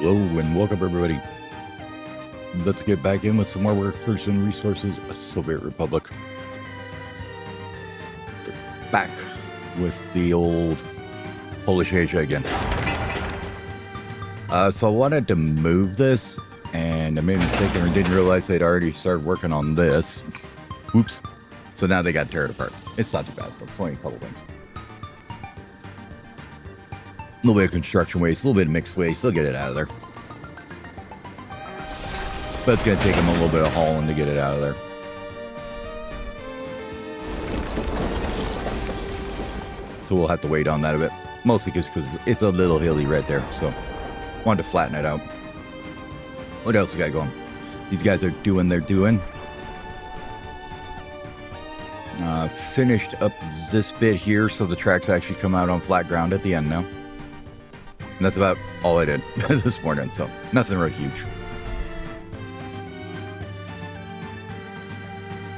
Hello and welcome everybody. Let's get back in with some more workers and resources. Soviet Republic. Back with the old Polish Asia again. So I wanted to move this, and I made a mistake and didn't realize they'd already started working on this. Oops. So now they got to tear it apart. It's not too bad. So it's only a couple things. A little bit of construction waste, a little bit of mixed waste. They'll get it out of there. But it's going to take them a little bit of hauling to get it out of there. So we'll have to wait on that a bit. Mostly because it's a little hilly right there. So wanted to flatten it out. What else we got going? These guys are doing their doing. Finished up this bit here so the tracks actually come out on flat ground at the end now. And that's about all I did this morning, so nothing real huge.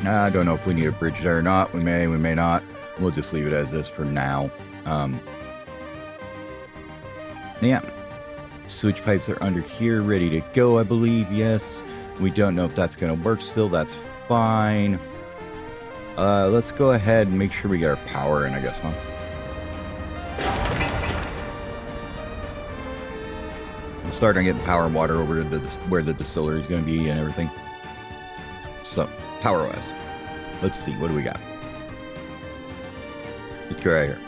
I don't know if we need a bridge there or not. We may not. We'll just leave it as is for now. Yeah. Switch pipes are under here, ready to go, I believe. Yes. We don't know if that's going to work still. That's fine. Let's go ahead and make sure we get our power in, I guess, huh? We'll start on getting power and water over to where the distillery is going to be and everything. So, power-wise, let's see. What do we got? Let's go right here.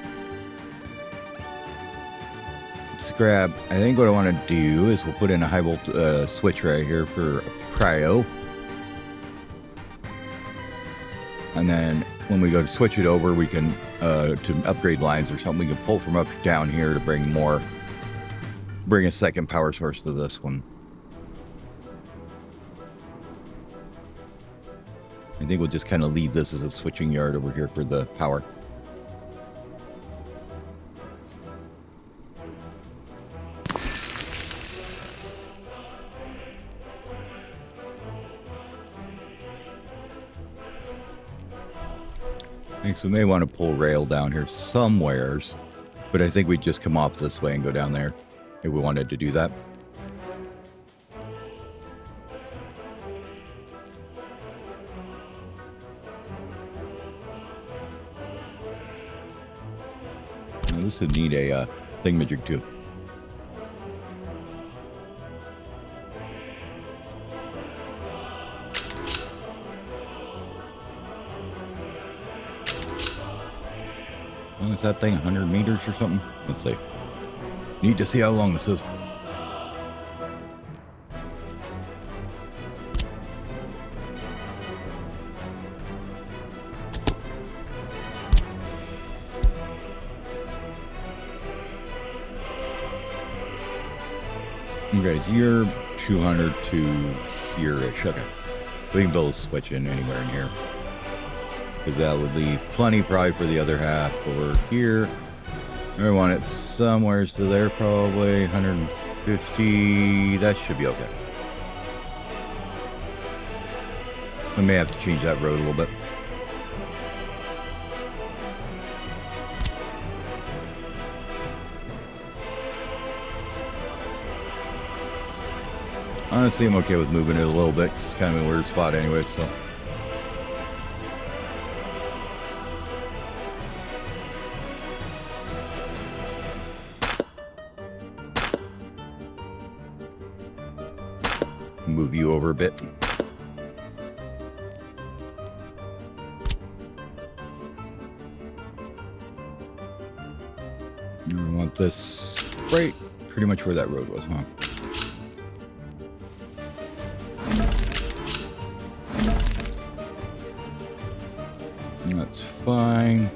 Let's grab, I think what I want to do is we'll put in a high volt switch right here for cryo. And then when we go to switch it over, we can, to upgrade lines or something, we can pull from up down here to bring a second power source to this one. I think we'll just kind of leave this as a switching yard over here for the power. So we may want to pull rail down here somewheres, but I think we'd just come off this way and go down there if we wanted to do that. Now, this would need a thingamajig too. Is that thing 100 meters or something? Let's see. Need to see how long this is. You guys, you're 200 to here-ish. Okay. So we can build a switch in anywhere in here. Because that would leave plenty probably for the other half over here. I want it somewhere to there, probably 150. That should be okay. We may have to change that road a little bit. Honestly, I'm okay with moving it a little bit because it's kind of a weird spot anyway, so. Move you over a bit. We want this right pretty much where that road was, huh? That's fine.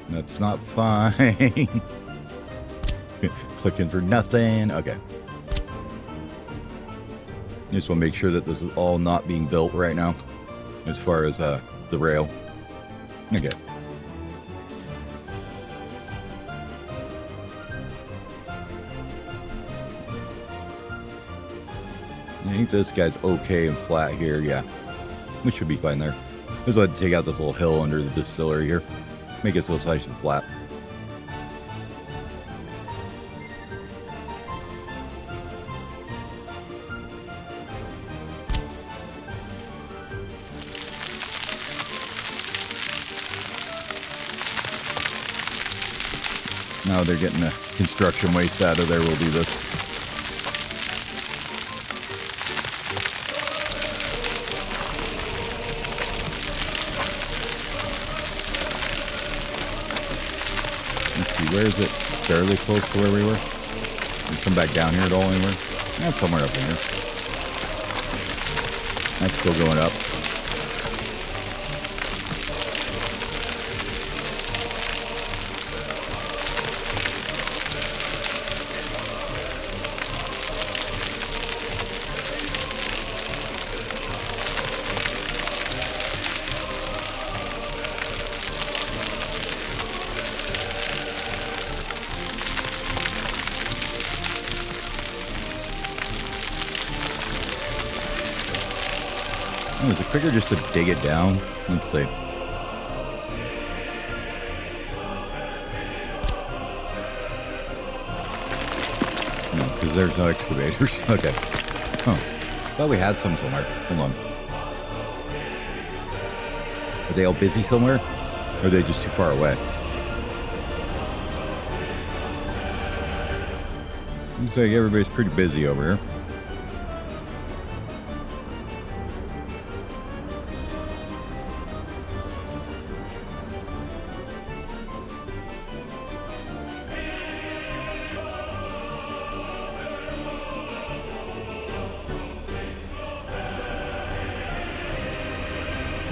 That's not fine. Clicking for nothing. Okay. Just want to make sure that this is all not being built right now as far as the rail. Okay. I think this guy's okay and flat here. Yeah. We should be fine there. Just want to take out this little hill under the distillery here. Make it so it's nice and flat. Now they're getting the construction waste out of there. We'll do this. Let's see, where is it? Fairly close to where we were. Can we come back down here at all anywhere? That's somewhere up in here. That's still going up. Oh, is it quicker just to dig it down? Let's see. No, because there's no excavators. Okay. Huh. Thought we had some somewhere. Hold on. Are they all busy somewhere? Or are they just too far away? Looks like everybody's pretty busy over here.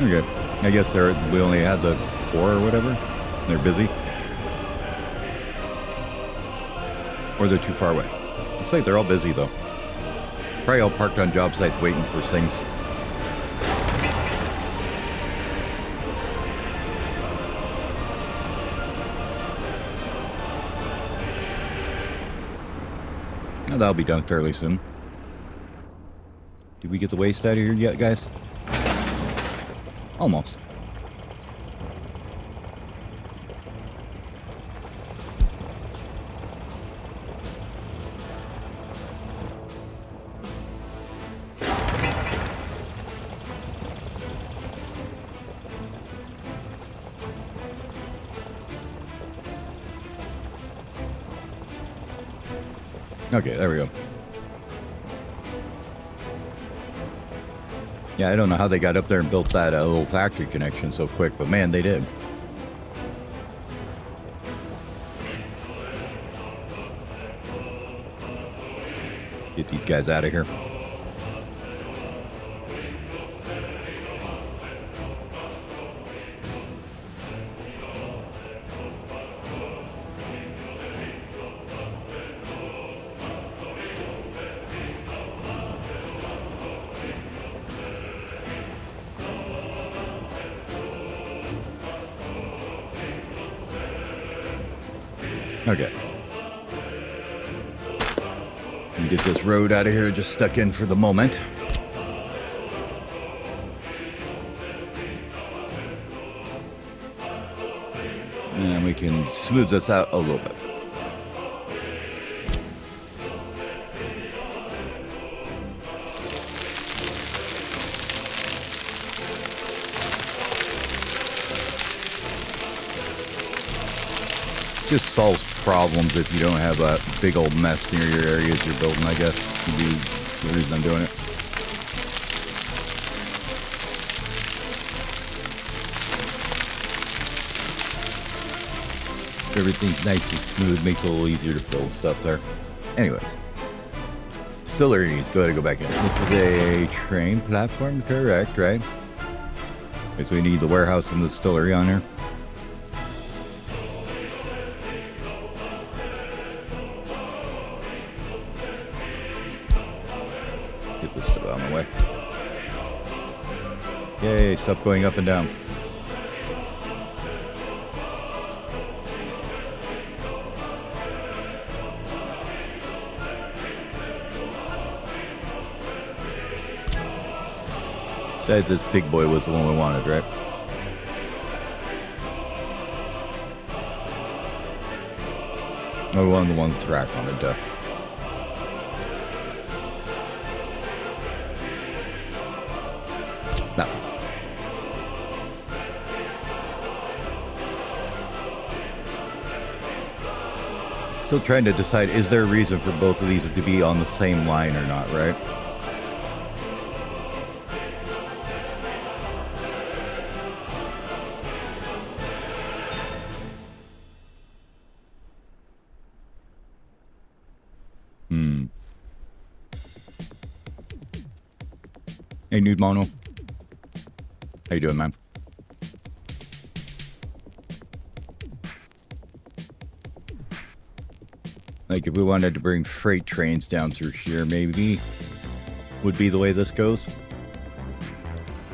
Okay. I guess we only had the 4 or whatever. They're busy. Or they're too far away. Looks like they're all busy though. Probably all parked on job sites waiting for things. Now that'll be done fairly soon. Did we get the waste out of here yet, guys? Almost. Okay, there we go. Yeah, I don't know how they got up there and built that little factory connection so quick, but man, they did. Get these guys out of here. Okay. And get this road out of here, just stuck in for the moment. And we can smooth this out a little bit. Just solves problems if you don't have a big old mess near your areas you're building, I guess, would be the reason I'm doing it. Everything's nice and smooth, makes it a little easier to build stuff there. Anyways, distilleries, go ahead and go back in. This is a train platform, correct, right? Okay, so we need the warehouse and the distillery on here. Get this stuff out of the way. Yay, stop going up and down. Said this big boy was the one we wanted, right? No, we wanted the one track on the duck. No. still trying to decide, is there a reason for both of these to be on the same line or not, right? Hey, Nude Mono. How you doing, man? Like, if we wanted to bring freight trains down through here, maybe would be the way this goes.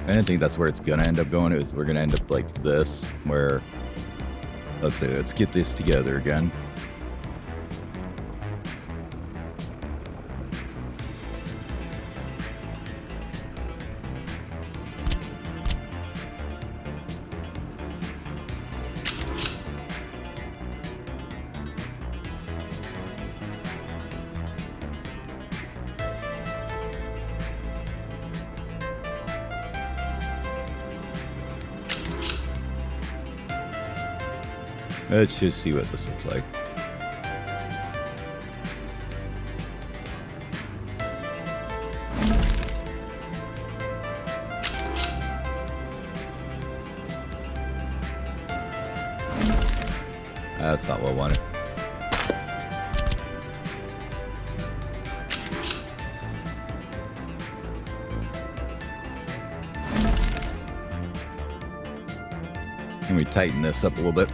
I don't think that's where it's gonna end up going. We're gonna end up like this, where, let's see, let's get this together again. Let's just see what this looks like. That's not what I wanted. Can we tighten this up a little bit?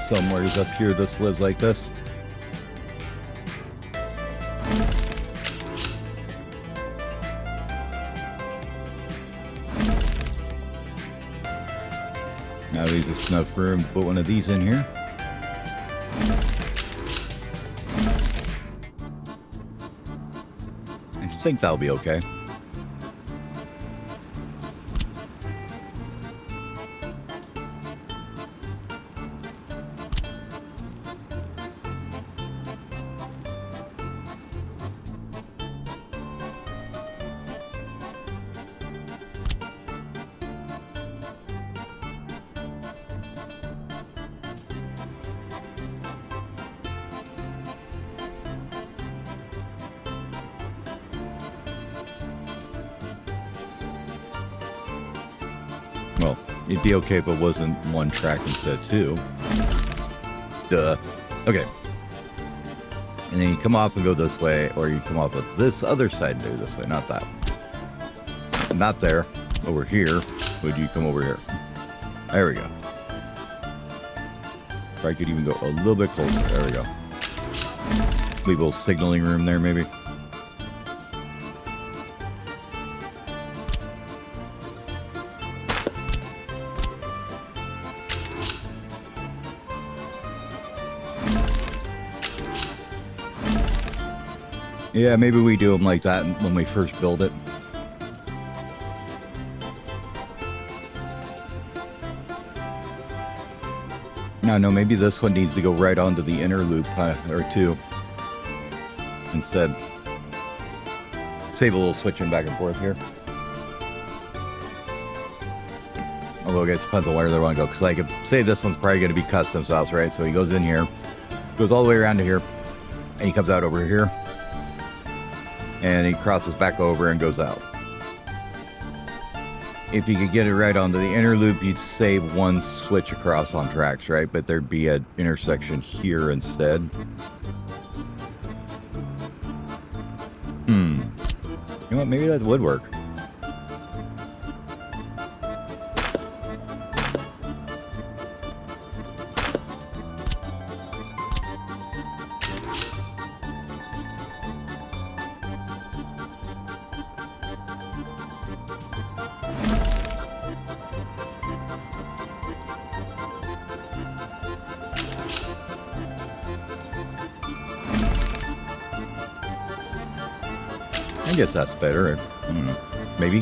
Somewhere's up here this lives like this. Now there's a snuff room. Put one of these in here. I think that'll be okay. Well, it'd be okay if it wasn't one track instead of two. Duh. Okay. And then you come off and go this way, or you come off of this other side and go this way, not that. Not there. Over here. Would you come over here? There we go. Or I could even go a little bit closer. There we go. Leave a little signaling room there, maybe. Yeah, maybe we do them like that when we first build it. No, maybe this one needs to go right onto the inner loop or two instead. Save a little switching back and forth here. Although I guess it depends on where they want to go. Because like, say this one's probably going to be custom house, right? So he goes in here, goes all the way around to here, and he comes out over here. And he crosses back over and goes out. If you could get it right onto the inner loop, you'd save one switch across on tracks, right? But there'd be an intersection here instead. You know what? Maybe that would work. I guess that's better. I don't know. Maybe.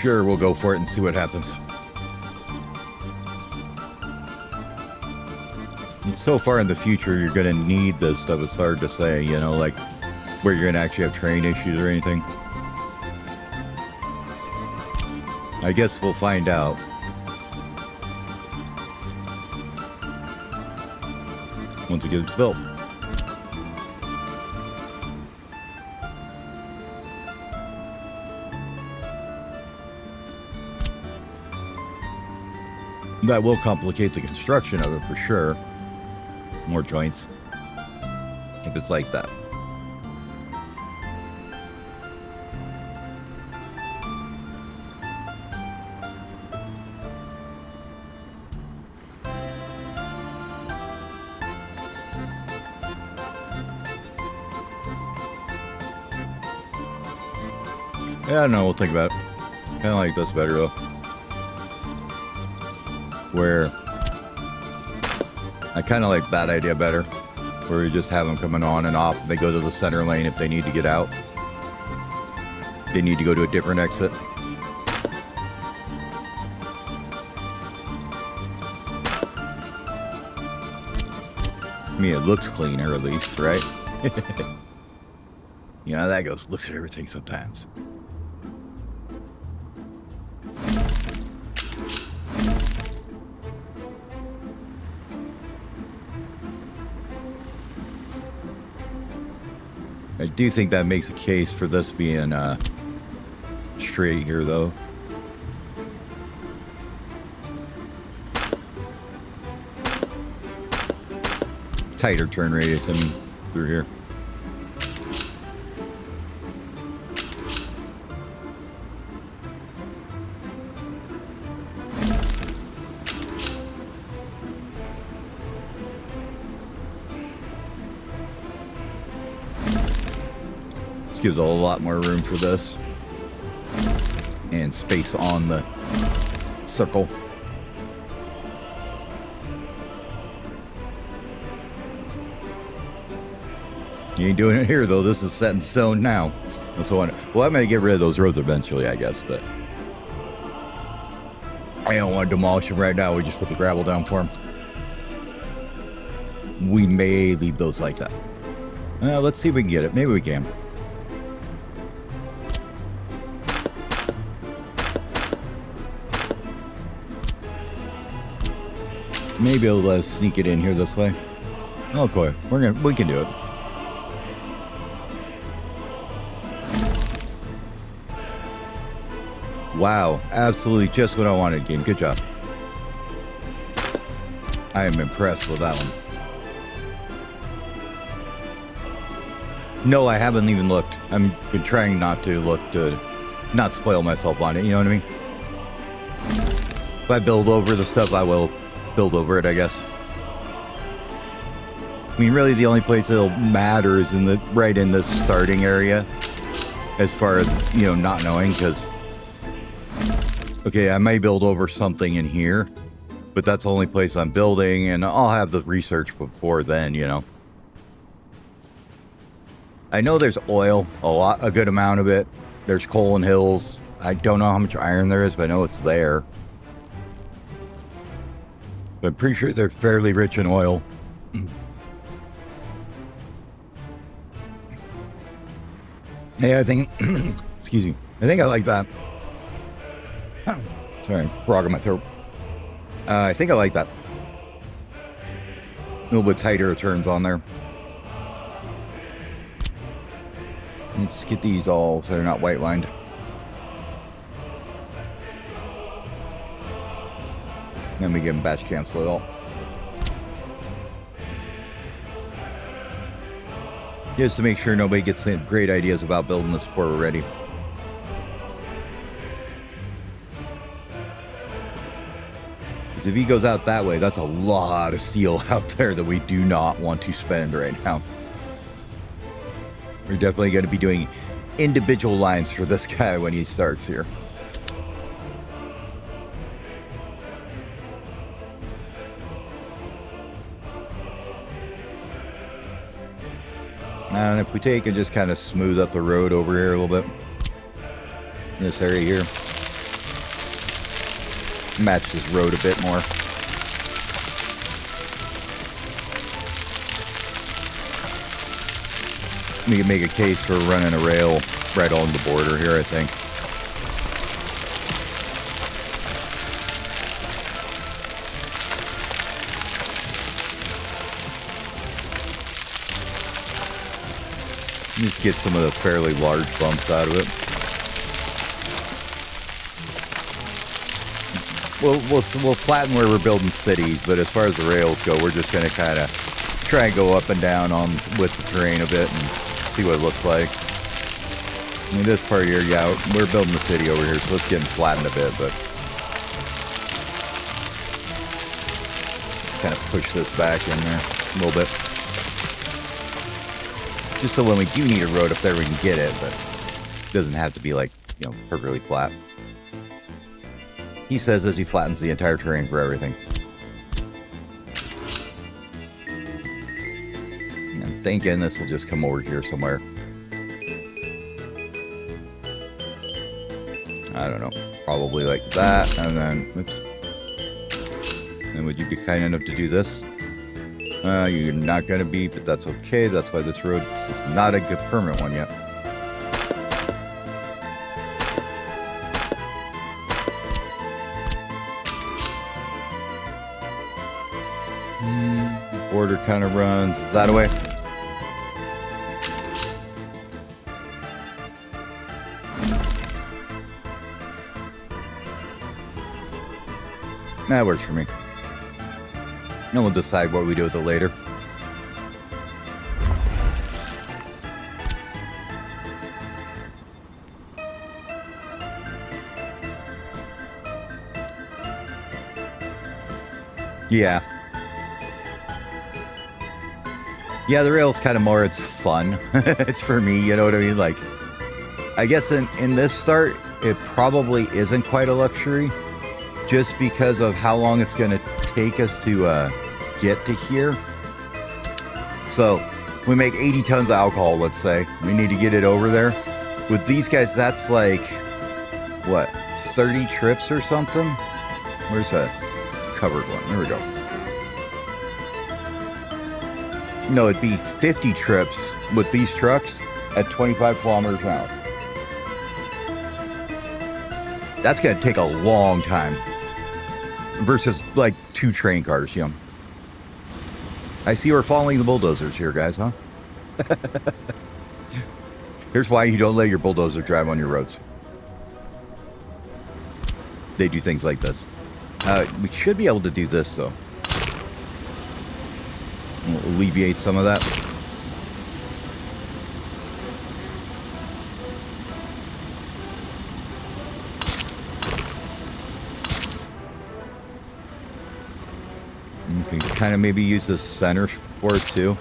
Sure, we'll go for it and see what happens. And so far in the future, you're going to need this stuff. It's hard to say, you know, like where you're going to actually have train issues or anything. I guess we'll find out. Once it gets built. That will complicate the construction of it for sure. More joints. If it's like that. Yeah, no, we'll think about it. Kind of like this better though. Where I kind of like that idea better, where you just have them coming on and off. They go to the center lane if they need to get out. They need to go to a different exit. I mean, it looks cleaner at least, right? You know how that goes. Looks at everything sometimes. I do think that makes a case for this being straight here, though. Tighter turn radius, I mean, through here. Gives a lot more room for this and space on the circle. You ain't doing it here though. This is set in stone now. That's the one. Well, I'm gonna get rid of those roads eventually, I guess, but I don't want to demolish them right now. We just put the gravel down for them. We may leave those like that. Let's see if we can get it. Maybe we can. Maybe I'll sneak it in here this way. Okay, we can do it. Wow, absolutely just what I wanted, game. Good job. I am impressed with that one. No, I haven't even looked. I've been trying not to look to not spoil myself on it, you know what I mean? If I build over the stuff, I will build over it, I guess. I mean, really, the only place it'll matter is right in the starting area, as far as, you know, not knowing, because, okay, I may build over something in here, but that's the only place I'm building, and I'll have the research before then, you know. I know there's oil, a good amount of it. There's coal and hills. I don't know how much iron there is, but I know it's there. But I'm pretty sure they're fairly rich in oil. Yeah, I think, excuse me, I think I like that. Sorry, frog in my throat. I think I like that. A little bit tighter turns on there. Let's get these all so they're not white lined. Then we give them batch cancel it all. Just to make sure nobody gets any great ideas about building this before we're ready. Because if he goes out that way, that's a lot of steel out there that we do not want to spend right now. We're definitely going to be doing individual lines for this guy when he starts here. And if we take and just kind of smooth up the road over here a little bit, this area here, match this road a bit more. We can make a case for running a rail right on the border here, I think. Just get some of the fairly large bumps out of it. We'll flatten where we're building cities, but as far as the rails go, we're just going to kind of try and go up and down on with the terrain a bit and see what it looks like. I mean, this part here, yeah, we're building the city over here, so it's getting flattened a bit, but just kind of push this back in there a little bit. Just so when we do need a road up there, we can get it, but it doesn't have to be like, you know, perfectly flat. He says as he flattens the entire terrain for everything. And I'm thinking this will just come over here somewhere. I don't know. Probably like that, and then, oops. And would you be kind enough to do this? You're not going to be, but that's okay. That's why this road is not a good permanent one yet. Border kind of runs that way. That works for me. And we'll decide what we do with it later. Yeah. Yeah, the rail's kind of more, it's fun. It's for me, you know what I mean? Like, I guess in this start, it probably isn't quite a luxury. Just because of how long it's going to take us to get to here. So we make 80 tons of alcohol, let's say. We need to get it over there. With these guys, that's like, what, 30 trips or something? Where's that covered one? There we go. No, it'd be 50 trips with these trucks at 25 kilometers an hour. That's going to take a long time. Versus like 2 train cars, you know. I see we're following the bulldozers here, guys, huh? Here's why you don't let your bulldozer drive on your roads. They do things like this. We should be able to do this, though. We'll alleviate some of that. You can kind of maybe use the center for it too.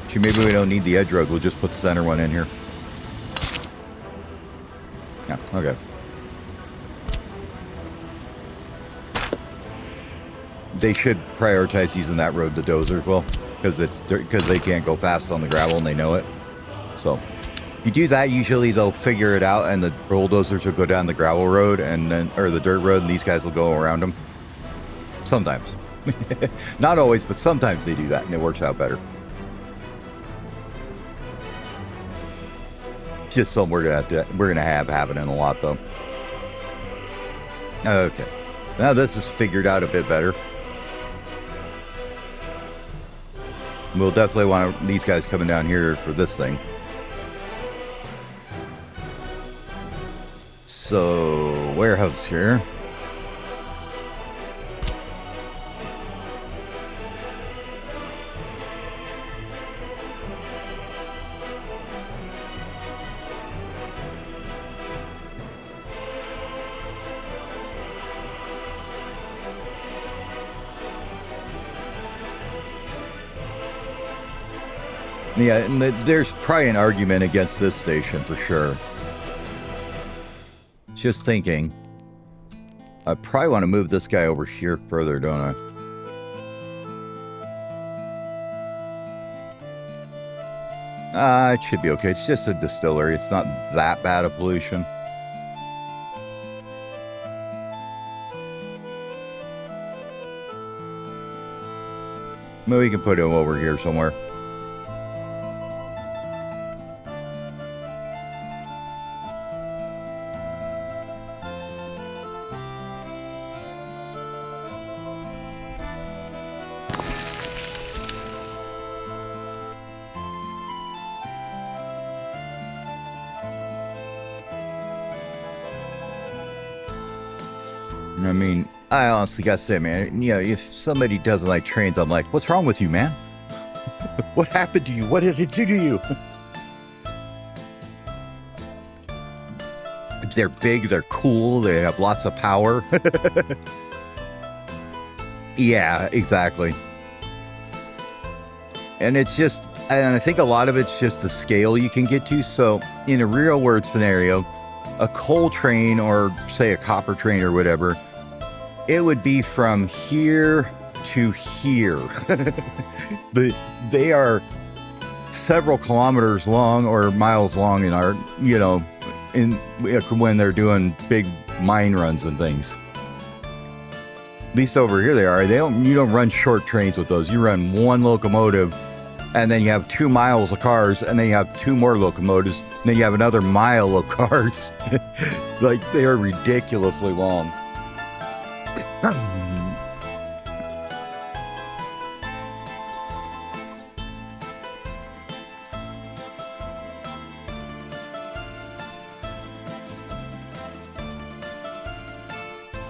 Actually, maybe we don't need the edge road. We'll just put the center one in here. Yeah, okay. They should prioritize using that road, the dozer, well, because they can't go fast on the gravel and they know it. So you do that, usually they'll figure it out, and the bulldozers will go down the gravel road and then, or the dirt road, and these guys will go around them. Sometimes, not always, but sometimes they do that, and it works out better. Just something we're gonna have happening a lot, though. Okay, now this is figured out a bit better. We'll definitely want these guys coming down here for this thing. So, warehouse here. Yeah, and there's probably an argument against this station for sure. Just thinking, I probably want to move this guy over here further, don't I? It should be okay. It's just a distillery. It's not that bad of pollution. Maybe we can put him over here somewhere. I mean, I honestly gotta say, man, you know, if somebody doesn't like trains, I'm like, what's wrong with you, man? What happened to you? What did it do to you? They're big, they're cool, they have lots of power. Yeah, exactly. And it's just, and I think a lot of it's just the scale you can get to. So in a real world scenario, a coal train or say a copper train or whatever, it would be from here to here. They are several kilometers long or miles long in our, you know, when they're doing big mine runs and things. At least over here they are. You don't run short trains with those. You run one locomotive, and then you have 2 miles of cars, and then you have 2 more locomotives, and then you have another mile of cars. Like, they are ridiculously long.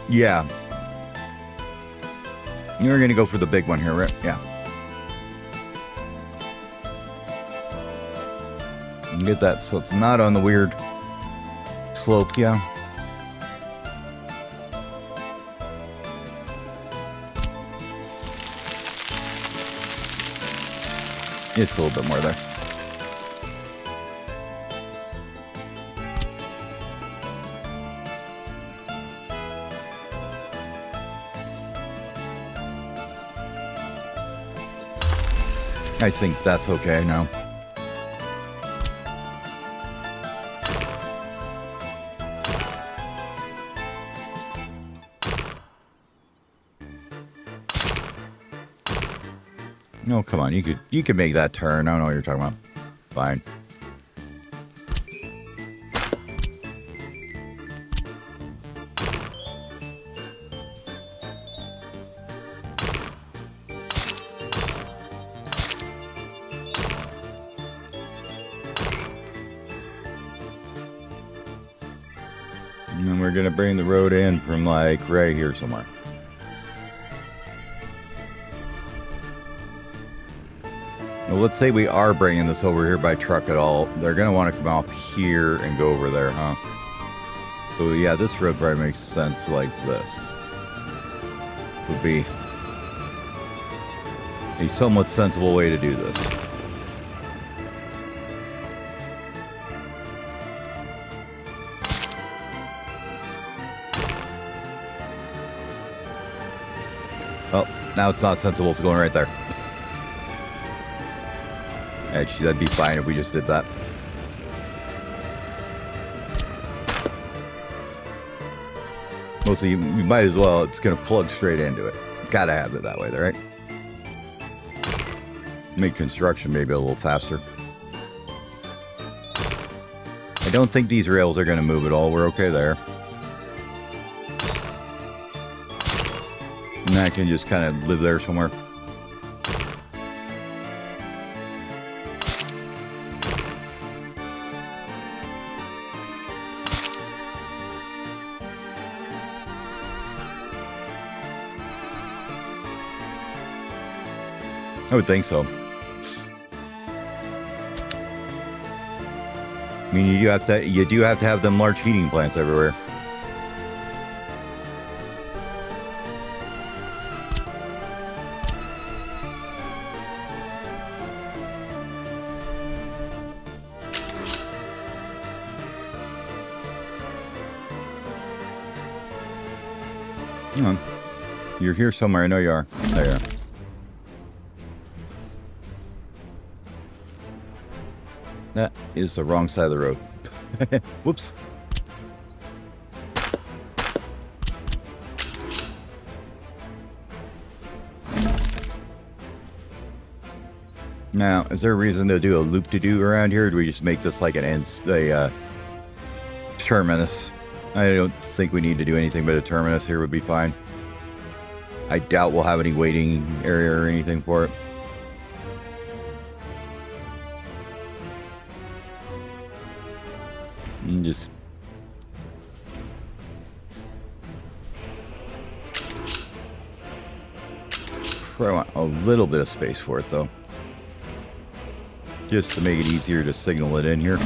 Yeah. You're going to go for the big one here, right? Yeah. Get that so it's not on the weird slope, yeah. Just a little bit more there. I think that's okay now. No, come on, you could make that turn. I don't know what you're talking about. Fine. And we're gonna bring the road in from like right here somewhere. Well, let's say we are bringing this over here by truck at all. They're going to want to come off here and go over there, huh? So yeah, this road probably makes sense like this. Would be a somewhat sensible way to do this. Oh, now it's not sensible. It's going right there. Actually, that'd be fine if we just did that. Well, so you might as well. It's going to plug straight into it. Gotta have it that way, right? Make construction maybe a little faster. I don't think these rails are going to move at all. We're okay there. And I can just kind of live there somewhere. I would think so. I mean, you do have to have them large heating plants everywhere. Come on. You're here somewhere. I know you are. There you are. That is the wrong side of the road. Whoops. Now, is there a reason to do a loop-de-doo around here, or do we just make this like an terminus? I don't think we need to do anything but a terminus here would be fine. I doubt we'll have any waiting area or anything for it. And just... I want a little bit of space for it, though. Just to make it easier to signal it in here.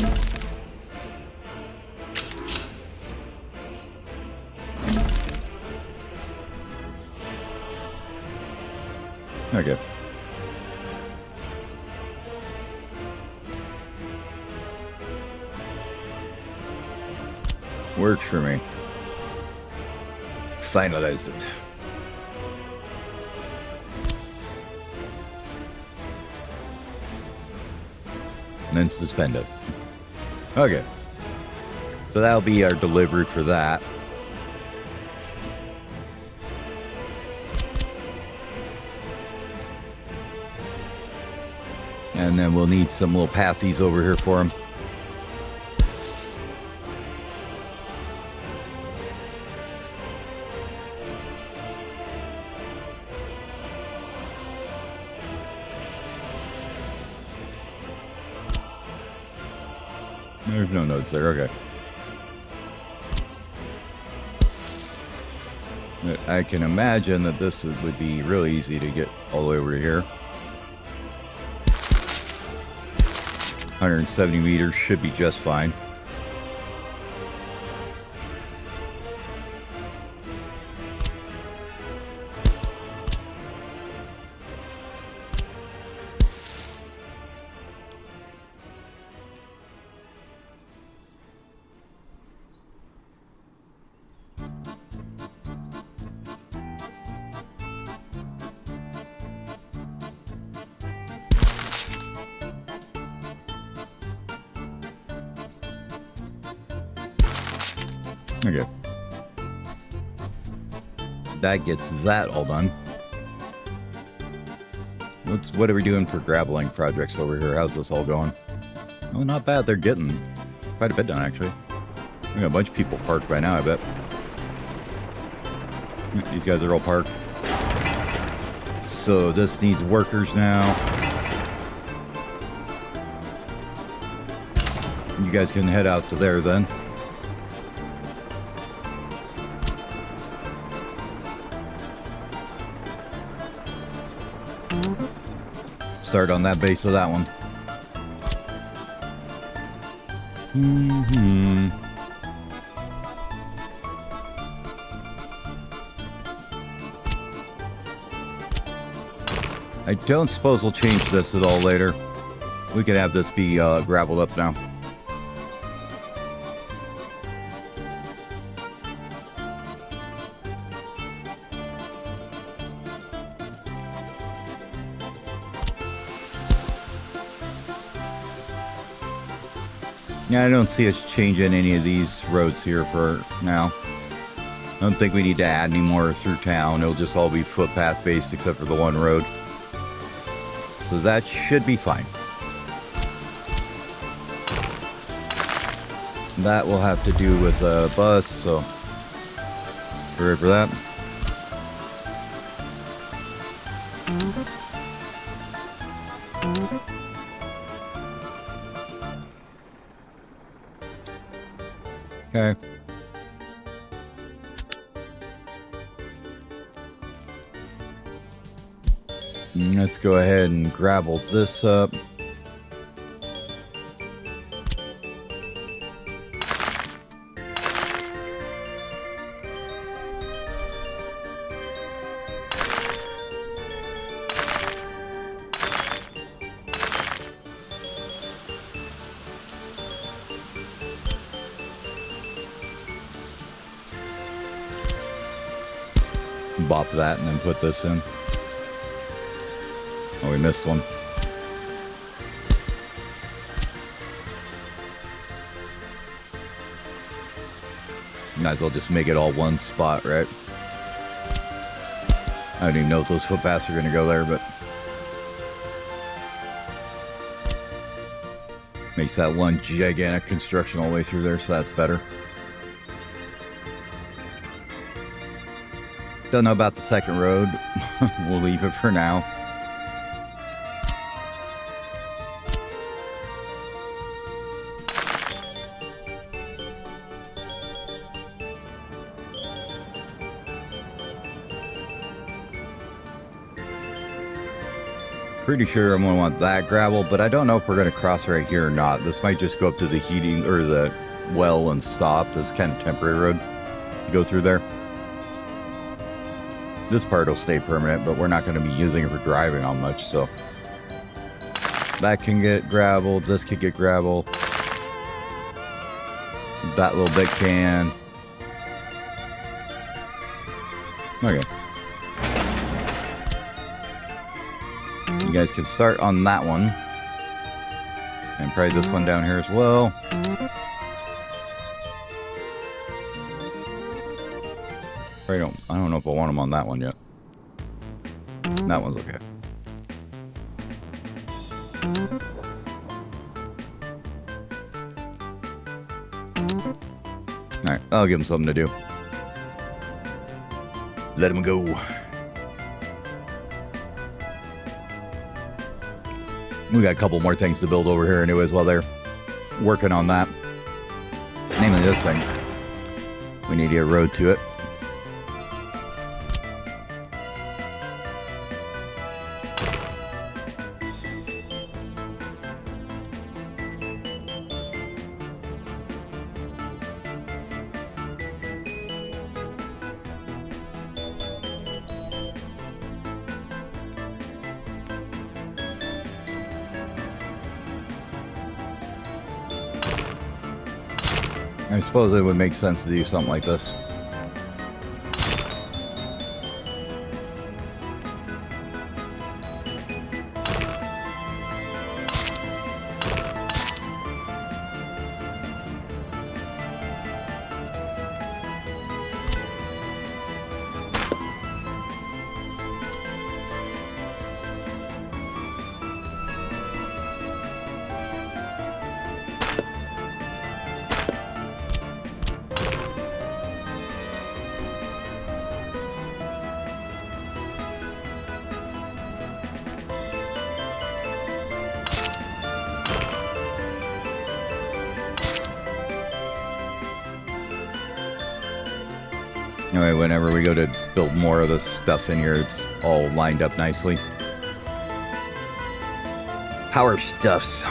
Okay. Works for me. Finalize it. And then suspend it. Okay. So that'll be our delivery for that. And then we'll need some little pathies over here for him. There's no notes there, okay. I can imagine that this would be really easy to get all the way over here. 170 meters should be just fine. Okay. That gets that all done. What are we doing for graveling projects over here? How's this all going? Oh, not bad. They're getting quite a bit done, actually. We got a bunch of people parked by now, I bet. These guys are all parked. So this needs workers now. You guys can head out to there then. Start on that base of that one. I don't suppose we'll change this at all later. We can have this be gravelled up now. Yeah, I don't see us changing any of these roads here for now. I don't think we need to add any more through town. It'll just all be footpath based except for the one road. So that should be fine. That will have to do with a bus, so we're ready for that. Okay. Let's go ahead and gravel this up. Bop that and then put this in. Oh, we missed one. Might as well just make it all one spot, right? I don't even know if those footpaths are going to go there, but makes that one gigantic construction all the way through there, so that's better. Don't know about the second road. We'll leave it for now. Pretty sure I'm going to want that gravel, but I don't know if we're going to cross right here or not. This might just go up to the heating or the well and stop. This is kind of temporary road. Go through there. This part will stay permanent, but we're not going to be using it for driving on much, so that can get gravel. This could get gravel. That little bit can. Okay. You guys can start on that one. And probably this one down here as well. I don't know if I want them on that one yet. That one's okay. Alright, I'll give them something to do. Let them go. We got a couple more things to build over here anyways while they're working on that. Namely this thing. We need to get a road to it. I suppose it would make sense to do something like this. Anyway, whenever we go to build more of this stuff in here, it's all lined up nicely. Power stuffs.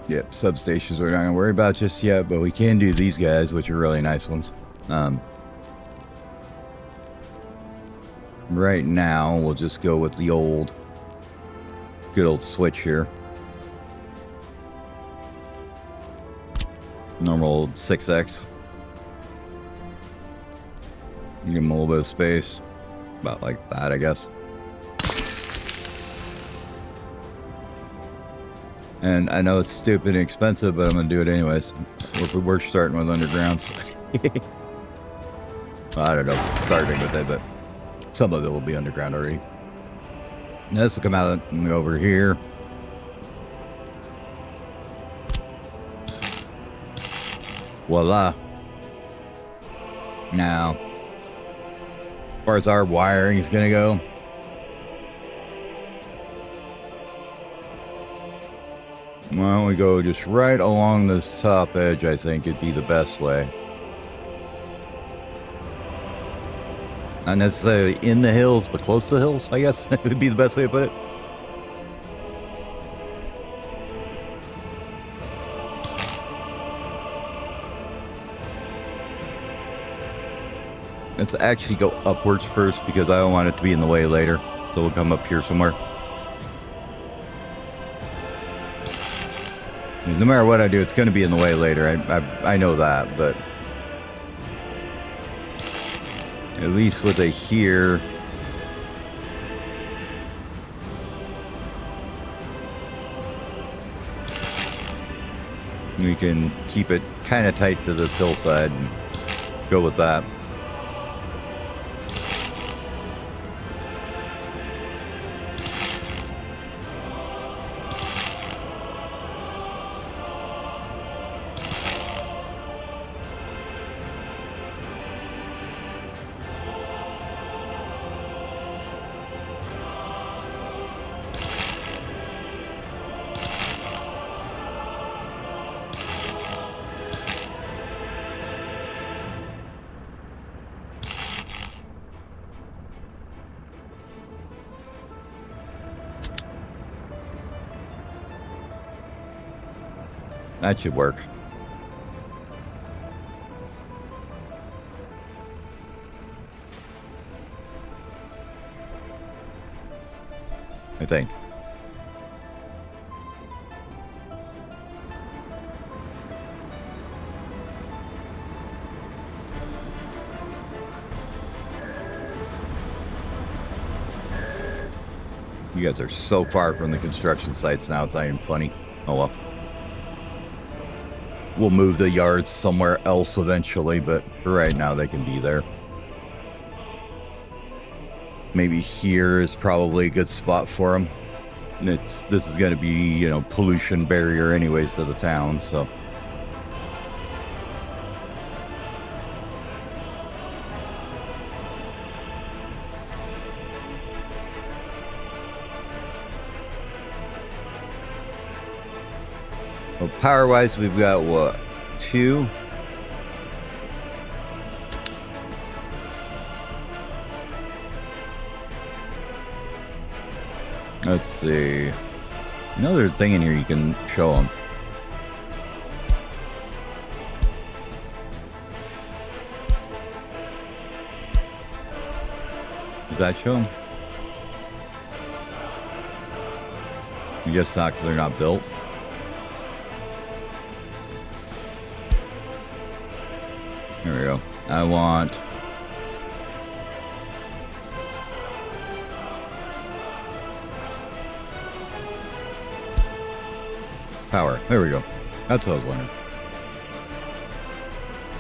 Yep, substations we're not going to worry about just yet, but we can do these guys, which are really nice ones. Right now, we'll just go with the good old switch here. Normal 6X. Give them a little bit of space. About like that, I guess. And I know it's stupid and expensive, but I'm going to do it anyways. We're starting with undergrounds. Well, I don't know if it's starting with it, but some of it will be underground already. Now this will come out and go over here. Voila. Now, as far as our wiring is going to go, why don't we go just right along this top edge? I think it'd be the best way. Not necessarily in the hills, but close to the hills, I guess. That would be the best way to put it. Let's actually go upwards first because I don't want it to be in the way later. So we'll come up here somewhere. No matter what I do, it's going to be in the way later. I know that, but At least with a here. We can keep it kind of tight to this hillside and go with that. That should work. I think. You guys are so far from the construction sites now, it's not even funny. Oh well. We'll move the yards somewhere else eventually, but for right now they can be there. Maybe here is probably a good spot for them. This is going to be, you know, pollution barrier anyways to the town, so. Well, power-wise, we've got, what, 2? Let's see. Another thing in here you can show them. Does that show them? I guess not, because they're not built. There we go. I want... power. There we go. That's what I was wondering.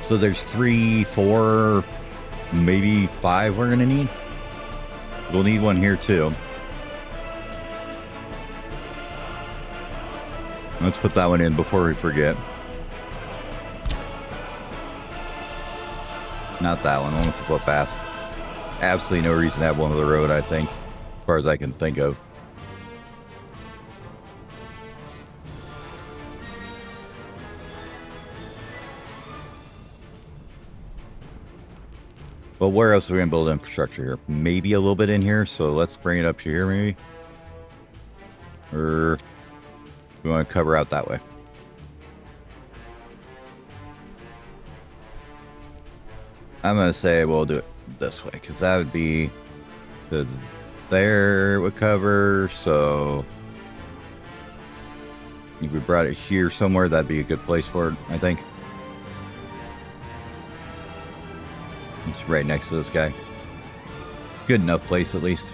So there's 3, 4, maybe 5 we're going to need. We'll need one here too. Let's put that one in before we forget. Not that one. I want the footpath. Absolutely no reason to have one on the road, I think. As far as I can think of. Well, where else are we going to build infrastructure here? Maybe a little bit in here, so let's bring it up to here, maybe. Or we want to cover out that way. I'm going to say we'll do it this way, because that would be to there it would cover, so if we brought it here somewhere, that'd be a good place for it, I think. It's right next to this guy. Good enough place, at least.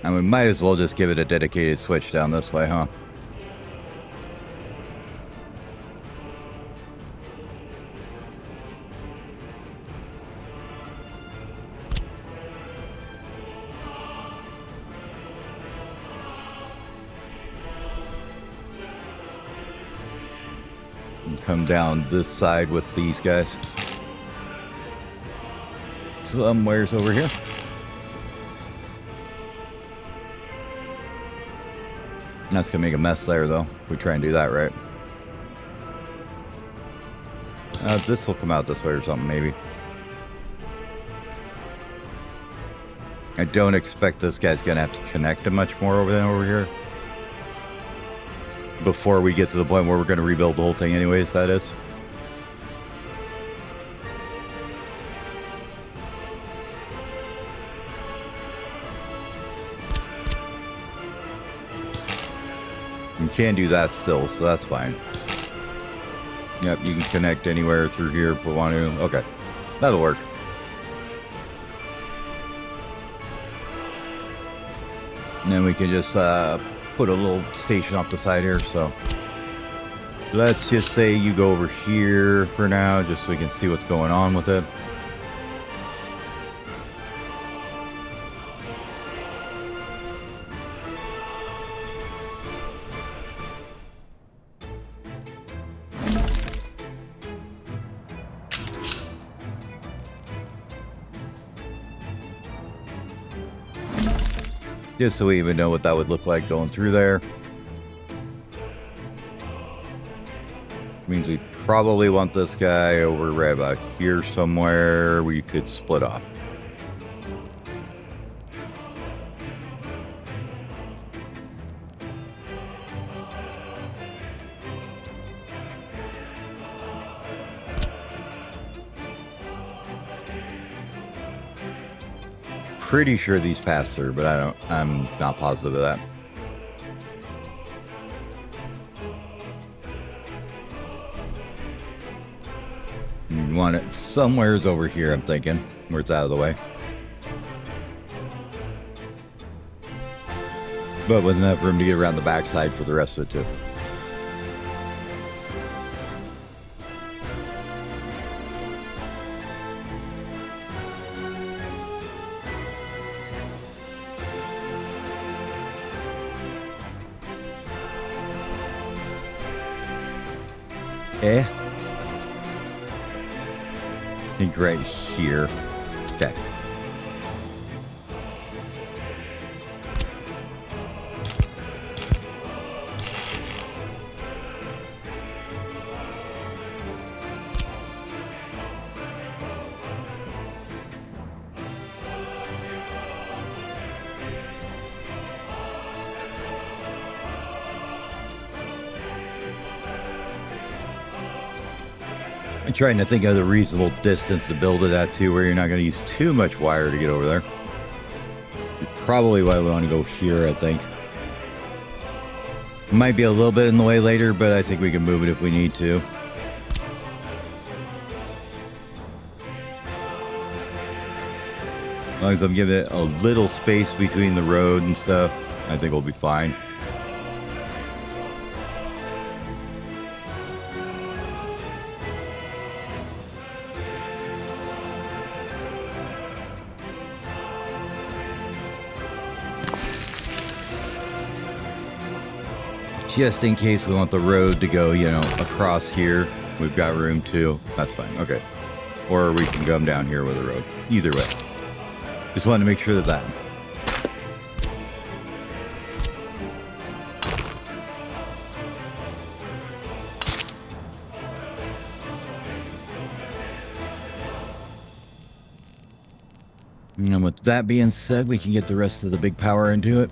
And we might as well just give it a dedicated switch down this way, huh? And come down this side with these guys. Somewhere's over here. That's gonna make a mess there, though. If we try and do that right. This will come out this way or something, maybe. I don't expect this guy's gonna have to connect to much more over here. Before we get to the point where we're gonna rebuild the whole thing anyways, that is. can do that still, so that's fine. Yep, you can connect anywhere through here if we want to. Okay, that'll work. And then we can just put a little station off the side here. So let's just say you go over here for now, just so we can see what's going on with it. Just so we even know what that would look like going through there. Means we probably want this guy over right about here somewhere. We could split off. Pretty sure these pass through, but I'm not positive of that. You want it somewhere's over here, I'm thinking, where it's out of the way. But wasn't enough room to get around the backside for the rest of it too. I think right here. Okay. I'm trying to think of the reasonable distance to build it at too, where you're not going to use too much wire to get over there. Probably why we want to go here, I think. Might be a little bit in the way later, but I think we can move it if we need to. As long as I'm giving it a little space between the road and stuff, I think we'll be fine. Just in case we want the road to go, you know, across here, we've got room too. That's fine. Okay. Or we can come down here with the road. Either way. Just wanted to make sure that And with that being said, we can get the rest of the big power into it.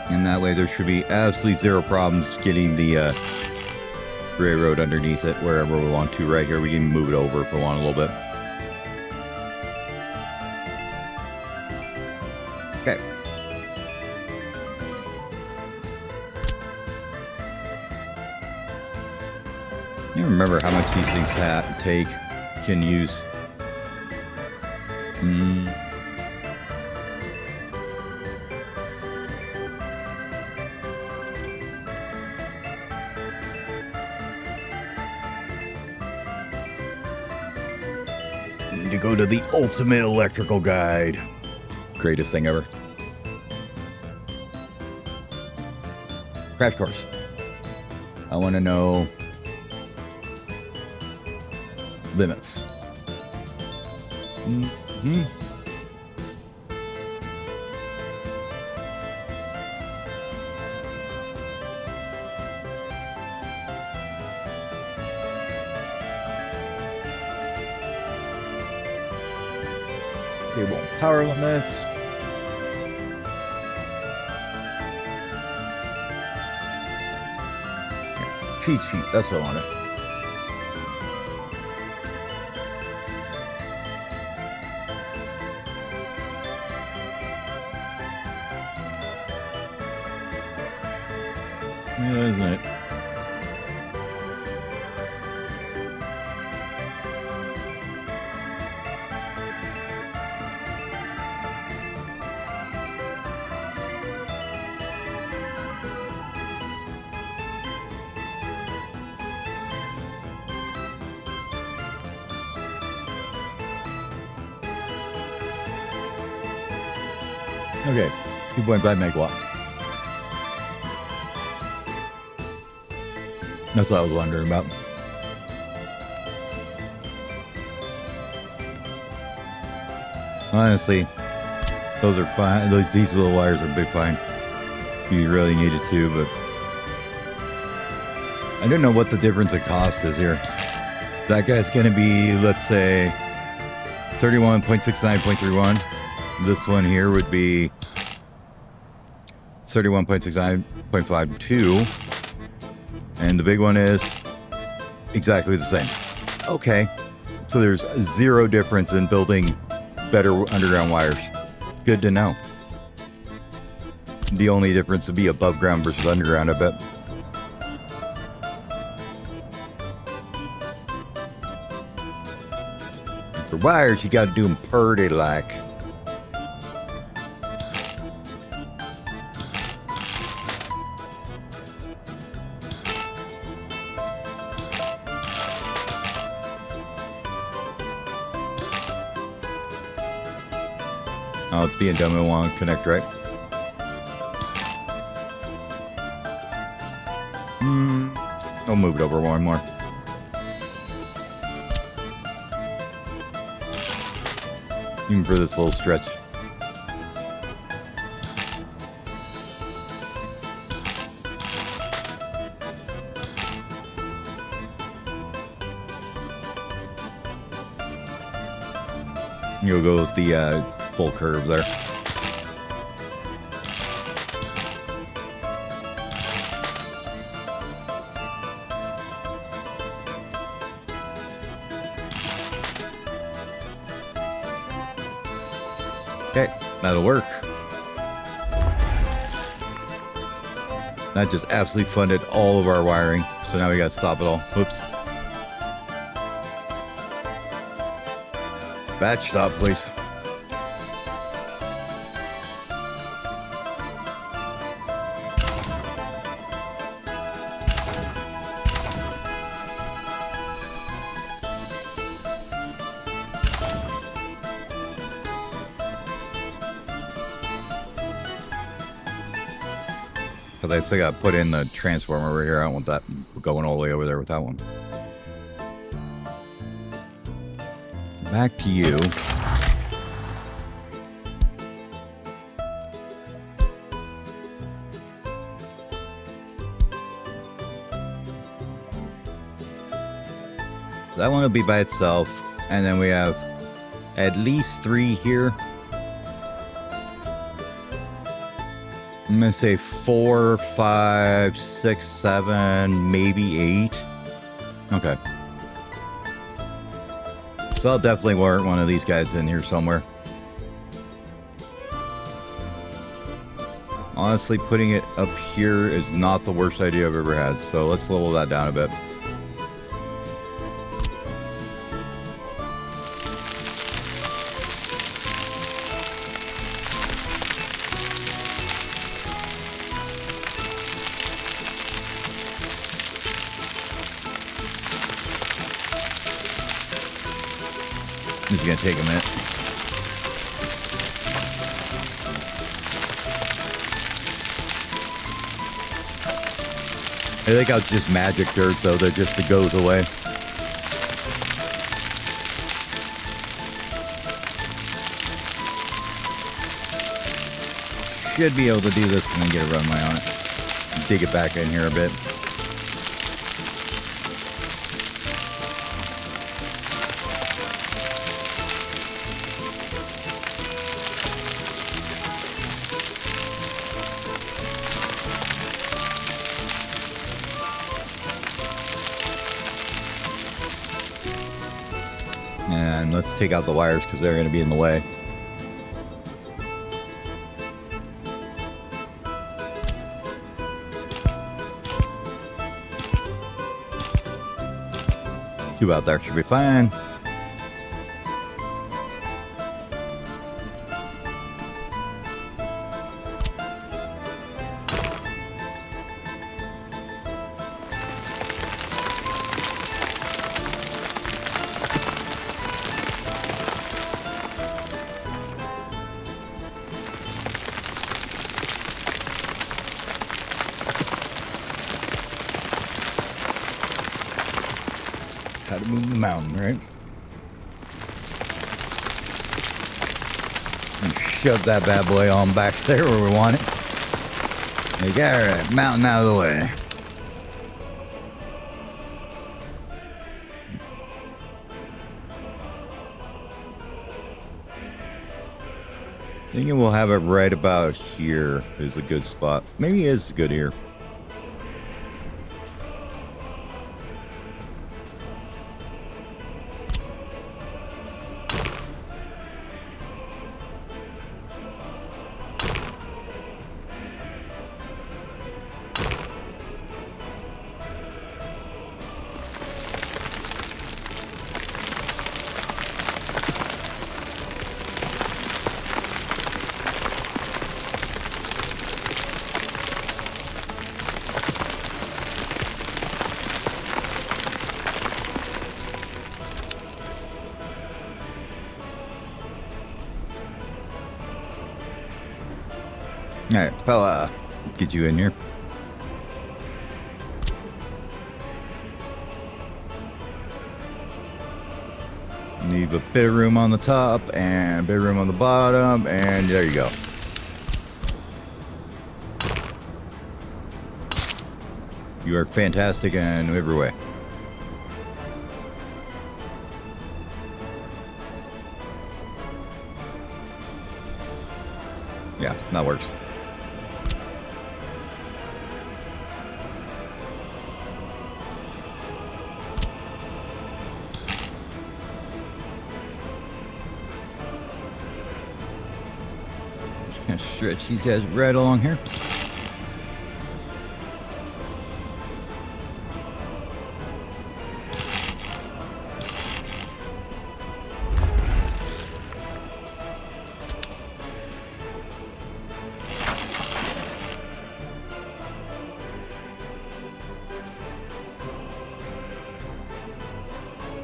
And that way there should be absolutely zero problems getting the railroad underneath it wherever we want to. Right here, we can move it over if we want a little bit. Okay. I don't remember how much these things can use. To go to the ultimate electrical guide. Greatest thing ever. Crash course. I want to know limits. Cable power limits. Cheat sheet. That's what I wanted. Yeah, isn't it? Okay, 2.5 megawatt. That's what I was wondering about. Honestly, those are fine. These little wires are big fine. You really needed to, but I don't know what the difference in cost is here. That guy's going to be, let's say, 31.69.31. This one here would be 31.69.52. And the big one is exactly the same. Okay. So there's zero difference in building better underground wires. Good to know. The only difference would be above ground versus underground, I bet. For wires, you got to do them pretty like. Oh, it's being dumb. It won't connect, right? I'll move it over one more. Even for this little stretch. You'll go with the full curve there. Okay, that'll work. That just absolutely funded all of our wiring. So now we gotta stop it all. Oops. Batch stop, please. Because I still got to put in the transformer over here. I don't want that going all the way over there with that one. Back to you. That one will be by itself. And then we have at least 3 here. I'm going to say 4, 5, 6, 7, maybe 8. Okay. So I'll definitely warrant one of these guys in here somewhere. Honestly, putting it up here is not the worst idea I've ever had. So let's level that down a bit. This is going to take a minute. I think I'll just magic dirt though, that just it goes away. Should be able to do this and then get a runway on it. Dig it back in here a bit. And let's take out the wires because they're going to be in the way. Two out there should be fine. How to move the mountain, right? And shove that bad boy on back there where we want it. Like, alright, mountain out of the way. Thinking we'll have it right about here is a good spot. Maybe it is good here. Alright, fella, get you in here. Leave a bit of room on the top and a bit of room on the bottom, and there you go. You are fantastic in every way. Yeah, that works. Just gonna stretch these guys right along here.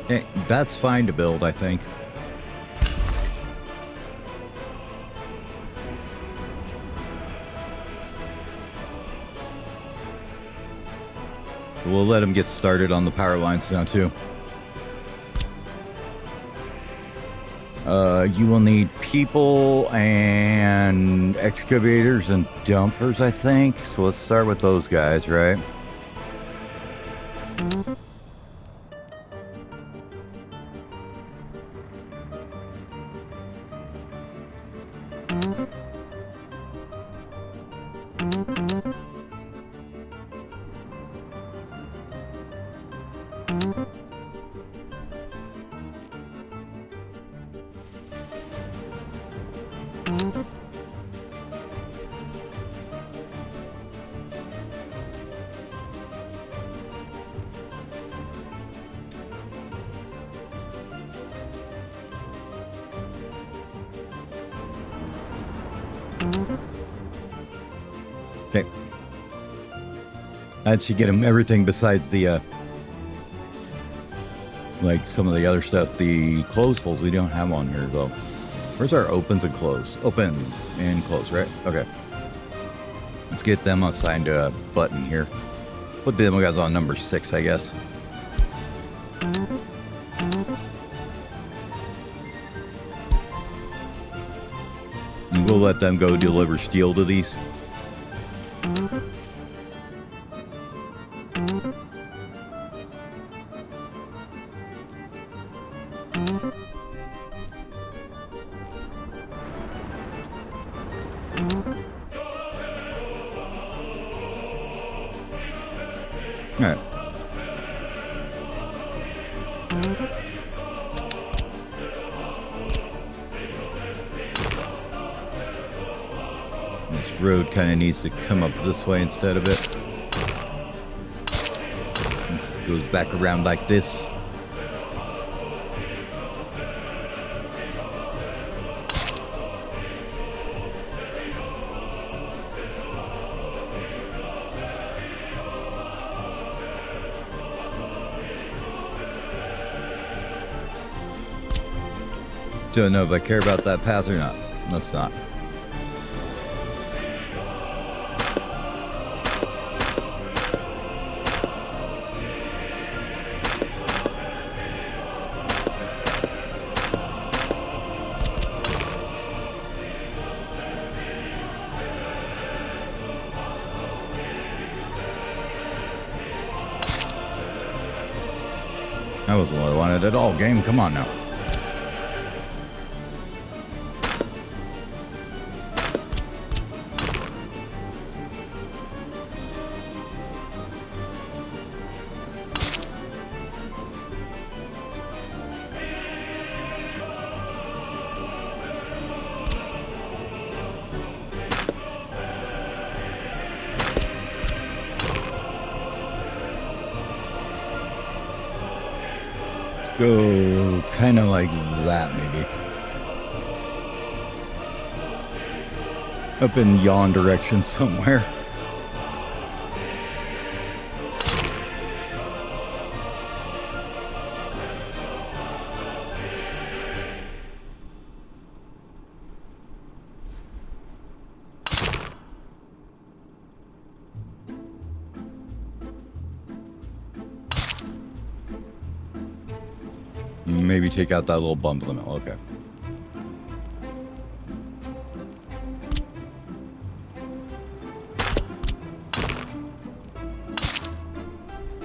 Okay, that's fine to build, I think. We'll let him get started on the power lines now, too. You will need people and excavators and dumpers, I think. So let's start with those guys, right? Okay. That should get him everything besides the, like some of the other stuff. The close holes we don't have on here, though. Where's our opens and close? Open and close, right? Okay. Let's get them assigned to a button here. Put them guys on number 6, I guess. And we'll let them go deliver steel to these. All right. road kind of needs to come up this way instead of it. This goes back around like this. Don't know if I care about that path or not. Let's not. That wasn't what I wanted at all, game. Come on now. Go kind of like that, maybe. Up in yon direction somewhere. Maybe take out that little bump in the middle. Okay.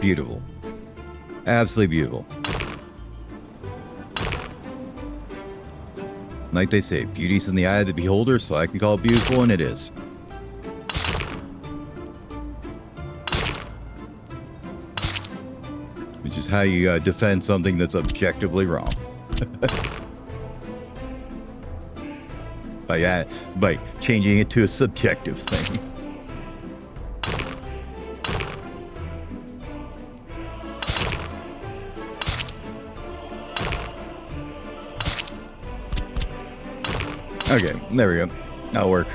Beautiful. Absolutely beautiful. Like they say, beauty's in the eye of the beholder, so I can call it beautiful, and it is. Which is how you defend something that's objectively wrong. by changing it to a subjective thing. Okay, there we go. That'll work.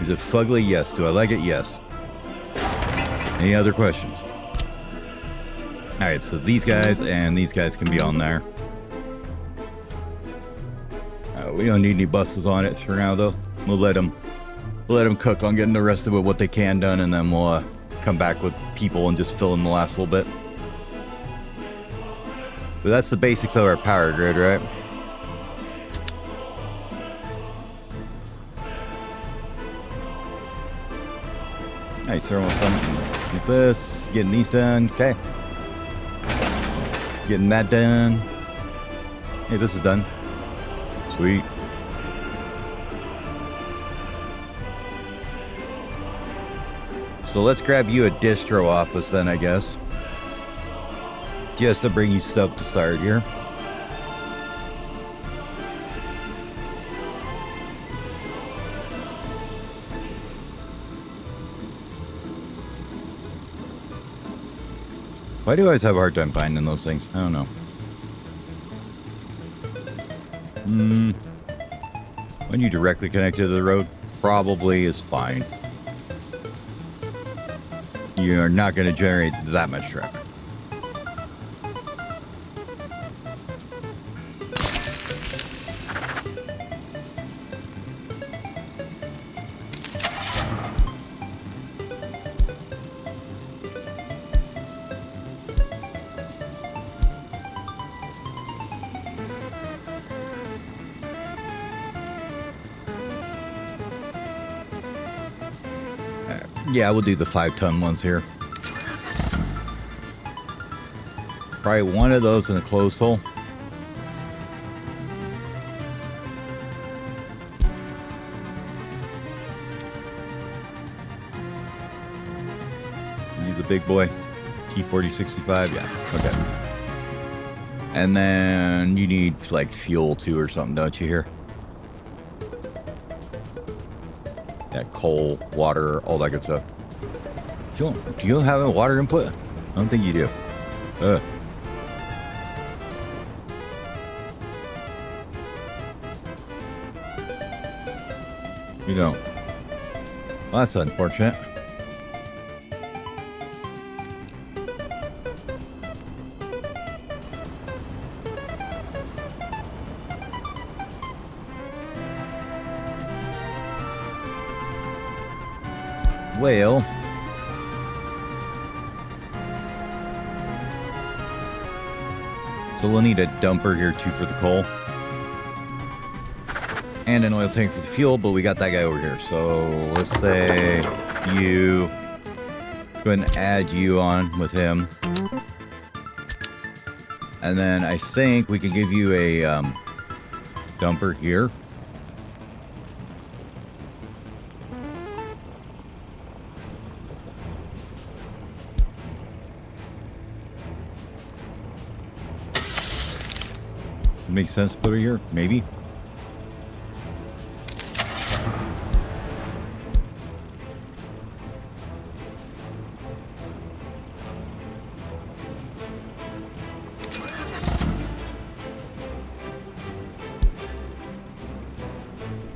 Is it fugly? Yes. Do I like it? Yes. Any other questions? Alright, so these guys and these guys can be on there. We don't need any buses on it for now, though. We'll let them cook on getting the rest of it, what they can done, and then we'll come back with people and just fill in the last little bit. But that's the basics of our power grid, right? Nice, we're almost done with this. Getting these done. Okay. Getting that done. Hey, this is done. Sweet. So let's grab you a distro office then, I guess. Just to bring you stuff to start here. Why do I always have a hard time finding those things? I don't know. When you directly connect to the road, probably is fine. You're not going to generate that much traffic. Yeah, we'll do the 5-ton ones here. Probably one of those in a closed hole. Use a big boy. T4065, yeah, okay. And then you need like fuel too or something, don't you here? Yeah, coal, water, all that good stuff. Do you have a water input? I don't think you do. You don't. Well, that's unfortunate. Well, so we'll need a dumper here too for the coal. And an oil tank for the fuel, but we got that guy over here. So let's say you, let's go ahead and add you on with him. And then I think we can give you a dumper here. Makes sense to put it here, maybe.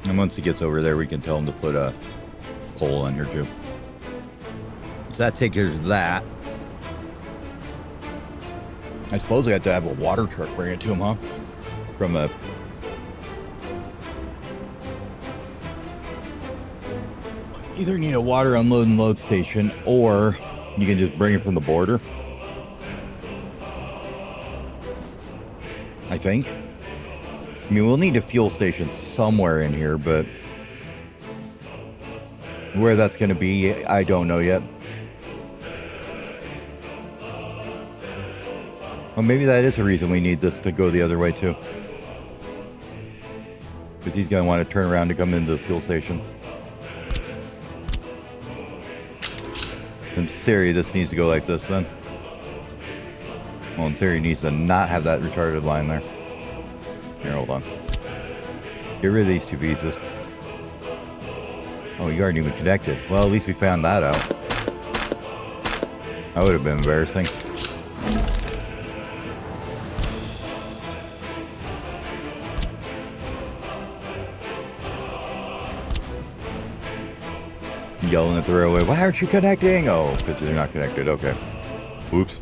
And once he gets over there, we can tell him to put a coal on here too. So that takes care of that. I suppose we have to have a water truck bring it to him, huh? From a... Either need a water unload and load station, or you can just bring it from the border. I think. I mean, we'll need a fuel station somewhere in here, but where that's going to be, I don't know yet. Well, maybe that is a reason we need this to go the other way too. Because he's going to want to turn around to come into the fuel station. In theory, this needs to go like this then. Well, in theory, it needs to not have that retarded line there. Here, hold on. Get rid of these two pieces. Oh, you aren't even connected. Well, at least we found that out. That would have been embarrassing. Yelling at the railway, why aren't you connecting? Oh, because they're not connected. Okay. Oops.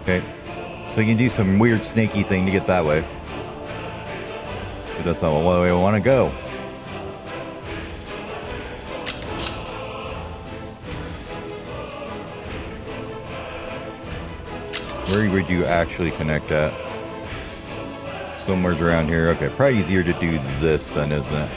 Okay. So you can do some weird snaky thing to get that way. But that's not the way I want to go. Where would you actually connect at? Somewhere around here. Okay, probably easier to do this then, isn't it?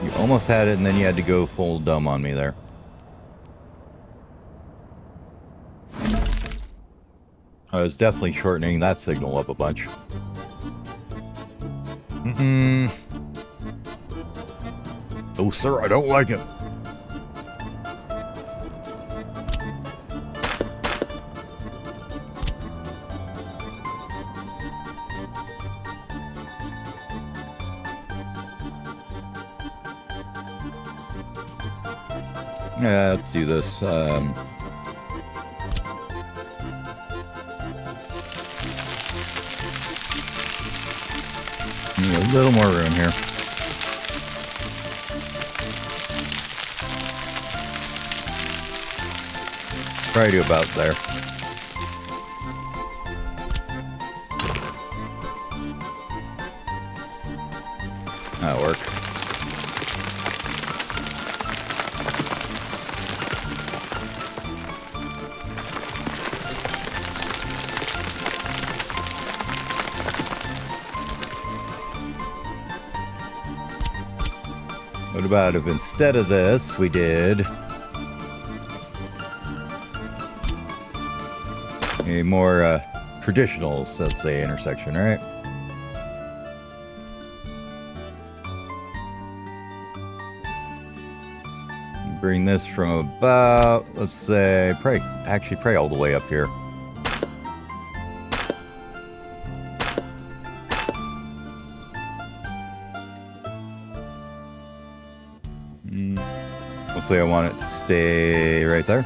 You almost had it, and then you had to go full dumb on me there. I was definitely shortening that signal up a bunch. Oh, sir, I don't like it. Yeah, let's do this. Need a little more room here. Try to about there. That'll work. What about if instead of this, we did a more traditional, let's say, intersection, right? Bring this from about, let's say, probably all the way up here. Let's say I want it to stay right there.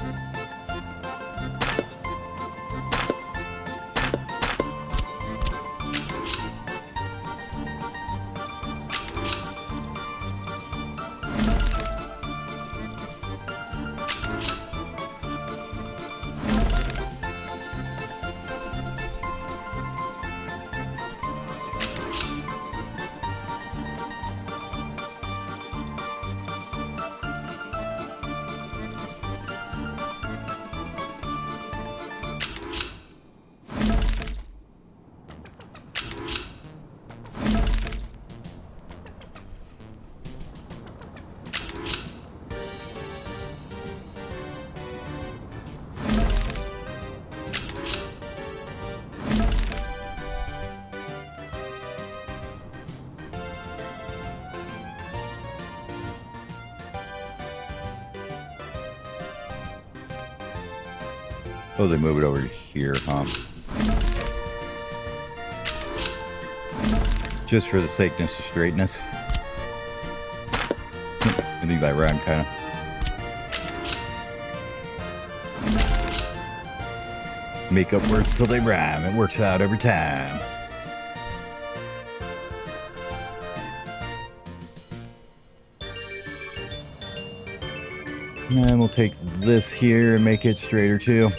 Oh, they move it over here, huh? Just for the sakeness of straightness. I think that rhymed, kind of. Make up words till they rhyme. It works out every time. And then we'll take this here and make it straighter too.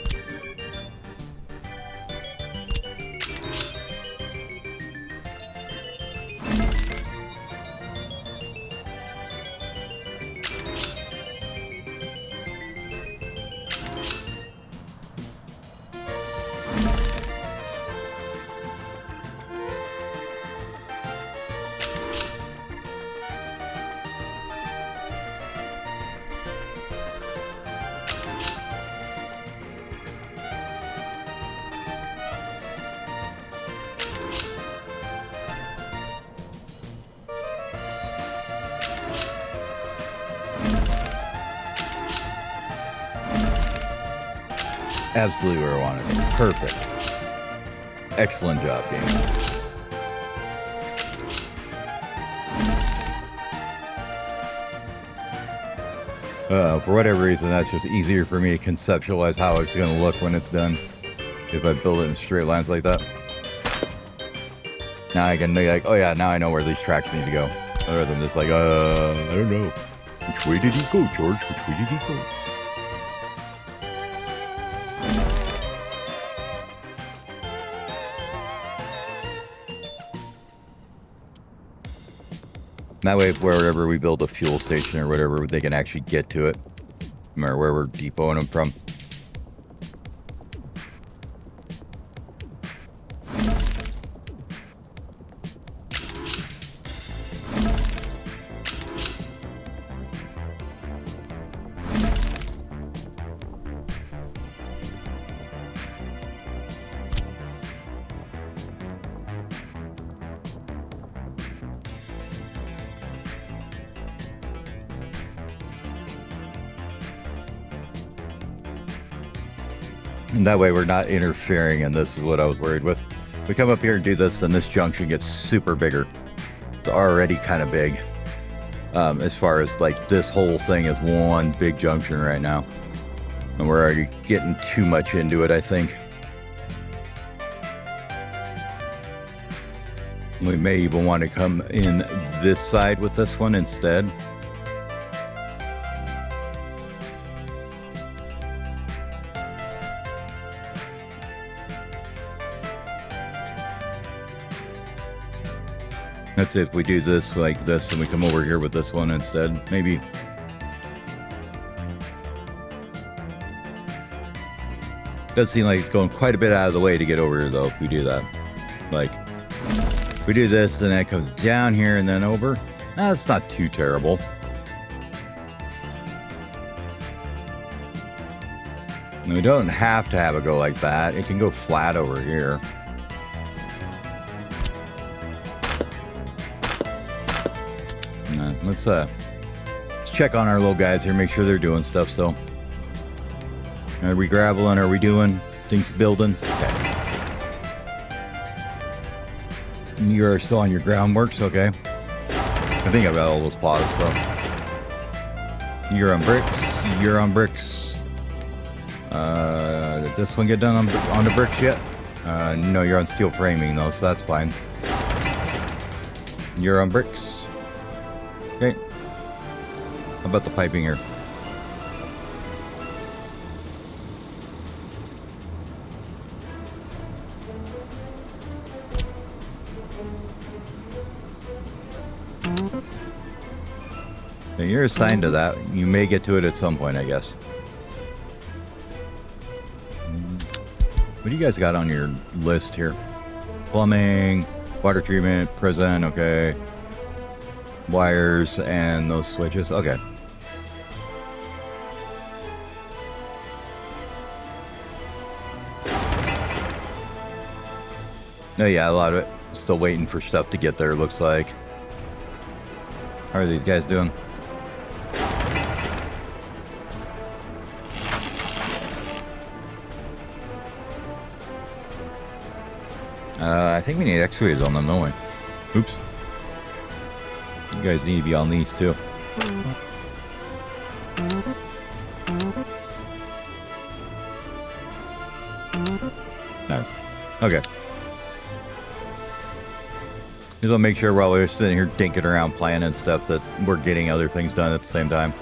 Absolutely where I wanted it. Perfect. Excellent job, game. For whatever reason, that's just easier for me to conceptualize how it's going to look when it's done. If I build it in straight lines like that. Now I can be like, oh yeah, now I know where these tracks need to go. Other than just like, I don't know. Which way did he go, George? Which way did he go? That way, wherever we build a fuel station or whatever, they can actually get to it. No matter where we're depoting them from. And that way we're not interfering, and this is what I was worried with. We come up here and do this, and this junction gets super bigger. It's already kind of big. As far as like this whole thing is one big junction right now. And we're already getting too much into it, I think. We may even want to come in this side with this one instead. That's it. If we do this like this and we come over here with this one instead, maybe. Does seem like it's going quite a bit out of the way to get over here though, if we do that. Like, if we do this and then it comes down here and then over. That's not too terrible. We don't have to have it go like that. It can go flat over here. Let's check on our little guys here, make sure they're doing stuff still. Are we grappling? Are we doing things building? Okay. You're still on your groundworks, okay. I think I've got all those paused stuff. You're on bricks. You're on bricks. Did this one get done on the bricks yet? No, you're on steel framing though, so that's fine. You're on bricks. Okay. How about the piping here? Now you're assigned to that. You may get to it at some point, I guess. What do you guys got on your list here? Plumbing, water treatment, prison, okay. Wires and those switches, okay. No, yeah, a lot of it. Still waiting for stuff to get there, looks like. How are these guys doing? I think we need excavators on them, don't we? Oops. You guys need to be on these too. No. Okay. Just want to make sure while we're sitting here dinking around playing and stuff that we're getting other things done at the same time.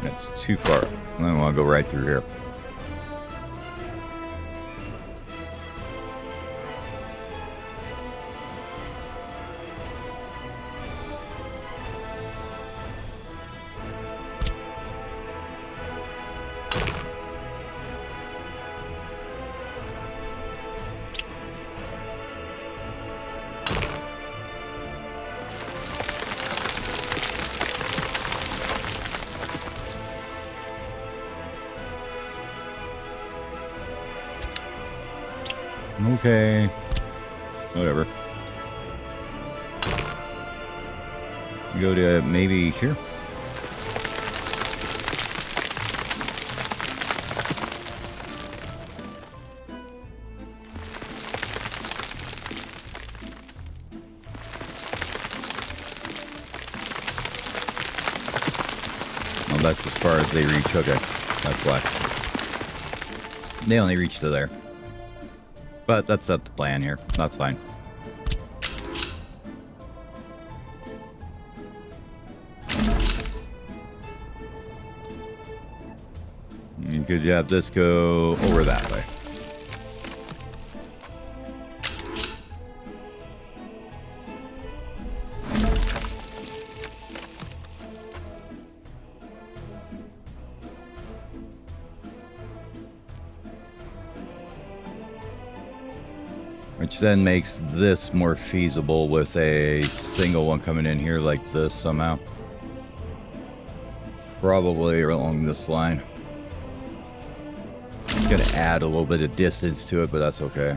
That's too far. I want to go right through here. Okay. Whatever. Go to maybe here. Oh, that's as far as they reach. Okay. That's why. They only reach to there. But that's up the plan here. That's fine. You could have this go over that way. Which then makes this more feasible with a single one coming in here like this somehow. Probably along this line. It's going to add a little bit of distance to it, but that's okay.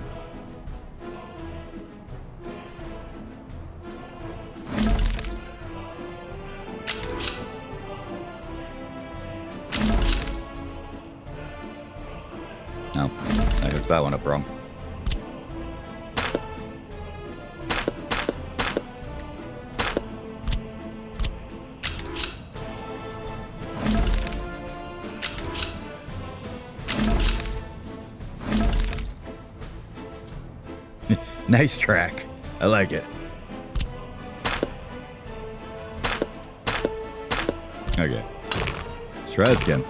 No, I hooked that one up wrong. Nice track. I like it. Okay. Let's try this again.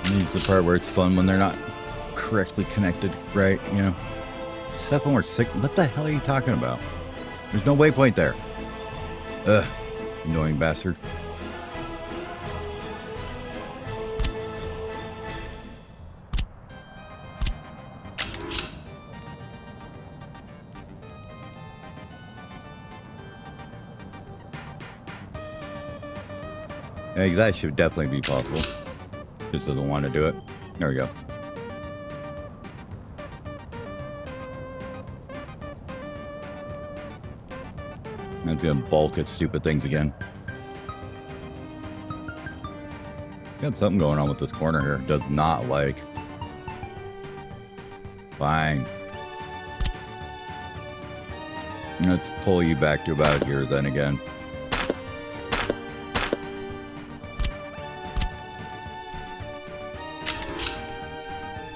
This is the part where it's fun when they're not correctly connected, right? You know, except when we're sick. What the hell are you talking about? There's no waypoint there. Ugh, annoying bastard. Yeah, that should definitely be possible. Just doesn't want to do it. There we go. That's gonna bulk at stupid things again. Got something going on with this corner here. Does not like. Fine. Let's pull you back to about here then again.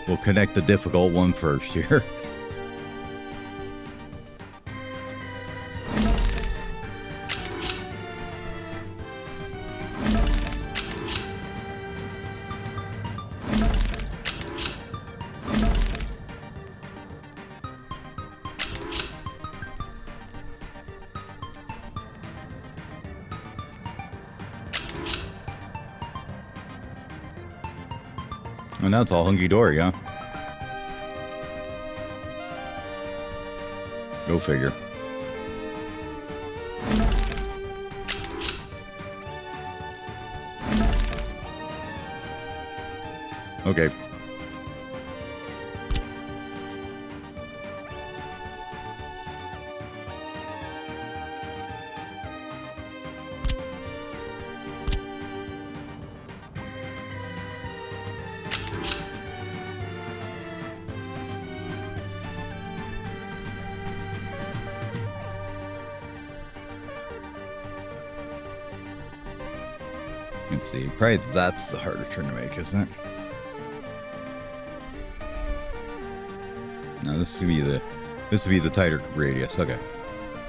We'll connect the difficult one first here. And now it's all hunky-dory, huh? Go figure. Okay. Let's see. Probably that's the harder turn to make, isn't it? No, this would be the tighter radius. Okay.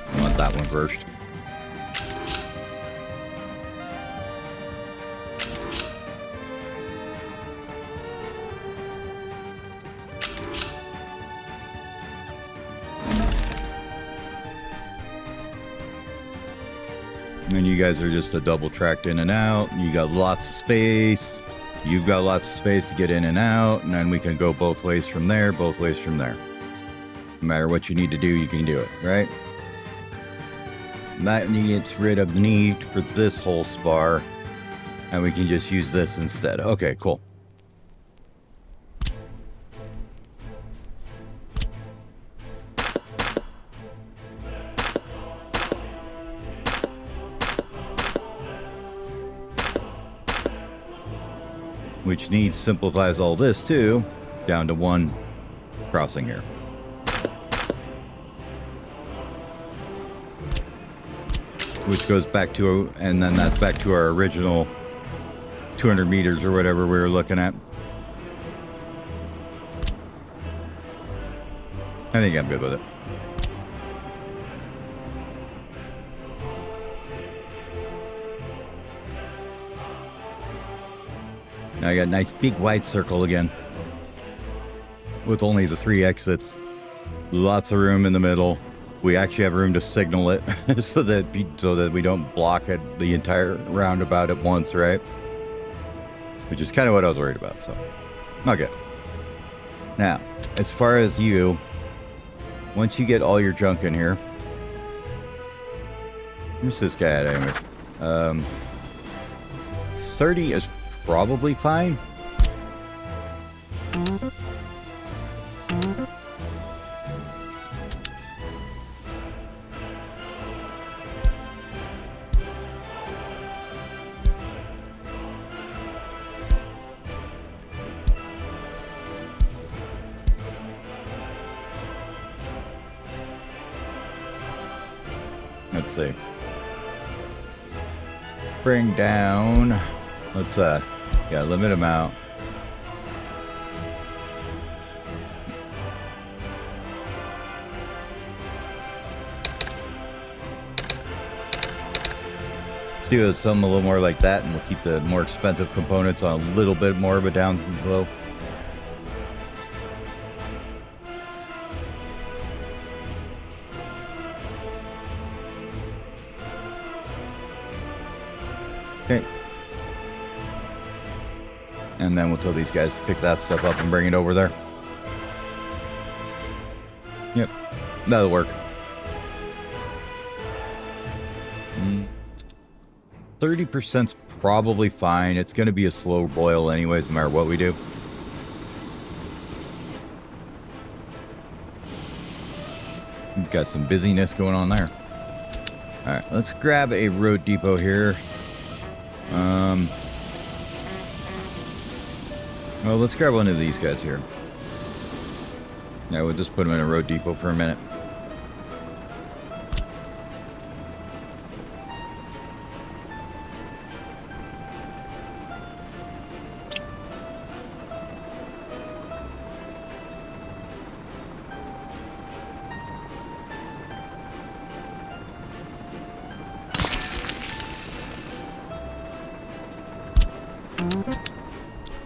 I want that one first. And then you guys are just a double tracked in and out. You got lots of space. You've got lots of space to get in and out. And then we can go both ways from there, both ways from there. No matter what you need to do, you can do it, right? And that gets rid of the need for this whole spar. And we can just use this instead. Okay, cool. Which needs simplifies all this too, down to one crossing here. Which goes back to, and then that's back to our original 200 meters or whatever we were looking at. I think I'm good with it. Now I got a nice big wide circle again. With only the 3 exits. Lots of room in the middle. We actually have room to signal it so that we don't block it the entire roundabout at once, right? Which is kind of what I was worried about, so. Okay. Now, as far as you, once you get all your junk in here. Where's this guy at anyways? 30 is probably fine. Let's see. Bring down. Let's yeah, limit them out. do some a little more like that, and we'll keep the more expensive components on a little bit more of a down low. Okay. And then we'll tell these guys to pick that stuff up and bring it over there. Yep. That'll work. 30%'s probably fine. It's going to be a slow boil anyways, no matter what we do. We've got some busyness going on there. All right, let's grab a road depot here. Well, let's grab one of these guys here. Yeah, we'll just put them in a road depot for a minute.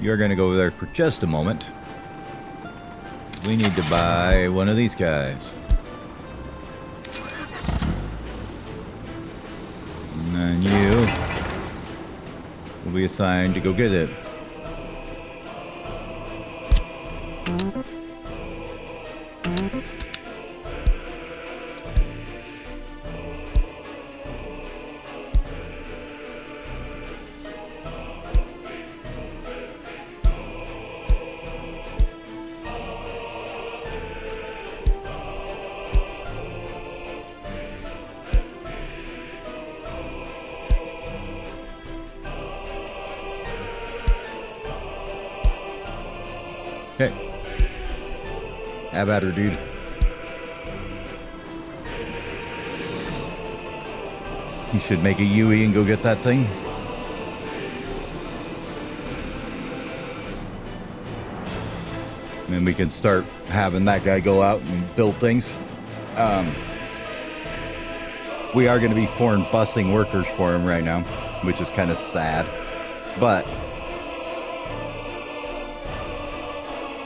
You're going to go over there for just a moment. We need to buy one of these guys. And then you will be assigned to go get it. Okay. Have at her, dude. You should make a UE and go get that thing. And then we can start having that guy go out and build things. We are going to be foreign busing workers for him right now, which is kind of sad. But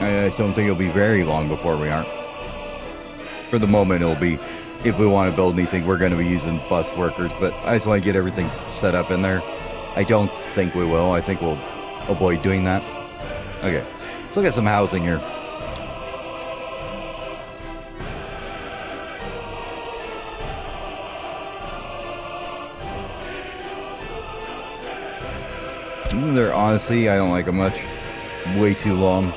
I don't think it'll be very long before we aren't. For the moment, it'll be, if we want to build anything, we're going to be using bus workers, but I just want to get everything set up in there. I don't think we will. I think we'll avoid doing that. Okay, let's look at some housing here. They're honestly, I don't like them much. Way too long.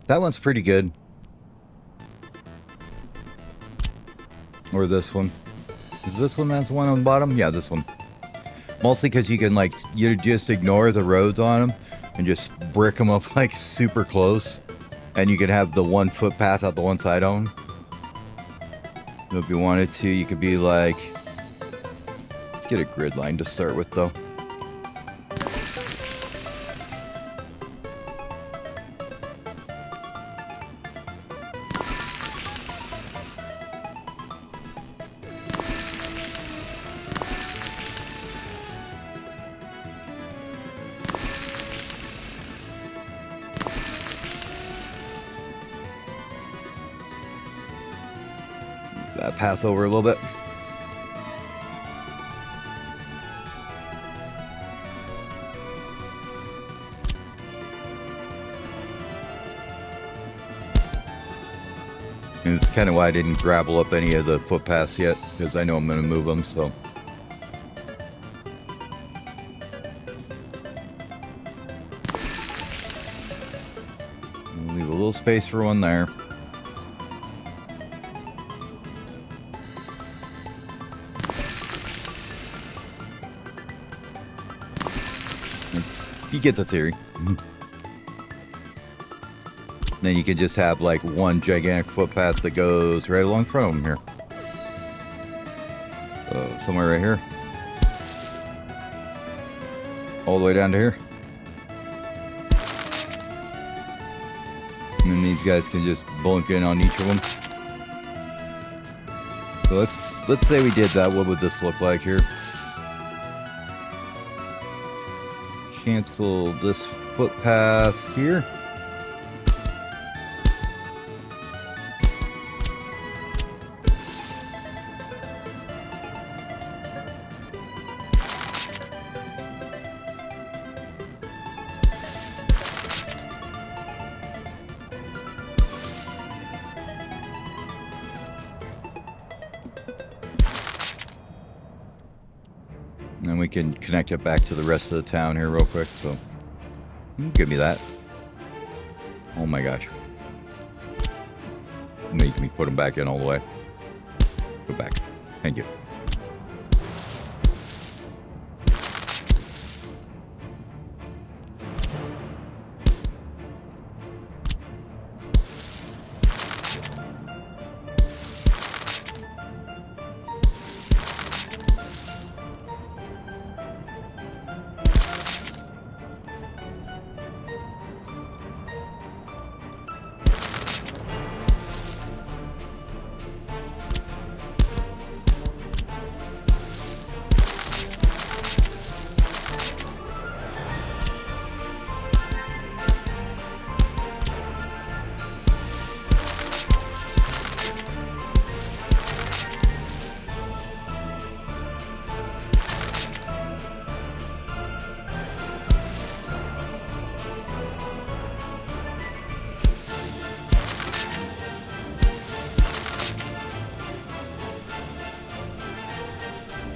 That one's pretty good. Or this one. Is this one that's the one on the bottom? Yeah, this one. Mostly because you can, like, you just ignore the roads on them and just brick them up, like, super close. And you could have the 1 footpath out the one side on them. So if you wanted to, you could be like... Let's get a grid line to start with, though. That pass over a little bit. And it's kind of why I didn't gravel up any of the footpaths yet, because I know I'm going to move them, so. Leave a little space for one there. You get the theory. Then you can just have like one gigantic footpath that goes right along front of them here. Somewhere right here. All the way down to here. And then these guys can just bunk in on each of them. So let's say we did that. What would this look like here? Cancel this footpath here. And we can connect it back to the rest of the town here real quick. So give me that. Oh my gosh. Make me put them back in all the way. Go back. Thank you.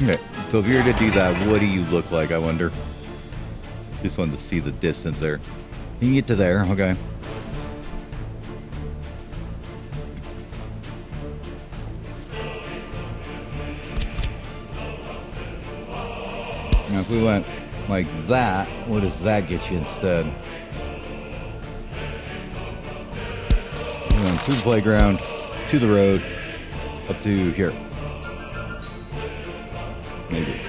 Okay, so if you were to do that, what do you look like, I wonder? Just wanted to see the distance there. You can get to there, okay. Now if we went like that, what does that get you instead? We went to the playground, to the road, up to here. Maybe.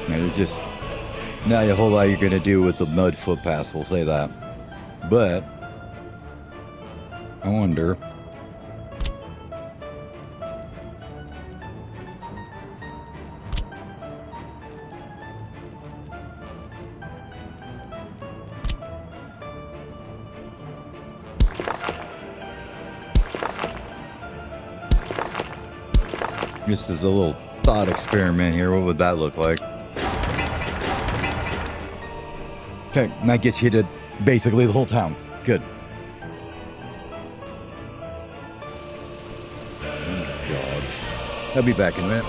There's just not a whole lot you're going to do with the mud footpaths, we'll say that. But I wonder. Just as a little thought experiment here, what would that look like? Okay, and that gets you to basically the whole town. Good. I'll be back in a minute.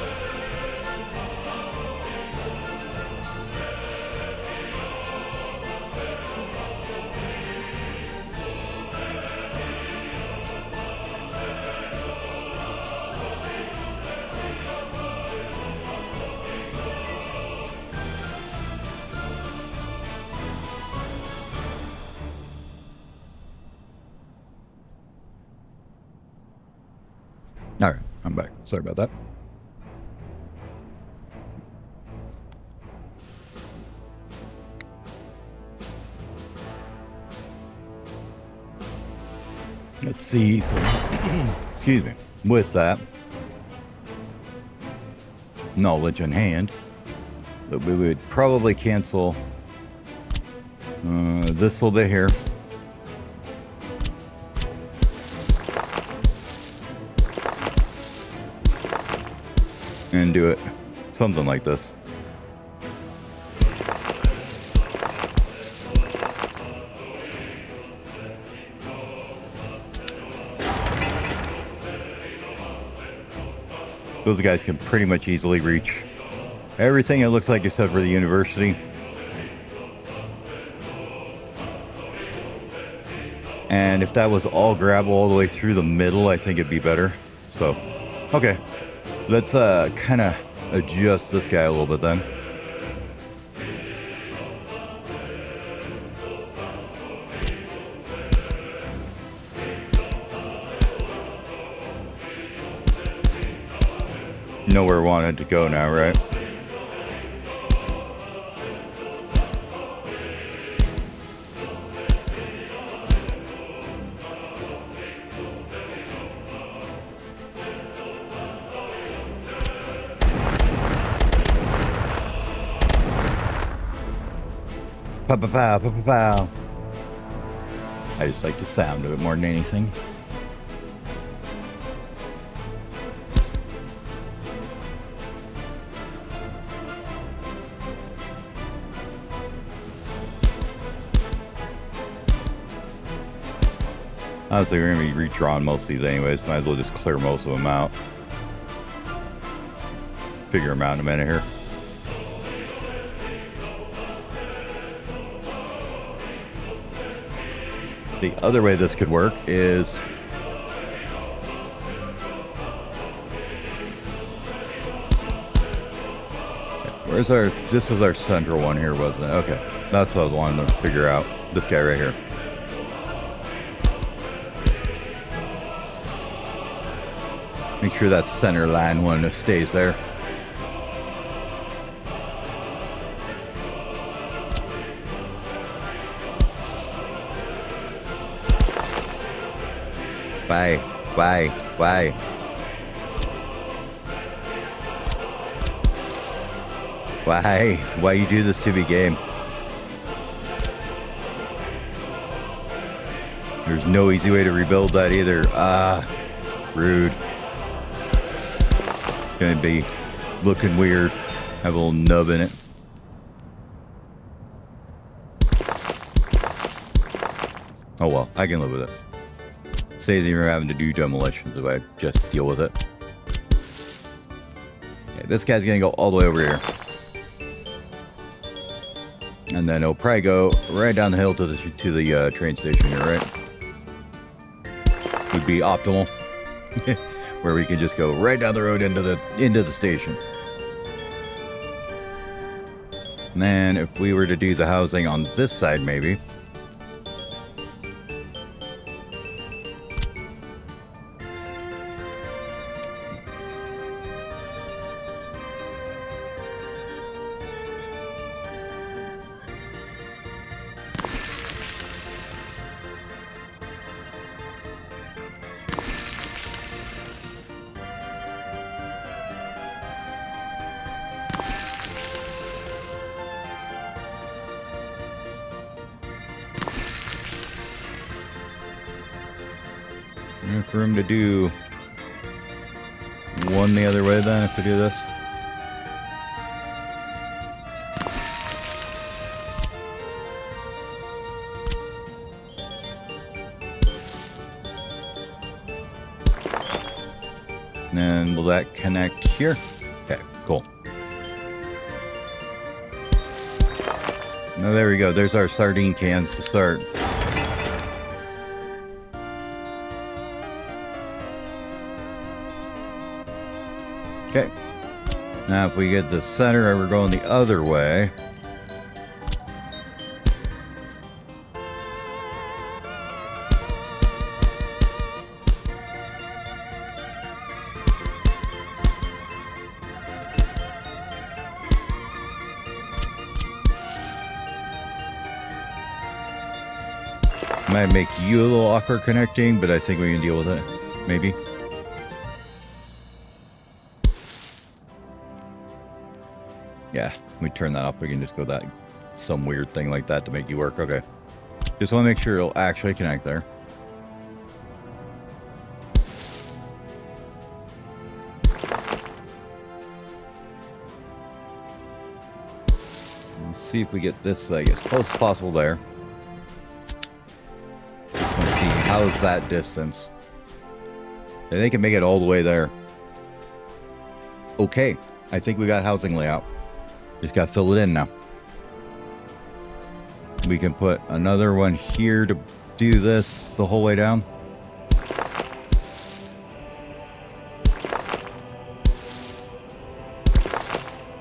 All right, I'm back. Sorry about that. Let's see. So, excuse me. With that knowledge in hand, that we would probably cancel this little bit here. And do it something like this. Those guys can pretty much easily reach everything, it looks like, except for the university. And if that was all gravel all the way through the middle, I think it'd be better. So, okay. Let's kind of adjust this guy a little bit then. know where we wanted to go now, right? Pow, pow, pow, pow, pow, pow. I just like the sound of it more than anything. Honestly, we're going to be redrawing most of these anyways. Might as well just clear most of them out. Figure them out in a minute here. The other way this could work is where's our, this was our central one here, wasn't it? Okay, that's what I was wanting to figure out. This guy right here. Make sure that center line one stays there. Why? Why you do this to me, game? There's no easy way to rebuild that either. Ah, rude. Gonna be looking weird. Have a little nub in it. Oh well, I can live with it. Saves me from having to do demolitions if I just deal with it. Okay, this guy's gonna go all the way over here. And then it'll probably go right down the hill to the train station here, right? Would be optimal. Where we can just go right down the road into the station. And then if we were to do the housing on this side, maybe. Enough room to do one the other way then if we do this. And then will that connect here? Okay, cool. Now there we go. There's our sardine cans to start. Okay, now if we get the center, we're going the other way. Might make you a little awkward connecting, but I think we can deal with it, maybe. Yeah, we turn that off. We can just go that some weird thing like that to make you work. Okay. Just want to make sure it'll actually connect there. Let's see if we get this like as close as possible there. Just want to see how's that distance. They can make it all the way there. Okay, I think we got housing layout. Just got to fill it in now. We can put another one here to do this the whole way down.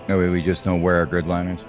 That way we just know where our grid line is.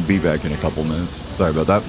Be back in a couple minutes. Sorry about that.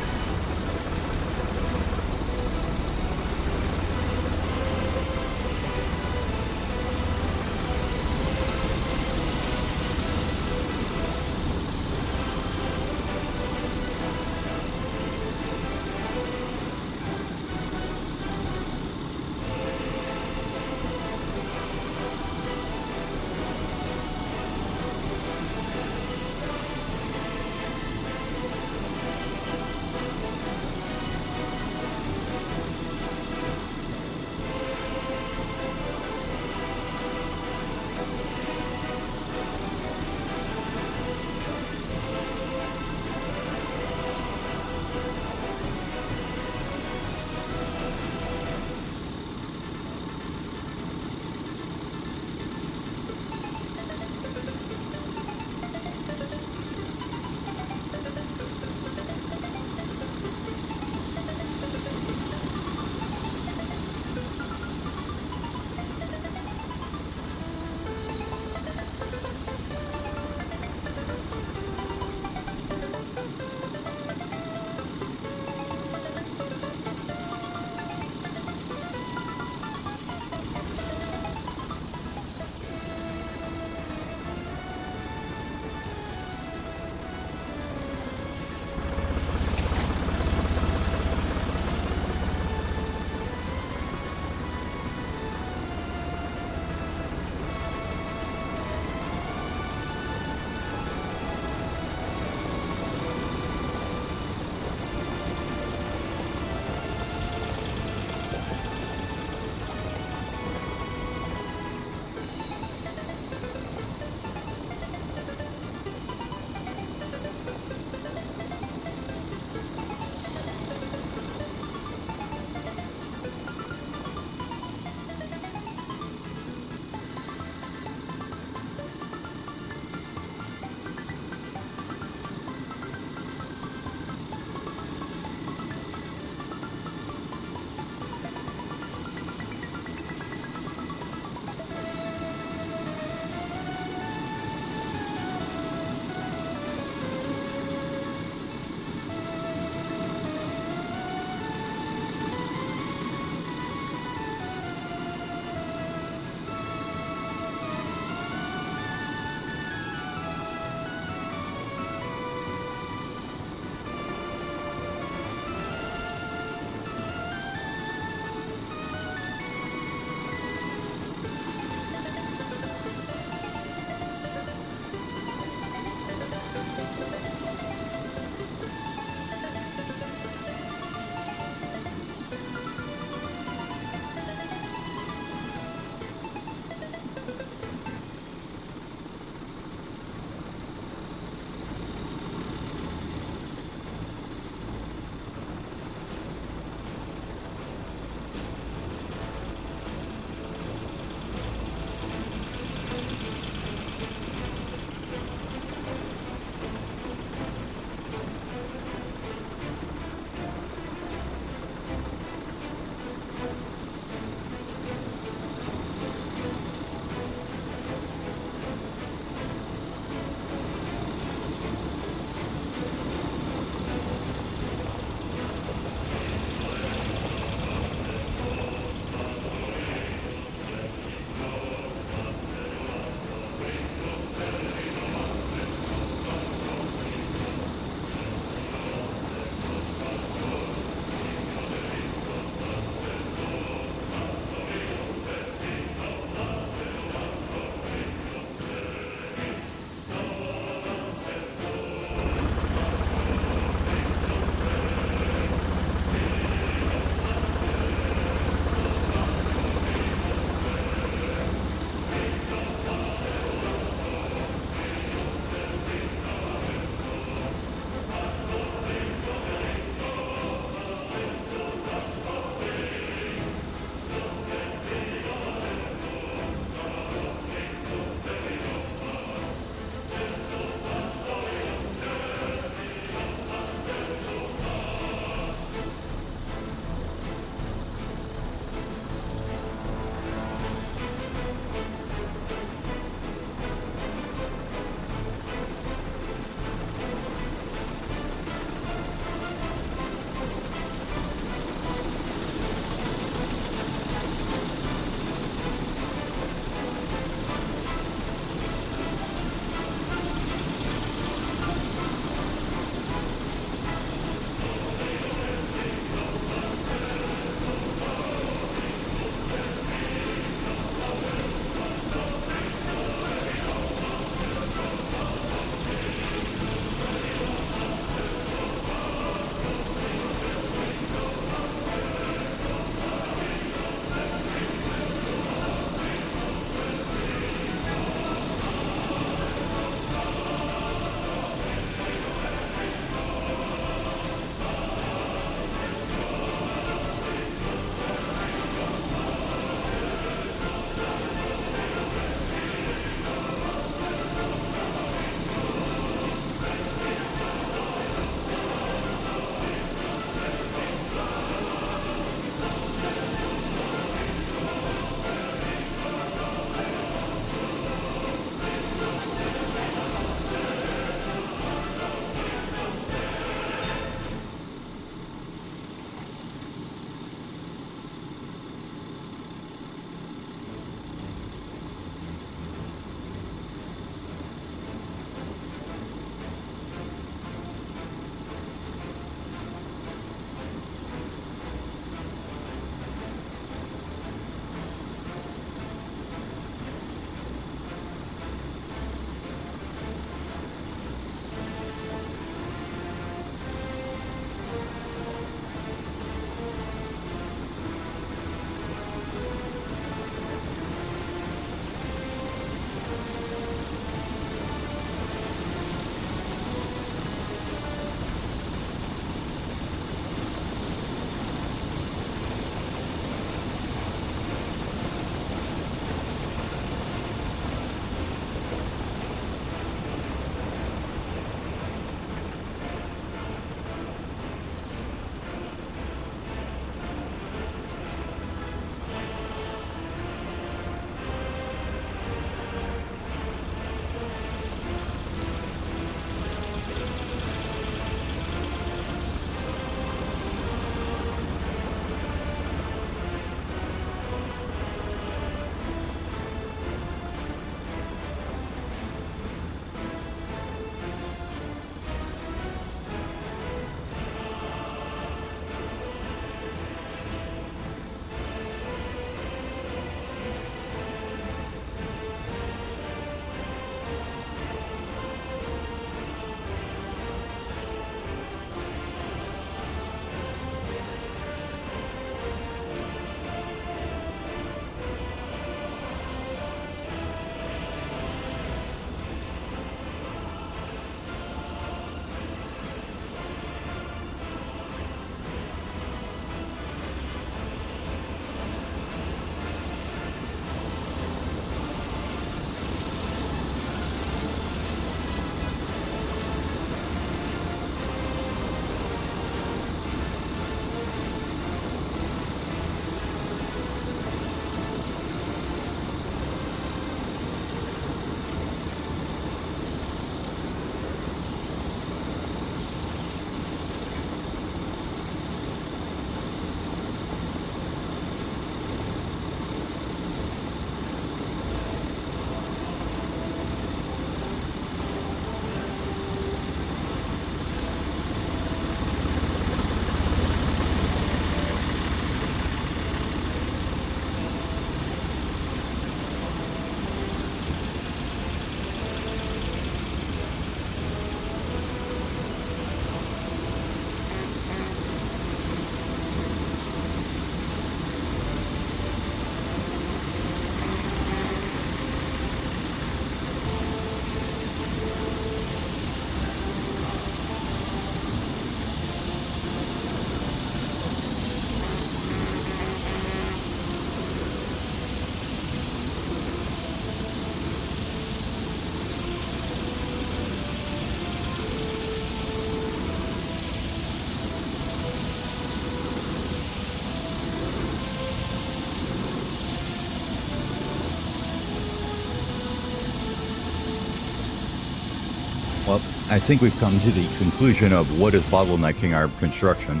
Well, I think we've come to the conclusion of what is bottlenecking our construction.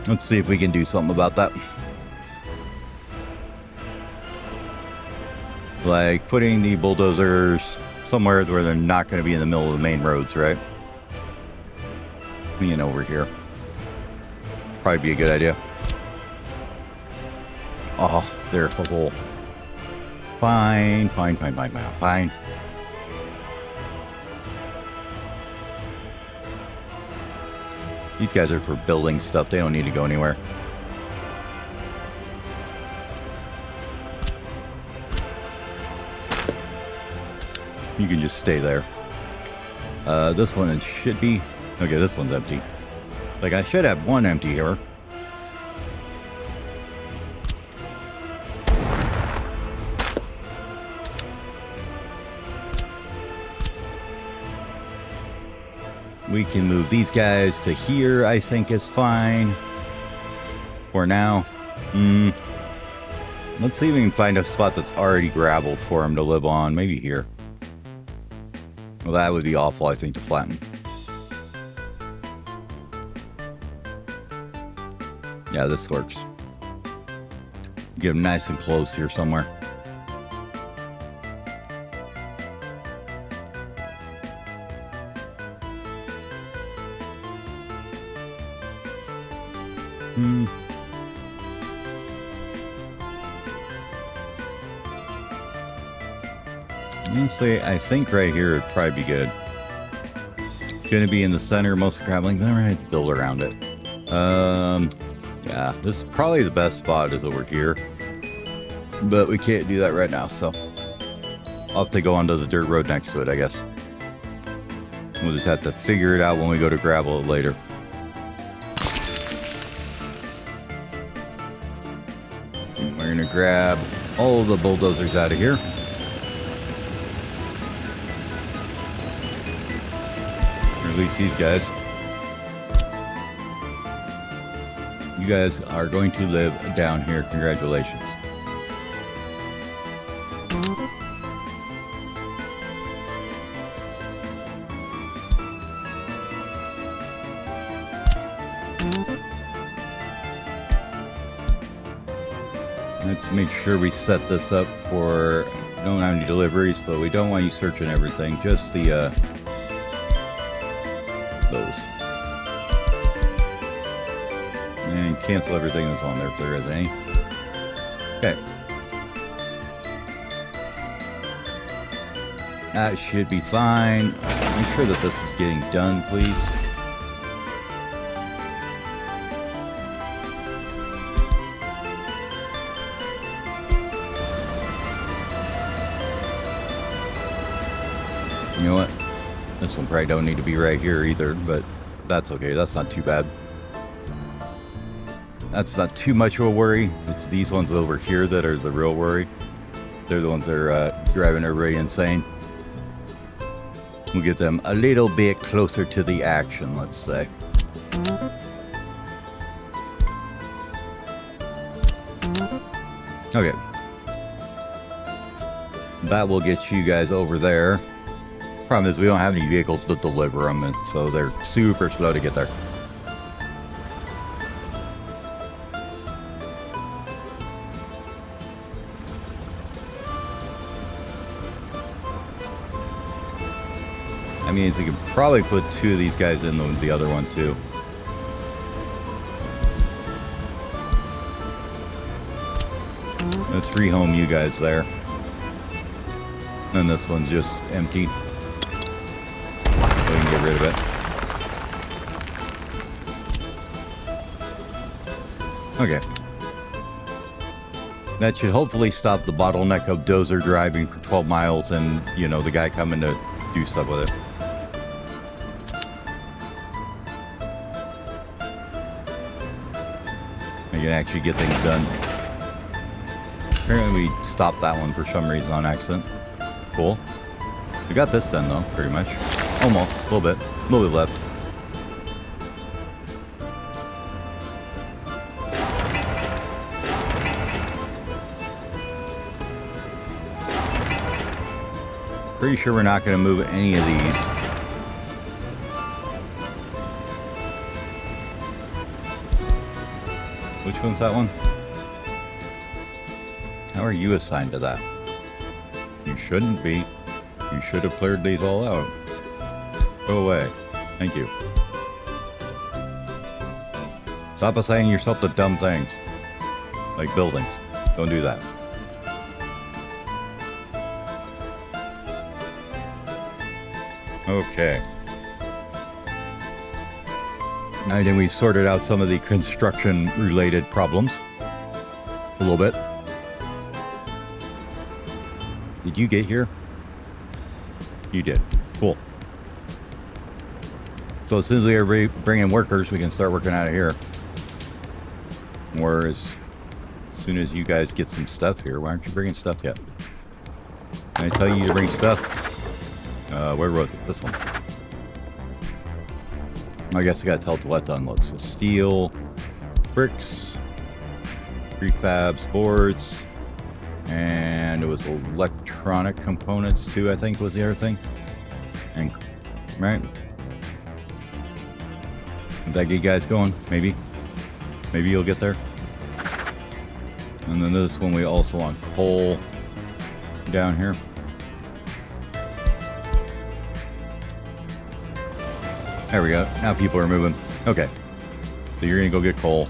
Let's see if we can do something about that. Like putting the bulldozers somewhere where they're not going to be in the middle of the main roads, right? Clean over here. Probably be a good idea. Oh, there's a hole. Fine. These guys are for building stuff. They don't need to go anywhere. You can just stay there. This one, it should be... Okay, this one's empty. Like, I should have one empty here. We can move these guys to here, I think is fine. For now. Let's see if we can find a spot that's already graveled for them to live on. Maybe here. Well, that would be awful, I think, to flatten. Yeah, this works. Get them nice and close here somewhere. Honestly, I think right here would probably be good. Gonna be in the center, most graveling, but I'm gonna have to build around it. Yeah, this is probably the best spot is over here. But we can't do that right now, so I'll have to go onto the dirt road next to it, I guess. We'll just have to figure it out when we go to gravel it later. And we're gonna grab all the bulldozers out of here. Release these guys. You guys are going to live down here. Congratulations. Let's make sure we set this up for don't have any deliveries, but we don't want you searching everything. Just the those. And cancel everything that's on there if there is any. Okay. That should be fine. Make sure that this is getting done, please. You know what? This one probably don't need to be right here either, but that's okay. That's not too bad. That's not too much of a worry. It's these ones over here that are the real worry. They're the ones that are driving everybody insane. We'll get them a little bit closer to the action, let's say. Okay. That will get you guys over there. Problem is we don't have any vehicles to deliver them, and so they're super slow to get there. That means we can probably put two of these guys in the other one too. Let's rehome you guys there. And this one's just empty. So we can get rid of it. Okay. That should hopefully stop the bottleneck of dozer driving for 12 miles and, you know, the guy coming to do stuff with it. I can actually get things done. Apparently we stopped that one for some reason on accident. Cool. We got this done though, pretty much. Almost, a little bit left. Pretty sure we're not going to move any of these. Which one's that one? How are you assigned to that? You shouldn't be. You should have cleared these all out. Go away. Thank you. Stop assigning yourself to dumb things. Like buildings. Don't do that. Okay. I think we sorted out some of the construction related problems. A little bit. Did you get here? You did. Cool. So as soon as we bring in workers, we can start working out of here. Or as soon as you guys get some stuff here. Why aren't you bringing stuff yet? Can I tell you to bring stuff? Where was it? This one. I guess I gotta tell it to let done look. So steel, bricks, prefabs, boards, and it was electronic components too, I think was the other thing. And right? Did that get you guys going? Maybe. Maybe you'll get there. And then this one we also want coal down here. There we go. Now people are moving. Okay. So you're going to go get coal.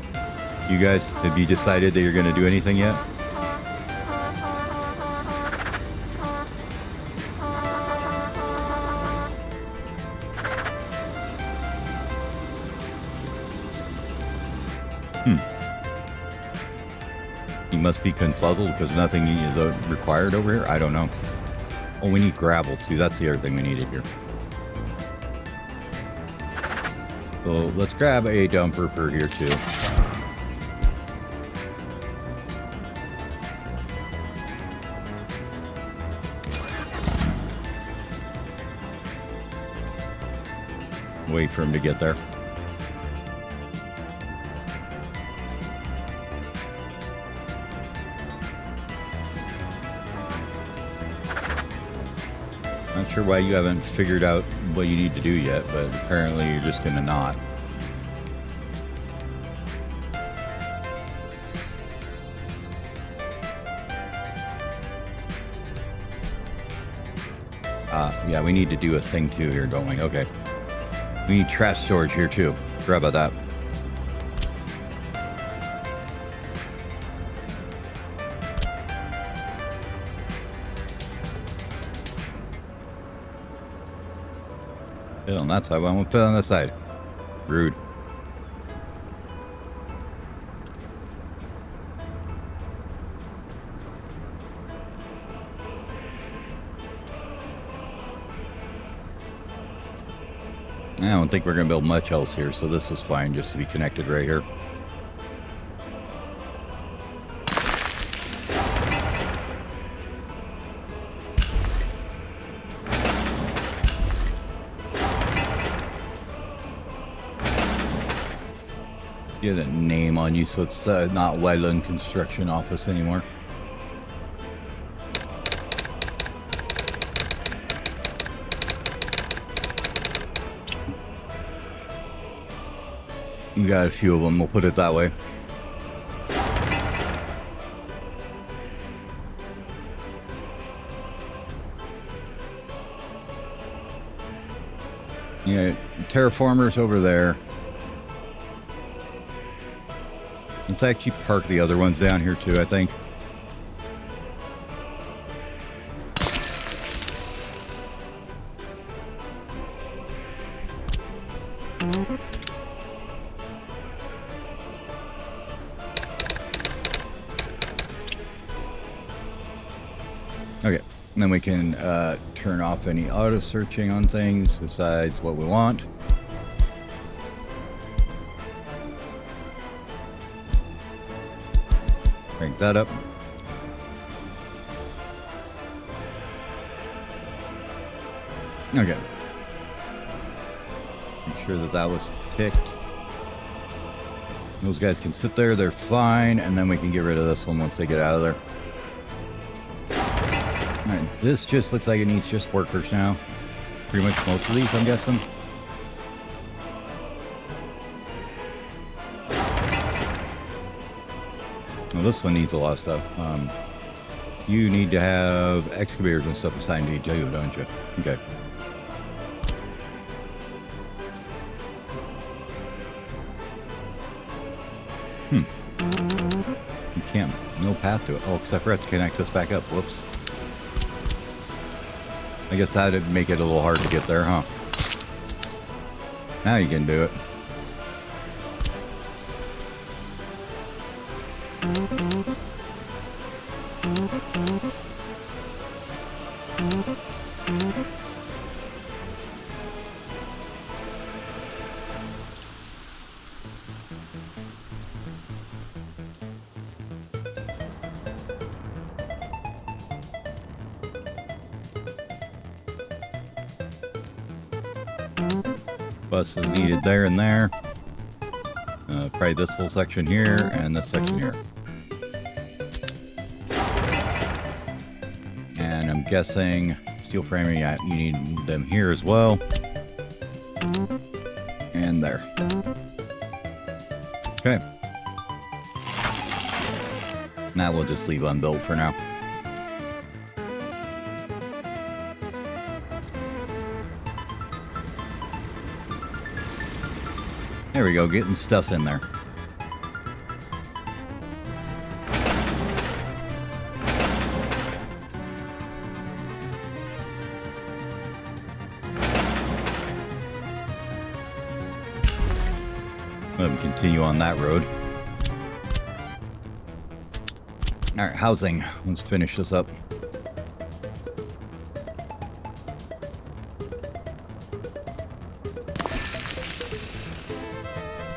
You guys, have you decided that you're going to do anything yet? You must be confuzzled because nothing is required over here. I don't know. Oh, we need gravel too. That's the other thing we needed here. So let's grab a dumper for here too. Wait for him to get there. Not sure why you haven't figured out what you need to do yet, but apparently you're just gonna not. Yeah, we need to do a thing too here, don't we? Okay. We need trash storage here too. Forgot about that. Fit on that side, but I won't fit on this side. Rude. I don't think we're going to build much else here, so this is fine just to be connected right here. Let's get a name on you so it's not Wayland Construction Office anymore. We got a few of them, we'll put it that way. Yeah, terraformers over there. Let's actually park the other ones down here too, I think. Okay, and then we can turn off any auto searching on things besides what we want. Crank that up. Okay. Make sure that that was ticked. Those guys can sit there, they're fine, and then we can get rid of this one once they get out of there. Alright, this just looks like it needs just workers now. Pretty much most of these, I'm guessing. Well, this one needs a lot of stuff. You need to have excavators and stuff assigned to you, don't you? Okay. You can't. No path to it. Oh, except for I have to connect this back up. Whoops. I guess that'd make it a little hard to get there, huh? Now you can do it. Bus is needed there and there. Probably this little section here and this section here. And I'm guessing steel framing, yeah, you need them here as well. And there. Okay. Now we'll just leave unbuilt for now. There we go, getting stuff in there. Let them continue on that road. Alright, housing. Let's finish this up.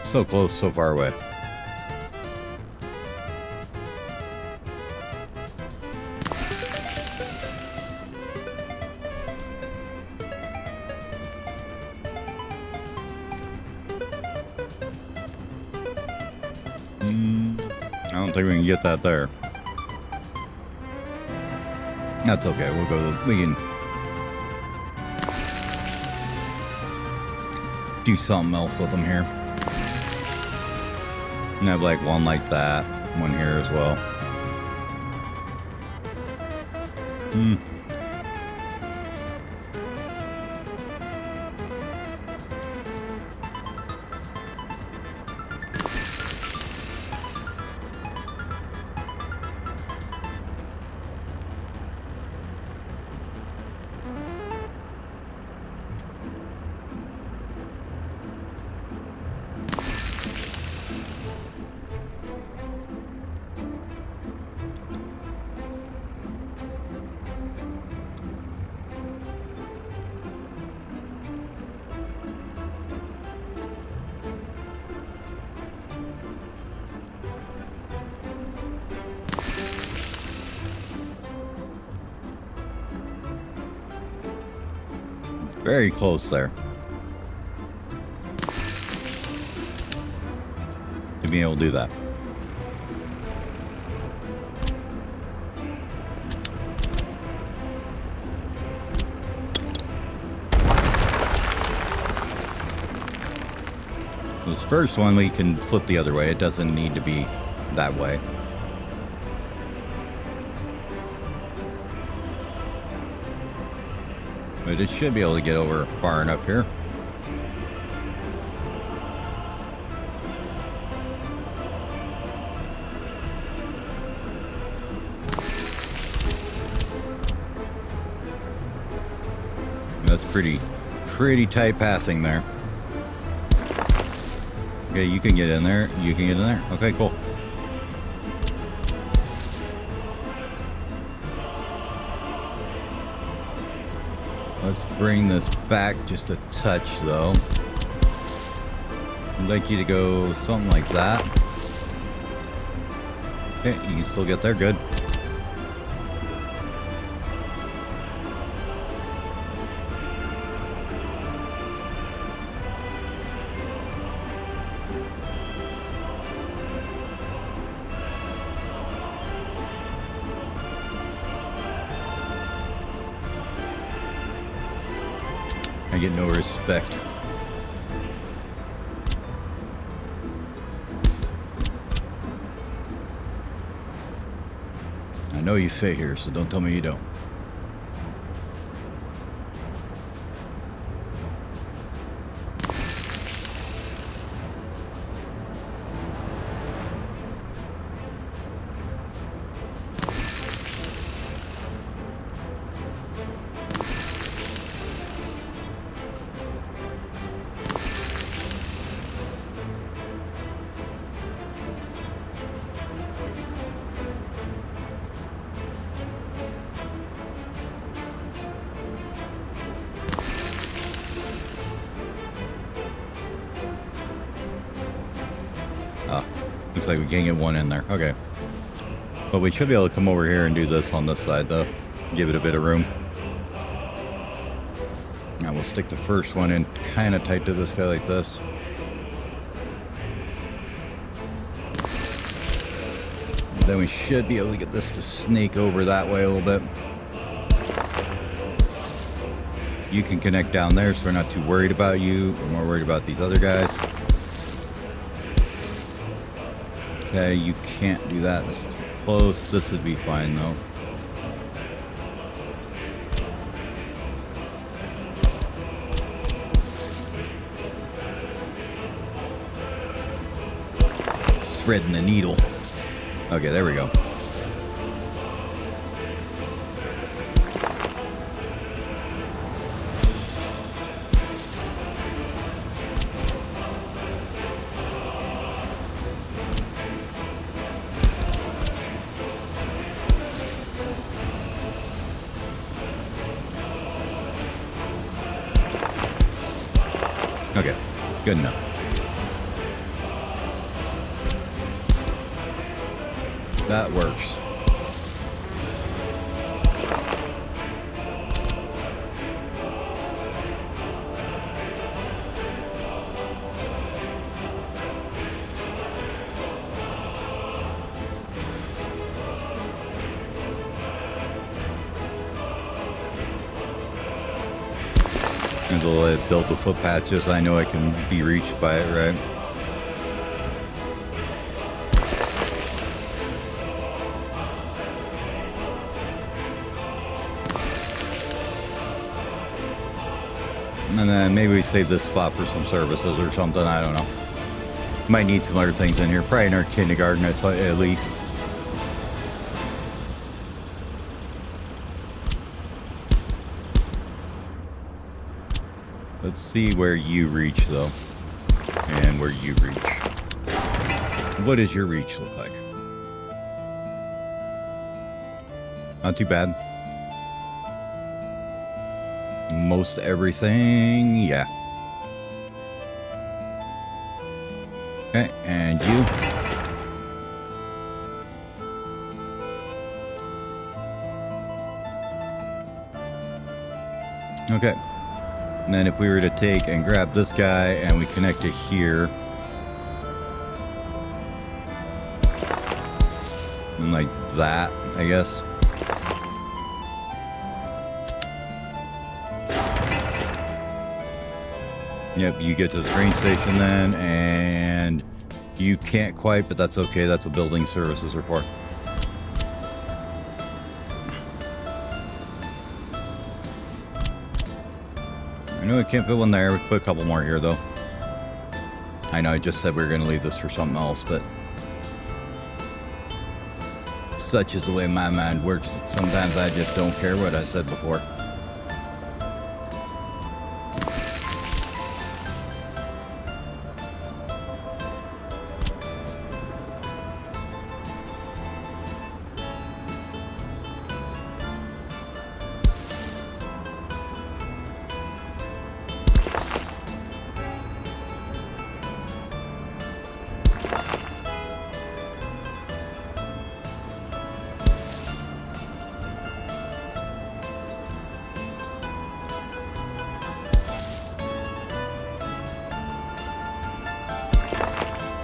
So close, so far away. I don't think we can get that there. That's okay. We'll go. We can do something else with them here. And have like one like that, one here as well. Very close there. To be able to do that. This first one we can flip the other way. It doesn't need to be that way. But it should be able to get over far enough here. That's pretty tight passing there. Okay, you can get in there. You can get in there. Okay, cool. Let's bring this back just a touch, though. I'd like you to go something like that. Okay, you can still get there. Good. I get no respect. I know you fit here, so don't tell me you don't. Looks like we can't get one in there. Okay. But we should be able to come over here and do this on this side, though. Give it a bit of room. Now we'll stick the first one in kind of tight to this guy like this. Then we should be able to get this to snake over that way a little bit. You can connect down there, so we're not too worried about you. We're more worried about these other guys. Okay, you can't do that. This is close. This would be fine, though. Threading the needle. Okay, there we go. Okay, good enough. That works. Until I built the footpaths, I know I can be reached by it, right? And then maybe we save this spot for some services or something, I don't know. Might need some other things in here, probably in our kindergarten at least. Let's see where you reach, though, and where you reach. What does your reach look like? Not too bad. Most everything, yeah. Okay, and you. Okay. And then if we were to take and grab this guy and we connect it here. And like that, I guess. Yep, you get to the train station then, and you can't quite, but that's okay. That's what building services are for. I know I can't put one there. We can put a couple more here, though. I know I just said we were going to leave this for something else, but such is the way my mind works. Sometimes I just don't care what I said before.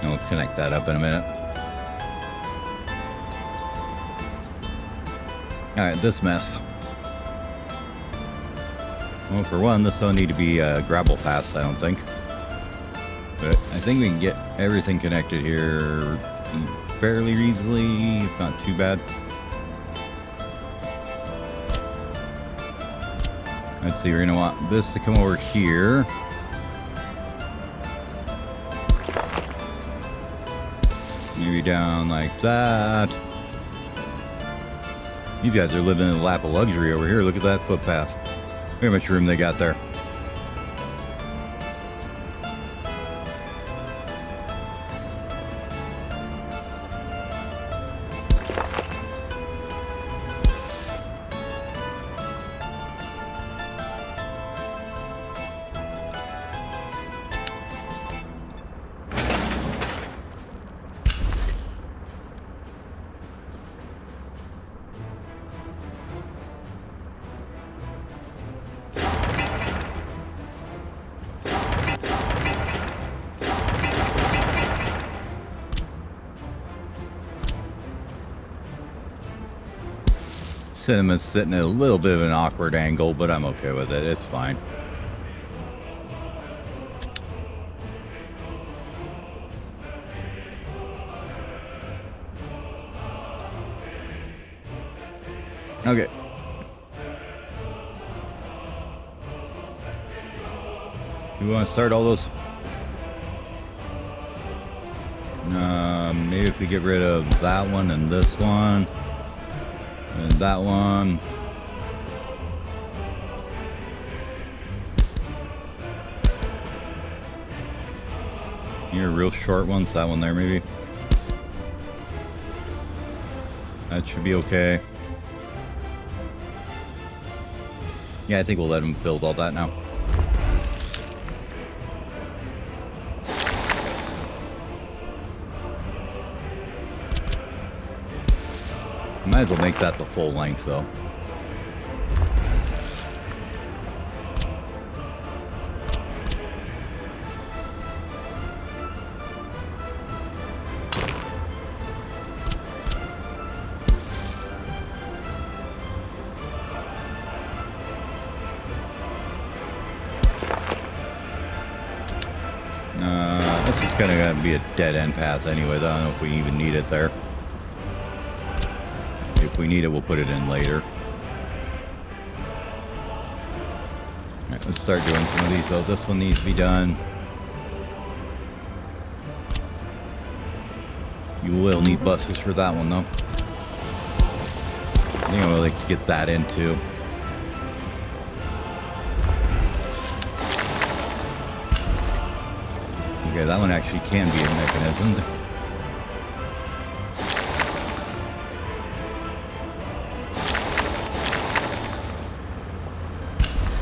And we'll connect that up in a minute. Alright, this mess. Well, for one, this don't need to be gravel paths, I don't think. But I think we can get everything connected here fairly easily, if not too bad. Let's see, we're gonna want this to come over here. Maybe down like that. These guys are living in a lap of luxury over here. Look at that footpath. Look how much room they got there. Cinema's sitting at a little bit of an awkward angle, but I'm okay with it. It's fine. Okay. You want to start all those? Maybe if we get rid of that one and this one. And that one. Here, real short ones. That one there, maybe. That should be okay. Yeah, I think we'll let him build all that now. Might as well make that the full length, though. This is kind of going to be a dead-end path anyway, though. I don't know if we even need it there. If we need it, we'll put it in later. Alright, let's start doing some of these, though. This one needs to be done. You will need buses for that one, though. I think I would like to get that in, too. Okay, that one actually can be a mechanism.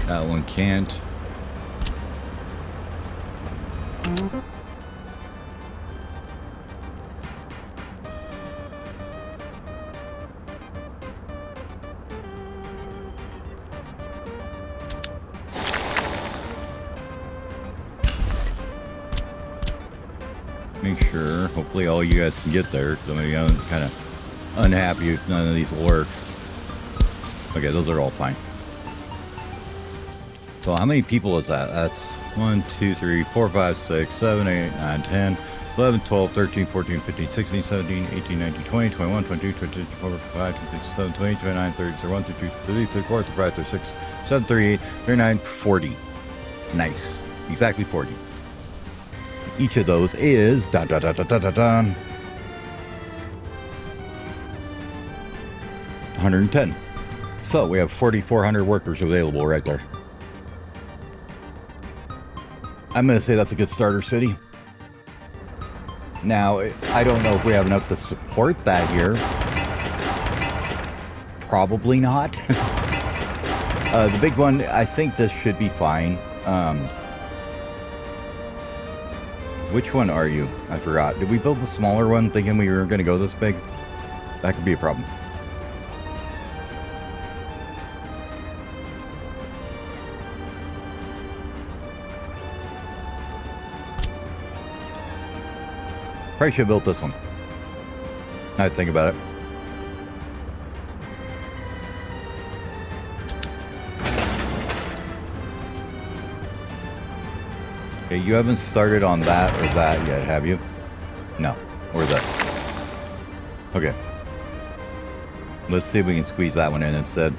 That one can't. Make sure, hopefully all you guys can get there, because I'm kind of unhappy if none of these will work. Okay, those are all fine. So how many people is that? That's 1, 2, 3, 4, 5, 6, 7, 8, 9, 10, 11, 12, 13, 14, 15, 16, 17, 18, 19, 20, 21, 22, 23, 24, 25, 26, 27, 28, 29, 30, 31, 32, 33, 34, 35, 36, 37, 38, 39, 40. Nice. Exactly 40. Each of those is 110. So we have 4,400 workers available right there. I'm going to say that's a good starter city. Now, I don't know if we have enough to support that here. Probably not. The big one, I think this should be fine. Which one are you? I forgot. Did we build the smaller one thinking we were going to go this big? That could be a problem. Probably should have built this one. I'd think about it. Okay, you haven't started on that or that yet, have you? No. Or this. Okay. Let's see if we can squeeze that one in instead.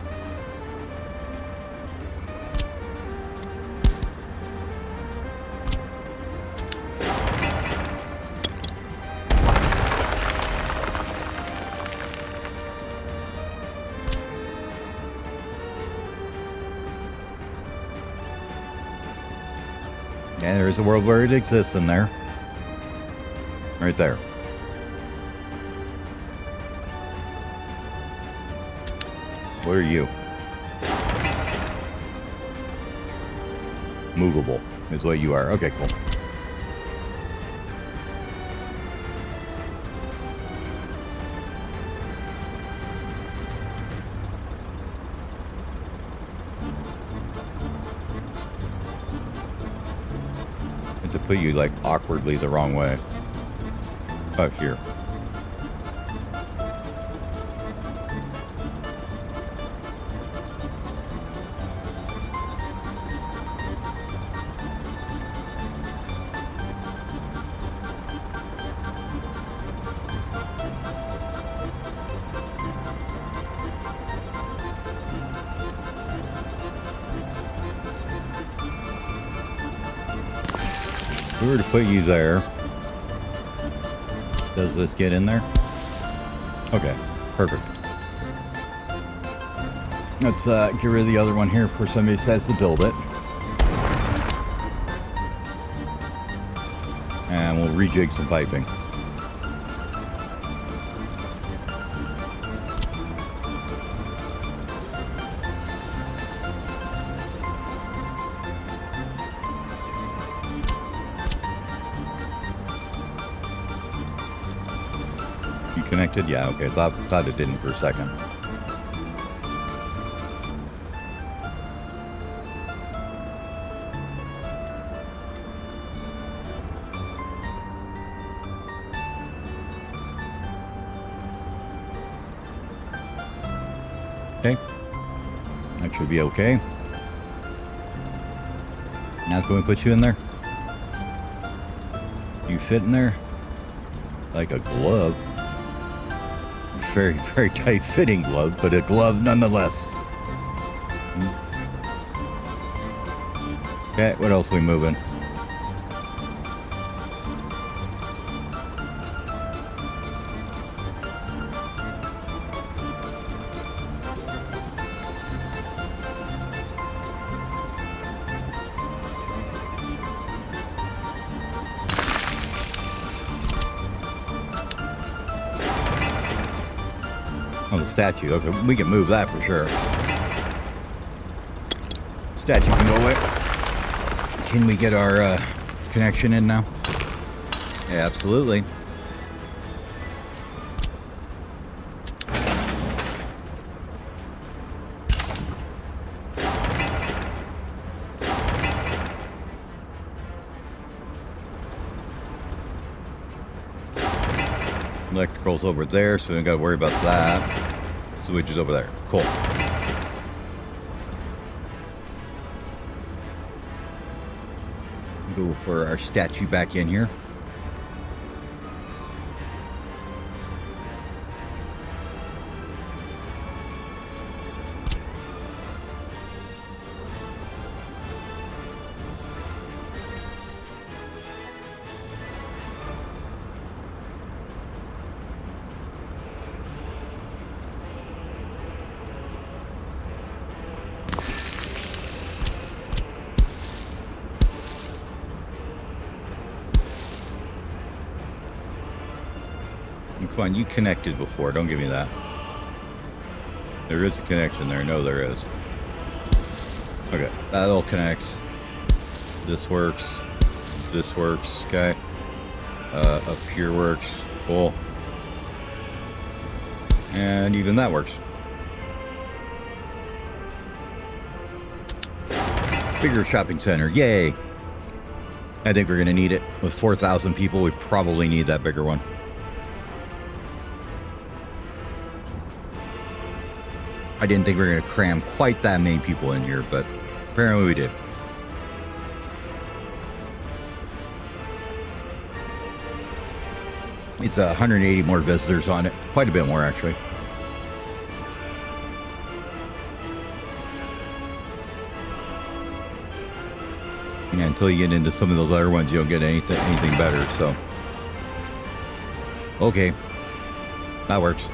And there is a world where it exists in there. Right there. What are you? Movable is what you are. Okay, cool. And to put you like awkwardly the wrong way. Up here. If we were to put you there, does this get in there? Okay, perfect. Let's get rid of the other one here before somebody says to build it. And we'll rejig some piping. Connected? Yeah, okay. Thought it didn't for a second. Okay. That should be okay. Now can we put you in there? You fit in there? Like a glove. Very, very tight fitting glove, but a glove nonetheless. Okay, what else are we moving? Oh, the statue. Okay, we can move that for sure. Statue can go away. Can we get our connection in now? Yeah, absolutely. Electrical's over there, so we don't got to worry about that. Switch is over there. Cool. Go for our statue back in here. Come on, you connected before. Don't give me that. There is a connection there. No, there is. Okay, that all connects. This works. This works. Okay. Up here works. Cool. And even that works. Bigger shopping center. Yay. I think we're going to need it. With 4,000 people, we probably need that bigger one. I didn't think we were going to cram quite that many people in here, but apparently we did. It's 180 more visitors on it. Quite a bit more, actually. And until you get into some of those other ones, you don't get anything better, so. Okay. That works.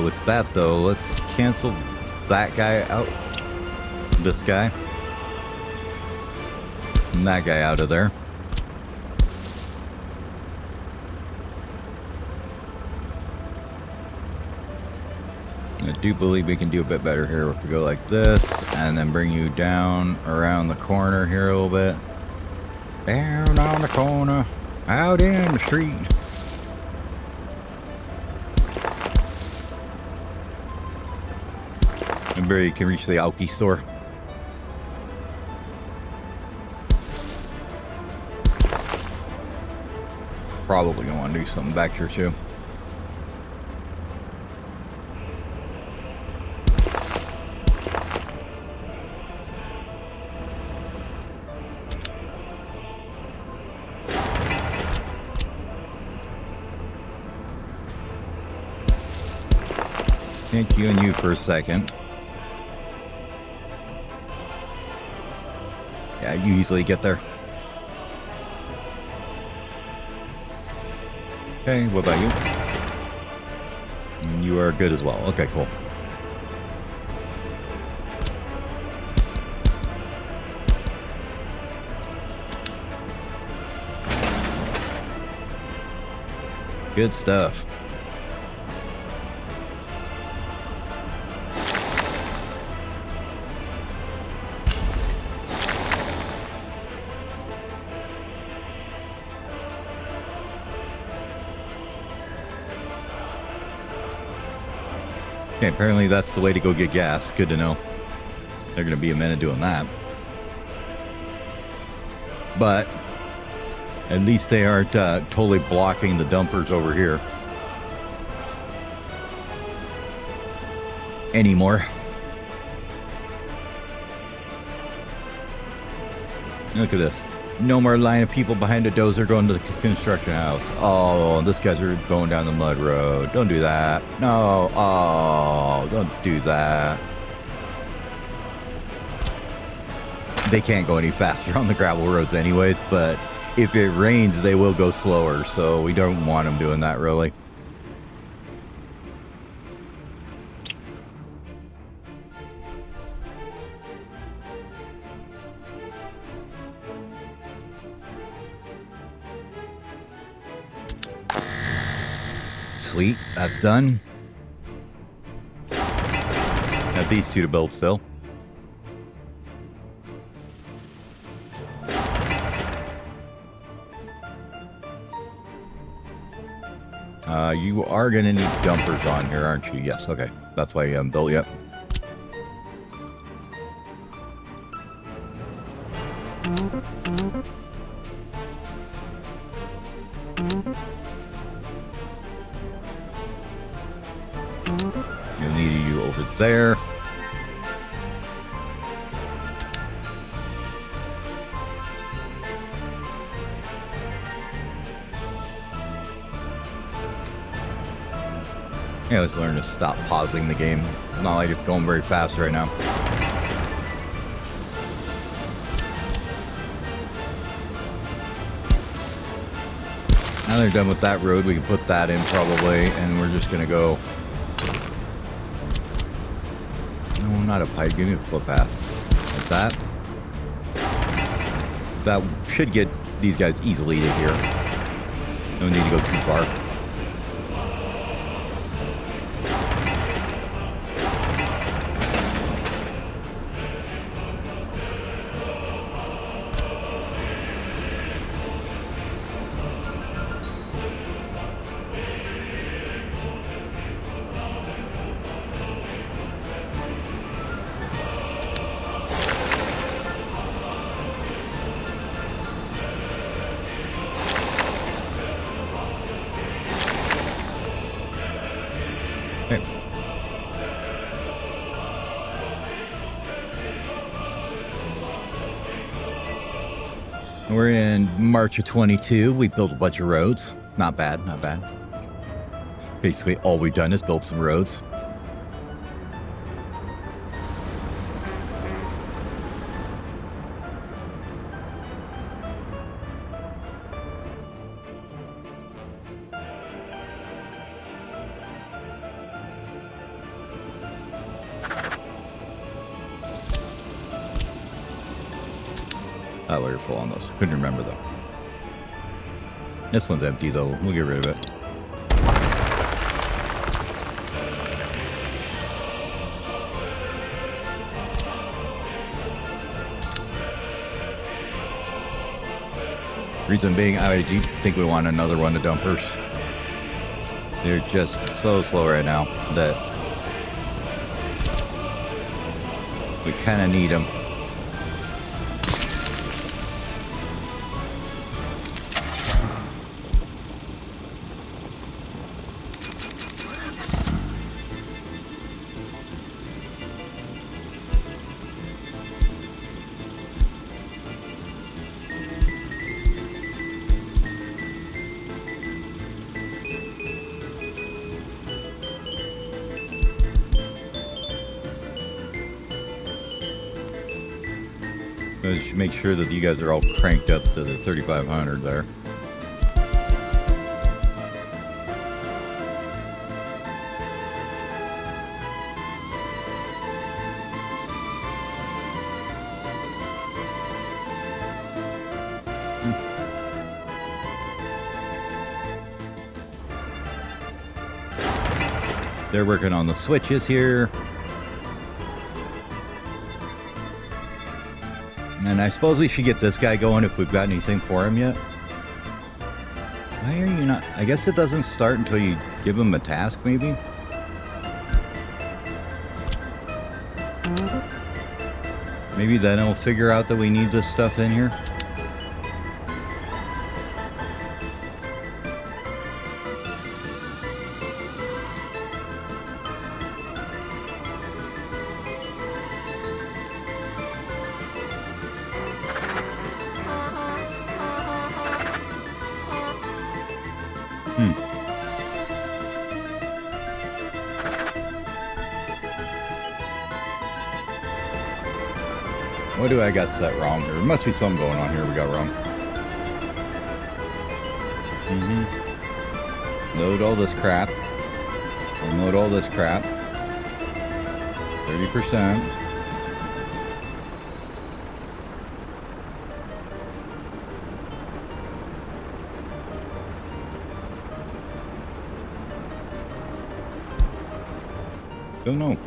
With that, though, let's cancel that guy out. This guy. And that guy out of there. I do believe we can do a bit better here if we go like this and then bring you down around the corner here a little bit. Down on the corner, out in the street. Remember, you can reach the Aoki store. Probably gonna want to do something back here too. Thank you and you for a second. Yeah, you easily get there. Okay, what about you? And you are good as well. Okay, cool. Good stuff. Okay, apparently that's the way to go get gas. Good to know. They're going to be a minute doing that. But at least they aren't totally blocking the dumpers over here anymore. Look at this. No more line of people behind a dozer going to the construction house. Oh, this guy's going down the mud road. Don't do that. No. Oh, don't do that. They can't go any faster on the gravel roads anyways, but if it rains, they will go slower, so we don't want them doing that, really. Sweet, that's done. Have these two to build still. You are going to need dumpers on here, aren't you? Yes, okay. That's why you haven't built yet. You'll need you over there. Yeah, let's learn to stop pausing the game. It's not like it's going very fast right now. Now they're done with that road, we can put that in probably, and we're just gonna go. No, not a pipe, give me a footpath. Like that. That should get these guys easily to here. No need to go too far. We're in March of 22. We built a bunch of roads. Not bad, not bad. Basically, all we've done is build some roads. Oh, we're full on those. Couldn't remember though. This one's empty though. We'll get rid of it. Reason being, I think we want another one of dumpers. They're just so slow right now that we kind of need them. I should make sure that you guys are all cranked up to the 3500 there. They're working on the switches here. And I suppose we should get this guy going if we've got anything for him yet. Why are you not? I guess it doesn't start until you give him a task, maybe? Maybe then he'll figure out that we need this stuff in here. What do I got set wrong here? There must be something going on here we got wrong. Load all this crap. Unload all this crap. 30%. Don't know.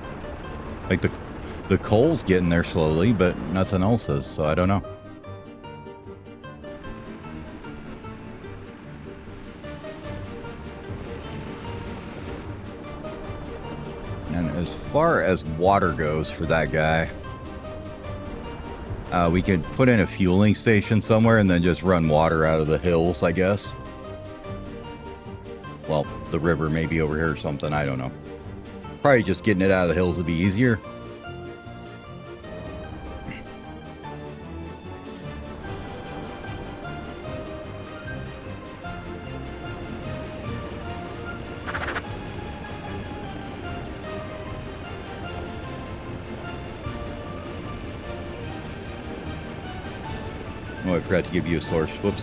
Like the coal's getting there slowly, but nothing else is, so I don't know. And as far as water goes for that guy, we could put in a fueling station somewhere and then just run water out of the hills, I guess. Well, the river may be over here or something, I don't know. Probably just getting it out of the hills would be easier. Oh, I forgot to give you a source. Whoops.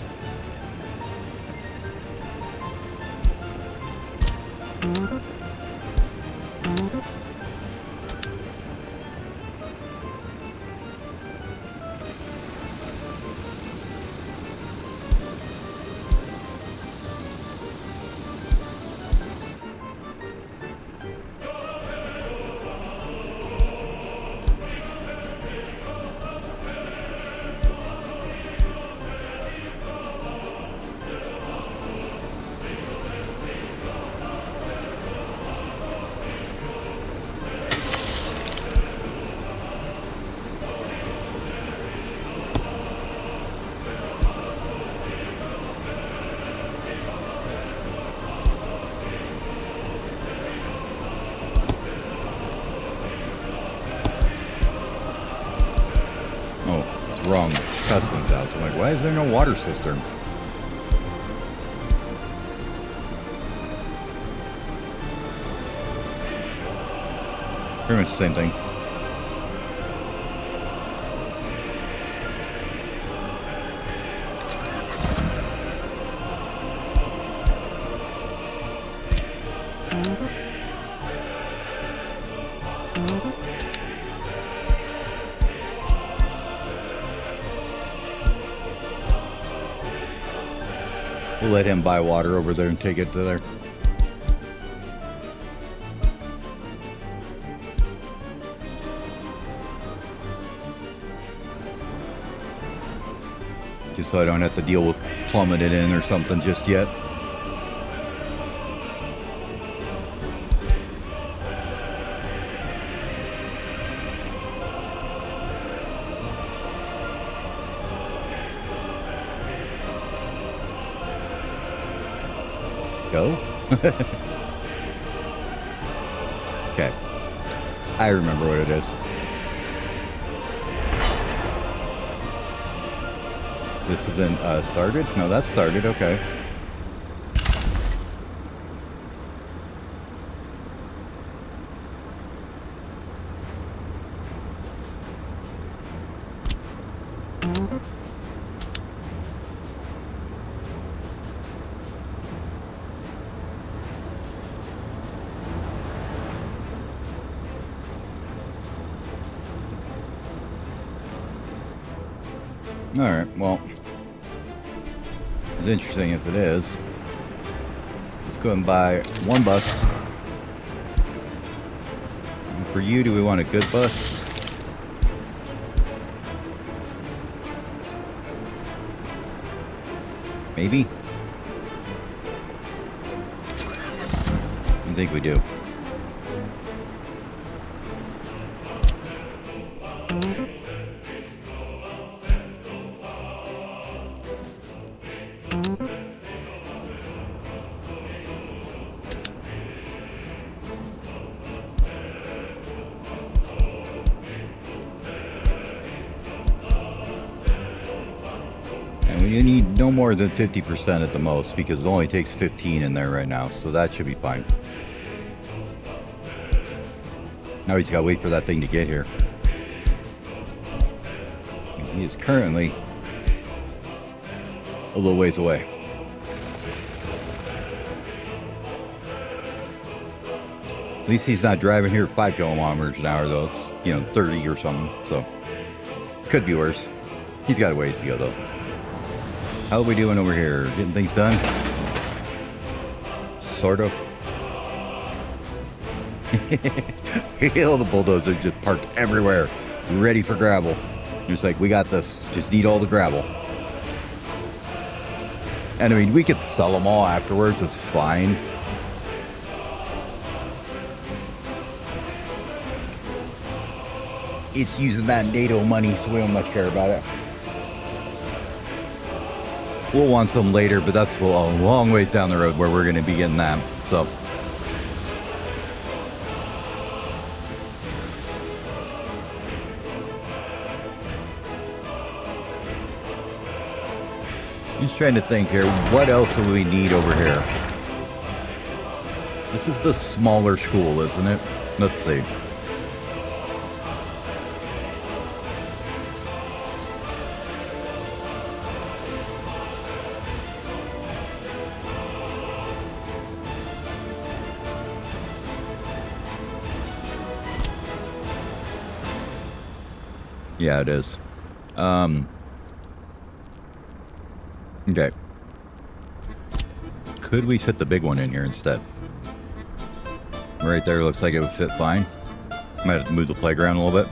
wrong customs house. I'm like, why is there no water cistern? Pretty much the same thing. We'll let him buy water over there and take it to there. Just so I don't have to deal with plumbing it in or something just yet. Go. Okay. I remember what it is. This isn't started? No, that's started. Okay. Alright, well, as interesting as it is, let's go and buy one bus. And for you, do we want a good bus? Maybe? I think we do. You need no more than 50% at the most, because it only takes 15 in there right now, so that should be fine. Now we just gotta wait for that thing to get here. He is currently a little ways away. At least he's not driving here 5 kilometers an hour, though. It's, 30 or something, so could be worse. He's got a ways to go, though. How are we doing over here? Getting things done? Sort of. All the bulldozers just parked everywhere, ready for gravel. It's like, we got this. Just need all the gravel. And I mean, we could sell them all afterwards. It's fine. It's using that NATO money, so we don't much care about it. We'll want some later, but that's a long ways down the road where we're going to be getting that. So, just trying to think here, what else do we need over here? This is the smaller school, isn't it? Let's see. Yeah, it is. Okay. Could we fit the big one in here instead? Right there looks like it would fit fine. Might have to move the playground a little bit.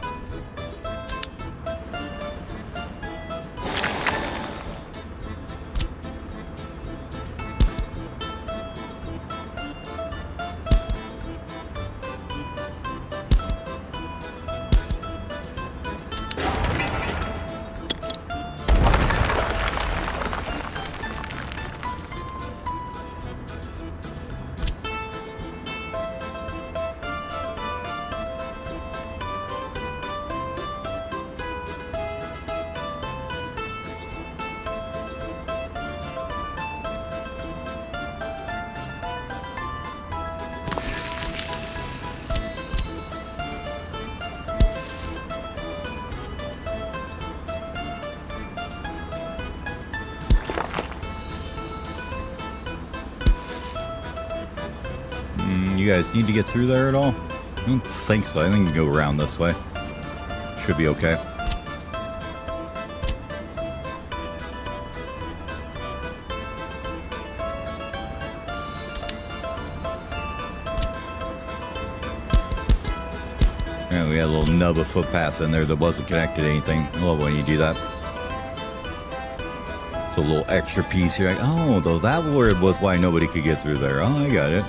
You guys need to get through there at all? I don't think so. I think you can go around this way. Should be okay. Yeah, we had a little nub of footpath in there that wasn't connected to anything. I love when you do that. It's a little extra piece. You're like, oh, though that word was why nobody could get through there. Oh, I got it.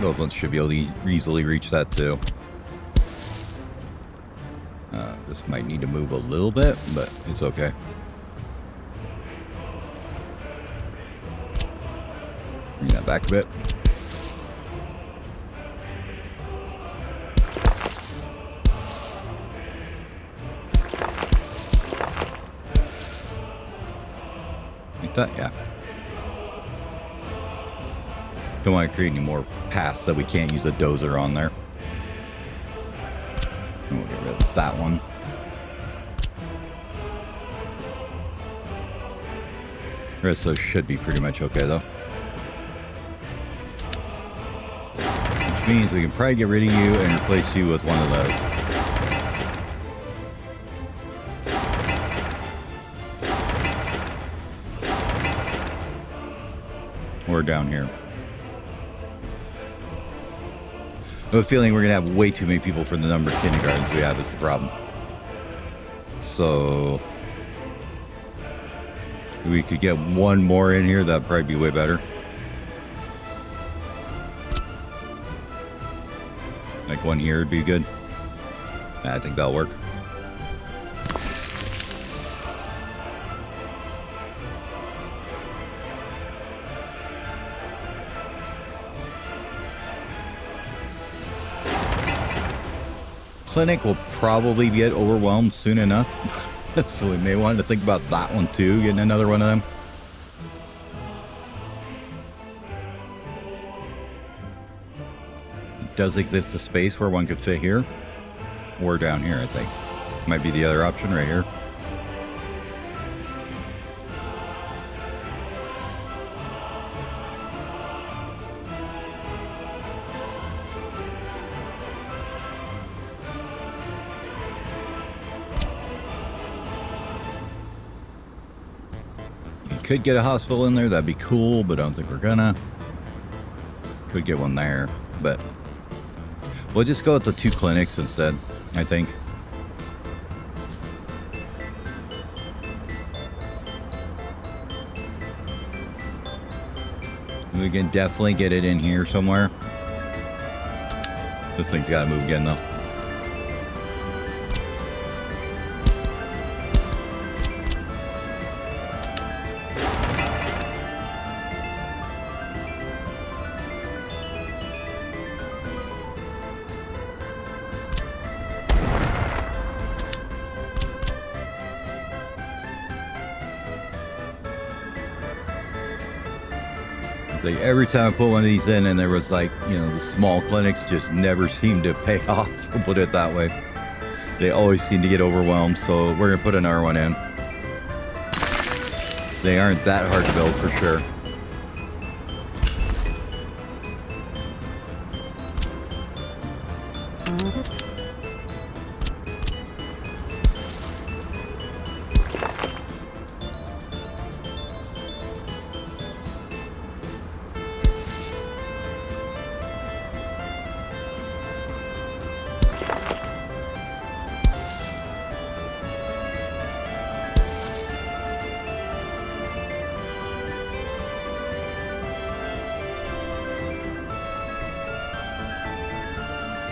Those ones should be able to easily reach that too. This might need to move a little bit, but it's okay. Bring that back a bit. Like that, yeah. Don't want to create any more paths that we can't use a dozer on there. And we'll get rid of that one. The rest of those should be pretty much okay though. Which means we can probably get rid of you and replace you with one of those. Or down here. I have a feeling we're going to have way too many people for the number of kindergartens we have is the problem. So if we could get one more in here, that'd probably be way better. Like one here would be good. I think that'll work. Clinic will probably get overwhelmed soon enough. So we may want to think about that one too, getting another one of them. It does exist a space where one could fit here or down here, I think. Might be the other option right here. Could get a hospital in there, that'd be cool, but I don't think we're gonna. Could get one there, but we'll just go with the 2 clinics instead, I think. We can definitely get it in here somewhere. This thing's gotta move again though. Like every time I put one of these in and there was like, you know, the small clinics just never seem to pay off, we'll put it that way. They always seem to get overwhelmed, so we're going to put another one in. They aren't that hard to build for sure.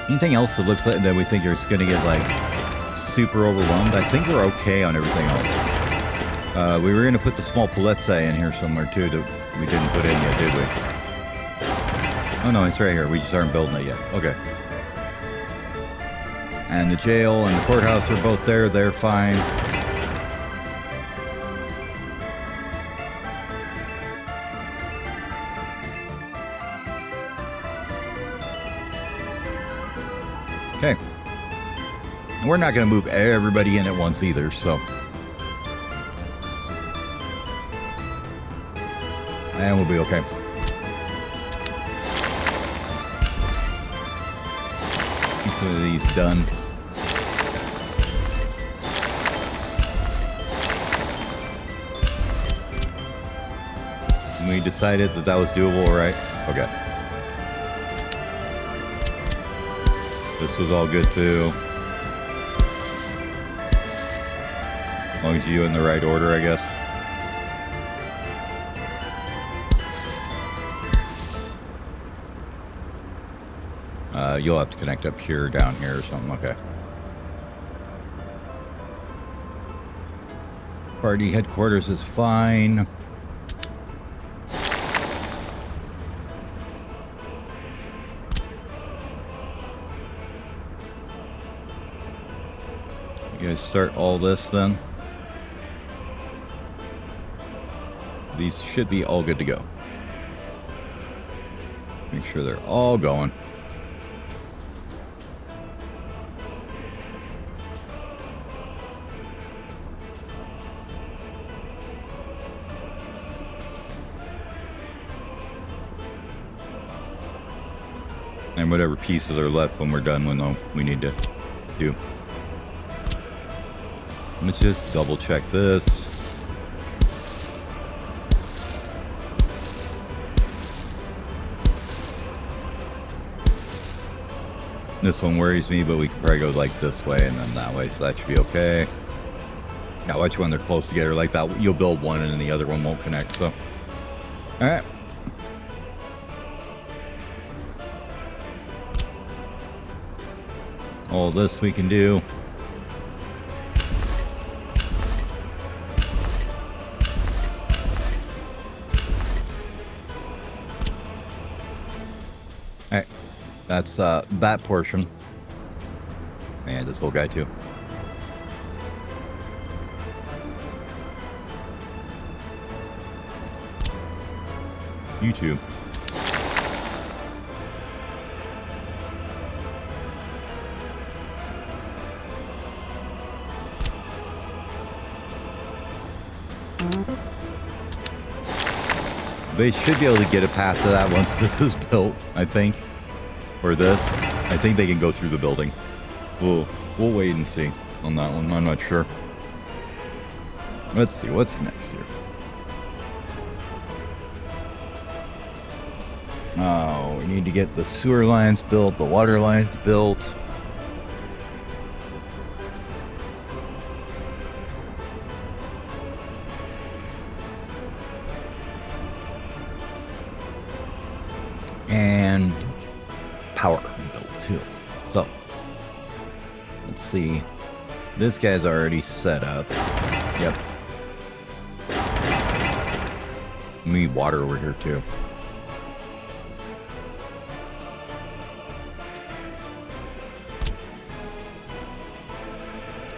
Anything else that looks like that we think is going to get like super overwhelmed? I think we're okay on everything else. We were going to put the small palazzo in here somewhere too that we didn't put in yet, did we? Oh no, it's right here. We just aren't building it yet. Okay. And the jail and the courthouse are both there. They're fine. Okay. We're not going to move everybody in at once either, so. And we'll be okay. Get some of these done. We decided that was doable, right? Okay. This was all good too. As long as you in the right order, I guess. You'll have to connect up here, down here, or something. Okay. Party headquarters is fine. You guys start all this then. These should be all good to go. Make sure they're all going. And whatever pieces are left when we're done, we need to do. Let's just double check this. This one worries me, but we can probably go like this way and then that way, so that should be okay. Now watch when they're close together like that, you'll build one and then the other one won't connect, so. Alright. All this we can do. Alright. That's that portion. And this little guy too. You too. They should be able to get a path to that once this is built, I think. Or this. I think they can go through the building. We'll wait and see on that one. I'm not sure. Let's see what's next here. Oh, we need to get the sewer lines built, the water lines built. And power built too. So let's see. This guy's already set up. Yep. We need water over here too.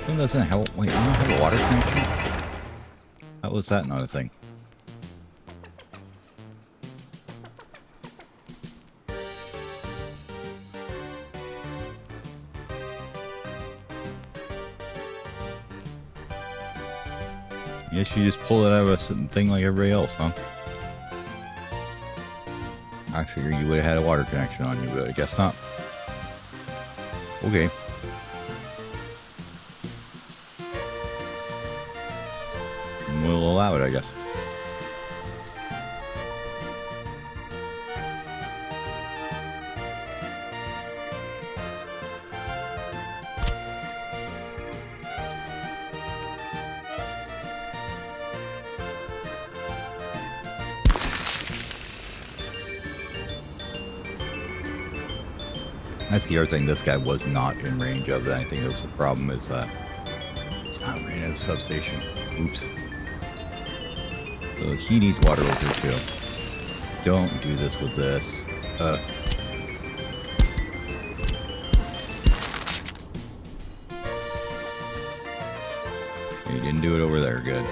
It doesn't help. Wait, you don't have a water connection? How was that not a thing? I guess you just pull it out of a thing like everybody else, huh? I figured you would have had a water connection on you, but I guess not. Okay. We'll allow it, I guess. That's the other thing this guy was not in range of. I think that was the problem is it's not right at the substation. Oops. So he needs water over too. Don't do this with this. You didn't do it over there. Good.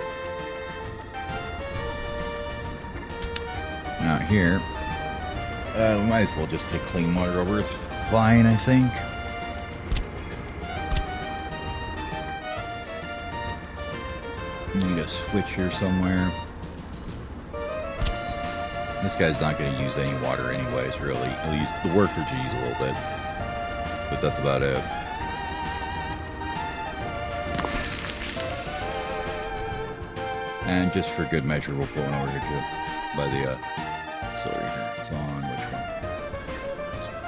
Not here. We might as well just take clean water over. It's fine, I think. Need a switch here somewhere. This guy's not going to use any water anyways, really. He'll use the worker to use a little bit. But that's about it. And just for good measure, we'll pull one over here too. By the sorry here. It's on which one? This one.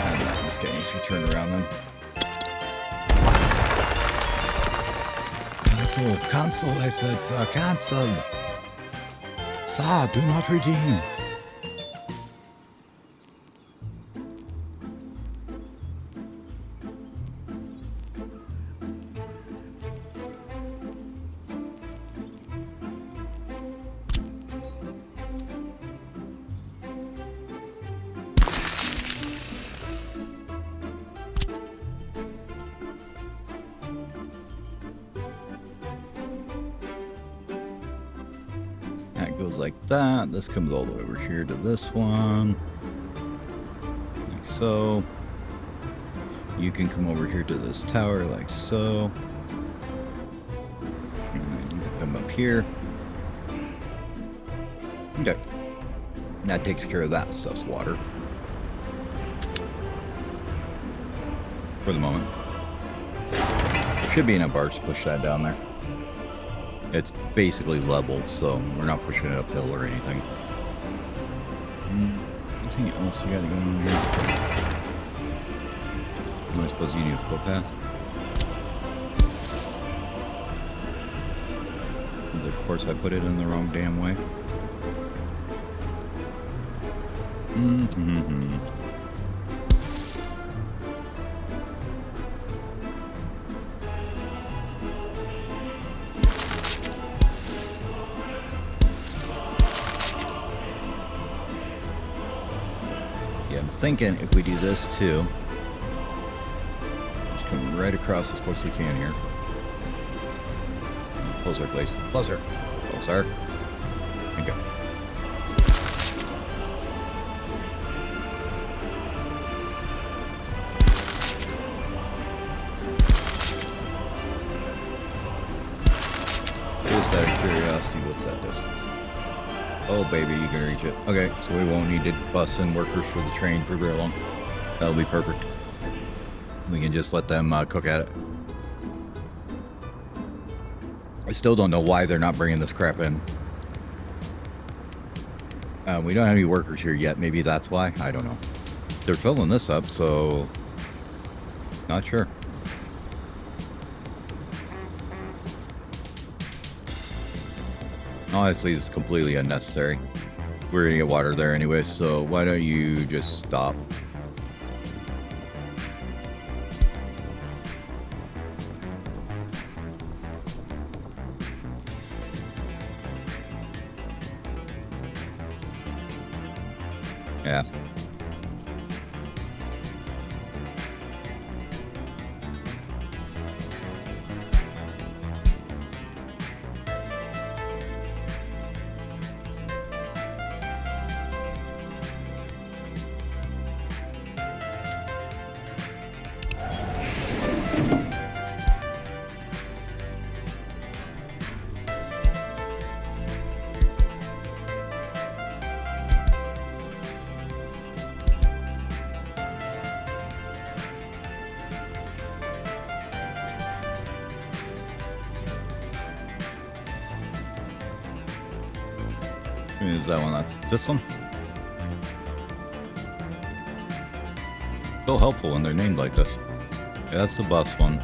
And then this guy needs to turn around then. Cancel, I said, sir, cancel. Sir, do not redeem. Goes like that. This comes all the way over here to this one. Like so. You can come over here to this tower like so. And then you can come up here. Okay. That takes care of that stuff's water. For the moment. Should be enough bars to push that down there. It's basically leveled, so we're not pushing it uphill or anything. Anything else you gotta go on here? I suppose you need a footpath. Of course, I put it in the wrong damn way. I'm thinking if we do this too, just come right across as close as we can here. Closer, please. Closer. Closer. Okay. Just out of curiosity, what's that distance? Oh, baby, you can reach it. Okay, so we won't need to bus in workers for the train for very long. That'll be perfect. We can just let them cook at it. I still don't know why they're not bringing this crap in. We don't have any workers here yet. Maybe that's why. I don't know. They're filling this up, so... Not sure. Honestly, it's completely unnecessary. We're gonna get water there anyway, so why don't you just stop? Yeah. Is that one? That's this one. So helpful when they're named like this. Yeah, that's the bus one.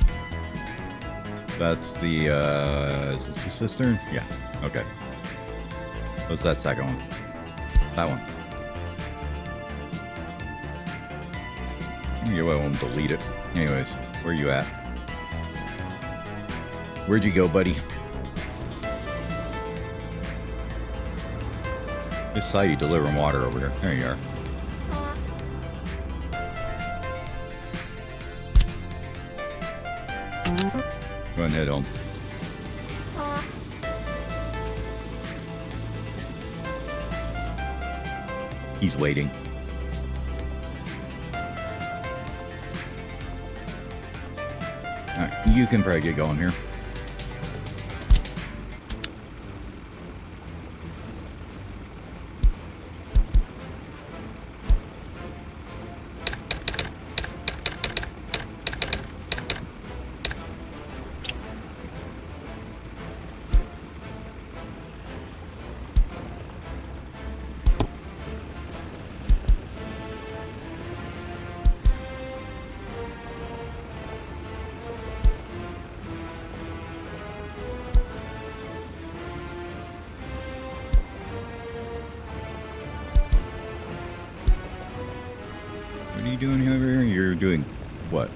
That's the, is this the cistern? Yeah, okay. What's that second one? That one. You won't delete it. Anyways, where you at? Where'd you go, buddy? Just saw you delivering water over there. There you are. Go ahead and head home. He's waiting. Alright, you can probably get going here. What are you doing over here? You're doing what?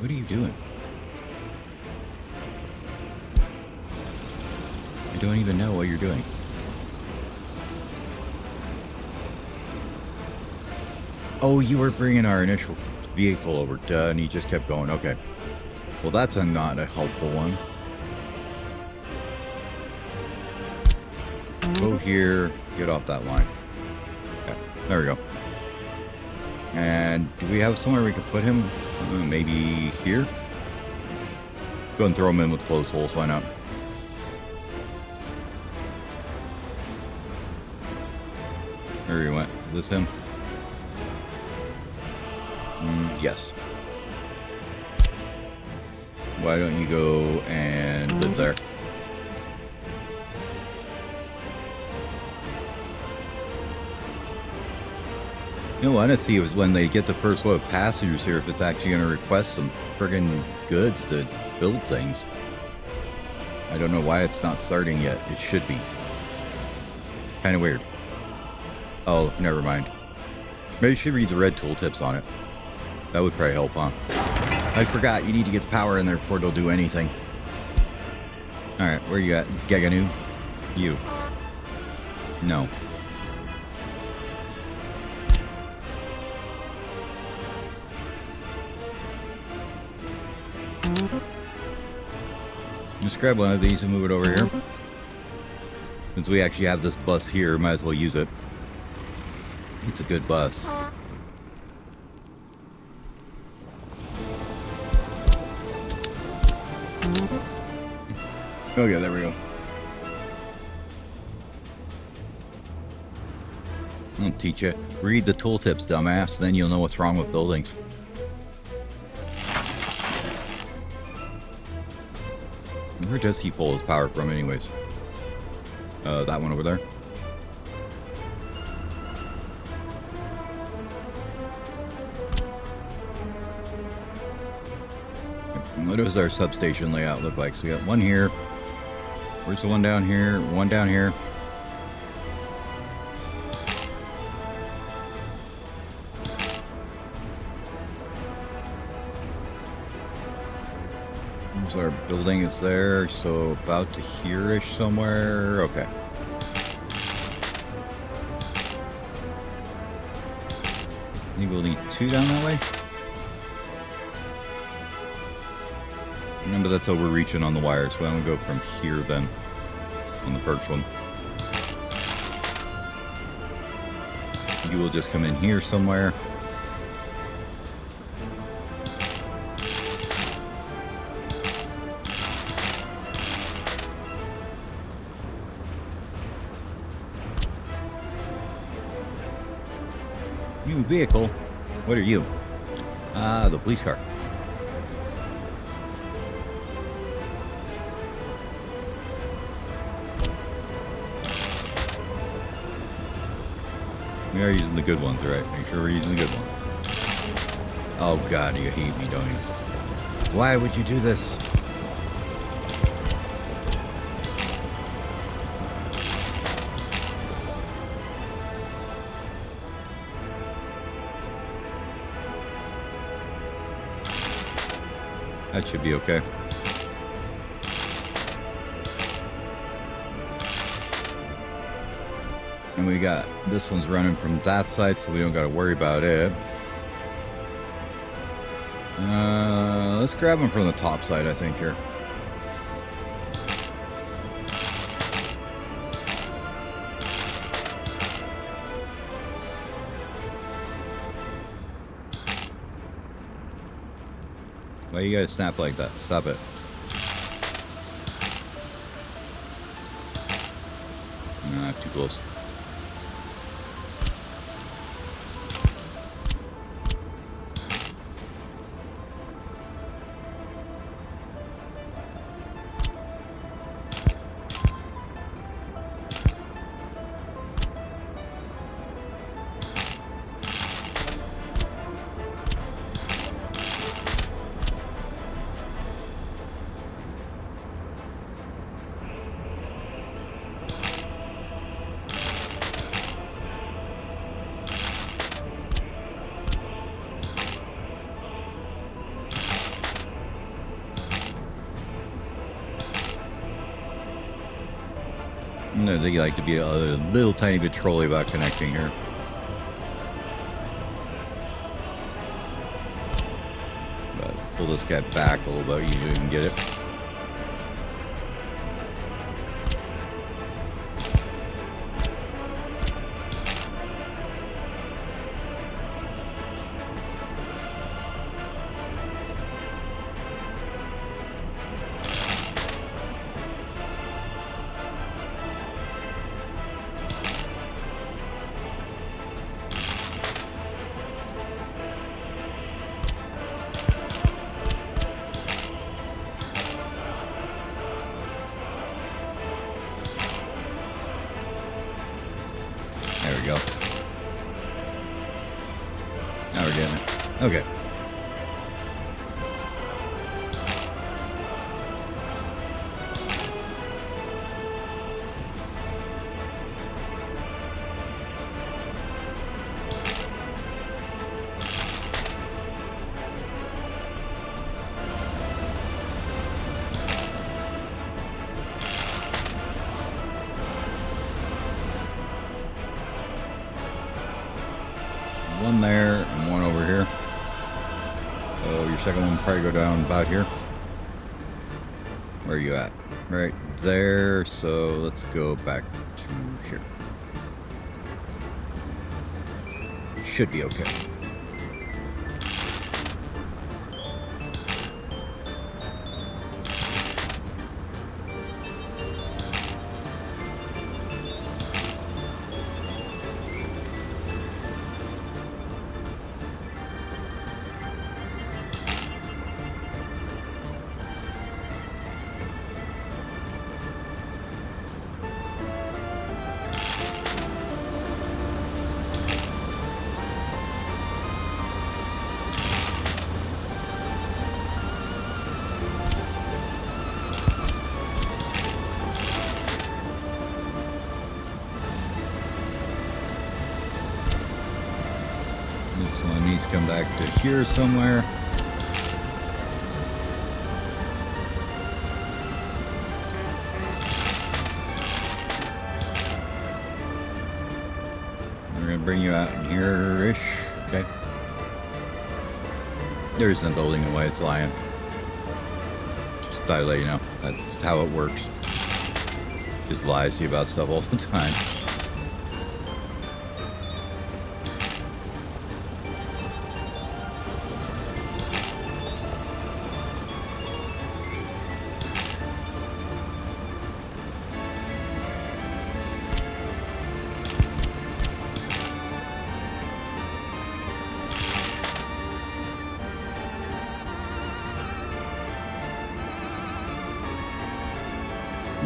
What are you doing? I don't even know what you're doing. Oh, you were bringing our initial vehicle over, duh, and he just kept going. Okay. Well, that's not a helpful one. Go here, get off that line. Okay, there we go. And do we have somewhere we could put him? Maybe here? Go and throw him in with closed holes, why not? There he went. Is this him? Yes. Why don't you go and live there? You know, I want to see is when they get the first load of passengers here, if it's actually going to request some friggin' goods to build things. I don't know why it's not starting yet. It should be. Kind of weird. Oh, never mind. Maybe you should read the red tooltips on it. That would probably help, huh? I forgot, you need to get the power in there before it'll do anything. Alright, where you at? Gaganu? You. No. Just grab one of these and move it over here. Since we actually have this bus here, might as well use it. It's a good bus. Okay, there we go. I'll teach you. Read the tooltips, dumbass, then you'll know what's wrong with buildings. Where does he pull his power from anyways? That one over there. What does our substation layout look like? So we got one here. Where's the one down here? One down here. Our building is there, so about to here-ish somewhere. Okay. I think we'll need two down that way. Remember, that's overreaching on the wires, so I'm gonna go from here then on the first one. You will just come in here somewhere. New vehicle? What are you? Ah, the police car. We are using the good ones, right? Make sure we're using the good one. Oh god, you hate me, don't you? Why would you do this? That should be okay. And we got this one's running from that side, so we don't got to worry about it. Let's grab them from the top side, I think, here. Why you guys snap like that? Stop it. Nah, too close. I think you like to be a little tiny bit trolly about connecting here. But pull this guy back a little bit, you can get it. There we go. Now we're getting it. Okay. One there and one over here. So your second one will probably go down about here. Where are you at? Right there. So let's go back to here. Should be okay. This one needs to come back to here somewhere. We're gonna bring you out in here-ish. Okay. There isn't a building in the way it's lying. Just thought I'd let you know. That's how it works. Just lies to you about stuff all the time.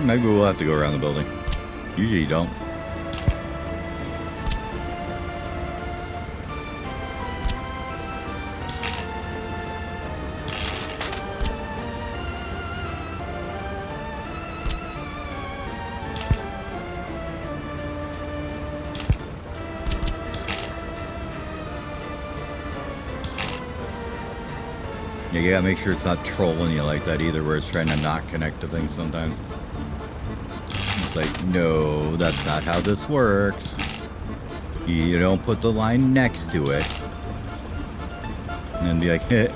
Maybe we'll have to go around the building. Usually you don't. Yeah, you gotta make sure it's not trolling you like that either, where it's trying to not connect to things sometimes. It's like, no, that's not how this works. You don't put the line next to it. And then be like, hit.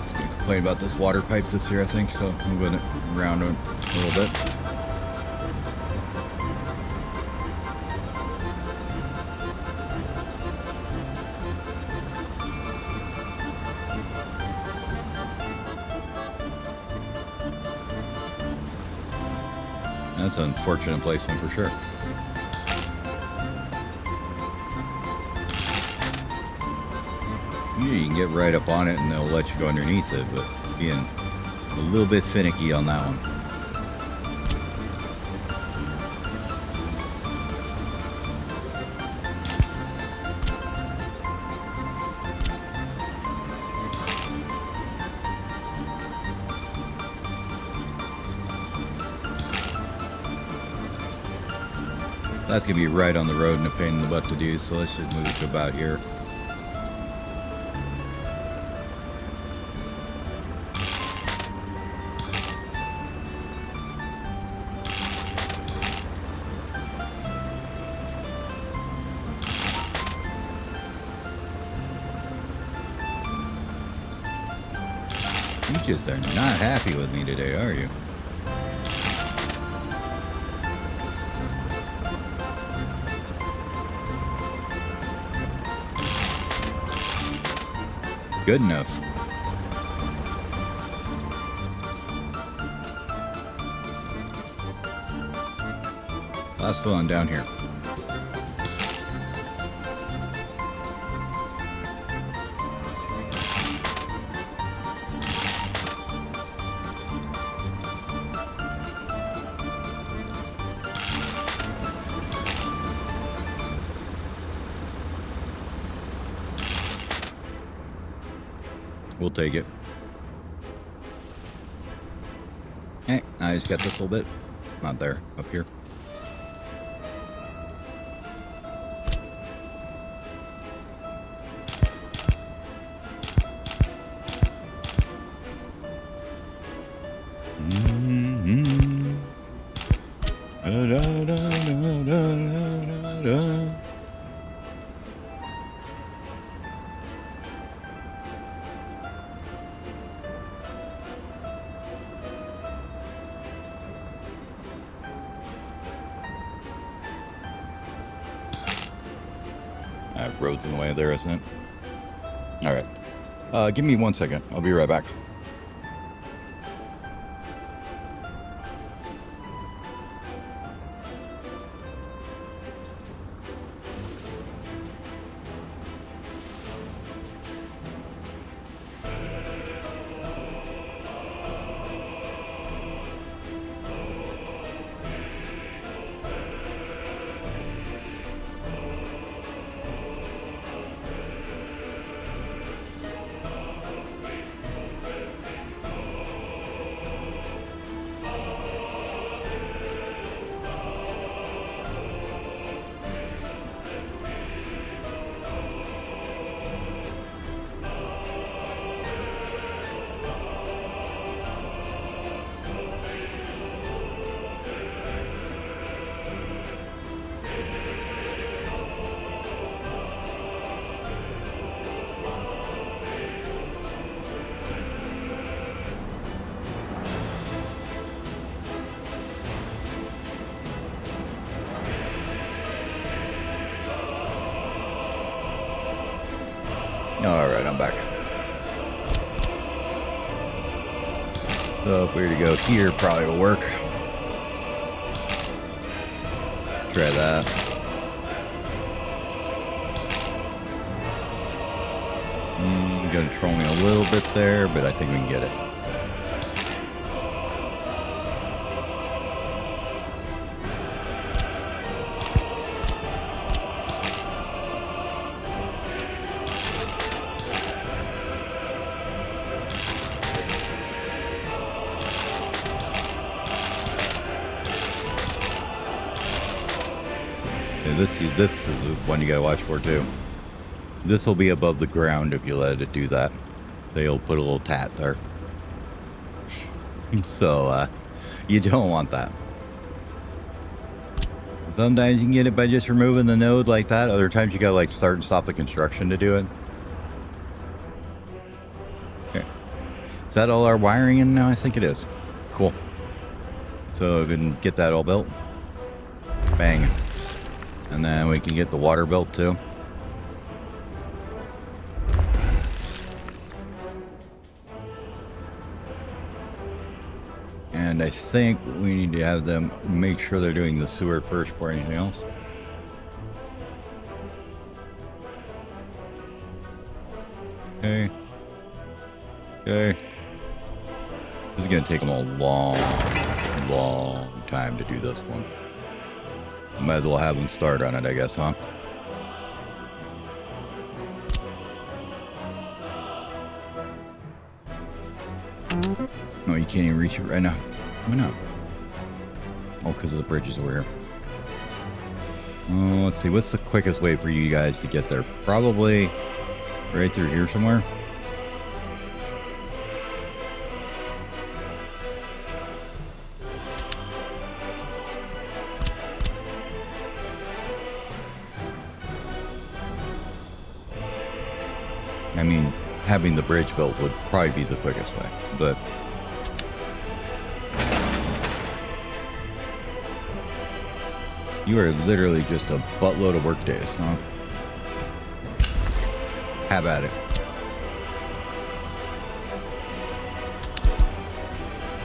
It's gonna complain about this water pipe this year, I think, so I'm going around a little bit. That's an unfortunate placement for sure. Yeah, you can get right up on it and they'll let you go underneath it, but being a little bit finicky on that one. That's going to be right on the road and a pain in the butt to do, so let's just move it to about here. You just are not happy with me today, are you? Good enough. Last one down here. We'll take it. Hey, I just got this a little bit. Not there, up here. Road's in the way there, isn't it? All right. Give me 1 second. I'll be right back. Alright, I'm back. So, where to go here probably will work. Try that. Gonna troll me a little bit there, but I think we can get it. this is one you gotta watch for too. This will be above the ground if you let it do that. They'll put a little tat there. So you don't want that. Sometimes you can get it by just removing the node like that. Other times you gotta like start and stop the construction to do it. Okay. Is that all our wiring in now? I think it is. Cool. So we can get that all built. Bang. And then we can get the water built too. And I think we need to have them make sure they're doing the sewer first before anything else. Okay. Okay. This is going to take them a long time to do this one. Might as well have them start on it, I guess, huh? No, you can't even reach it right now. Why not? Oh, because of the bridges over here. Oh, let's see. What's the quickest way for you guys to get there? Probably right through here somewhere. I mean, having the bridge built would probably be the quickest way, but you are literally just a buttload of work days, huh? Have at it.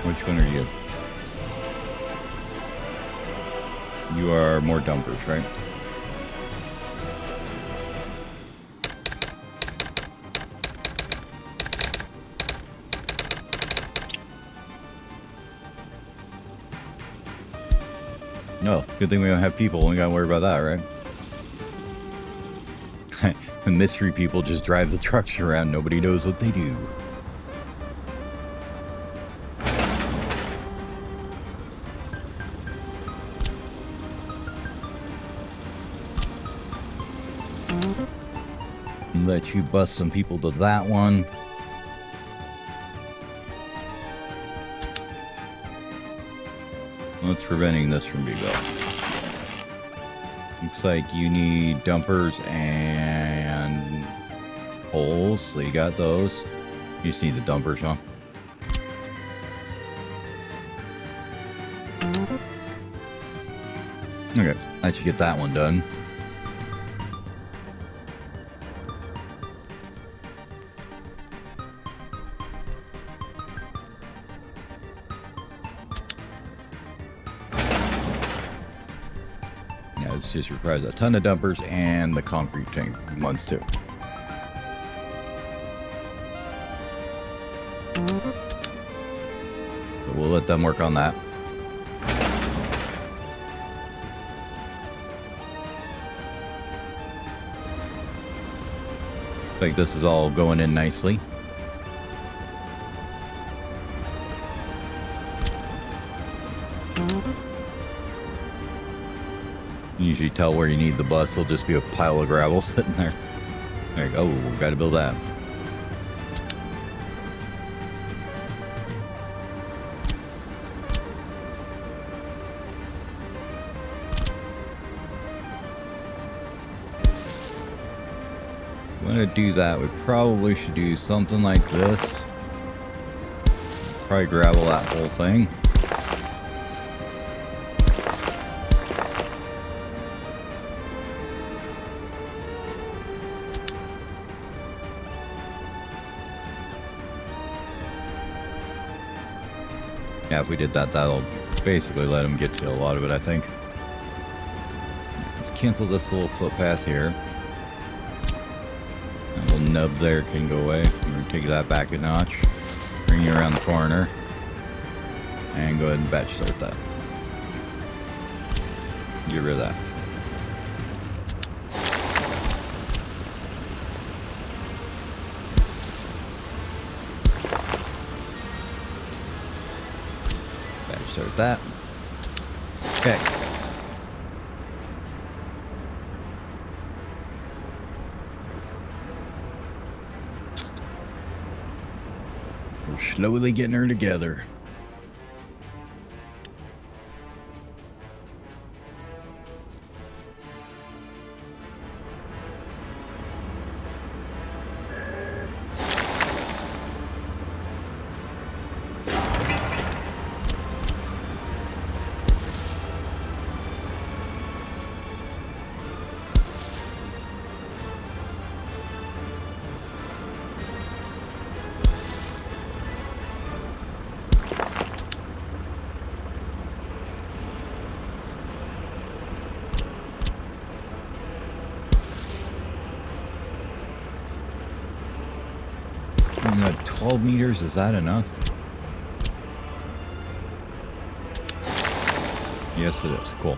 Which one are you? You are more dumpers, right? No, good thing we don't have people. We gotta worry about that, right? The mystery people just drive the trucks around. Nobody knows what they do. Let you bust some people to that one. What's preventing this from being built? Looks like you need dumpers and holes, so you got those. You just need the dumpers, huh? Okay, that should get that one done. This just requires a ton of dumpers and the concrete tank ones too. So we'll let them work on that. I think this is all going in nicely. You usually tell where you need the bus. There'll just be a pile of gravel sitting there. There you go. We've got to build that. If we want to do that, we probably should do something like this. Probably gravel that whole thing. Yeah, if we did that, that'll basically let them get to a lot of it, I think. Let's cancel this little footpath here. That little nub there can go away. We're going to take that back a notch. Bring you around the corner. And go ahead and batch start that. Get rid of that. Start that. Okay. We're slowly getting her together. And 12 meters, is that enough? Yes, it is. Cool.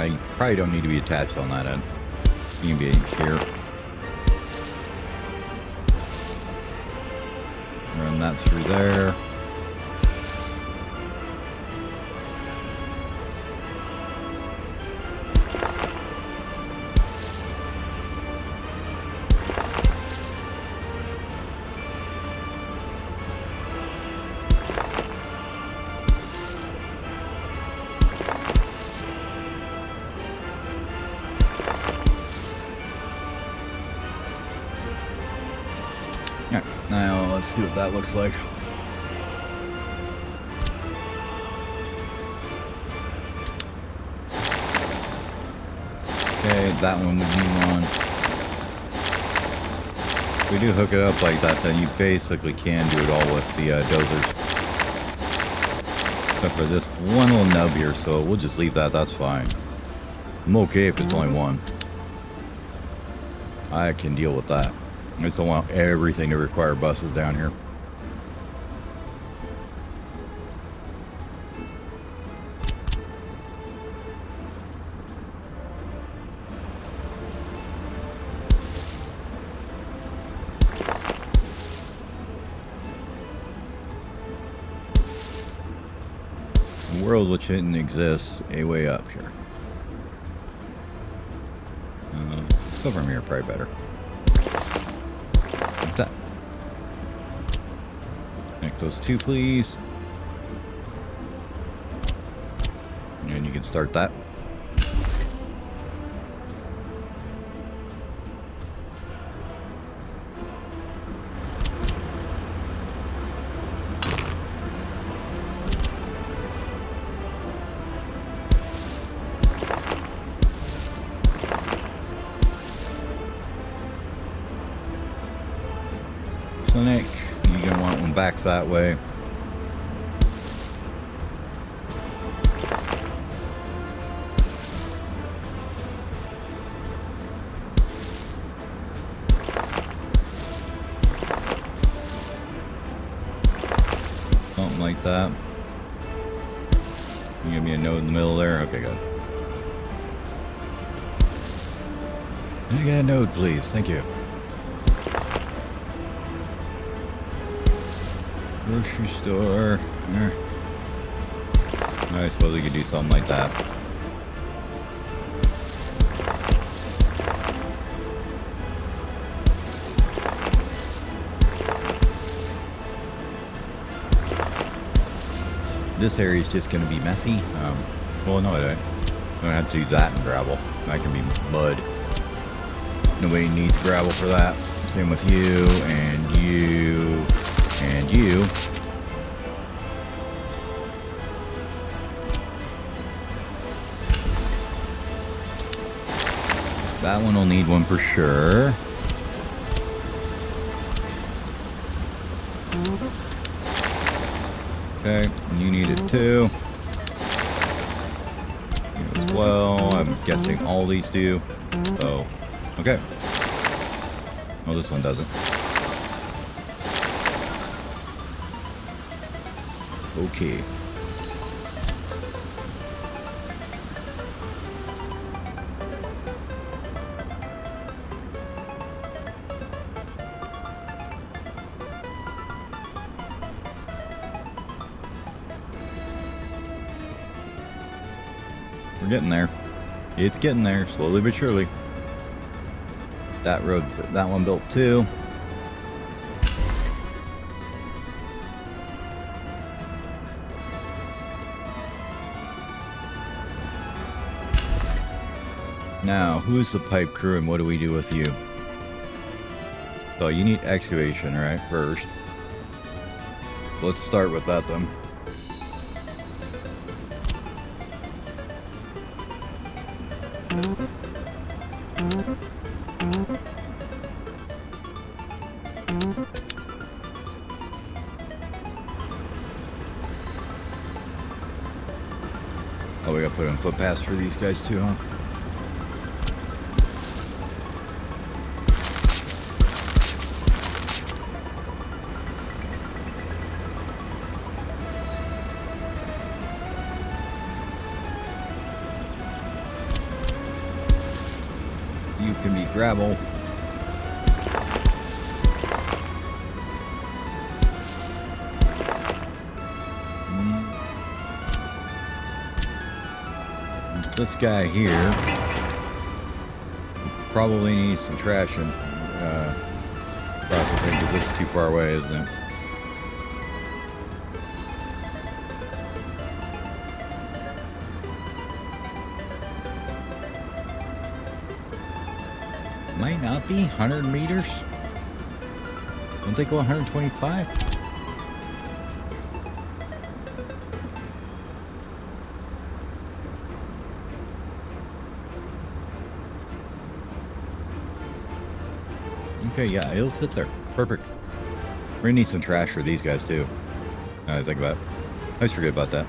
You probably don't need to be attached on that end. You can be here. Run that through there. Yeah, now let's see what that looks like. Okay, that one would need one. If we do hook it up like that, then you basically can do it all with the dozers. Except for this one little nub here, so we'll just leave that, that's fine. I'm okay if it's only one. I can deal with that. I just don't want everything to require buses down here. A world which didn't exist a way up here. Let's go from here, probably better. What's that? Connect those two, please. And you can start that. Clinic, you're going to want one back that way. Something like that. You give me a node in the middle there? Okay, good. Can I get a node, please? Thank you. Grocery store. There. I suppose we could do something like that. This area is just going to be messy. Well, no, I don't have to do that in gravel. That can be mud. Nobody needs gravel for that. Same with you and you. And you. That one will need one for sure. Okay, you need it too. You as well. I'm guessing all these do. So, okay. Oh, this one doesn't. Okay. We're getting there. It's getting there, slowly but surely. That road, that one built too. Now, who's the pipe crew and what do we do with you? So you need excavation, right, first. So let's start with that then. Oh, we gotta put in footpaths for these guys too, huh? You can be gravel. This guy here probably needs some trash and processing because this is too far away, isn't it? Might not be 100 meters. Don't they go 125? Okay, yeah, it'll fit there. Perfect. We're gonna need some trash for these guys too. I think about it. I always forget about that.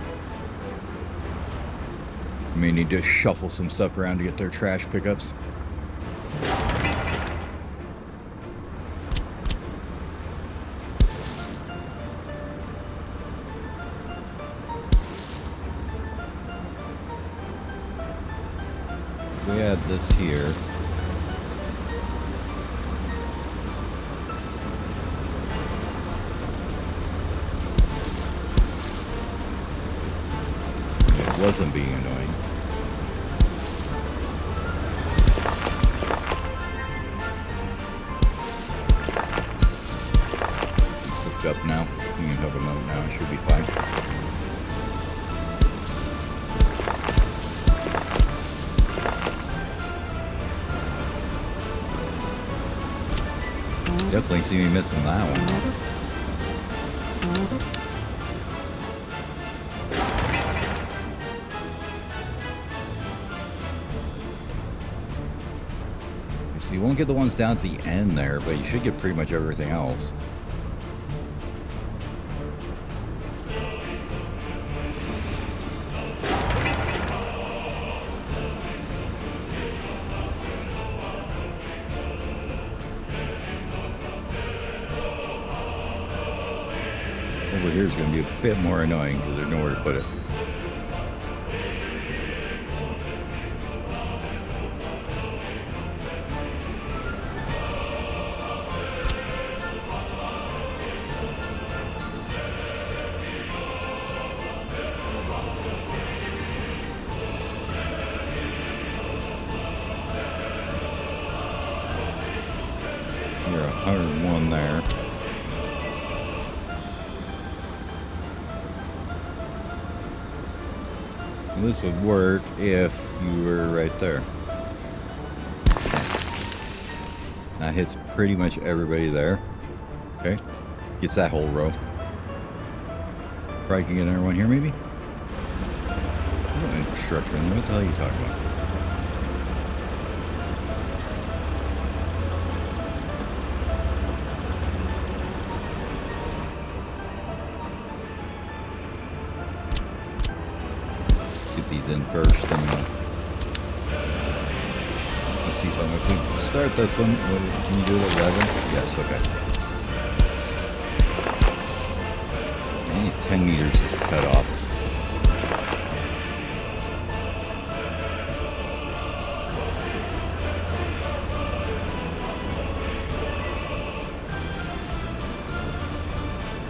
We may need to shuffle some stuff around to get their trash pickups. We add this here. It wasn't being annoying. Switch up now. You can hook them up now. It should be fine. Definitely see me missing that one. So you won't get the ones down at the end there, but you should get pretty much everything else. Over here is going to be a bit more annoying because there's nowhere to put it. You're 101 there. This would work if you were right there. That hits pretty much everybody there. Okay. Gets that whole row. Probably can get another one here, maybe? No infrastructure in there. What the hell are you talking about? Get these in first and let's see So if we start this one, can you do it at 11? Yes, okay. I need 10 meters just to cut off.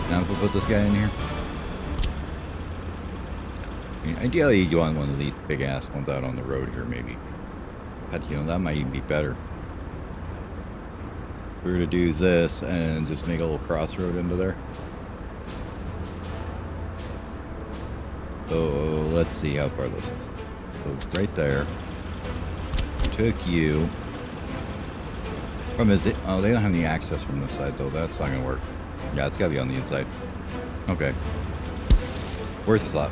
Now if we put this guy in here. I mean, ideally you want one of these big ass ones out on the road here maybe. But you know, that might even be better. If we were to do this and just make a little crossroad into there. So let's see how far this is. So right there. Took you. Problem is, they don't have any access from this side though. That's not gonna work. Yeah, it's gotta be on the inside. Okay. Worth a thought.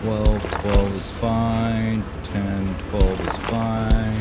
12 is fine. 10, 12 is fine.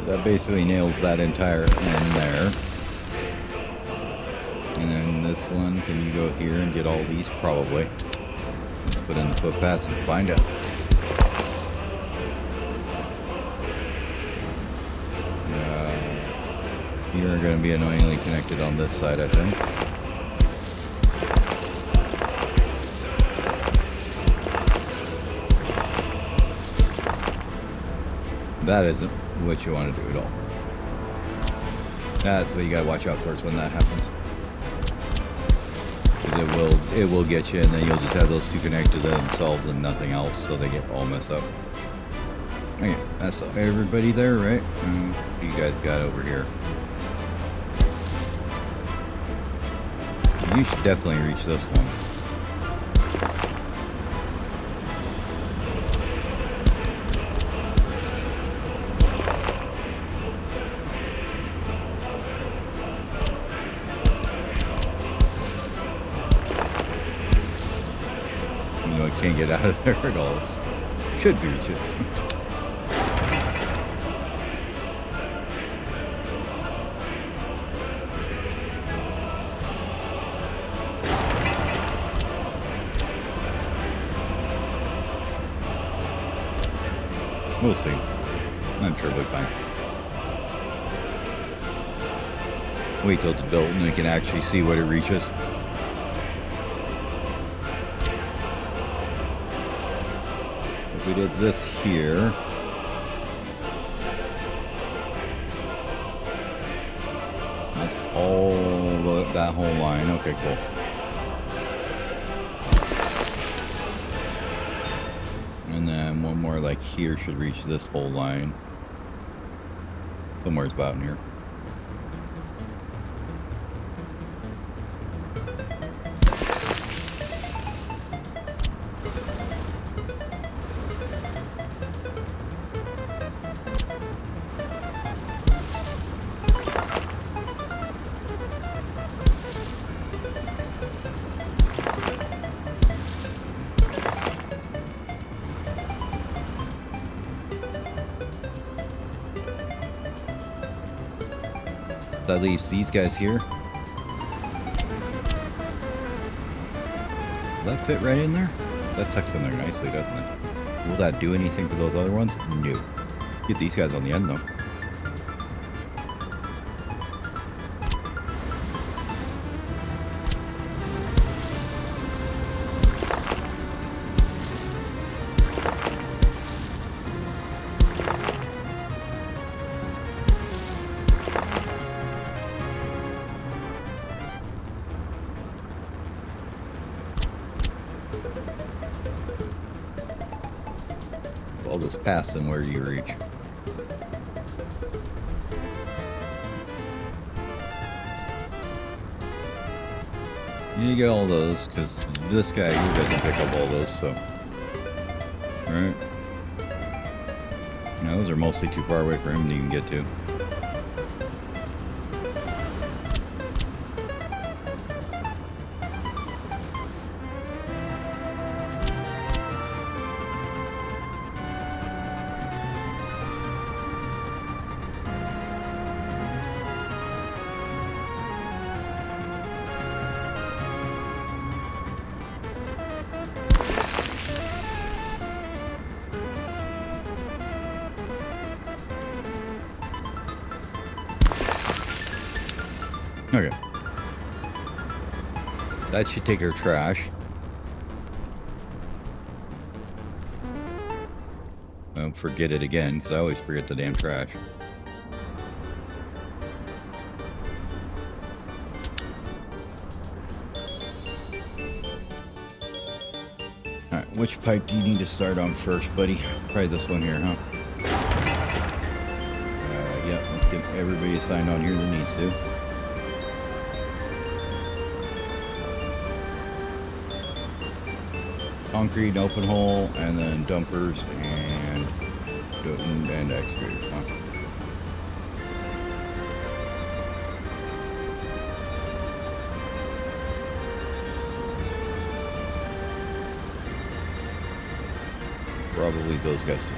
That basically nails that entire end there. And then this one, can you go here and get all these? Probably. Let's put in the footpaths and find out. You're going to be annoyingly connected on this side, I think. That isn't what you want to do at all. That's what you gotta watch out for when that happens. Because it will get you, and then you'll just have those two connected to themselves and nothing else, so they get all messed up. Okay, that's everybody there, right? What you guys got over here? You should definitely reach this one. Can't get out of there at all. It should reach it. We'll see. I'm sure we'll be fine. Wait till it's built and we can actually see what it reaches. We did this here. That's all that whole line. Okay, cool. And then one more like here should reach this whole line. Somewhere it's about in here. That leaves these guys here. Will that fit right in there? That tucks in there nicely, doesn't it? Will that do anything for those other ones? No. Get these guys on the end though. I'll just pass them where you reach. You get all those, because this guy here doesn't pick up all those, so. Alright. No, those are mostly too far away for him to even get to. Okay. That should take her trash. Don't forget it again, because I always forget the damn trash. Alright, which pipe do you need to start on first, buddy? Probably this one here, huh? Yeah, let's get everybody assigned on here that needs to. Concrete, open hole, and then dumpers and excavators, huh? Probably those guys too.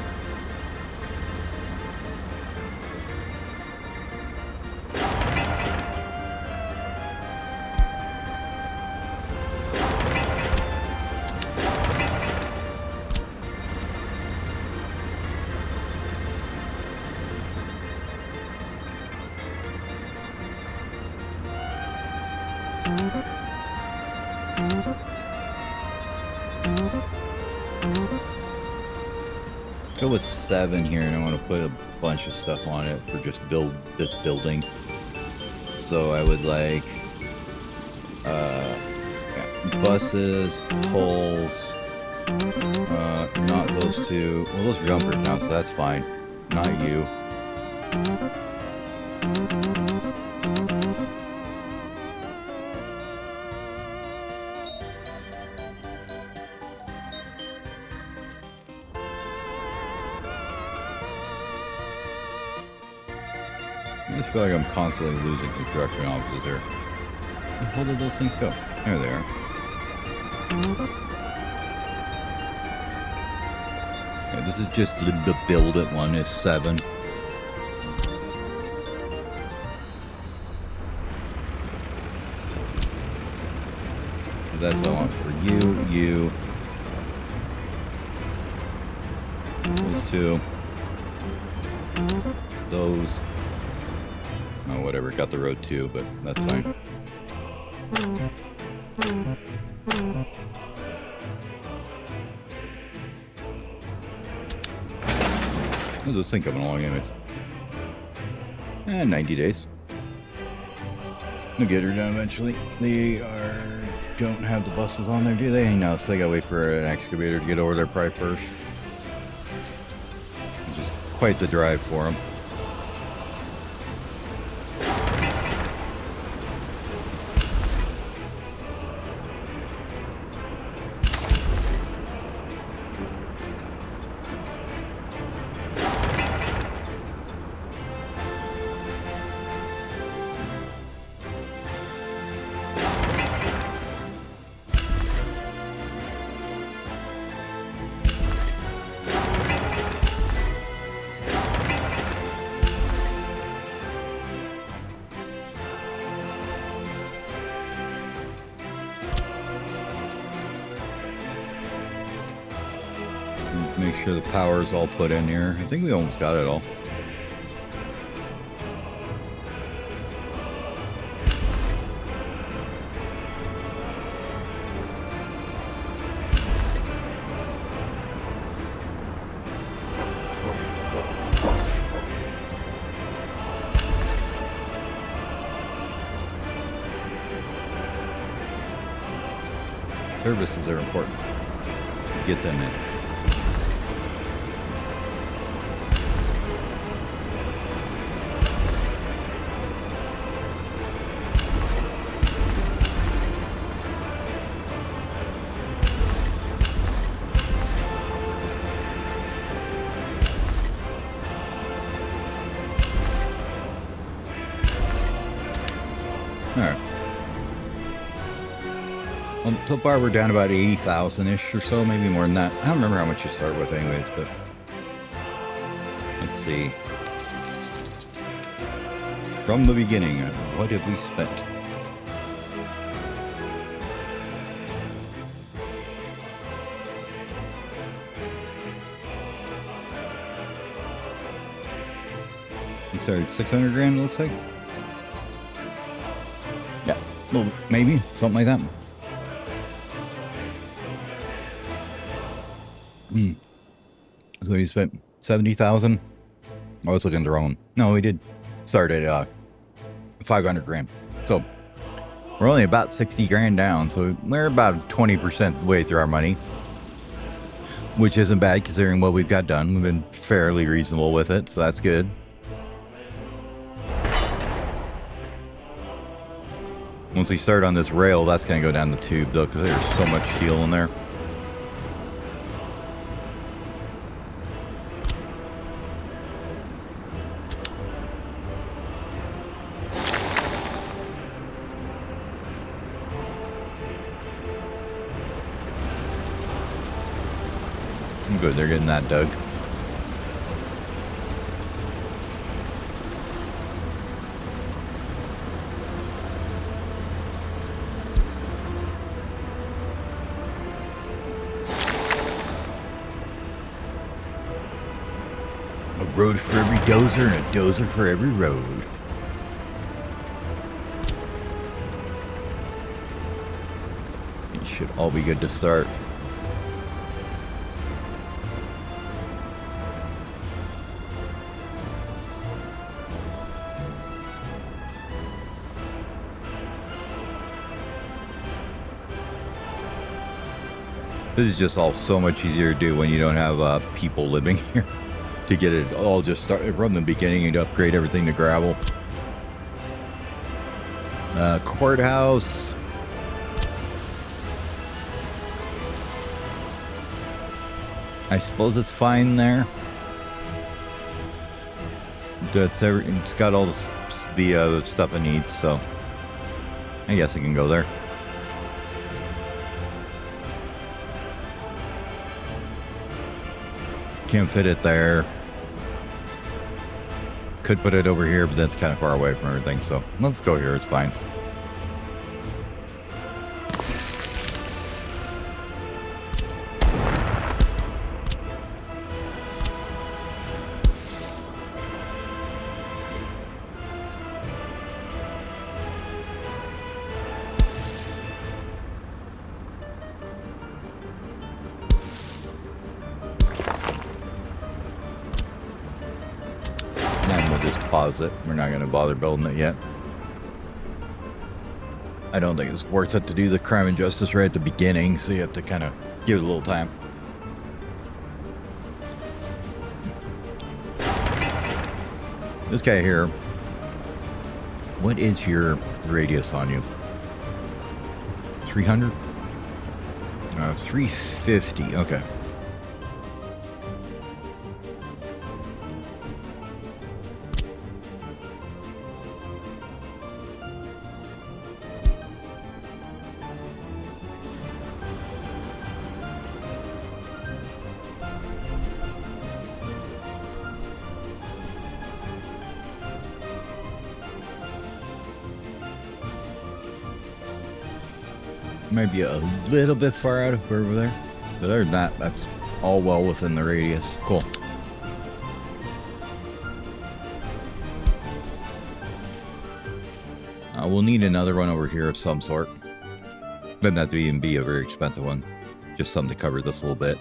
Go with 7 here, and I want to put a bunch of stuff on it for just build this building. So I would like buses, poles, not those two. Well, those are jumpers now, so that's fine. Not you. I just feel like I'm constantly losing construction offices here. Where the hell did those things go? There they are. Yeah, this is just the build it one is 7. That's what I want for you. Those 2. Those. Oh, whatever. Got the road too, but that's fine. How's this thing coming along, anyways? 90 days. We'll get her done eventually. They don't have the buses on there, do they? No, so they gotta wait for an excavator to get over there probably first. Which is quite the drive for them. Make sure the power is all put in here. I think we almost got it all. Services are important. So get them in. So far, we're down about 80,000-ish or so, maybe more than that. I don't remember how much you start with anyways, but let's see. From the beginning, what have we spent? You started 600 grand, it looks like. Yeah, well, maybe something like that. So you spent 70,000. I was looking at the wrong. No, we did start at 500 grand. So we're only about 60 grand down. So we're about 20% the way through our money, which isn't bad considering what we've got done. We've been fairly reasonable with it, so that's good. Once we start on this rail, that's going to go down the tube though, because there's so much steel in there. Good, they're getting that dug. A road for every dozer and a dozer for every road. It should all be good to start. This is just all so much easier to do when you don't have people living here. To get it all just started from the beginning and upgrade everything to gravel. Courthouse. I suppose it's fine there. It's got all the stuff it needs, so I guess it can go there. Can't fit it there. Could put it over here, but that's kind of far away from everything, so let's go here, it's fine. It. We're not going to bother building it yet. I don't think it's worth it to do the crime and justice right at the beginning, so you have to kind of give it a little time. This guy here, what is your radius on you? 300? 350, okay. Might be a little bit far out of over there, but other than that, that's all well within the radius. Cool. We'll need another one over here of some sort. Doesn't have to even be a very expensive one. Just something to cover this a little bit.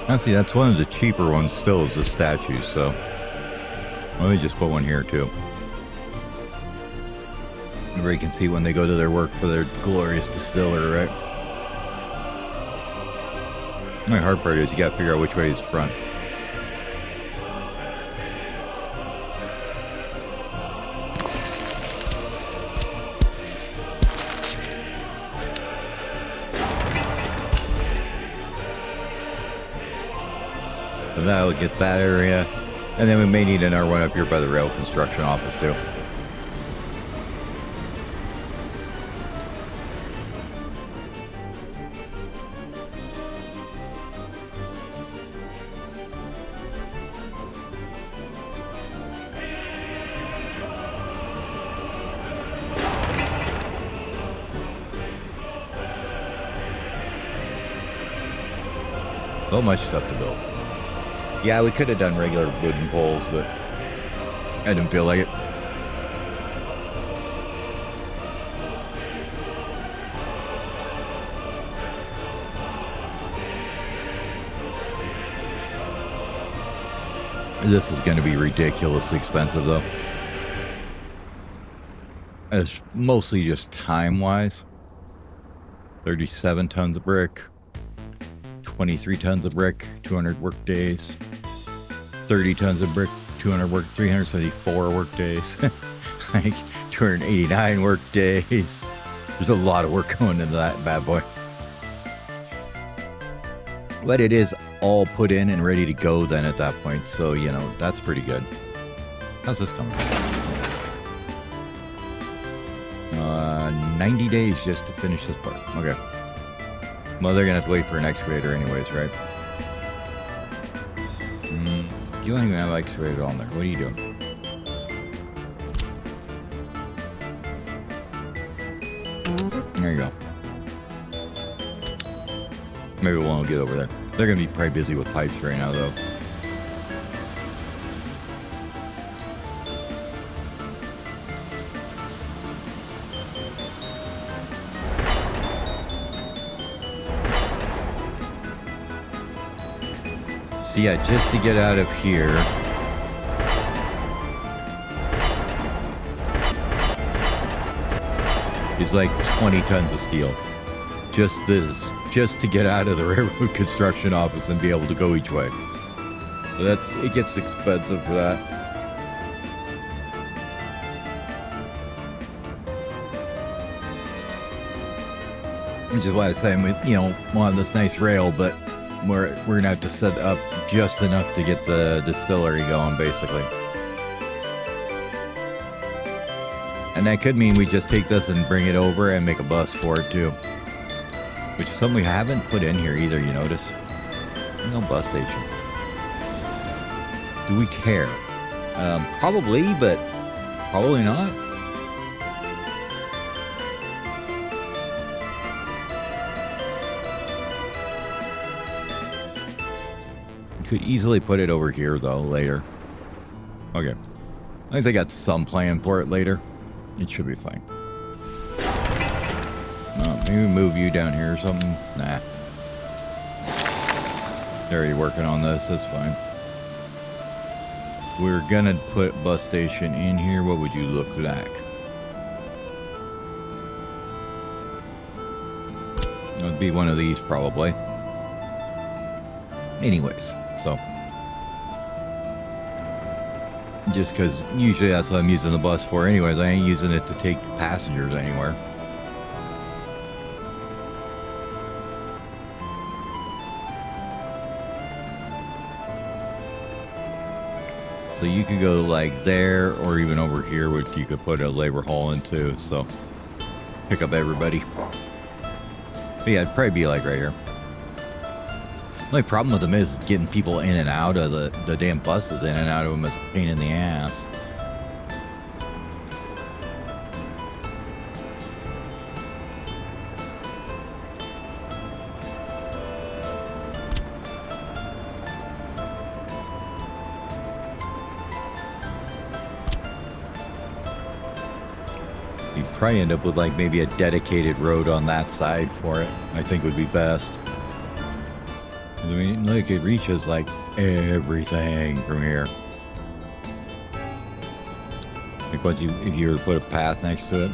Honestly, that's one of the cheaper ones still is the statue, so let me just put one here too. Everybody can see when they go to their work for their glorious distiller, right? My hard part is you gotta figure out which way is front. So that'll get that area. And then we may need another one up here by the rail construction office too. So much stuff to build. Yeah, we could have done regular wooden poles, but I didn't feel like it. This is going to be ridiculously expensive, though. And it's mostly just time-wise. 37 tons of brick. 23 tons of brick, 200 work days. 30 tons of brick, 374 work days. Like 289 work days. There's a lot of work going into that bad boy. But it is all put in and ready to go then at that point. So, you know, that's pretty good. How's this coming? 90 days just to finish this part. Okay. Well, they're going to have to wait for an excavator anyways, right? You don't even have an excavator on there. What are you doing? There you go. Maybe we'll get over there. They're going to be probably busy with pipes right now, though. So yeah, just to get out of here, is like 20 tons of steel. Just to get out of the railroad construction office and be able to go each way. So it gets expensive for that. Which is why I was saying we'll have this nice rail, but we're gonna have to set up just enough to get the distillery going, basically. And that could mean we just take this and bring it over and make a bus for it too. Which is something we haven't put in here either, you notice? No bus station. Do we care? Probably, but probably not. Could easily put it over here, though, later. Okay. As long as I got some plan for it later, it should be fine. Maybe move you down here or something. Nah. They're already working on this. That's fine. We're gonna put bus station in here. What would you look like? It would be one of these, probably. Anyways. So, just because usually that's what I'm using the bus for anyways. I ain't using it to take passengers anywhere. So you could go like there or even over here, which you could put a labor hall into. So, pick up everybody. But yeah, it'd probably be like right here. The only problem with them is getting people in and out of the damn buses in and out of them is a pain in the ass. You'd probably end up with like maybe a dedicated road on that side for it. I think would be best. I mean, look, it reaches like everything from here. Like once if you were to put a path next to it.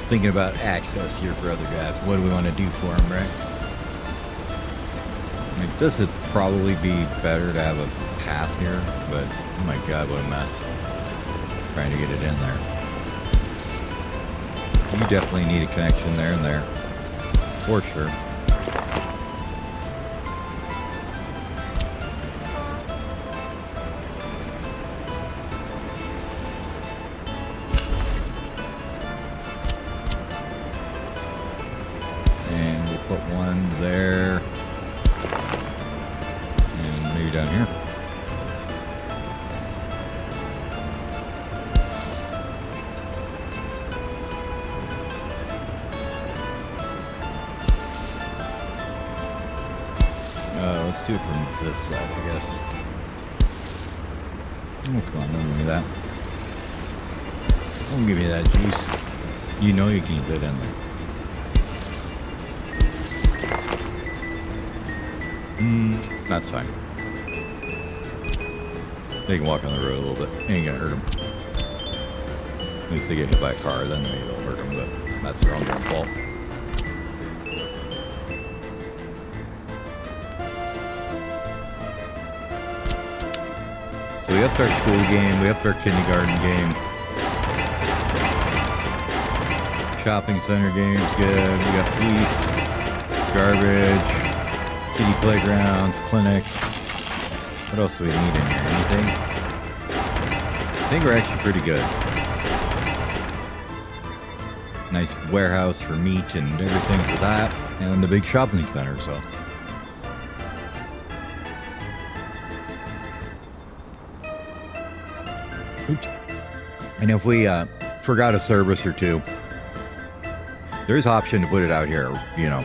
Thinking about access here for other guys. What do we want to do for them, right? I mean, this would probably be better to have a path here, but oh my god, what a mess. Trying to get it in there. You definitely need a connection there and there. For sure. Put one there, and maybe down here. Let's do it from this side, I guess. Oh, come on, don't give me that. Don't give me that juice. You know you can get in there. That's fine. They can walk on the road a little bit. Ain't gonna hurt them. At least they get hit by a car, then maybe it'll hurt them, but that's their own fault. So we upped our school game, we upped our kindergarten game. Shopping center game's good. We got police, garbage, kitty playgrounds, clinics. What else do we need in here? Anything? I think we're actually pretty good. Nice warehouse for meat and everything for that. And then the big shopping center, so. Oops. And if we forgot a service or two, there's option to put it out here, you know.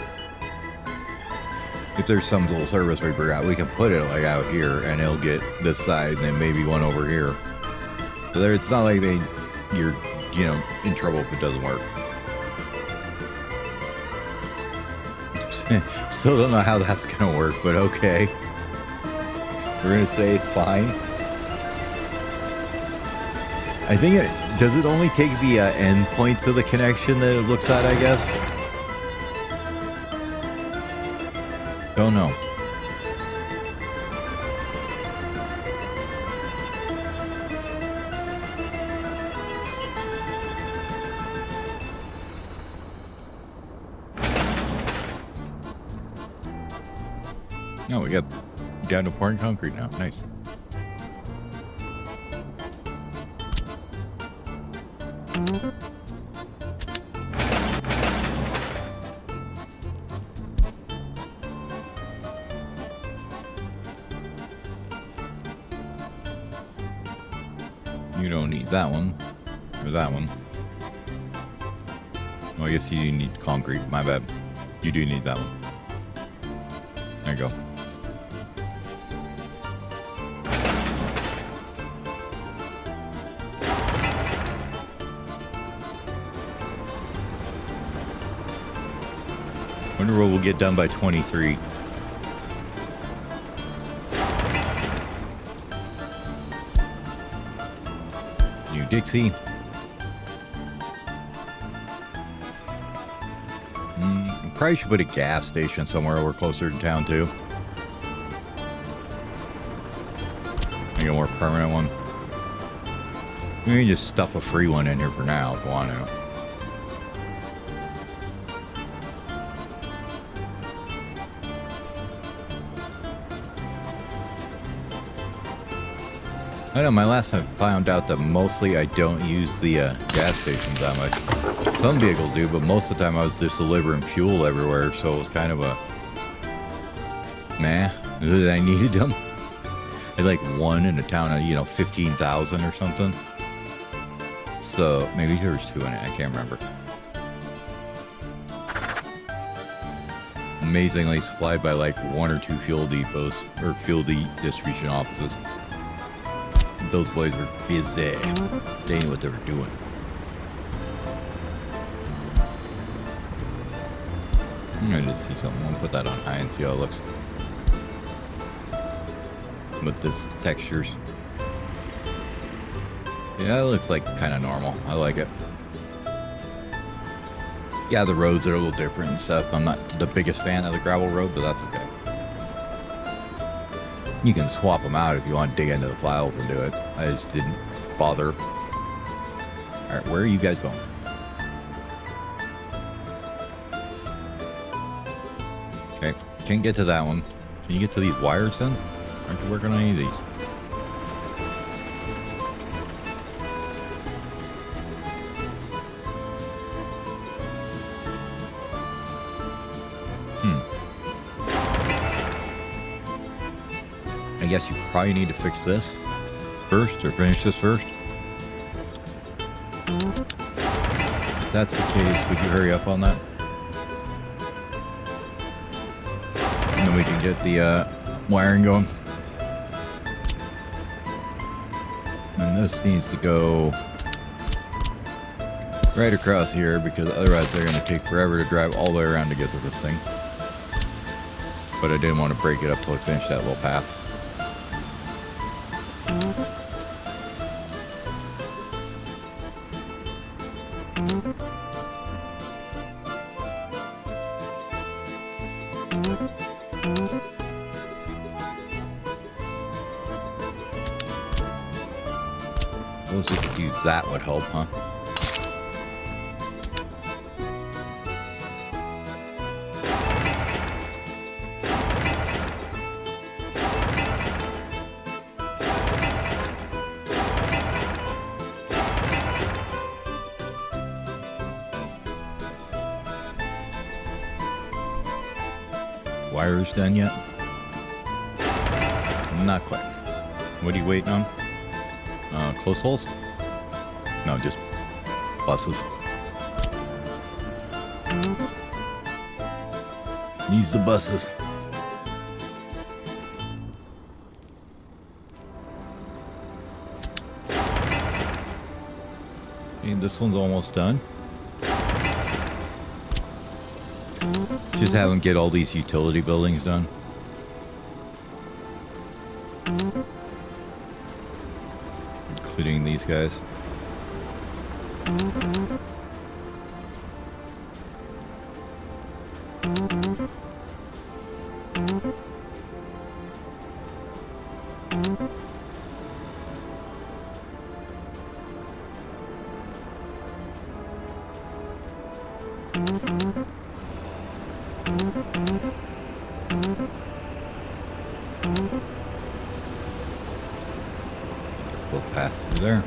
If there's some little service we forgot, we can put it like out here and it'll get this side and then maybe one over here. So there, it's not like you're, you know, in trouble if it doesn't work. Still don't know how that's gonna work, but okay. We're gonna say it's fine. I think does it only take the end points of the connection that it looks at, I guess? Don't know. No, we got down to pouring concrete now. Nice. You don't need that one, or that one. Oh, I guess you need concrete. My bad. You do need that one. There you go. Wonder what we'll get done by 23. New Dixie. Probably should put a gas station somewhere over closer to town too. Make a more permanent one. We can just stuff a free one in here for now if we want to. I know, my last time I found out that mostly I don't use the gas stations that much. Some vehicles do, but most of the time I was just delivering fuel everywhere, so it was kind of a... Nah, I needed them. I had like one in a town of, you know, 15,000 or something. So, maybe there was two in it, I can't remember. amazingly supplied by like 1 or 2 fuel depots or distribution offices. Those boys were busy. They knew what they were doing. I'm gonna just see something. I'll put that on high and see how it looks. With this textures. Yeah, it looks like kind of normal. I like it. Yeah, the roads are a little different and stuff. I'm not the biggest fan of the gravel road, but that's okay. You can swap them out if you want to dig into the files and do it. I just didn't bother. Alright, where are you guys going? Okay, can't get to that one. Can you get to these wires then? Aren't you working on any of these? I guess you probably need to fix this first, or finish this first. If that's the case, would you hurry up on that? And then we can get the wiring going. And this needs to go right across here, because otherwise they're going to take forever to drive all the way around to get to this thing. But I didn't want to break it up till I finished that little path. Suppose we could use that would help, huh? Wires done yet? Not quite. What are you waiting on? Close holes? No, just buses. Needs the buses. And this one's almost done. Let's just have them get all these utility buildings done. Including these guys. Footpath through there.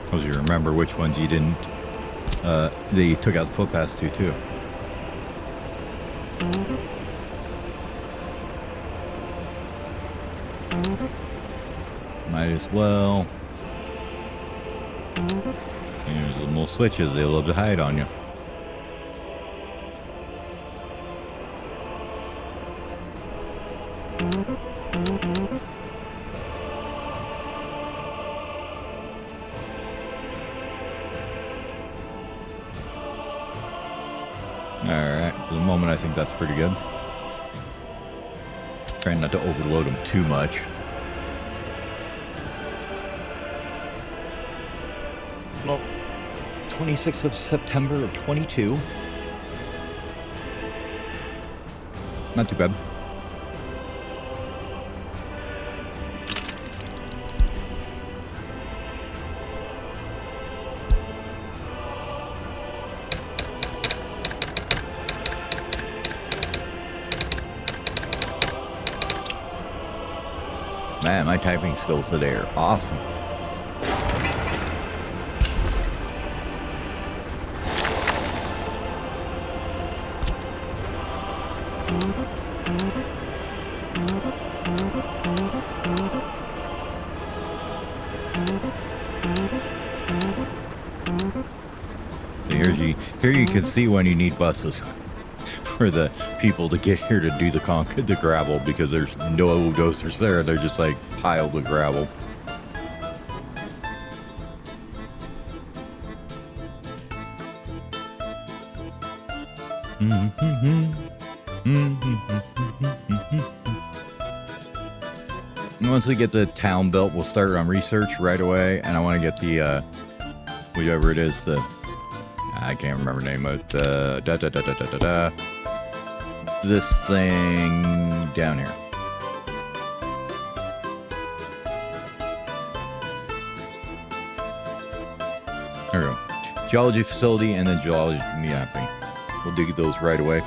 Suppose you remember which ones you didn't. They took out the footpaths too. Might as well. There's little switches. They love to hide on you. Alright, for the moment I think that's pretty good. Trying not to overload them too much. Well, 26th of September of 22. Not too bad. Man, my typing skills today are awesome. So here's energy. Here you can see when you need buses for the people to get here to do the gravel, because there's no dosers there. They're just like piled with gravel. Once we get the town built, we'll start on research right away, and I want to get the whichever it is, the I can't remember the name of it. This thing down here. There we go. Geology facility and then geology mapping. We'll do those right away.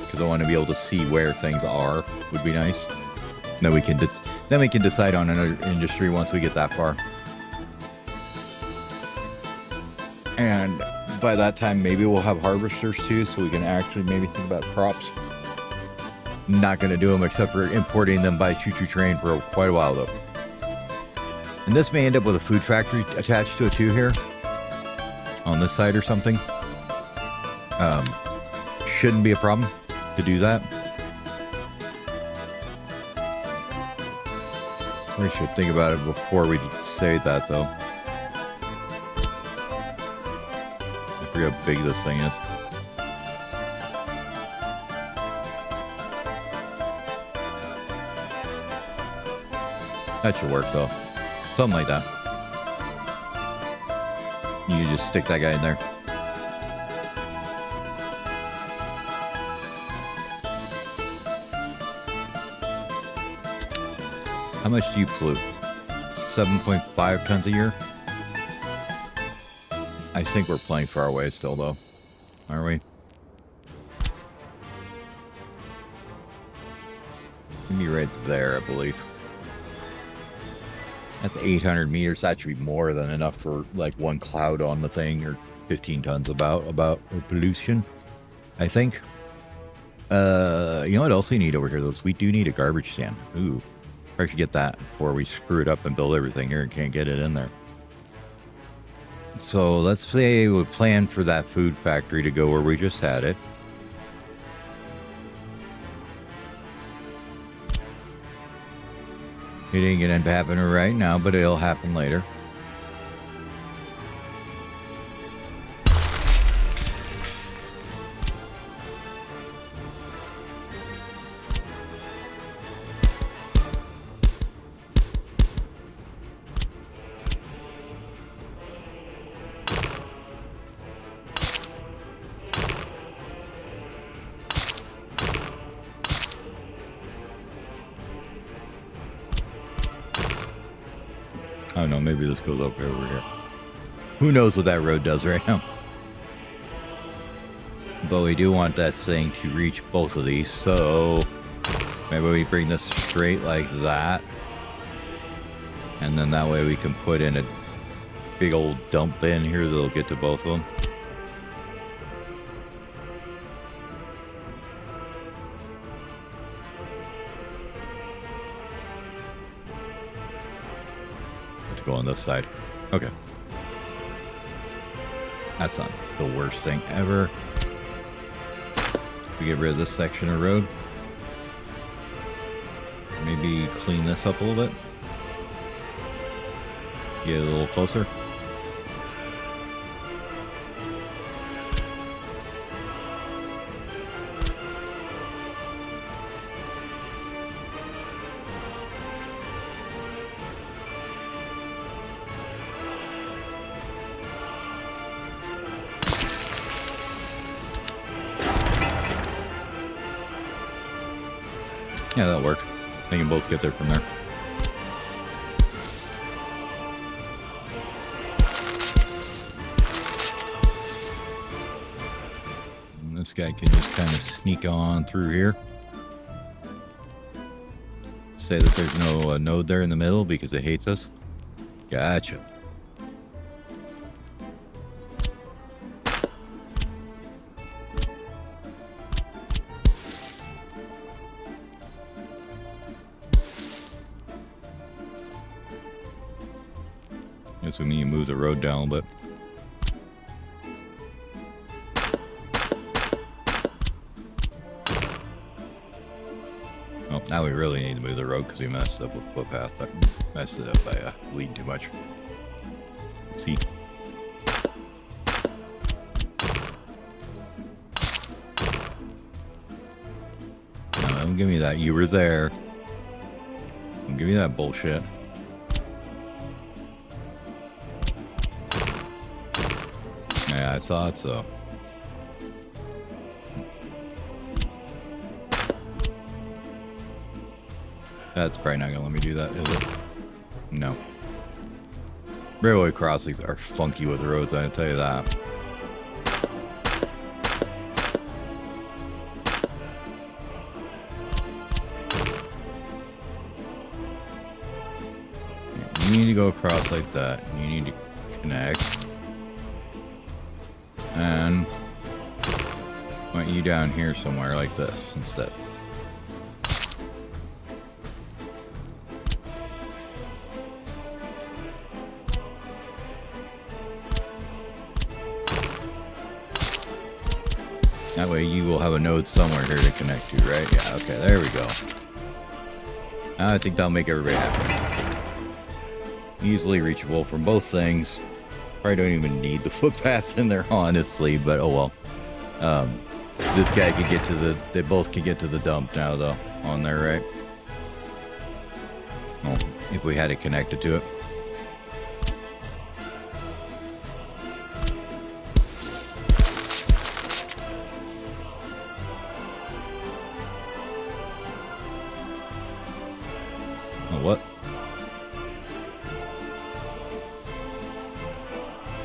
Because I want to be able to see where things are. Would be nice. Then we can decide on another industry once we get that far. And by that time, maybe we'll have harvesters too, so we can actually maybe think about crops. Not going to do them except for importing them by choo-choo train for quite a while though. And this may end up with a food factory attached to it too here. On this side or something. Shouldn't be a problem to do that. We should think about it before we say that though. I forget how big this thing is. That should work though. Something like that. You can just stick that guy in there. How much do you pollute? 7.5 tons a year? I think we're plenty far away still though. Aren't we? Maybe right there, I believe. That's 800 meters. That should be more than enough for like one cloud on the thing, or 15 tons about pollution, I think. You know what else we need over here? We do need a garbage stand. Ooh, I should get that before we screw it up and build everything here and can't get it in there. So let's say we plan for that food factory to go where we just had it. It ain't gonna happen right now, but it'll happen later. Oh no, maybe this goes up over here. Who knows what that road does right now? But we do want that thing to reach both of these, so maybe we bring this straight like that. And then that way we can put in a big old dump bin here that'll get to both of them. Go on this side. Okay. That's not the worst thing ever. We get rid of this section of road. Maybe clean this up a little bit. Get a little closer. Yeah, that'll work. They can both get there from there. And this guy can just kind of sneak on through here. Say that there's no node there in the middle because it hates us. Gotcha. Guess we need to move the road down a bit. Well, now we really need to move the road because we messed up with the footpath. That messed it up by bleeding too much. See? No, don't give me that. You were there. Don't give me that bullshit. Yeah, I thought so. That's probably not gonna let me do that, is it? No. Railway crossings are funky with roads, I can tell you that. You need to go across like that. You need to connect. And I want you down here somewhere like this instead. That way you will have a node somewhere here to connect to, right? Yeah, okay, there we go. Now I think that'll make everybody happy. Easily reachable from both things. Probably don't even need the footpath in there, honestly, but oh well. This guy could get to the... They both could get to the dump now, though, on there, right? Well, if we had it connected to it. What?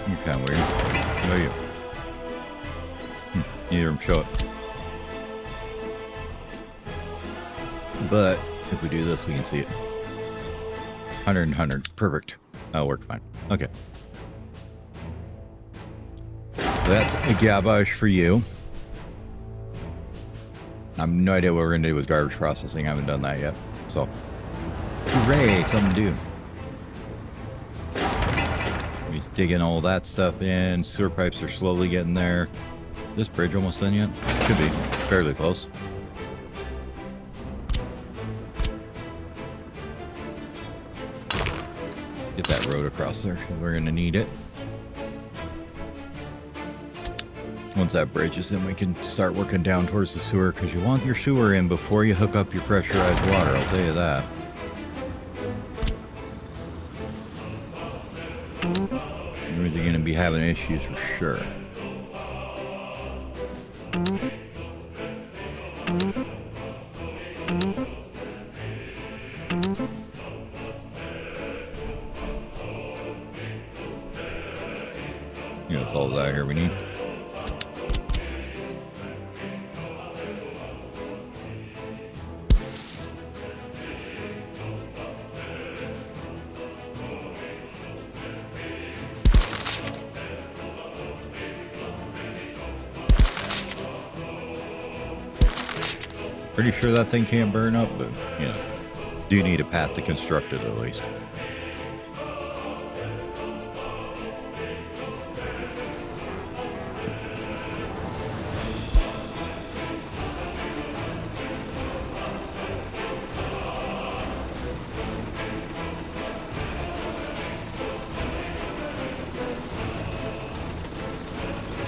You're kind of weird. What are you? Neither of them show it. But if we do this, we can see it. 100 and 100. Perfect. That'll work fine. Okay. That's a garbage for you. I have no idea what we're going to do with garbage processing. I haven't done that yet. So... Hooray, something to do. He's digging all that stuff in. Sewer pipes are slowly getting there. This bridge almost done yet? Should be. Fairly close. Get that road across there. We're going to need it. Once that bridge is in, we can start working down towards the sewer, because you want your sewer in before you hook up your pressurized water, I'll tell you that. You're going to be having issues for sure. Yeah, that's all out here we need. Pretty sure that thing can't burn up, but, you know, do need a path to construct it at least.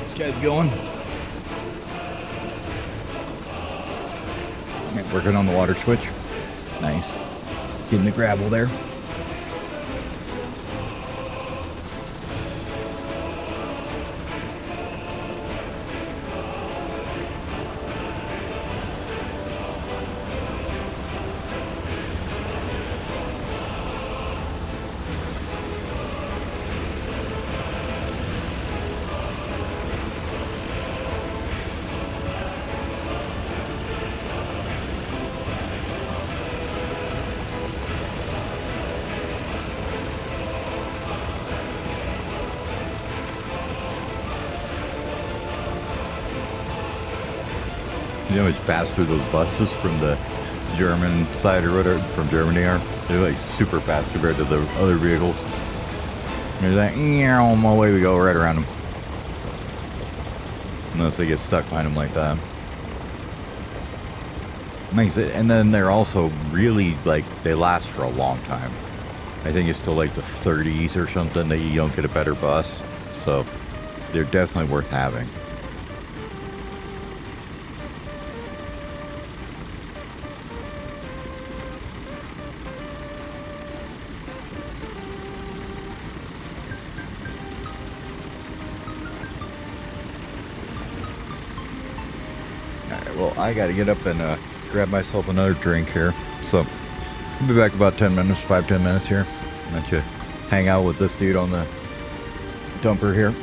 This guy's going. Working on the water switch. Nice. Getting the gravel there. You know how much faster those buses from the German side or whatever, from Germany are? They're like super fast compared to the other vehicles. They're like, away we go, right around them. Unless they get stuck behind them like that. Makes it, and then they're also really like they last for a long time. I think it's till like the 30s or something that you don't get a better bus. So they're definitely worth having. Alright, well, I gotta get up and grab myself another drink here. So I'll be back about 10 minutes, 5-10 minutes here. Let you hang out with this dude on the dumper here.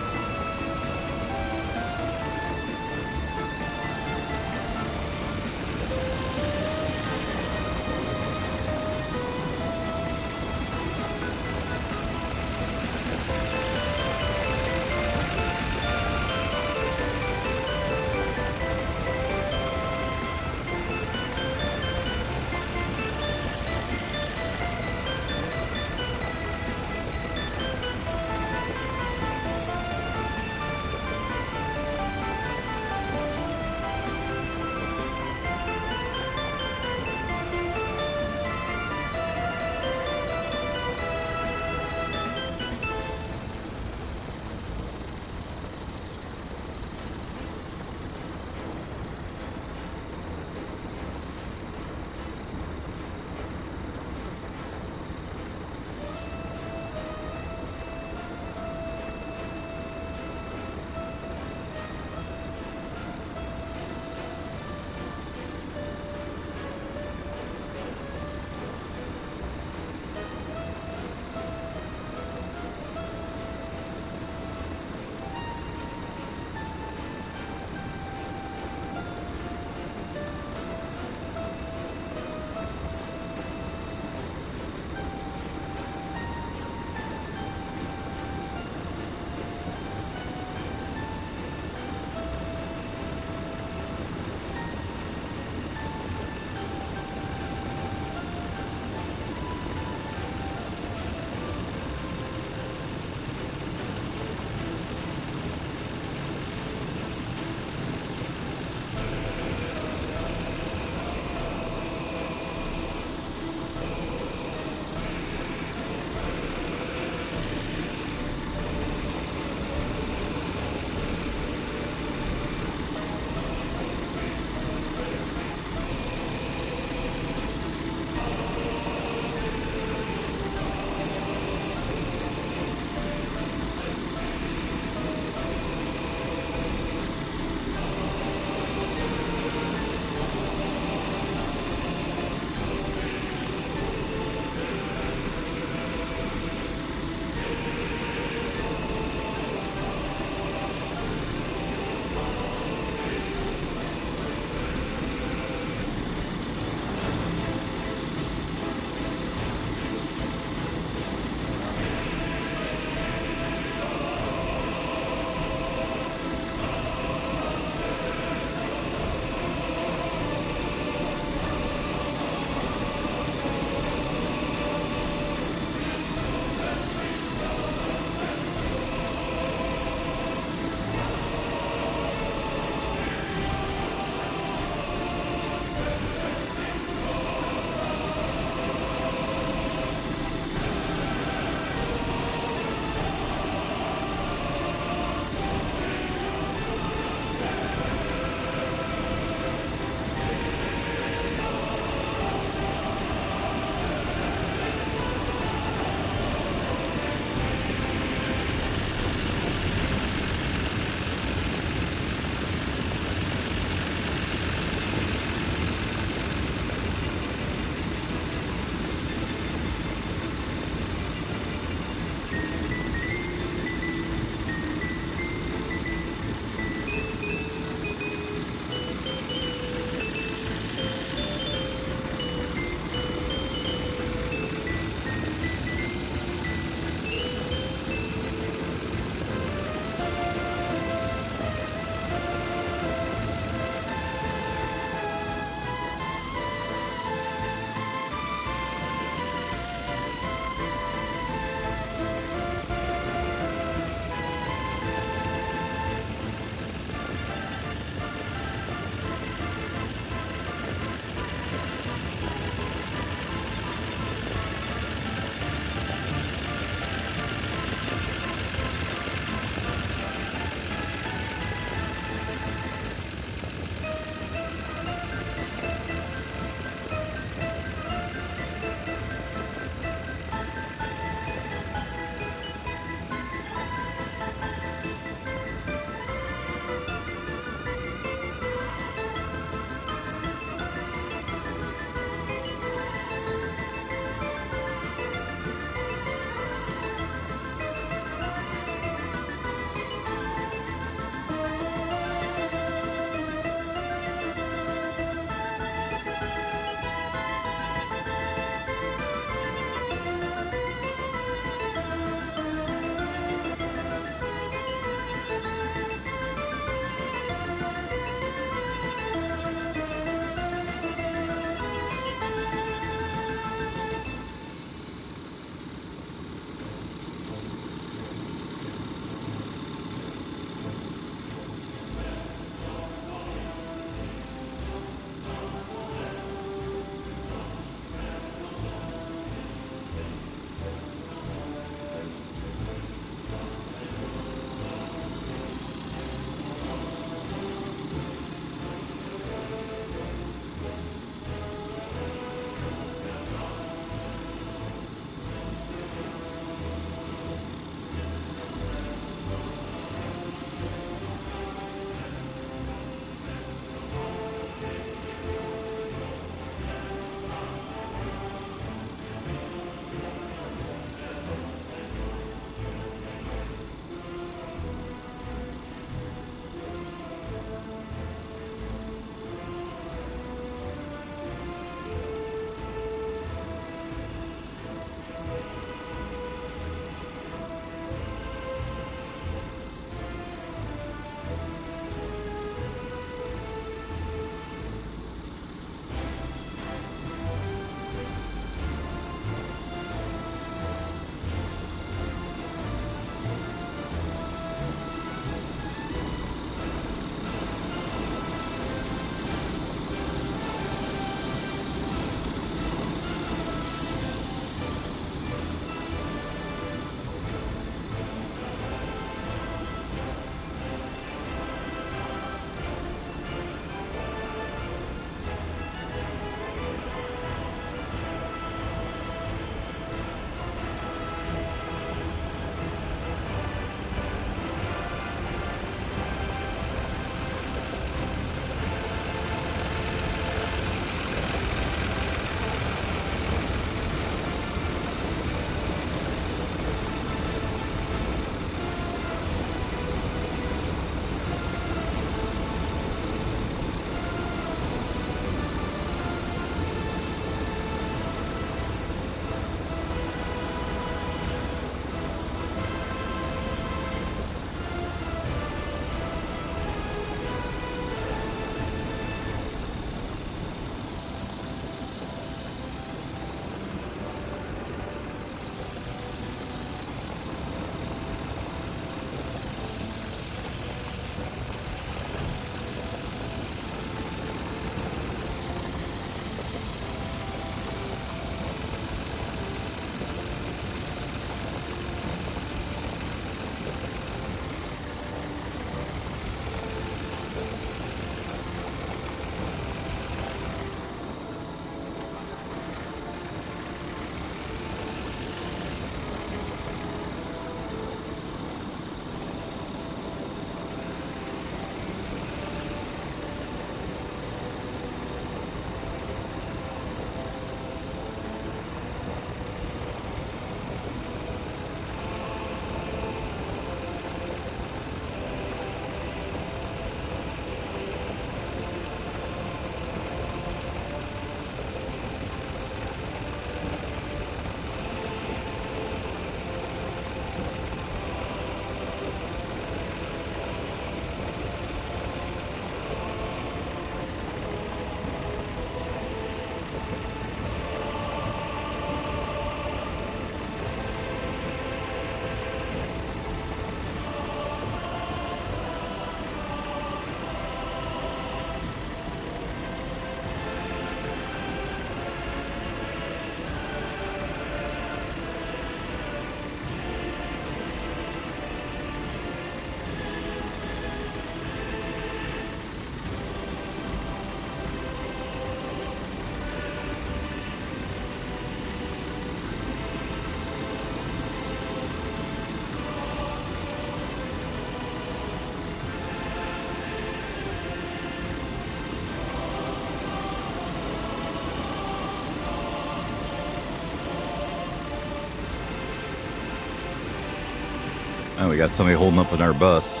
Oh, we got somebody holding up in our bus.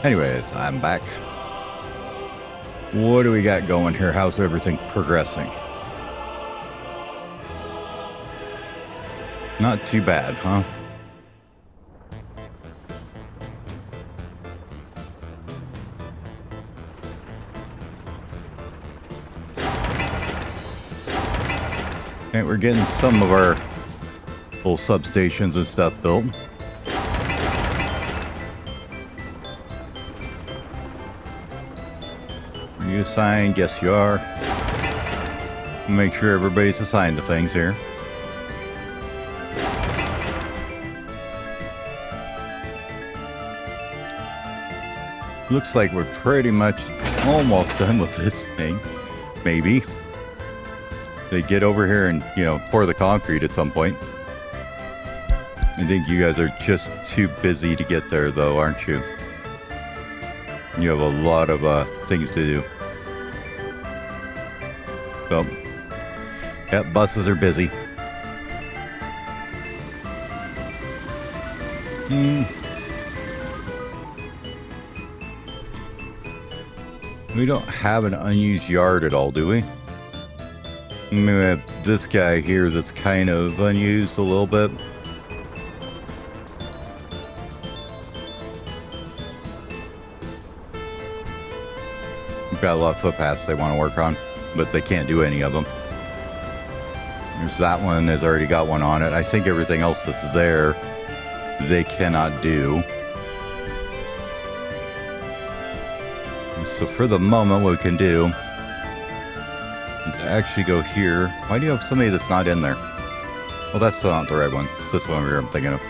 Anyways, I'm back. What do we got going here? How's everything progressing? Not too bad, huh? And we're getting some of our little substations and stuff built. Are you assigned? Yes, you are. Make sure everybody's assigned to things here. Looks like we're pretty much almost done with this thing. Maybe. They get over here and, pour the concrete at some point. I think you guys are just too busy to get there, though, aren't you? You have a lot of things to do. So, yeah, buses are busy. We don't have an unused yard at all, do we? We have this guy here that's kind of unused a little bit. We've got a lot of footpaths they want to work on, but they can't do any of them. There's that one has already got one on it. I think everything else that's there, they cannot do. So for the moment, what we can do is actually go here. Why do you have somebody that's not in there? Well, that's still not the right one. It's this one over here I'm thinking of.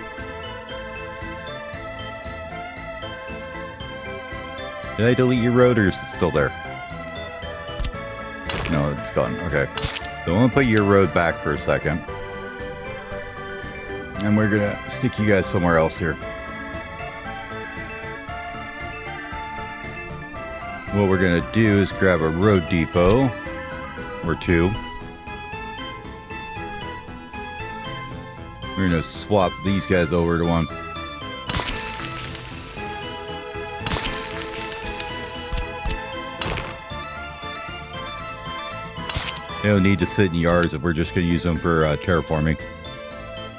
Did I delete your road or is it still there? No, it's gone. Okay. So I'm going to put your road back for a second. And we're going to stick you guys somewhere else here. What we're going to do is grab a road depot or two. We're going to swap these guys over to one. They don't need to sit in yards if we're just going to use them for terraforming.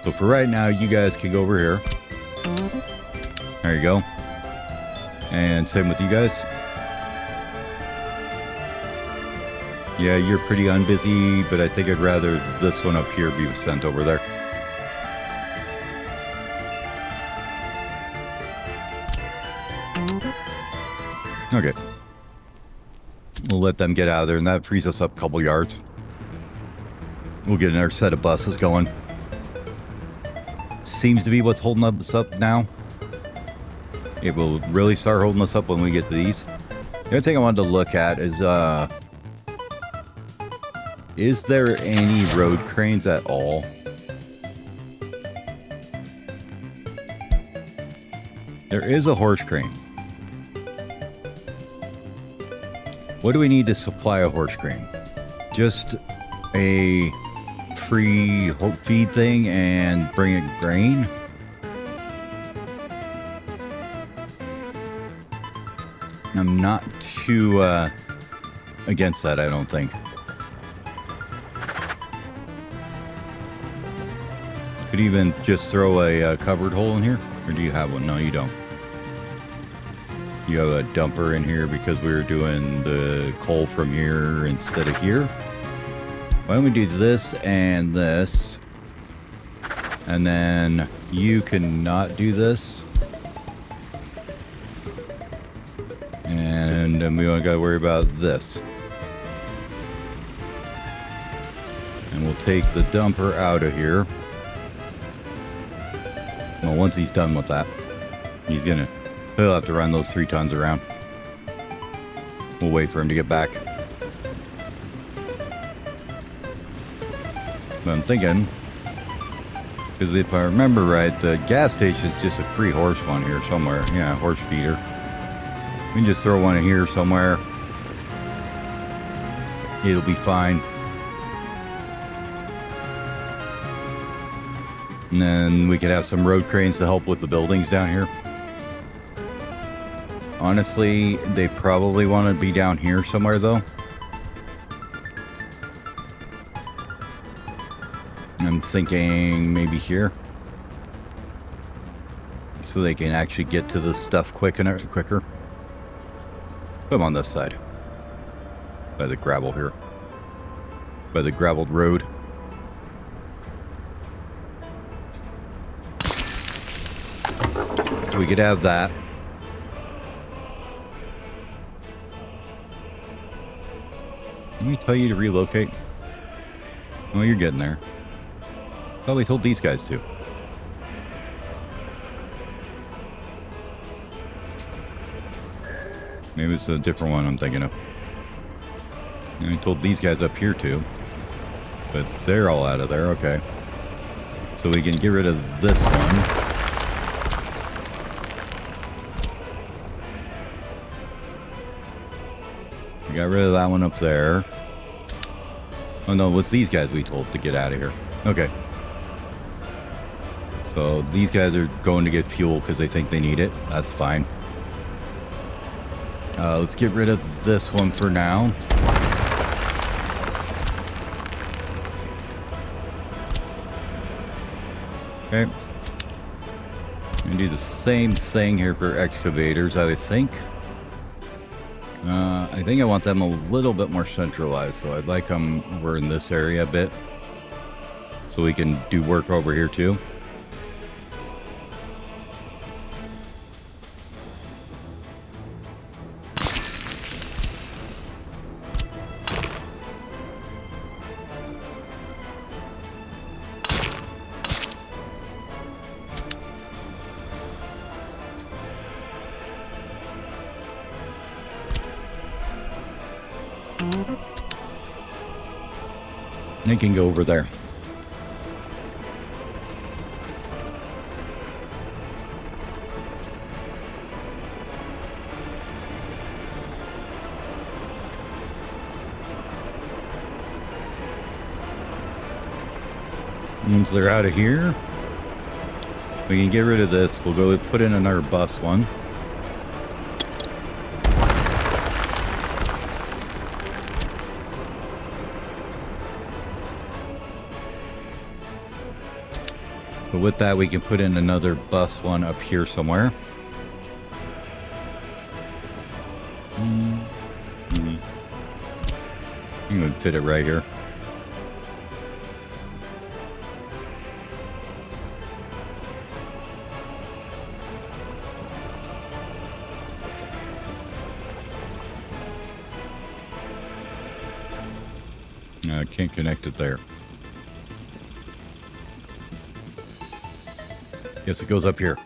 So for right now, you guys can go over here. There you go. And same with you guys. Yeah, you're pretty unbusy, but I think I'd rather this one up here be sent over there. Okay. We'll let them get out of there, and that frees us up a couple yards. We'll get another set of buses going. Seems to be what's holding us up now. It will really start holding us up when we get to these. The other thing I wanted to look at is there any road cranes at all? There is a horse crane. What do we need to supply a horse crane? Just a free feed thing and bring it grain? I'm not too against that, I don't think. Could even just throw a covered hole in here? Or do you have one? No, you don't. You have a dumper in here because we were doing the coal from here instead of here. Why don't we do this and this? And then you cannot do this. And then we don't got to worry about this. And we'll take the dumper out of here. Well, once he's done with that, he'll have to run those 3 tons around. We'll wait for him to get back. But I'm thinking, because if I remember right, the gas station is just a free horse one here somewhere. Yeah, horse feeder. We can just throw one in here somewhere. It'll be fine. And then we could have some road cranes to help with the buildings down here. Honestly, they probably want to be down here somewhere, though. I'm thinking maybe here. So they can actually get to the stuff quicker. Put them on this side. By the gravel here. By the graveled road. So we could have that. Didn't we tell you to relocate? Oh, you're getting there. Thought we told these guys to. Maybe it's a different one I'm thinking of. And we told these guys up here too. But they're all out of there, okay. So we can get rid of this one. We got rid of that one up there. Oh no, it was these guys we told to get out of here. Okay. So these guys are going to get fuel because they think they need it. That's fine. Let's get rid of this one for now. Okay. And do the same thing here for excavators, I would think. I think I want them a little bit more centralized, so I'd like them over in this area a bit. So we can do work over here too. They can go over there. Once they're out of here, we can get rid of this. We'll go put in another bus one. But with that, we can put in another bus one up here somewhere. You would fit it right here. I can't connect it there. Yes, it goes up here.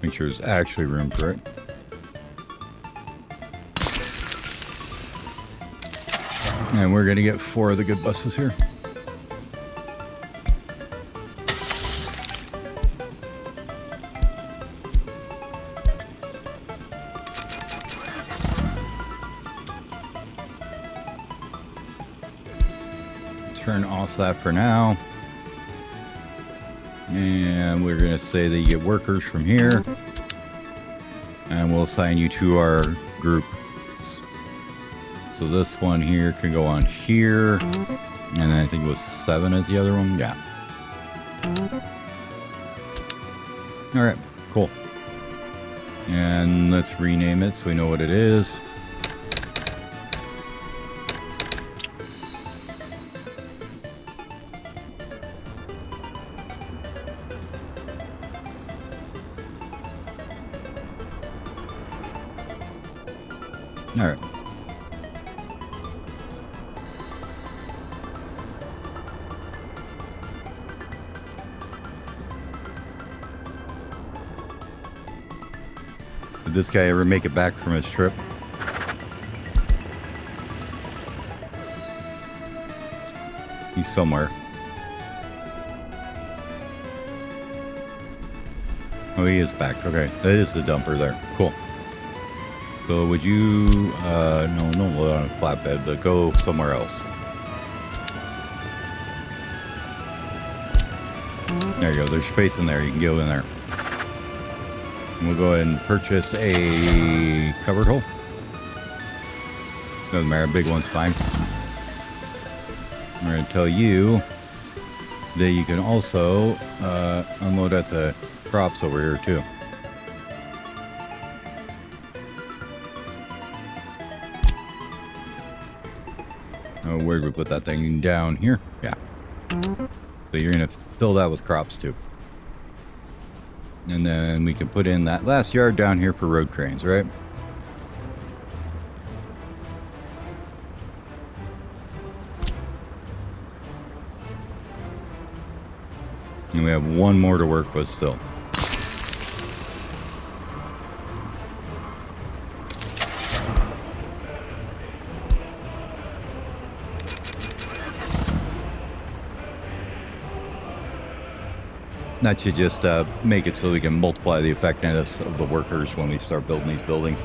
Make sure there's actually room for it. And we're going to get 4 of the good buses here. Turn off that for now. And we're going to say that you get workers from here. And we'll assign you to our group. So this one here can go on here. And then I think it was 7 as the other one. Yeah. All right, cool. And let's rename it so we know what it is. All right. Did this guy ever make it back from his trip? He's somewhere. Oh, he is back. Okay, that is the dumper there. Cool. So would you, no, on a flatbed, but go somewhere else. There you go. There's space in there. You can go in there. And we'll go ahead and purchase a covered hole. Doesn't matter. Big one's fine. I'm going to tell you that you can also unload at the crops over here too. Oh, where did we put that thing? Down here? Yeah. So you're going to fill that with crops too. And then we can put in that last yard down here for road cranes, right? And we have one more to work with still. That should just make it so we can multiply the effectiveness of the workers when we start building these buildings.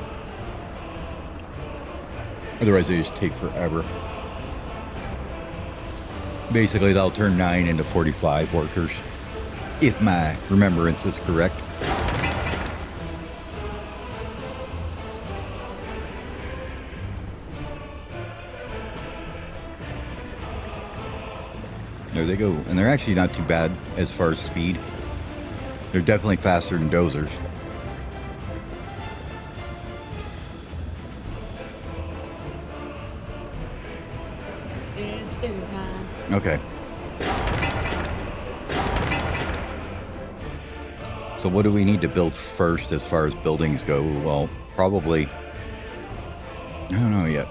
Otherwise, they just take forever. Basically, that'll turn 9 into 45 workers, if my remembrance is correct. There they go. And they're actually not too bad as far as speed. They're definitely faster than dozers. It's dinner time. Okay. So what do we need to build first as far as buildings go? Well, probably... I don't know yet.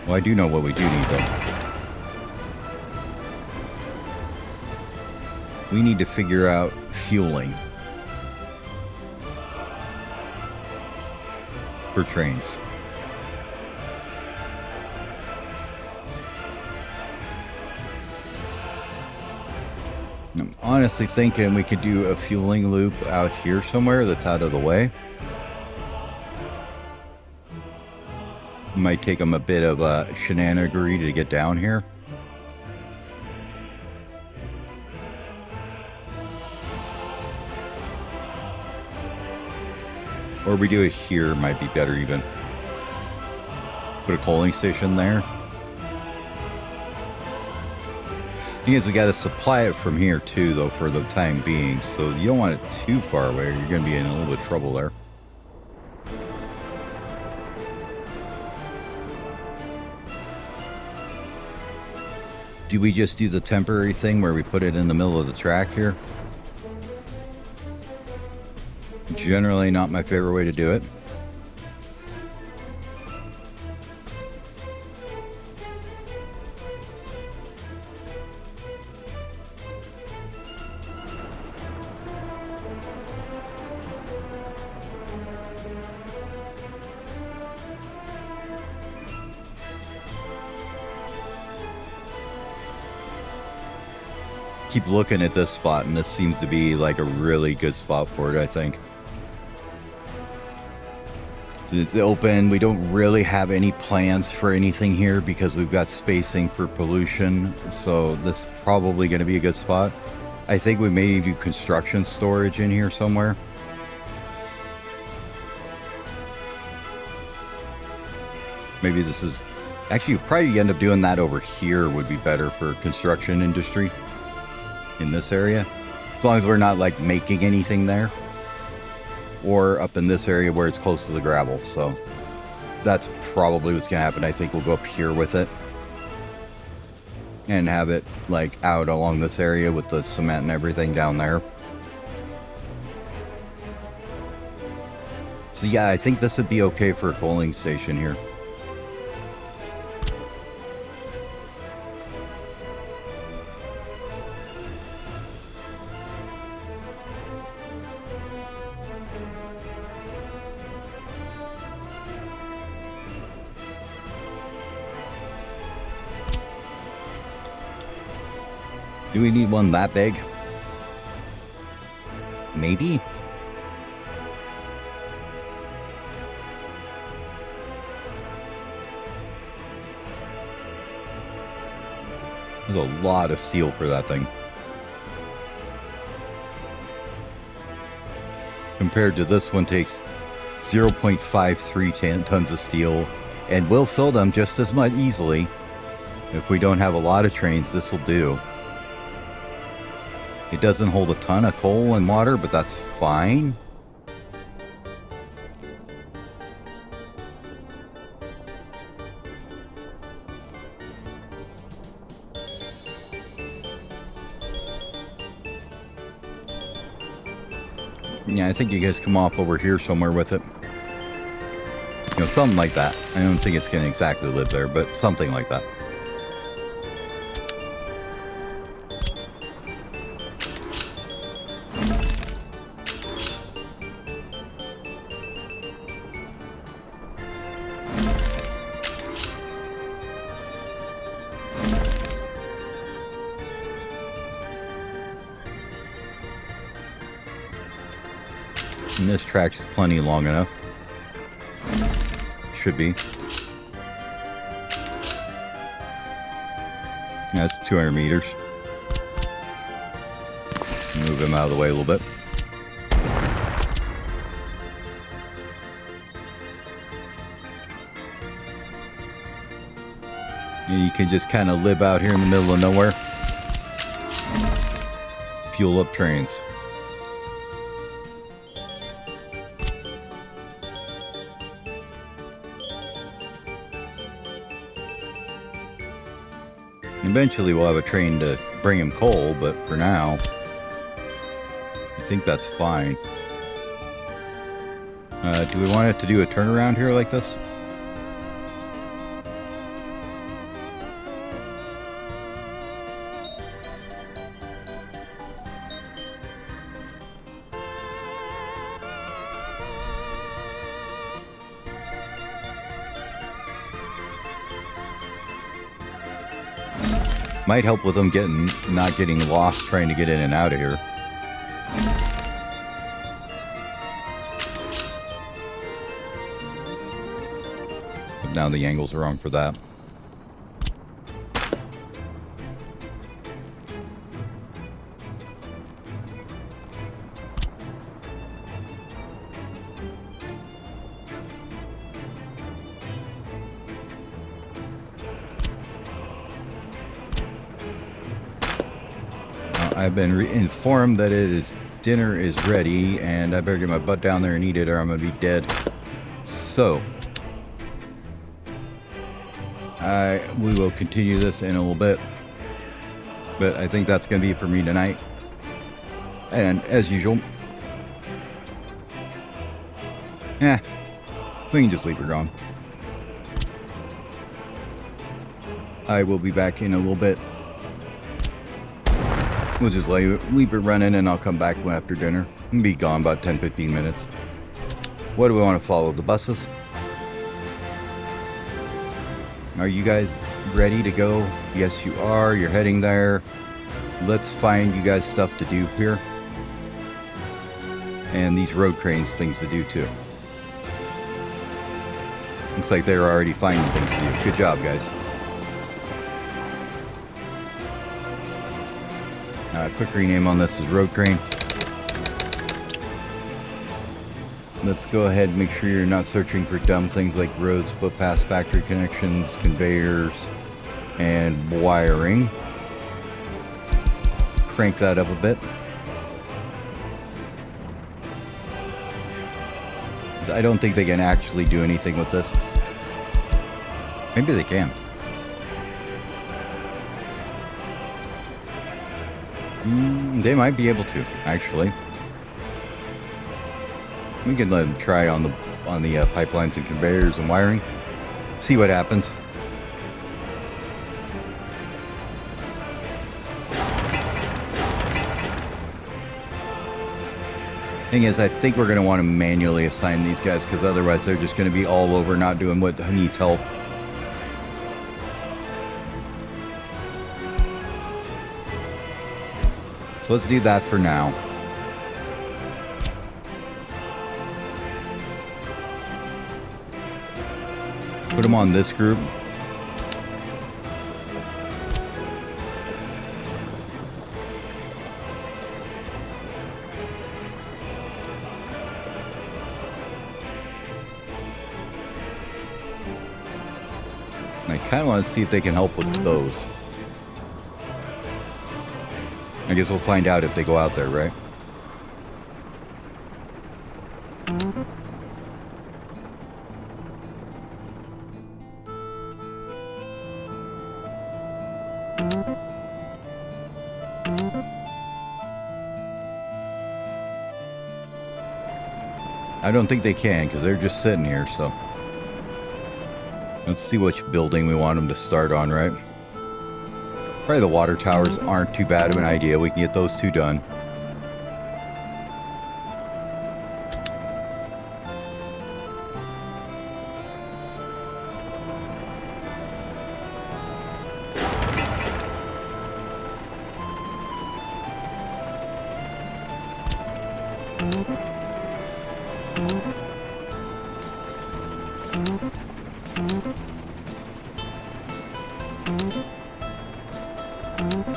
Well, I do know what we do need, though. We need to figure out fueling for trains. I'm honestly thinking we could do a fueling loop out here somewhere that's out of the way. Might take them a bit of a shenanigery to get down here. Or we do it here, might be better even. Put a coaling station there. Thing is, we got to supply it from here too, though, for the time being. So you don't want it too far away, or you're going to be in a little bit of trouble there. Do we just do the temporary thing where we put it in the middle of the track here? Generally not my favorite way to do it. Keep looking at this spot, and this seems to be like a really good spot for it, I think. So it's open. We don't really have any plans for anything here because we've got spacing for pollution. So this is probably going to be a good spot. I think we may do construction storage in here somewhere. Maybe this is... Actually, you'd probably end up doing that over here would be better for construction industry in this area. As long as we're not like making anything there. Or up in this area where it's close to the gravel. So that's probably what's going to happen. I think we'll go up here with it. And have it like out along this area with the cement and everything down there. So yeah, I think this would be okay for a coaling station here. Do we need one that big? Maybe? There's a lot of steel for that thing. compared to this one takes 0.53 tons of steel and will fill them just as much easily. If we don't have a lot of trains, this will do. It doesn't hold a ton of coal and water, but that's fine. Yeah, I think you guys come off over here somewhere with it. You know, something like that. I don't think it's going to exactly live there, but something like that. And this track's plenty long enough. Should be. That's 200 meters. Move him out of the way a little bit. And you can just kind of live out here in the middle of nowhere. Fuel up trains. Eventually we'll have a train to bring him coal, but for now, I think that's fine. Do we want it to do a turnaround here like this? Might help with them not getting lost trying to get in and out of here. But now the angles are wrong for that. I've been informed that dinner is ready, and I better get my butt down there and eat it, or I'm gonna be dead. So, we will continue this in a little bit, but I think that's gonna be it for me tonight. And as usual, we can just leave her gone. I will be back in a little bit. We'll just leave it running, and I'll come back after dinner. And be gone about 10-15 minutes. What do we want to follow? The buses? Are you guys ready to go? Yes, you are. You're heading there. Let's find you guys stuff to do here. And these road cranes, things to do too. Looks like they're already finding things to do. Good job, guys. Quick rename on this is road crane. Let's go ahead and make sure you're not searching for dumb things like roads, footpaths, factory connections, conveyors, and wiring. Crank that up a bit. I don't think they can actually do anything with this. Maybe they can. They might be able to, actually. We can let them try on the pipelines and conveyors and wiring. See what happens. Thing is, I think we're going to want to manually assign these guys, because otherwise they're just going to be all over not doing what needs help. So let's do that for now. Put them on this group. kind of want to see if they can help with those. I guess we'll find out if they go out there, right? I don't think they can because they're just sitting here, so let's see which building we want them to start on, right? Probably the water towers aren't too bad of an idea. We can get those two done.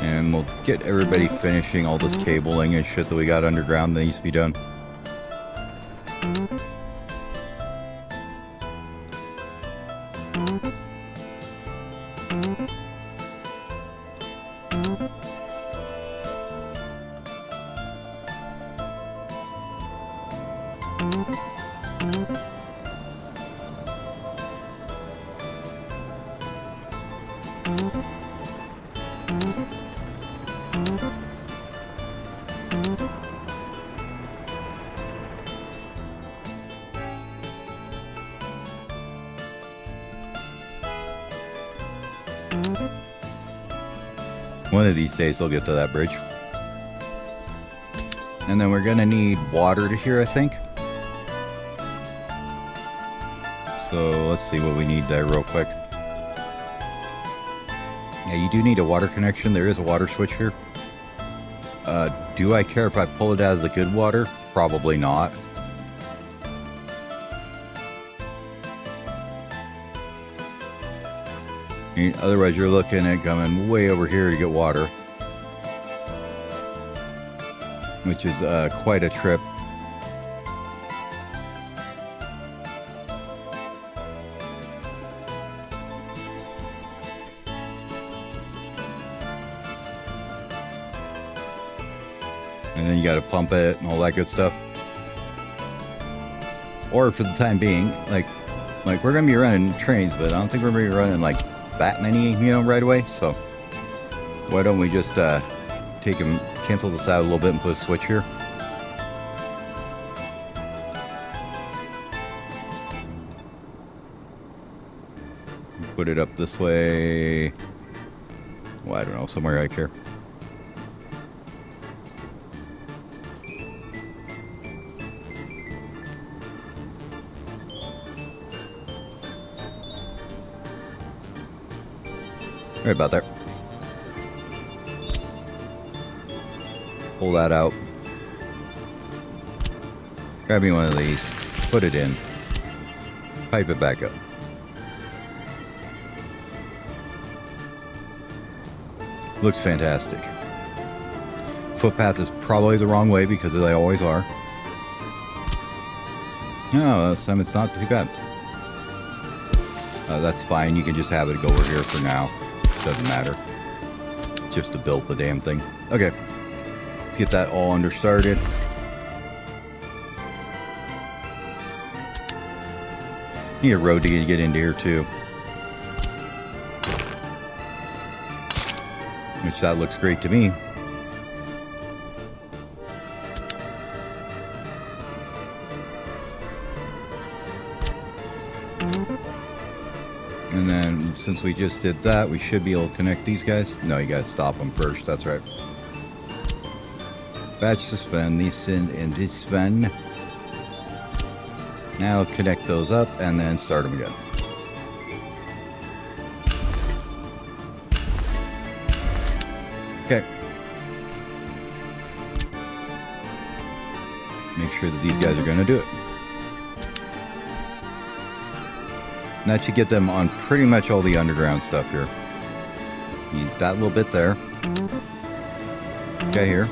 And we'll get everybody finishing all this cabling and shit that we got underground that needs to be done. One of these days they'll get to that bridge. And then we're gonna need water to here, I think. So let's see what we need there real quick. Yeah, you do need a water connection. There is a water switch here. Do I care if I pull it out of the good water? Probably not. Otherwise, you're looking at coming way over here to get water, which is quite a trip. And then you got to pump it and all that good stuff. Or for the time being, like we're gonna be running trains, but I don't think we're gonna be running like that many, right away. So why don't we just cancel this out a little bit and put a switch here. Put it up this way. Well, I don't know, somewhere right here. Right about there. Pull that out. Grab me one of these. Put it in. Pipe it back up. Looks fantastic. Footpath is probably the wrong way because they always are. No, this time it's not too bad. That's fine. You can just have it go over here for now. Doesn't matter. Just to build the damn thing. Okay. Let's get that all understarted. Need a road to get into here too. Which that looks great to me. And then since we just did that, we should be able to connect these guys. No, you gotta stop them first. That's right. Batch suspend, these send and disband. Now connect those up and then start them again. Okay. Make sure that these guys are gonna do it. And that should get them on pretty much all the underground stuff here. Need that little bit there. Okay, here.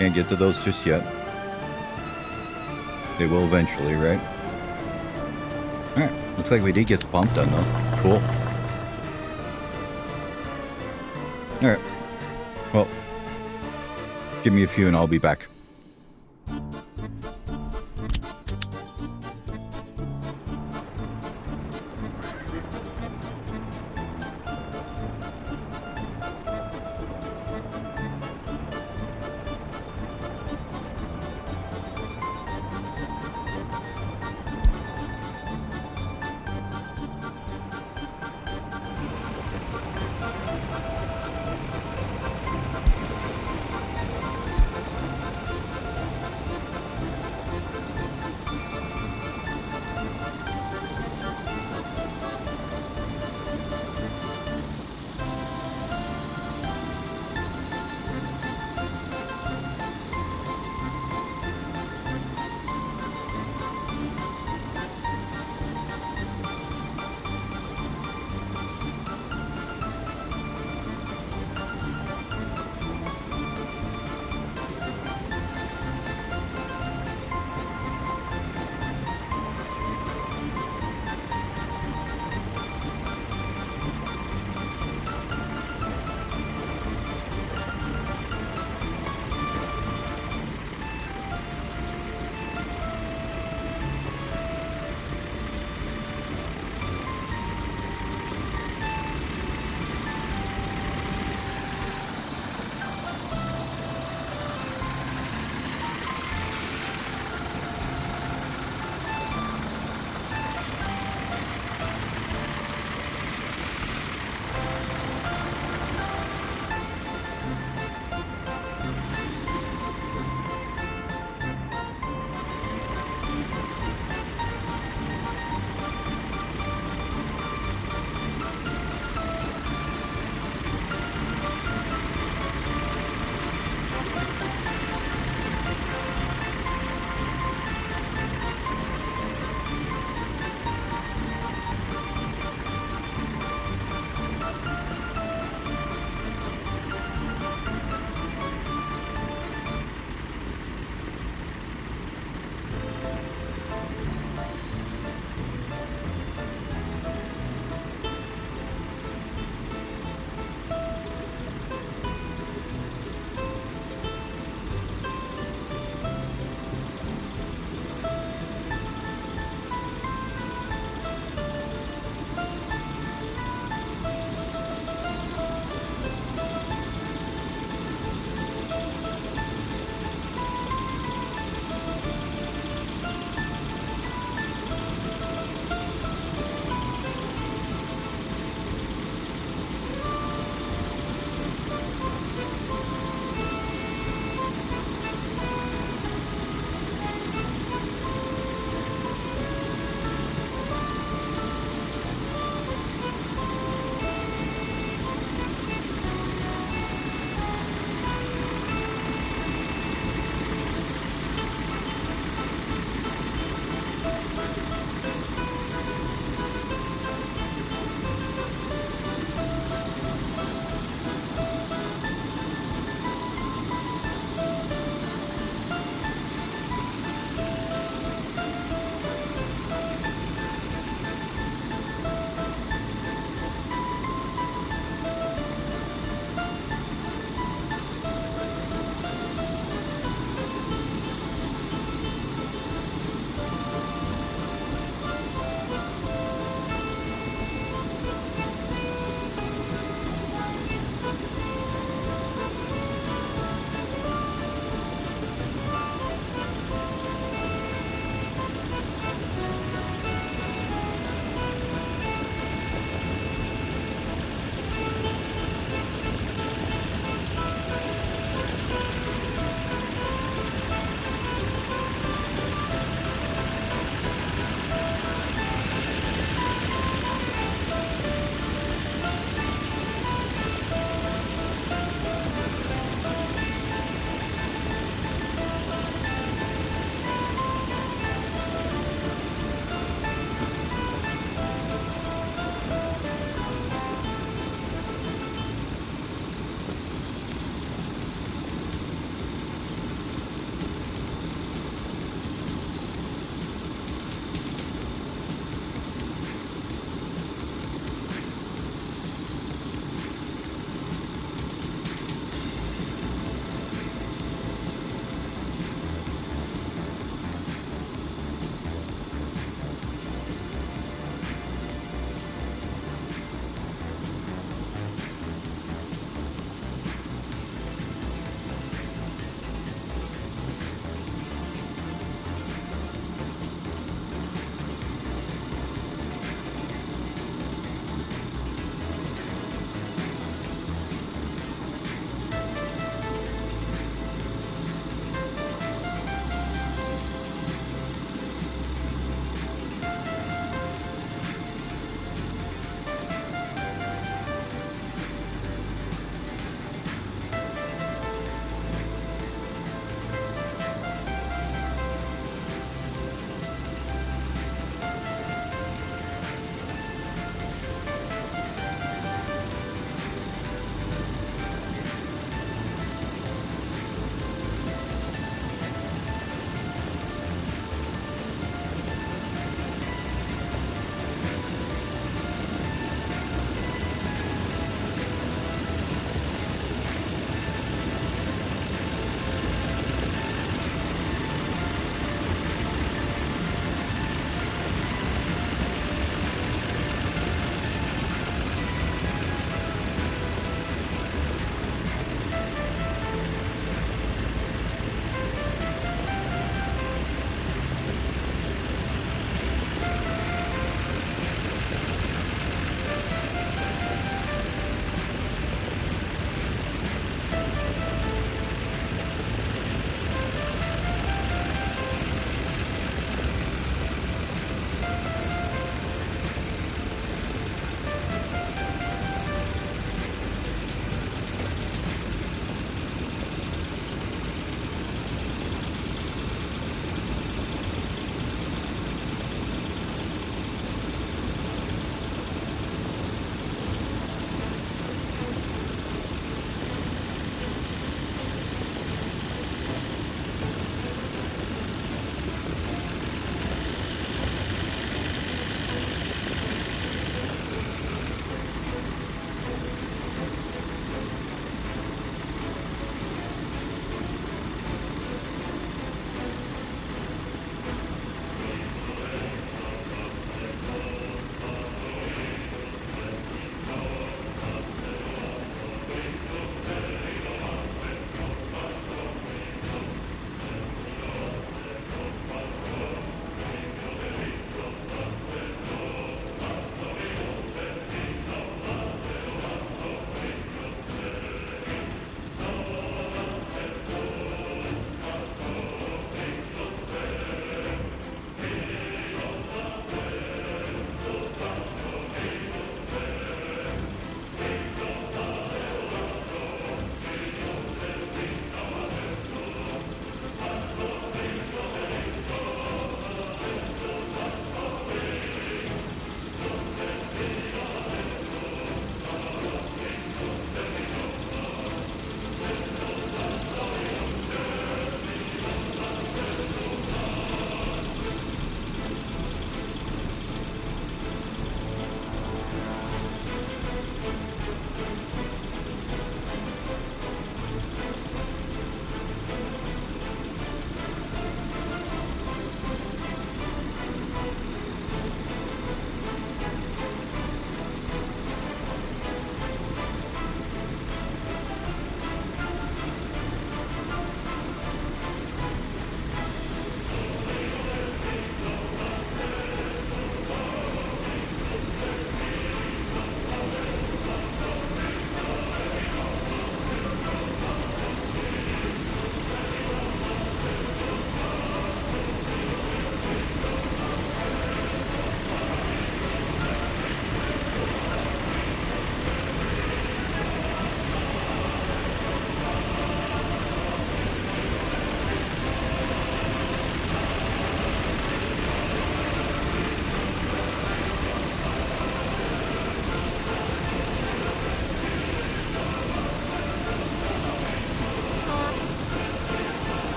Can't get to those just yet. They will eventually, right? Alright, looks like we did get the pump done though. Cool. Alright. Well, give me a few and I'll be back.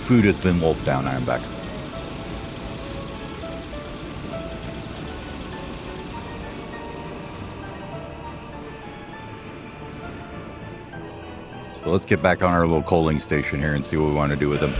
food has been wolfed down. I am back. So let's get back on our little coaling station here and see what we want to do with them.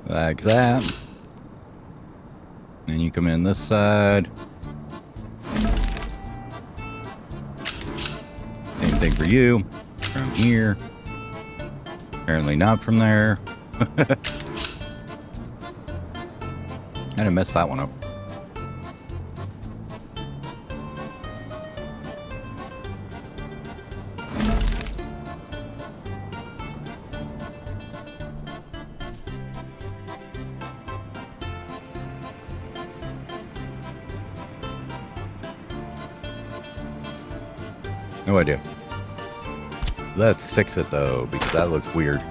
Like that. And you come in this side. Same thing for you. From here. Apparently not from there. Kind of messed that one up. No idea. Let's fix it though, because that looks weird.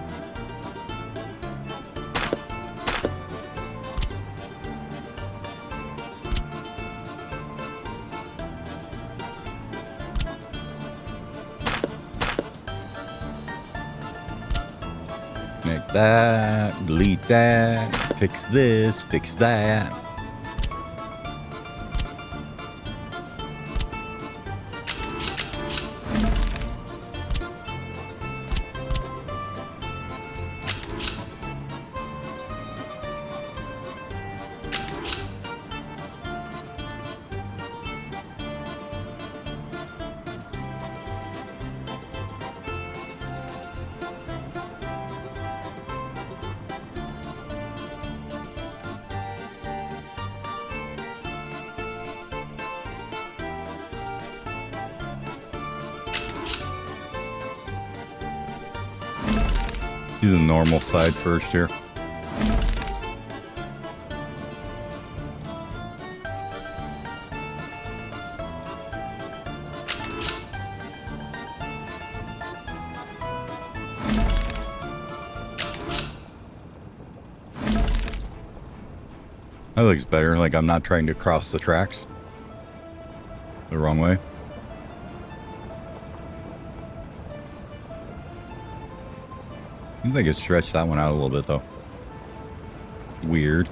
Make that, delete that, fix this, fix that. Do the normal side first here. That looks better, like I'm not trying to cross the tracks the wrong way. Seems like it stretched that one out a little bit though. Weird.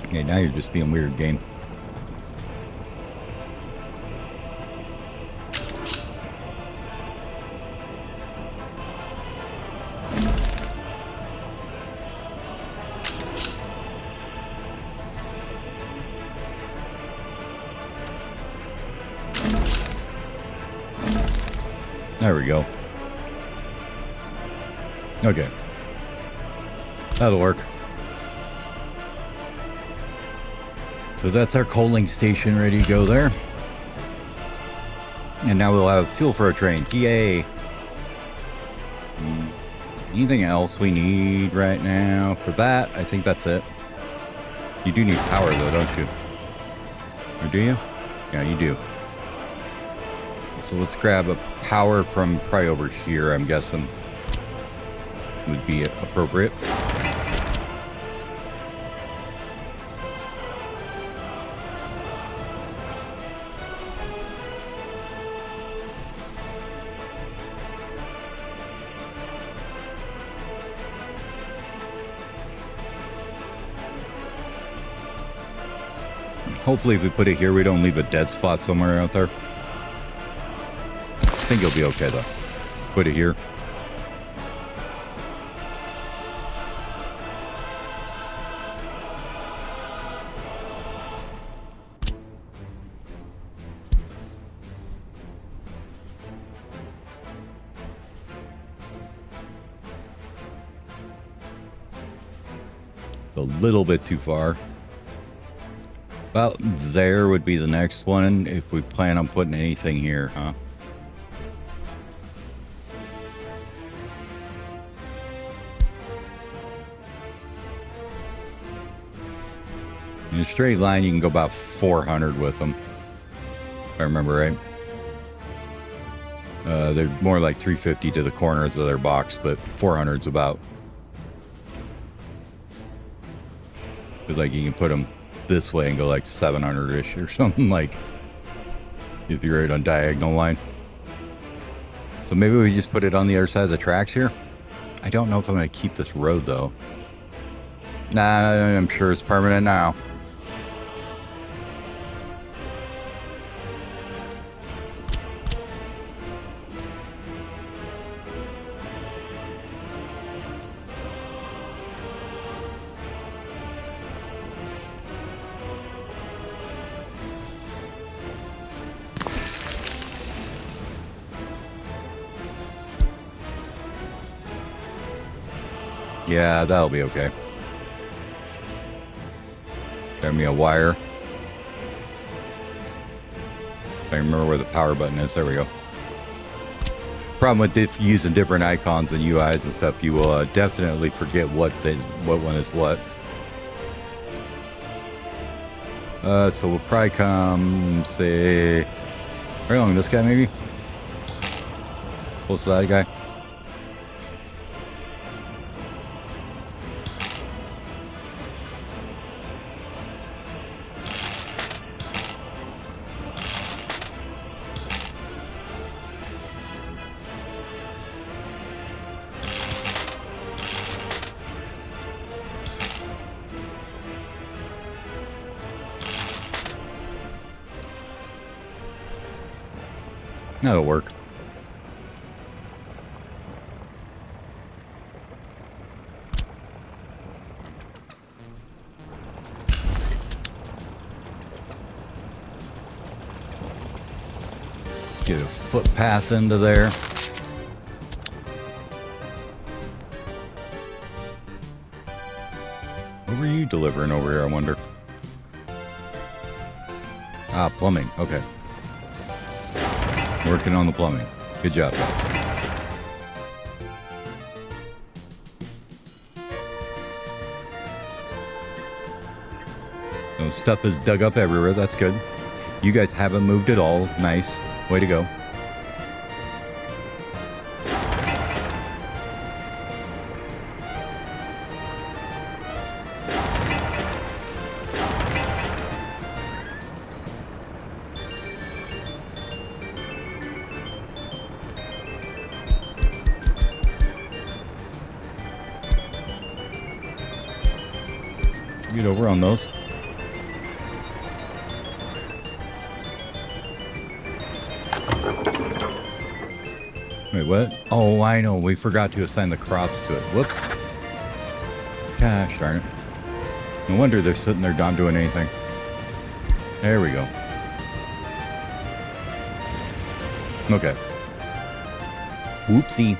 Okay, now you're just being weird, game. There we go. Okay. That'll work. So that's our coaling station ready to go there. And now we'll have fuel for our trains. Yay! Anything else we need right now for that? I think that's it. You do need power though, don't you? Or do you? Yeah, you do. So let's grab a power from probably over here, I'm guessing. Would be appropriate. Hopefully if we put it here, we don't leave a dead spot somewhere out there. I think it'll be okay though. Put it here. It's a little bit too far. About there would be the next one if we plan on putting anything here, huh? In a straight line, you can go about 400 with them, if I remember right. They're more like 350 to the corners of their box, but 400's about. Because like you can put them this way and go like 700-ish or something, like if you're right on diagonal line. So maybe we just put it on the other side of the tracks here. I don't know if I'm going to keep this road though. Nah, I'm sure it's permanent now. Yeah, that'll be okay. Got me a wire. I remember where the power button is. There we go. Problem with using different icons and UIs and stuff, you will definitely forget what one is what. So we'll probably come, say, right along this guy maybe? Close to that guy. That'll work. Get a footpath into there. What were you delivering over here, I wonder? Ah, plumbing. Okay. Working on the plumbing. Good job, guys. So stuff is dug up everywhere. That's good. You guys haven't moved at all. Nice. Way to go. Get over on those. Wait, what? Oh, I know. We forgot to assign the crops to it. Whoops. Gosh darn it. No wonder they're sitting there not doing anything. There we go. Okay. Whoopsie.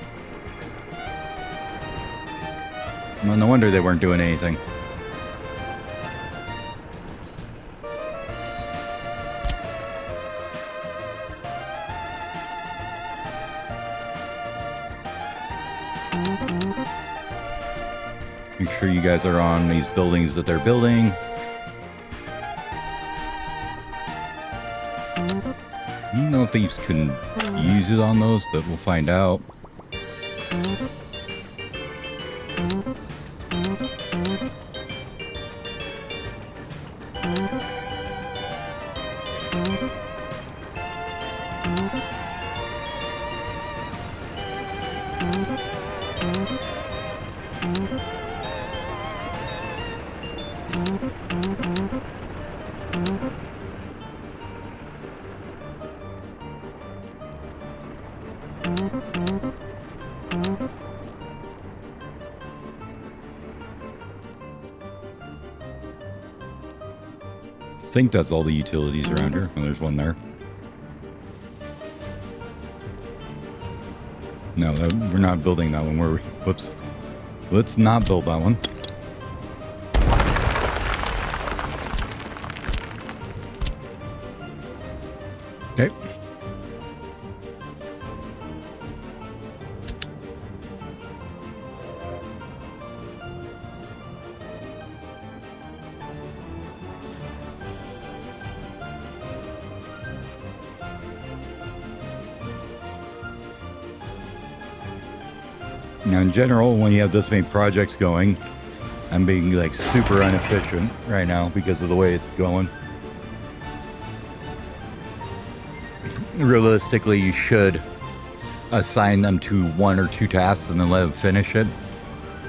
Well, no wonder they weren't doing anything. Make sure you guys are on these buildings that they're building. I don't know if thieves can use it on those, but we'll find out. I think that's all the utilities around here. Oh, there's one there. No, we're not building that one, were we? Whoops. Let's not build that one. Okay. Now, in general, when you have this many projects going, I'm being like super inefficient right now because of the way it's going. Realistically, you should assign them to 1 or 2 tasks and then let them finish it,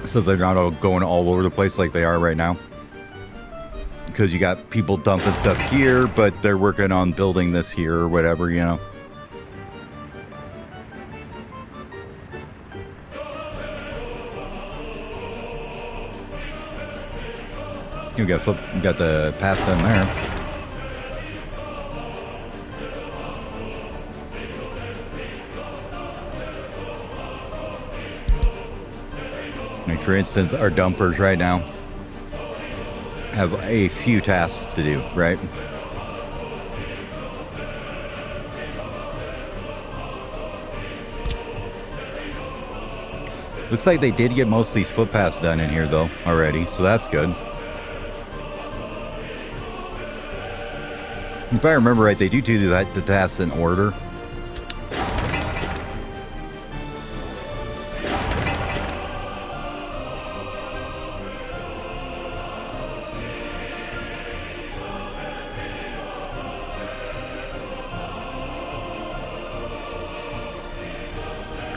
so they're not all going all over the place like they are right now. Because you got people dumping stuff here, but they're working on building this here or whatever, you know. You got the path done there. Like for instance, our dumpers right now have a few tasks to do, right? Looks like they did get most of these footpaths done in here though already, so that's good. If I remember right, they do that, the tasks in order.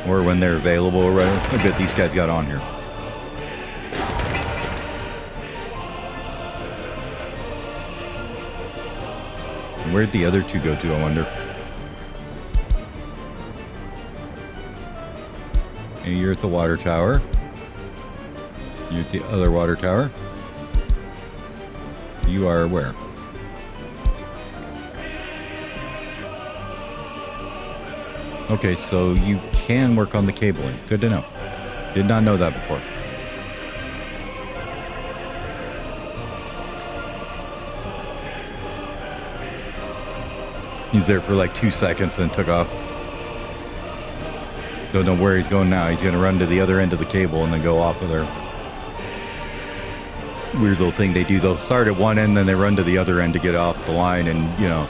Or when they're available or whatever. I bet these guys got on here. Where'd the other 2 go to, I wonder? And you're at the water tower. You're at the other water tower. You are where? Okay, so you can work on the cabling. Good to know. Did not know that before. He's there for like 2 seconds, then took off. Don't know where he's going now. He's going to run to the other end of the cable and then go off of there. Weird little thing they do. They'll start at one end, then they run to the other end to get off the line and, you know,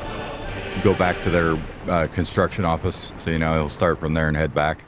go back to their construction office. So, you know, he'll start from there and head back.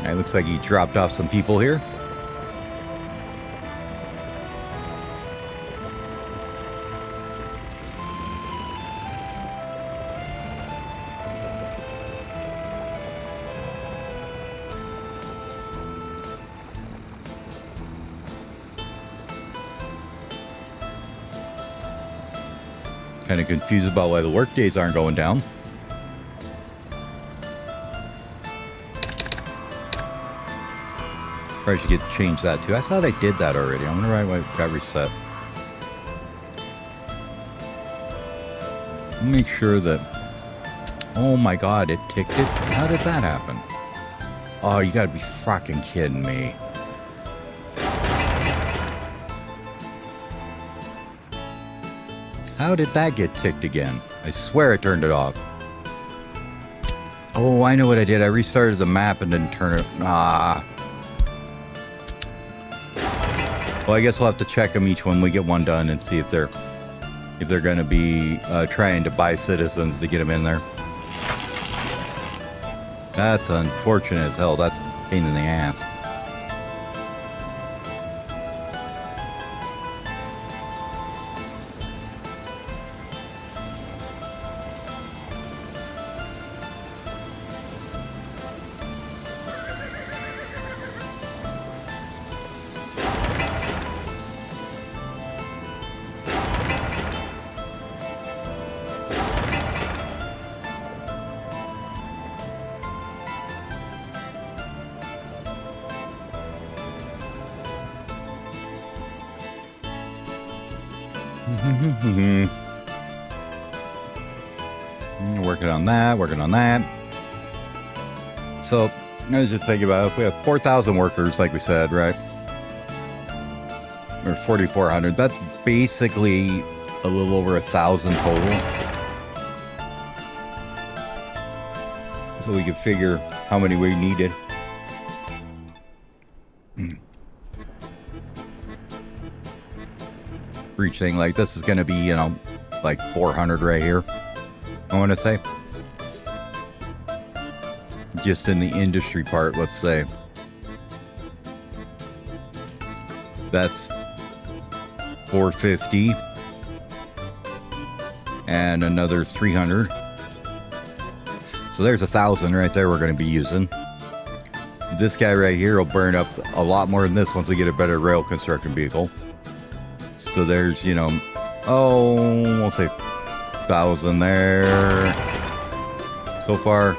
It looks like he dropped off some people here. Kind of confused about why the work days aren't going down. I should get to change that too. I thought I did that already. I wonder why it got reset. Make sure that... Oh my god, it ticked it? How did that happen? Oh, you gotta be fucking kidding me. How did that get ticked again? I swear I turned it off. Oh, I know what I did. I restarted the map and didn't turn it... Ah... Well, I guess we'll have to check them each when we get one done and see if they're going to be trying to buy citizens to get them in there. That's unfortunate as hell. That's a pain in the ass. Working on that, working on that. So I was just thinking about it. If we have 4,000 workers, like we said, right? Or 4,400. That's basically a little over 1,000 total. So we could figure how many we needed. For each thing, like this is going to be, you know, like 400 right here. I want to say. Just in the industry part, let's say. That's 450. And another 300. So there's 1,000 right there we're going to be using. This guy right here will burn up a lot more than this once we get a better rail construction vehicle. So there's, you know, we'll say 1,000 there. So far.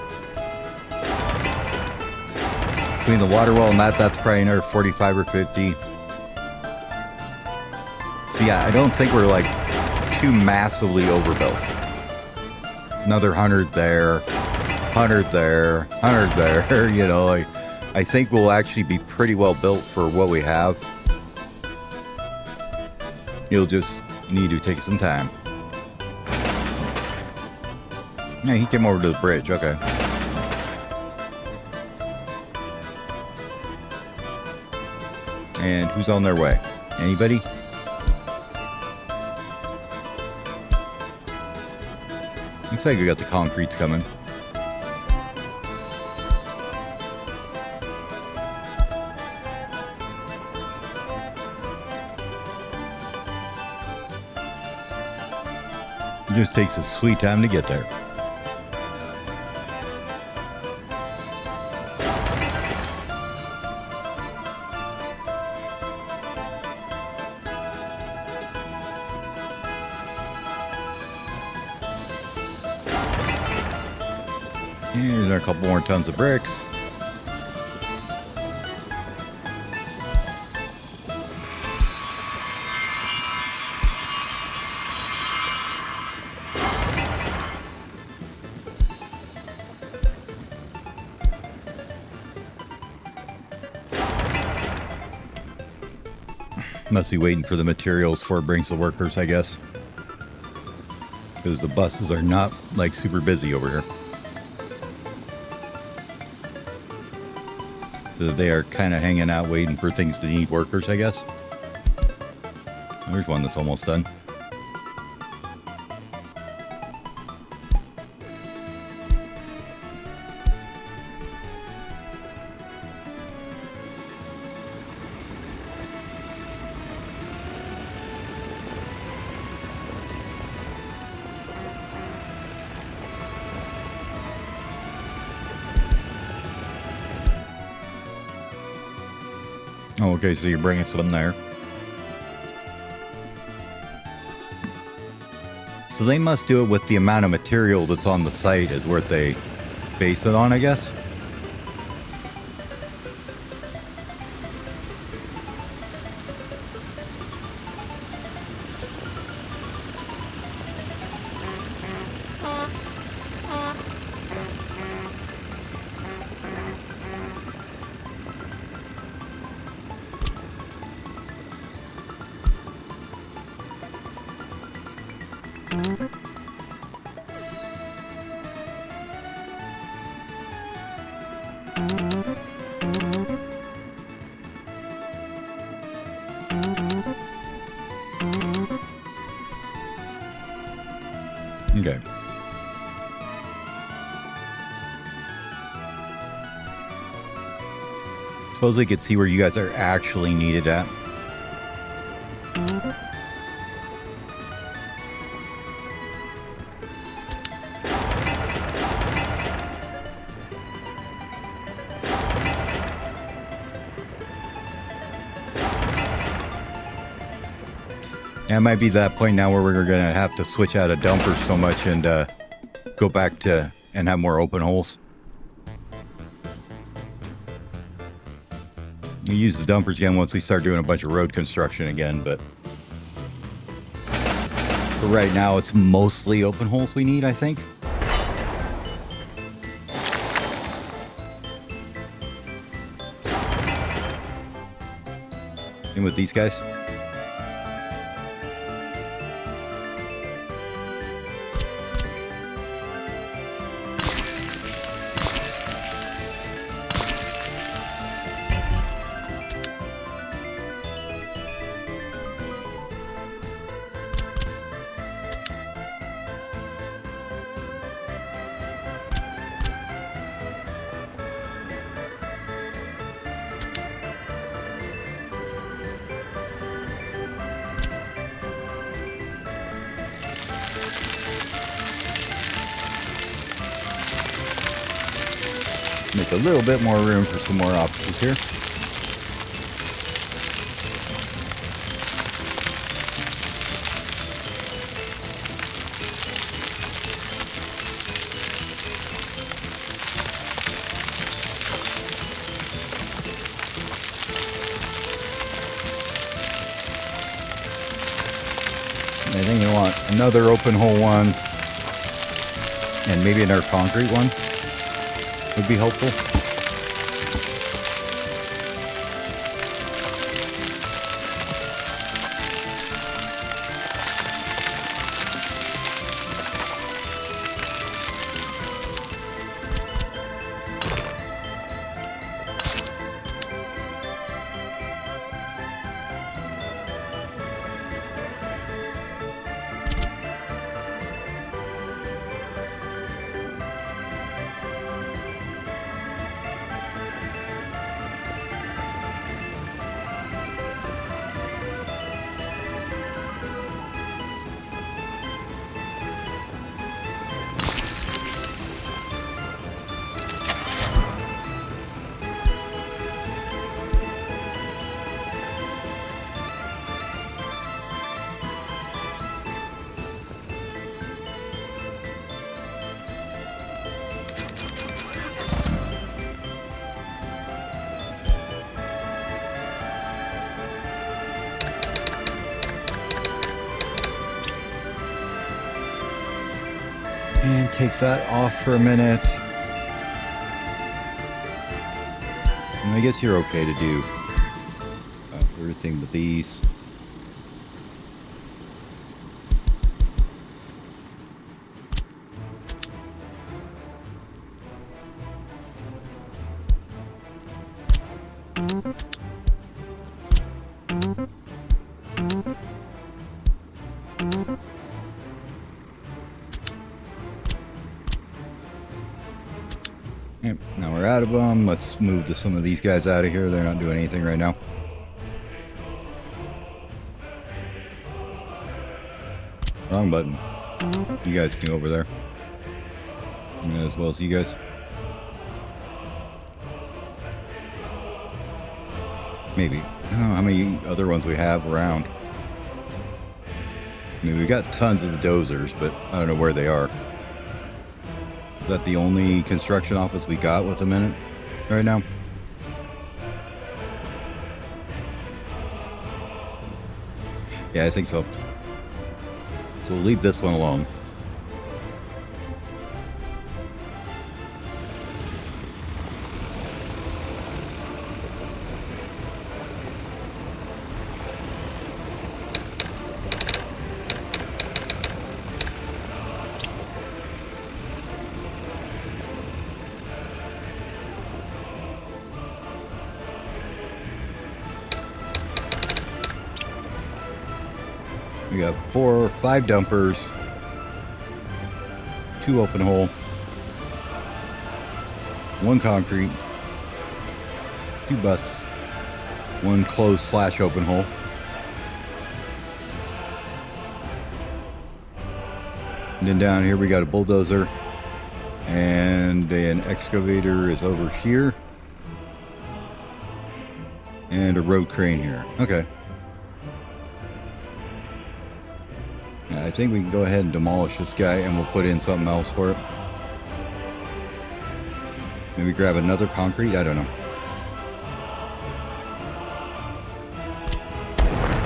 Between the water well and that's probably another 45 or 50. So yeah, I don't think we're like too massively overbuilt. Another 100 there, 100 there, 100 there. You know, like I think we'll actually be pretty well built for what we have. You'll just need to take some time. Yeah, he came over to the bridge. Okay. And who's on their way? Anybody? Looks like we got the concretes coming. It just takes a sweet time to get there. Here's a couple more tons of bricks. Must be waiting for the materials before it brings the workers, I guess. Because the buses are not like super busy over here. So they are kind of hanging out waiting for things to need workers, I guess. There's one that's almost done. Oh, okay, so you're bringing some there. So they must do it with the amount of material that's on the site is what they base it on, I guess. Okay. Suppose we could see where you guys are actually needed at. Yeah, it might be that point now where we're going to have to switch out a dumper so much and go back to and have more open holes. We use the dumpers again once we start doing a bunch of road construction again, but For right now, it's mostly open holes we need, I think. And with these guys. Make a little bit more room for some more offices here. I think you want another open hole one and maybe another concrete one would be helpful. And take that off for a minute. And I guess you're okay to do everything but these. Yep, now we're out of them. Let's move some of these guys out of here. They're not doing anything right now. Wrong button. You guys can go over there. As well as you guys. Maybe. I don't know how many other ones we have around. I mean, we got tons of the dozers, but I don't know where they are. Is that the only construction office we got with them in it right now? Yeah, I think so. So we'll leave this one alone. We got 4 or 5 dumpers, 2 open hole, 1 concrete, 2 busts, 1 closed / open hole. And then down here we got a bulldozer and an excavator is over here. And a road crane here. Okay. I think we can go ahead and demolish this guy and we'll put in something else for it. Maybe grab another concrete? I don't know.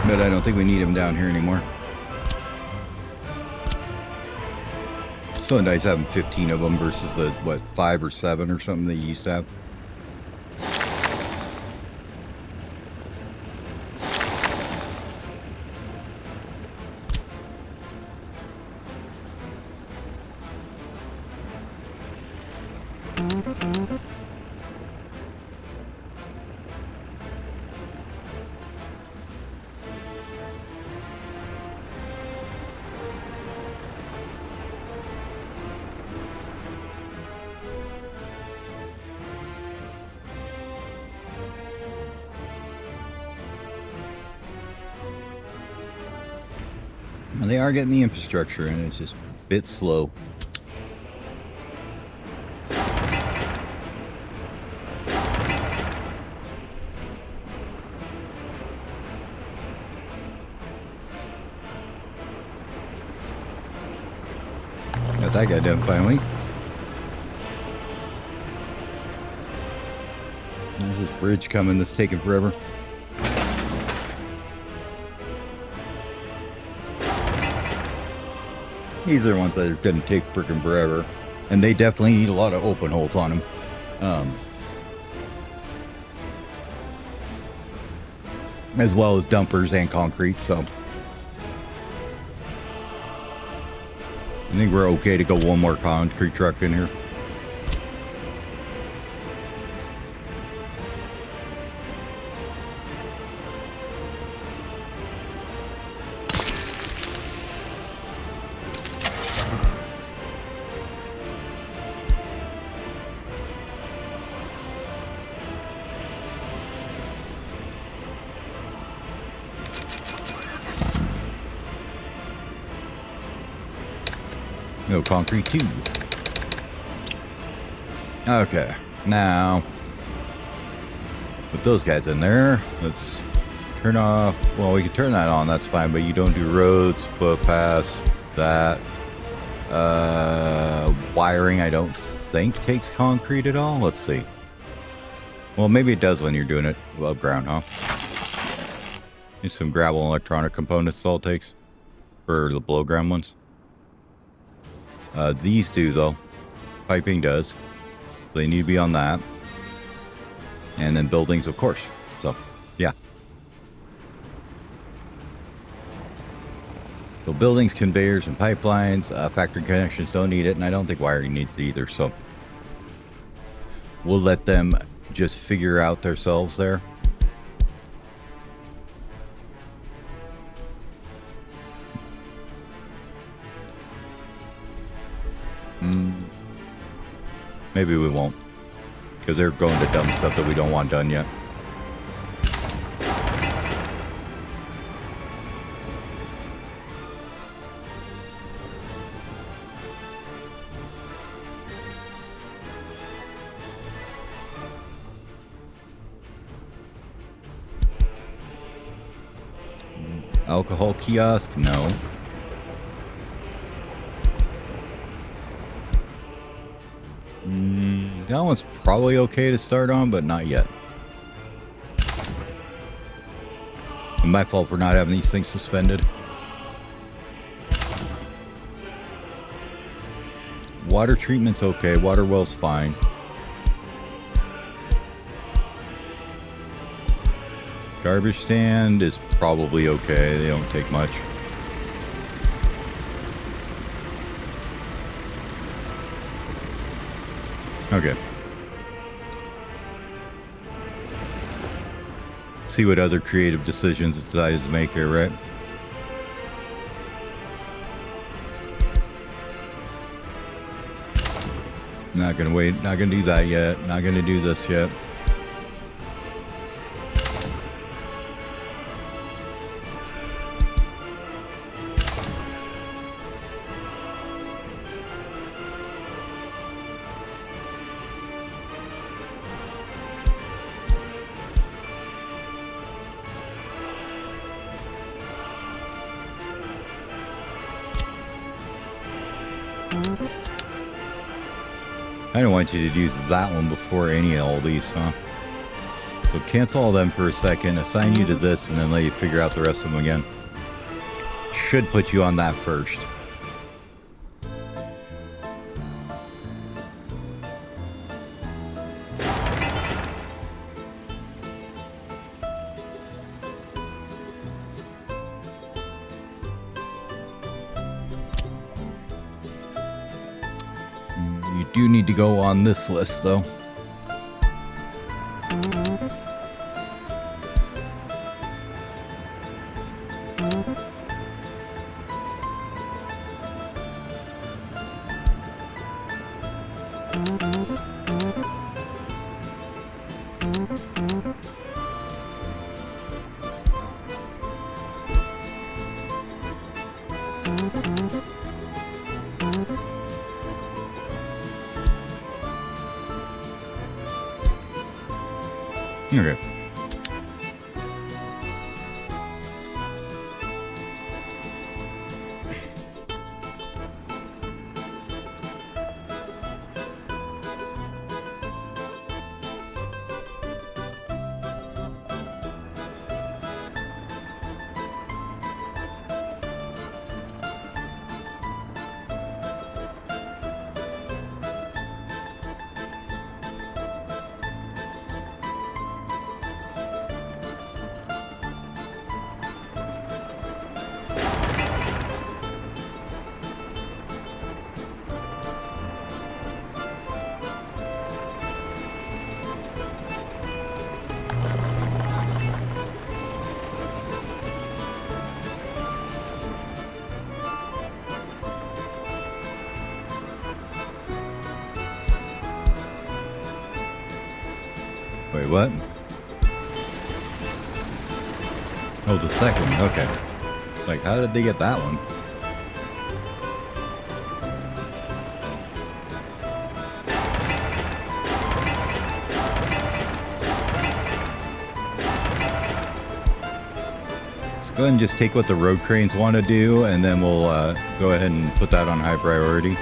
But I don't think we need him down here anymore. So nice having 15 of them versus the, what, 5 or 7 or something that you used to have. And they are getting the infrastructure in, it's just a bit slow. Got that guy done finally. There's this bridge coming that's taking forever. These are the ones that are going to take freaking forever. And they definitely need a lot of open holes on them. As well as dumpers and concrete, so. I think we're okay to go one more concrete truck in here. No concrete too. Okay, now with those guys in there, let's turn off. Well, we can turn that on, that's fine, but you don't do roads, footpaths, that. Wiring, I don't think takes concrete at all. Let's see. Well, maybe it does when you're doing it above ground, huh? There's some gravel and electronic components all it takes for the below ground ones. These do, though. Piping does. They need to be on that. And then buildings, of course. So, yeah. So buildings, conveyors, and pipelines. Factory connections don't need it, and I don't think wiring needs it either, so. We'll let them just figure out themselves there. Maybe we won't, because they're going to dumb stuff that we don't want done yet. Alcohol kiosk? No. That one's probably okay to start on, but not yet. My fault for not having these things suspended. Water treatment's okay. Water well's fine. Garbage stand is probably okay. They don't take much. Okay. See what other creative decisions it decides to make here, right? Not gonna wait. Not gonna do that yet. Not gonna do this yet. I don't want you to use that one before any of all these, huh? So cancel all them for a second, assign you to this, and then let you figure out the rest of them again. Should put you on that first. do need to go on this list, though. Okay. Wait, what? Oh, the second. Okay. Like, how did they get that one? Let's go ahead and just take what the road cranes want to do, and then we'll go ahead and put that on high priority.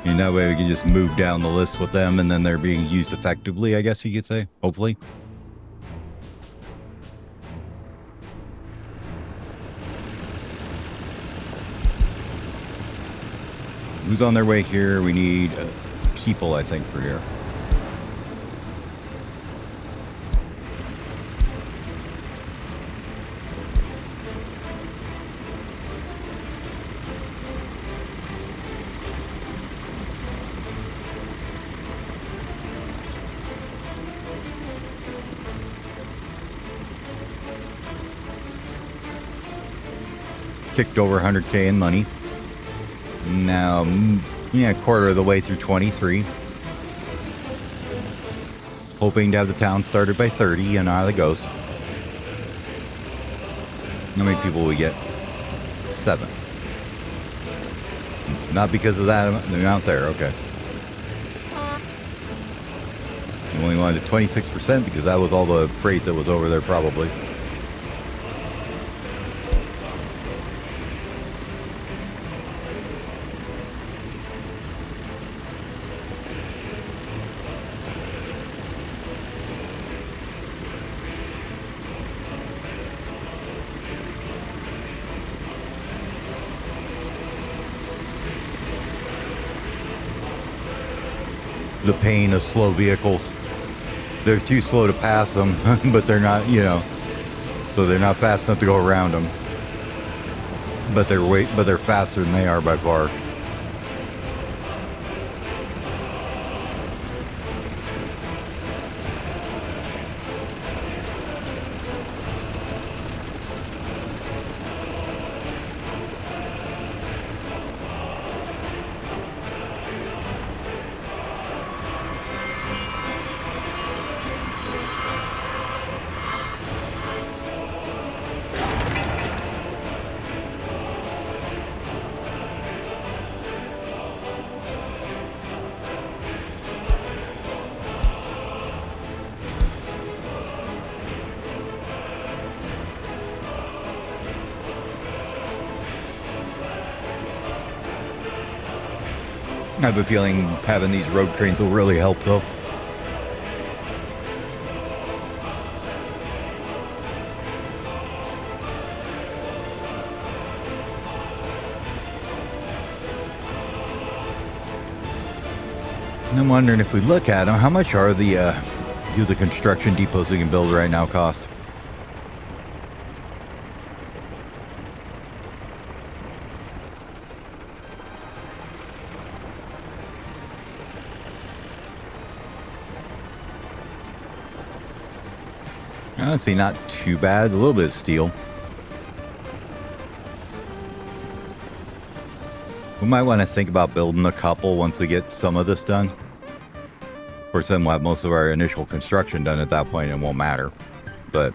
And that way we can just move down the list with them, and then they're being used effectively, I guess you could say. Hopefully. Who's on their way here? We need people, I think, for here. Kicked over 100K in money. Now, yeah, a quarter of the way through 23. Hoping to have the town started by 30, and out it goes. How many people we get? 7. It's not because of that the amount there, okay. We only wanted 26% because that was all the freight that was over there probably. The pain of slow vehicles. They're too slow to pass them, but they're not, you know, so they're not fast enough to go around them. But they're faster than they are by far. I have a feeling having these road cranes will really help, though. And I'm wondering, if we look at them, how much are the construction depots we can build right now cost? Honestly, not too bad. A little bit of steel. We might want to think about building a couple once we get some of this done. Of course, then we'll have most of our initial construction done at that point and it won't matter. But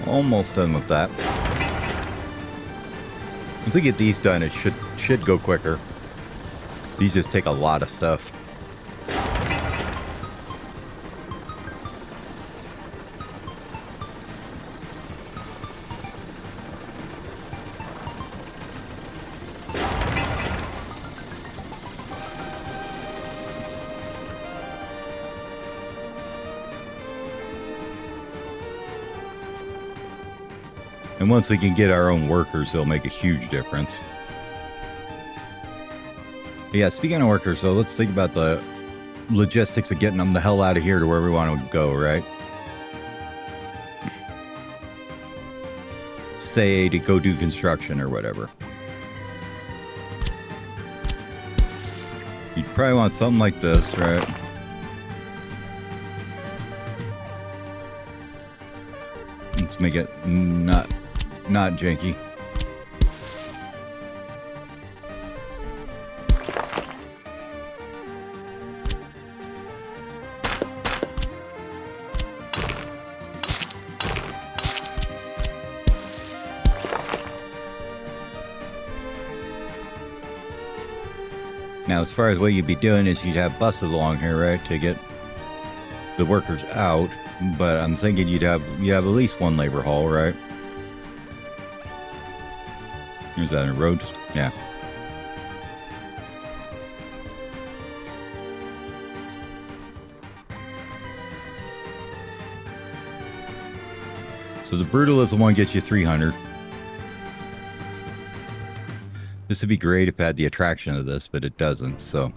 almost done with that. Once we get these done, it should go quicker. These just take a lot of stuff. And once we can get our own workers, it'll make a huge difference. Yeah, speaking of workers, though, let's think about the logistics of getting them the hell out of here to where we want to go, right? Say to go do construction or whatever. You'd probably want something like this, right? Let's make it not janky. Now, as far as what you'd be doing is you'd have buses along here, right, to get the workers out. But I'm thinking you'd have at least one labor hall, right? Is that in roads? Yeah. So the brutalism one gets you 300. This would be great if it had the attraction of this, but it doesn't, so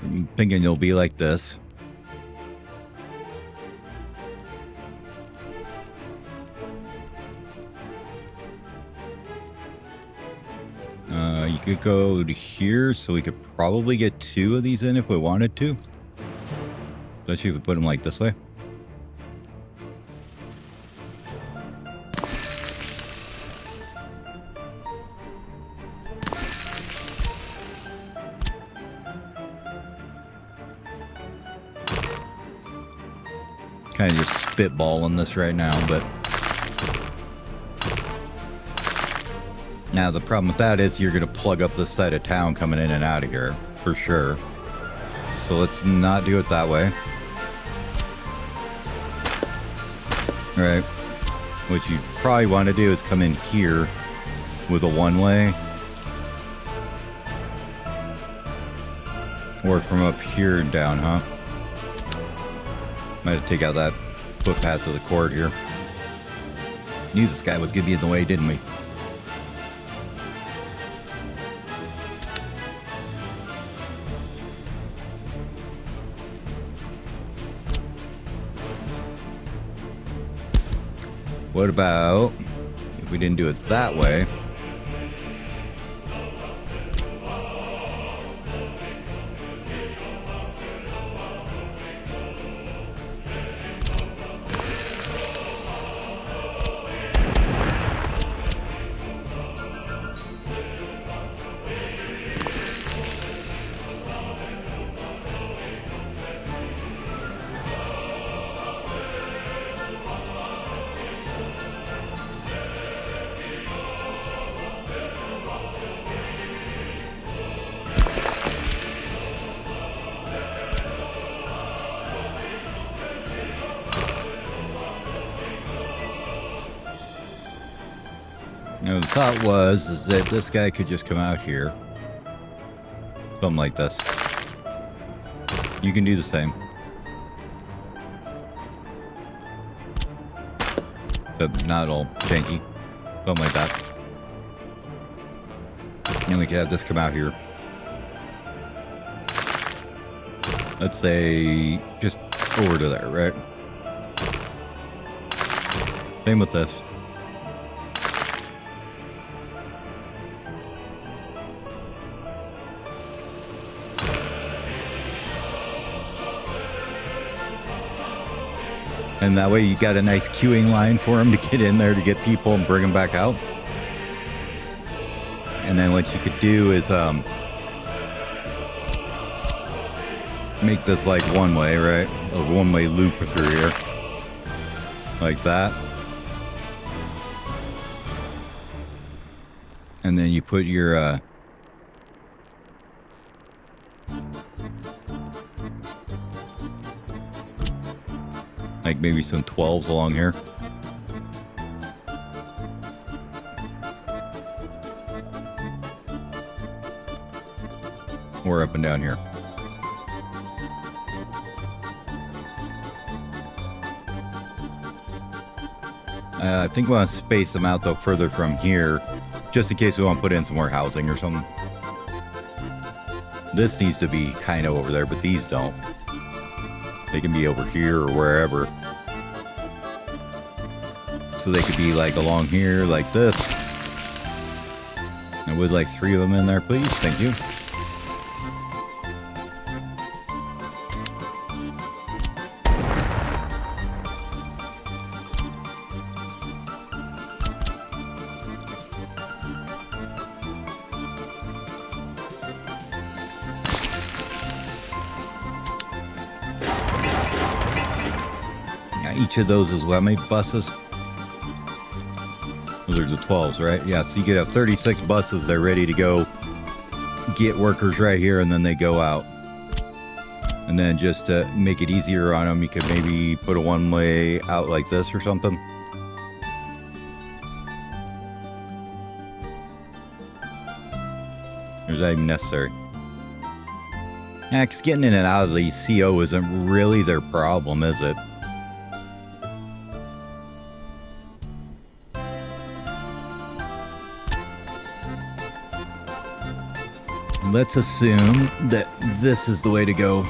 I'm thinking it'll be like this. You could go to here, so we could probably get 2 of these in if we wanted to. Especially if we put them like this way. Kind of just spitballing this right now, but now the problem with that is you're going to plug up this side of town coming in and out of here, for sure. So let's not do it that way. All right. What you probably want to do is come in here with a one-way. Or from up here and down, huh? Might have to take out that footpath to the court here. Knew this guy was going to be in the way, didn't we? What about if we didn't do it that way? Now, the thought was that this guy could just come out here. Something like this. You can do the same. but not all janky. Something like that. And we could have this come out here. Let's say just over to there, right? Same with this. And that way you got a nice queuing line for them to get in there to get people and bring them back out. And then what you could do is make this like one way, right? A one-way loop through here. Like that. And then you put your like maybe some 12s along here. Or up and down here. I think we want to space them out though further from here, just in case we want to put in some more housing or something. This needs to be kind of over there, but these don't. They can be over here or wherever. So they could be like along here like this. I would like 3 of them in there, please. Thank you. Each of those is how many buses? Those are the 12s, right? Yeah, so you could have 36 buses. They're ready to go get workers right here, and then they go out. And then just to make it easier on them, you could maybe put a one-way out like this or something. Or is that even necessary? Yeah, because getting in and out of the CO isn't really their problem, is it? Let's assume that this is the way to go.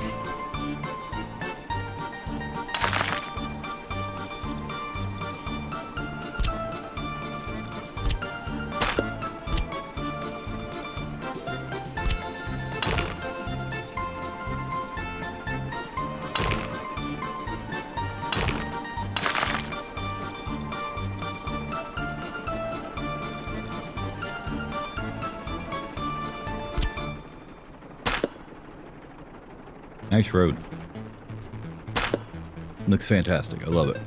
Nice road. Looks fantastic. I love it.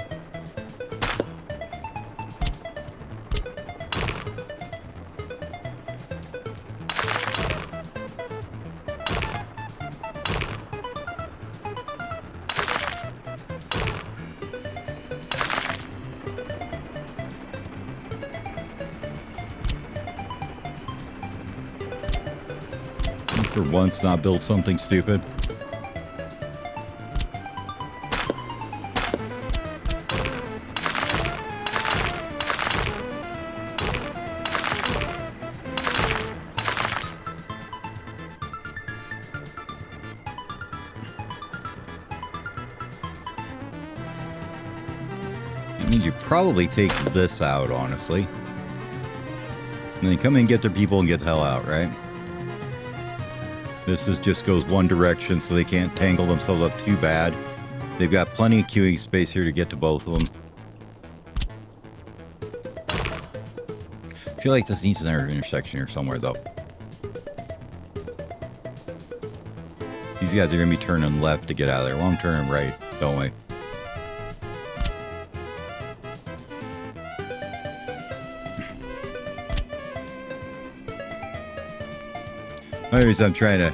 For once, not build something stupid. You probably take this out, honestly. And then come in and get their people and get the hell out, right? This is just goes one direction, so they can't tangle themselves up too bad. They've got plenty of queuing space here to get to both of them. I feel like this needs another intersection here somewhere, though. These guys are going to be turning left to get out of there. Well, I'm turning right, don't we? Anyways, I'm trying to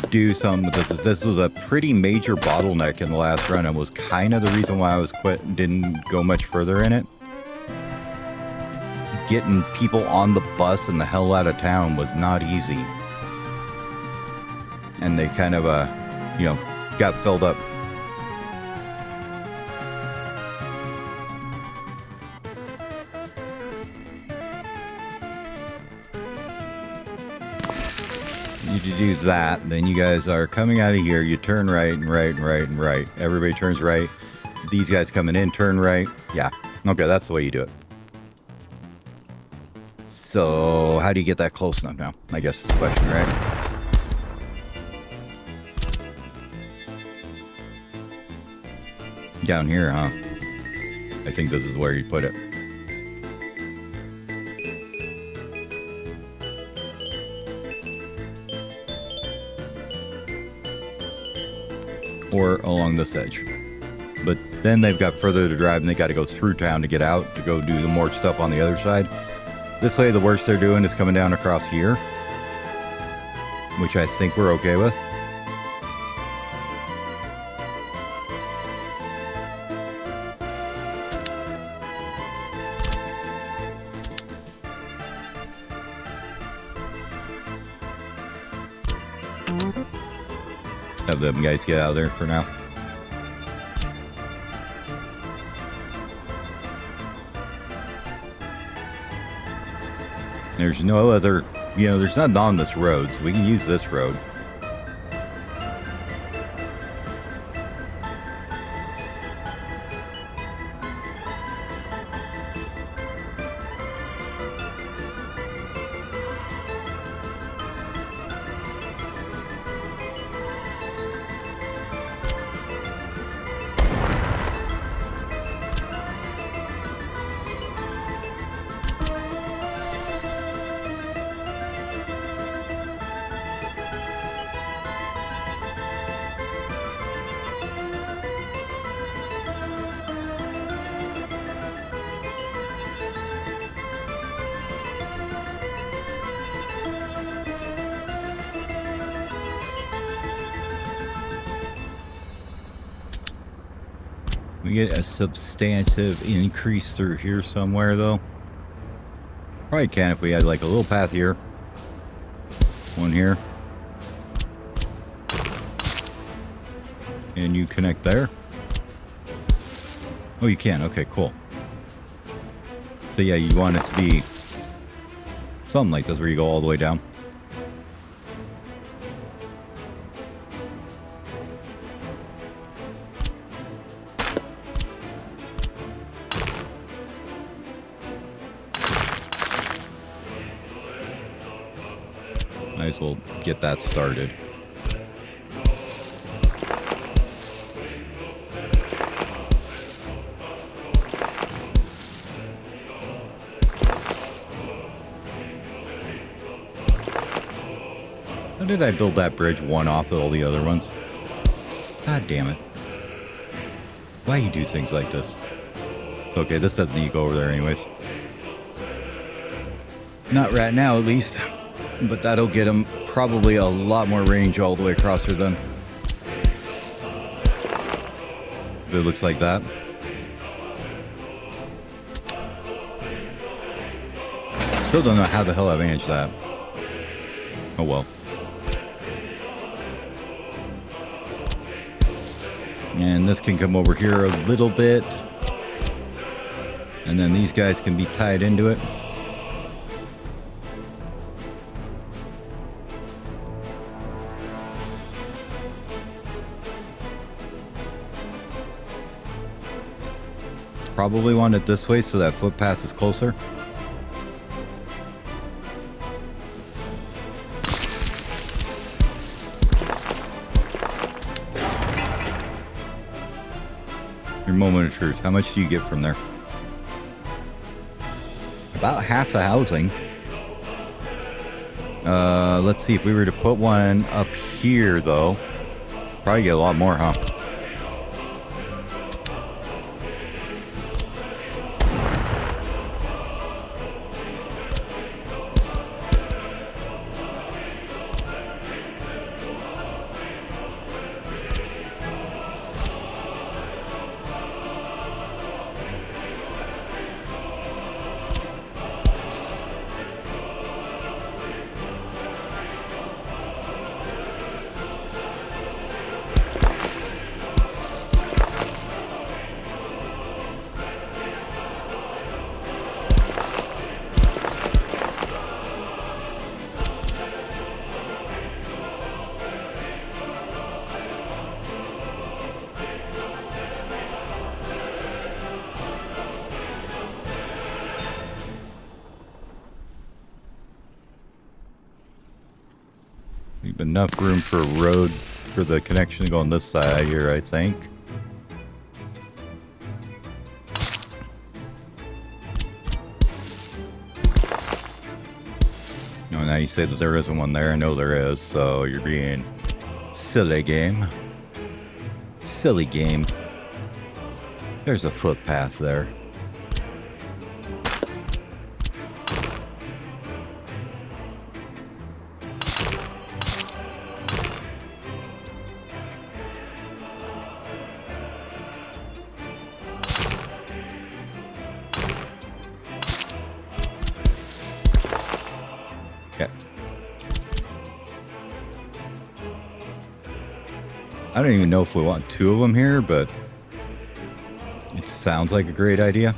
do something with this. This was a pretty major bottleneck in the last run and was kind of the reason why I was quit and didn't go much further in it. Getting people on the bus and the hell out of town was not easy. And they kind of, you know, got filled up. you do that, then you guys are coming out of here. You turn right and right and right and right. Everybody turns right. These guys coming in, turn right. Yeah. Okay, that's the way you do it. So, how do you get that close enough now? I guess is the question, right? Down here, huh? I think this is where you put it. Or along this edge. But then they've got further to drive and they got to go through town to get out to go do the more stuff on the other side. This way, the worst they're doing is coming down across here, which I think we're okay with. Have them guys get out of there for now. There's no other, there's nothing on this road, so we can use this road. We get a substantive increase through here somewhere, though. Probably can if we had like a little path here. One here. And you connect there. Oh, you can. Okay, cool. So yeah, you want it to be something like this where you go all the way down. Might as well get that started. How did I build that bridge one off of all the other ones? God damn it. Why you do things like this? Okay, this doesn't need to go over there anyways. Not right now, at least. But that'll get him probably a lot more range all the way across here then. If it looks like that. Still don't know how the hell I managed that. Oh well. And this can come over here a little bit. And then these guys can be tied into it. Probably want it this way so that footpath is closer. Your moment of truth. How much do you get from there? About half the housing. Let's see if we were to put one up here though. Probably get a lot more, huh? enough room for a road for the connection to go on this side here, I think. No, now you say that there isn't one there. I know there is, so you're being silly game. Silly game. There's a footpath there. Okay. I don't even know if we want two of them here, but it sounds like a great idea.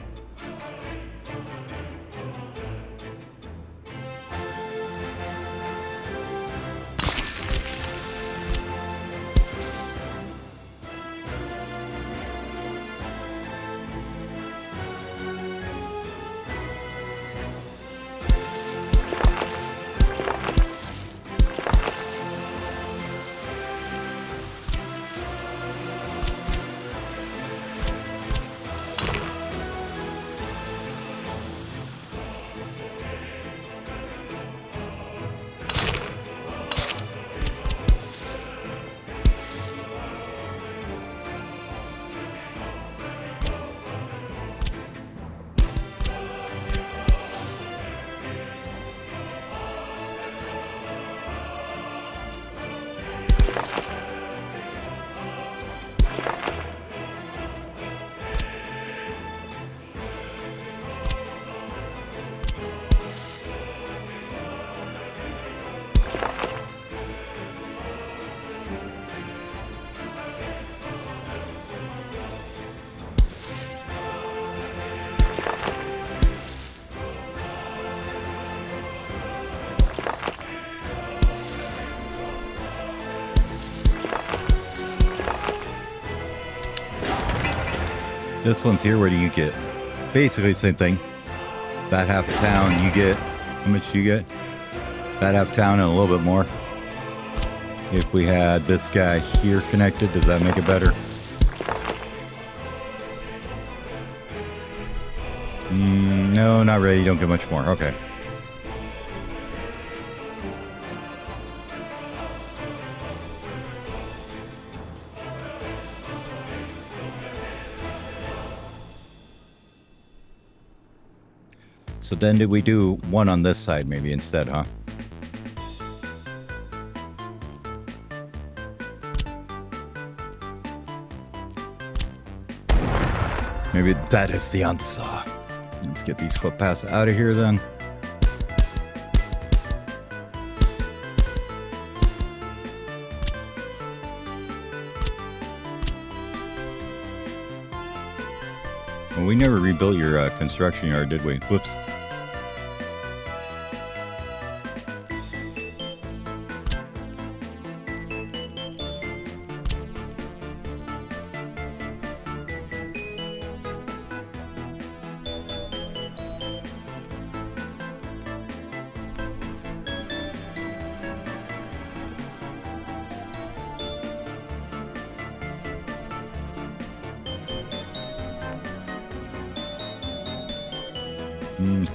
This one's here. What do you get? Basically the same thing. That half of town you get. How much you get? That half of town and a little bit more. If we had this guy here connected, does that make it better? No, not really. You don't get much more. Okay. So then did we do one on this side maybe instead, huh? Maybe that is the answer. Let's get these footpaths out of here then. Well, we never rebuilt your construction yard, did we? Whoops.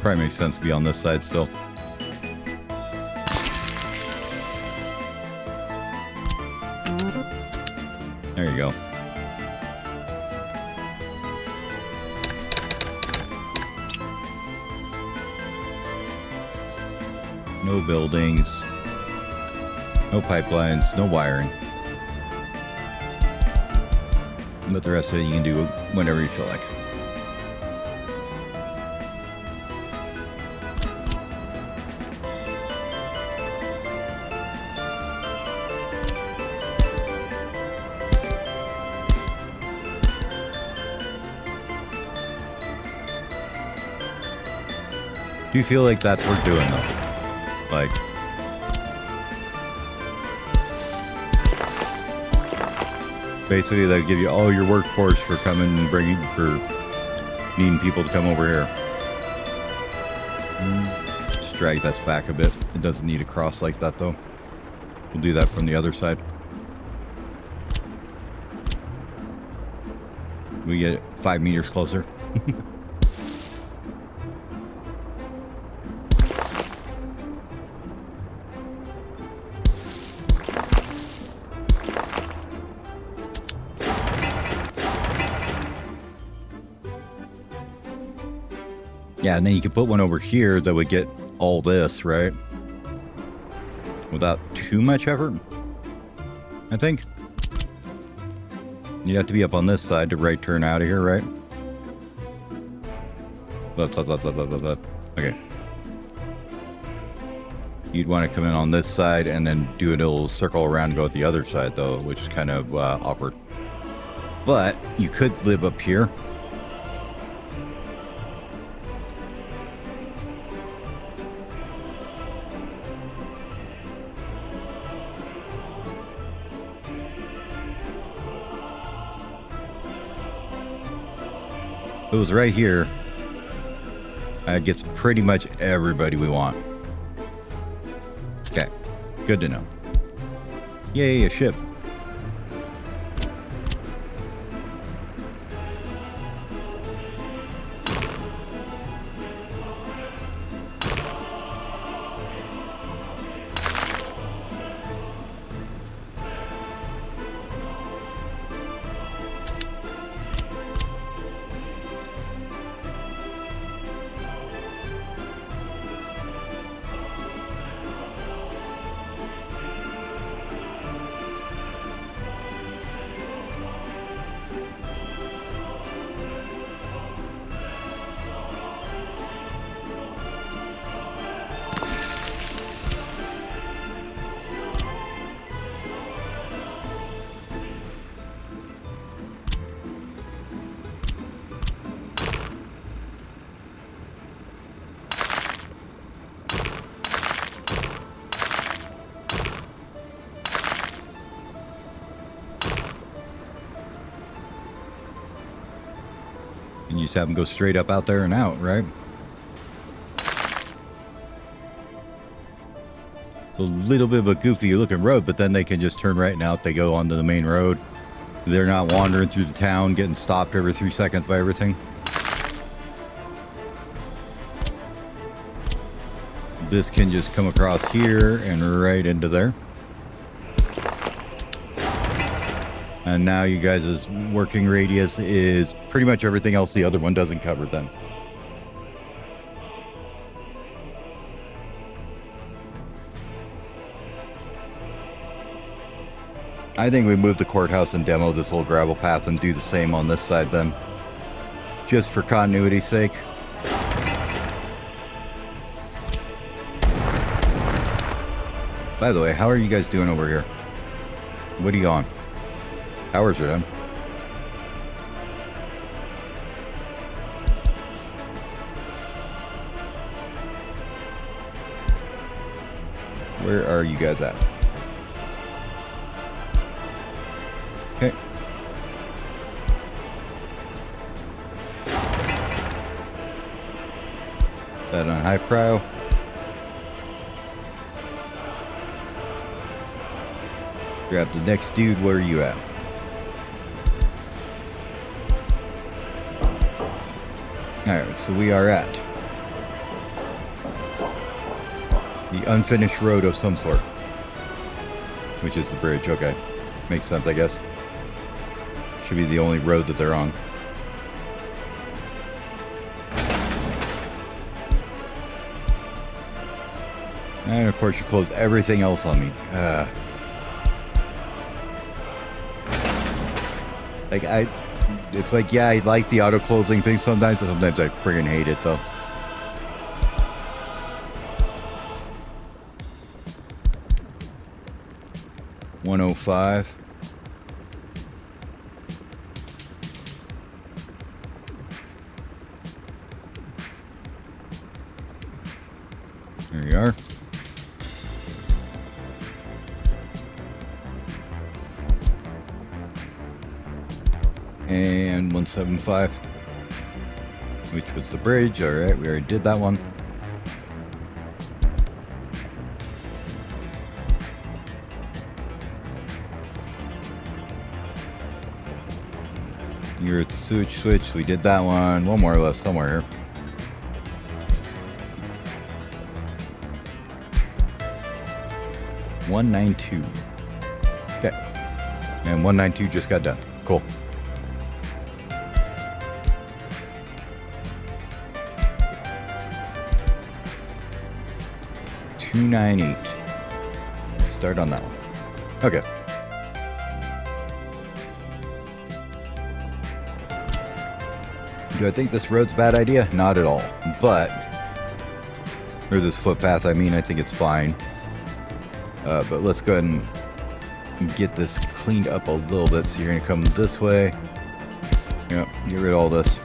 Probably makes sense to be on this side still. There you go. No buildings, no pipelines, no wiring. But the rest of it you can do whenever you feel like. Do you feel like that's worth doing though? Like, basically they give you all your workforce for coming and for needing people to come over here. Just drag this back a bit. It doesn't need to cross like that though. We'll do that from the other side. We get 5 meters closer. Yeah, and then you could put one over here that would get all this, right? Without too much effort, I think. You have to be up on this side to right turn out of here, right? Blah, blah, blah, blah, blah, blah, blah. Okay. You'd want to come in on this side and then do a little circle around and go at the other side, though, which is kind of awkward. But you could live up here. It was right here. Gets pretty much everybody we want. Okay, good to know. Yay, a ship. And you just have them go straight up out there and out, right? It's a little bit of a goofy looking road, but then they can just turn right and out. They go onto the main road. They're not wandering through the town, getting stopped every 3 seconds by everything. This can just come across here and right into there. And now you guys' working radius is pretty much everything else the other one doesn't cover then. I think we move the courthouse and demo this little gravel path and do the same on this side then. Just for continuity's sake. By the way, how are you guys doing over here? What are you on? Hours are done. Where are you guys at? Okay. That on high prio. Grab the next dude. Where are you at? Alright, so we are at the unfinished road of some sort, which is the bridge. Okay, makes sense, I guess. Should be the only road that they're on. And of course you close everything else on me. It's like, yeah, I like the auto closing thing sometimes, but sometimes I friggin' hate it though. $105. There you are. And 175, which was the bridge. All right, we already did that one. You're at sewage switch. We did that one. One more left somewhere here. $192. Okay. And 192 just got done. Cool. $298. Start on that one. Okay. Do I think this road's a bad idea? Not at all. But, or this footpath, I mean, I think it's fine. But let's go ahead and get this cleaned up a little bit. So you're going to come this way. Yep, get rid of all this.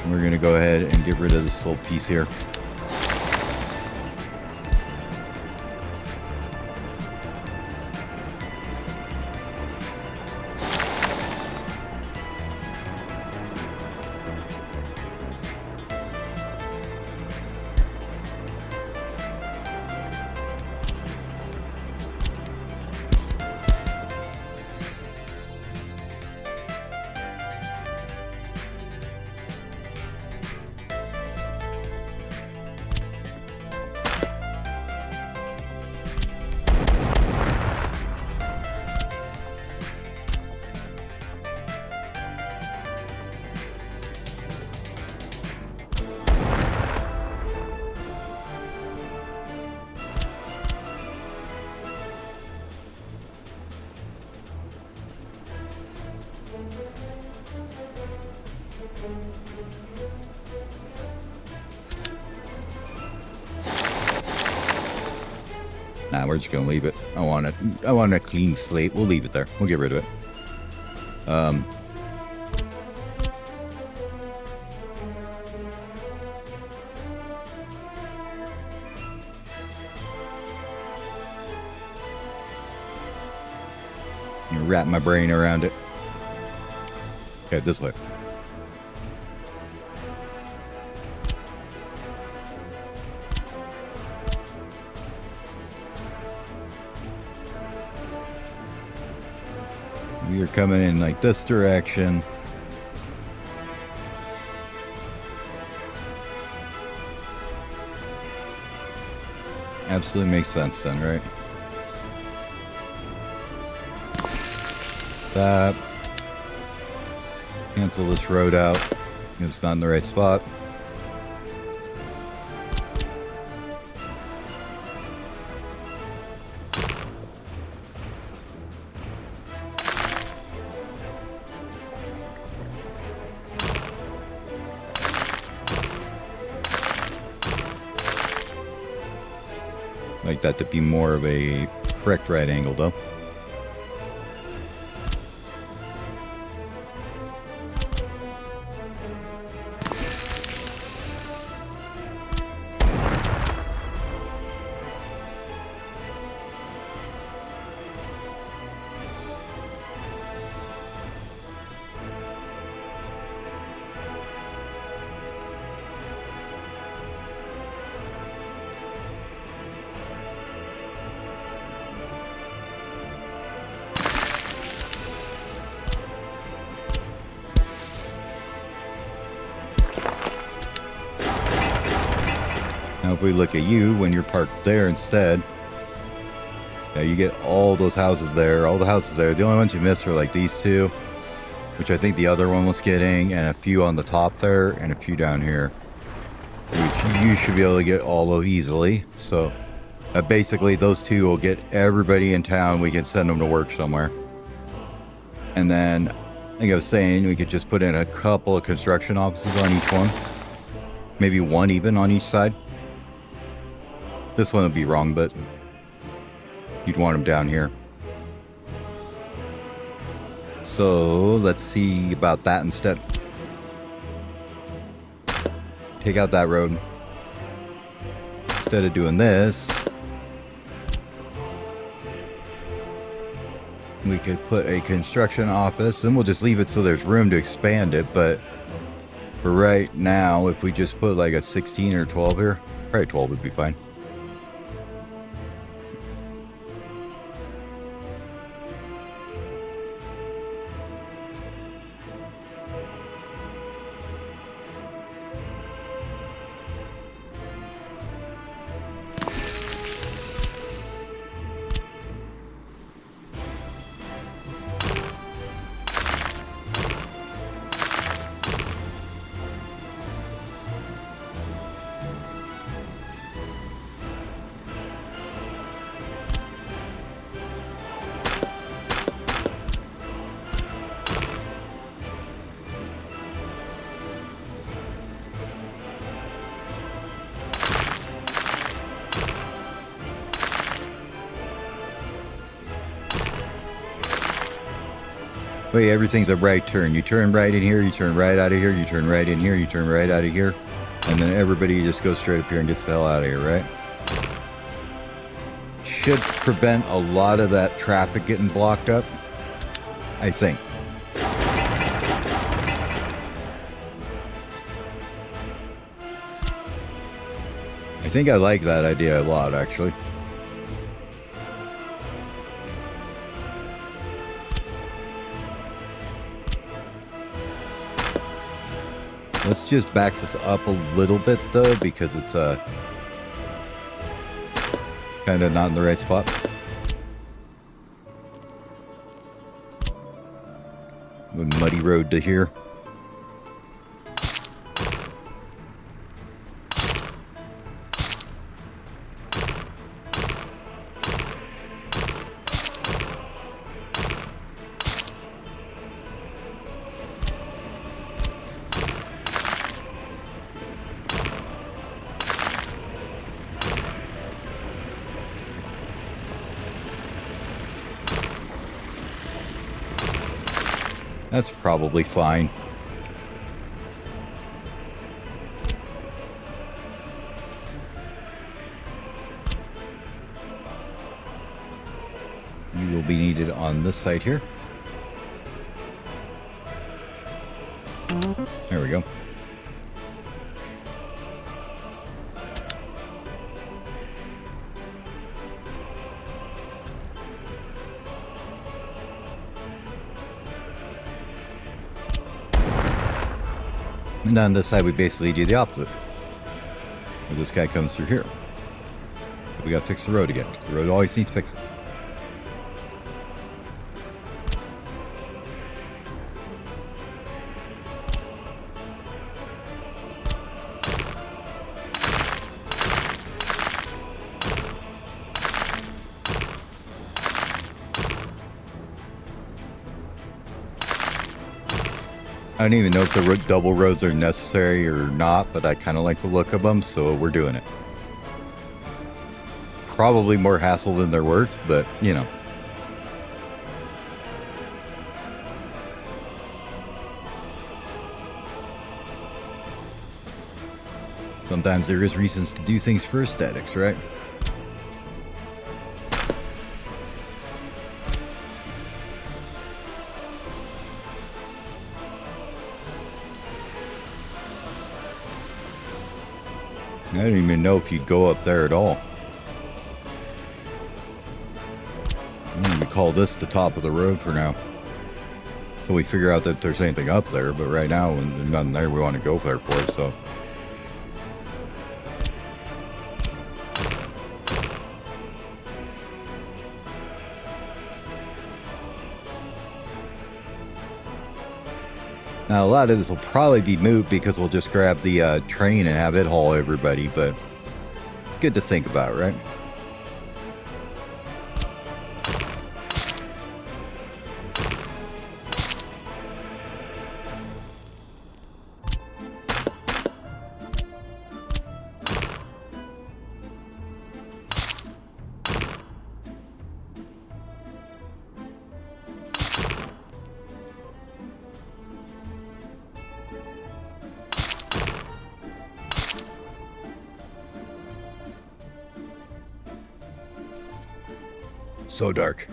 We're going to go ahead and get rid of this little piece here. Nah, we're just gonna leave it. I want a clean slate. We'll leave it there. We'll get rid of it. Wrap my brain around it. Okay, this way. We are coming in like this direction. Absolutely makes sense then, right? That. Cancel this road out. It's not in the right spot. Like that to be more of a correct right angle though. Now if we look at you when you're parked there instead, yeah, you get all those houses there, all the houses there. The only ones you missed were like these two, which I think the other one was getting, and a few on the top there, and a few down here, which you should be able to get all of easily. So basically those two will get everybody in town. We can send them to work somewhere. And then, I think I was saying, we could just put in a couple of construction offices on each one. Maybe one even on each side. This one would be wrong, but you'd want them down here. So let's see about that instead. Take out that road. Instead of doing this, we could put a construction office, and we'll just leave it so there's room to expand it. But for right now, if we just put like a 16 or 12 here, probably 12 would be fine. Wait, everything's a right turn. You turn right in here, you turn right out of here, you turn right in here, you turn right out of here, and then everybody just goes straight up here and gets the hell out of here, right? Should prevent a lot of that traffic getting blocked up, I think. I think I like that idea a lot, actually. Let's just back this up a little bit, though, because it's kind of not in the right spot. The muddy road to here. That's probably fine. You will be needed on this side here. There we go. And on this side, we basically do the opposite. Where this guy comes through here. But we gotta fix the road again. The road always needs fixing. I don't even know if the double roads are necessary or not, but I kind of like the look of them, so we're doing it. Probably more hassle than they're worth, but, you know. Sometimes there is reasons to do things for aesthetics, right? I don't even know if you'd go up there at all. We call this the top of the road for now. So we figure out that there's anything up there, but right now, there's nothing there we want to go there for, so. Now, a lot of this will probably be moot because we'll just grab the train and have it haul everybody, but it's good to think about, right? So dark.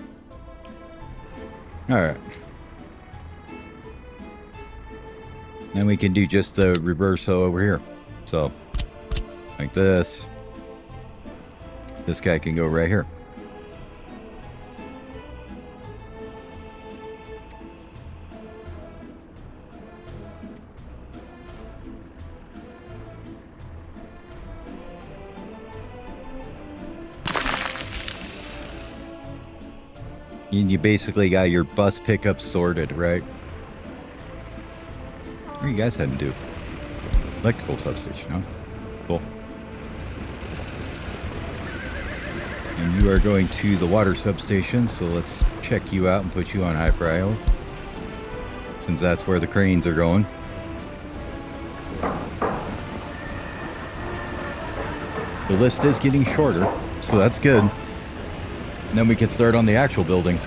Alright. Then we can do just the reverso over here. So, like this. This guy can go right here. You basically got your bus pickup sorted, right? What are you guys heading to? Electrical substation, huh? Cool. And you are going to the water substation, so let's check you out and put you on high priority, since that's where the cranes are going. The list is getting shorter, so that's good. And then we can start on the actual buildings.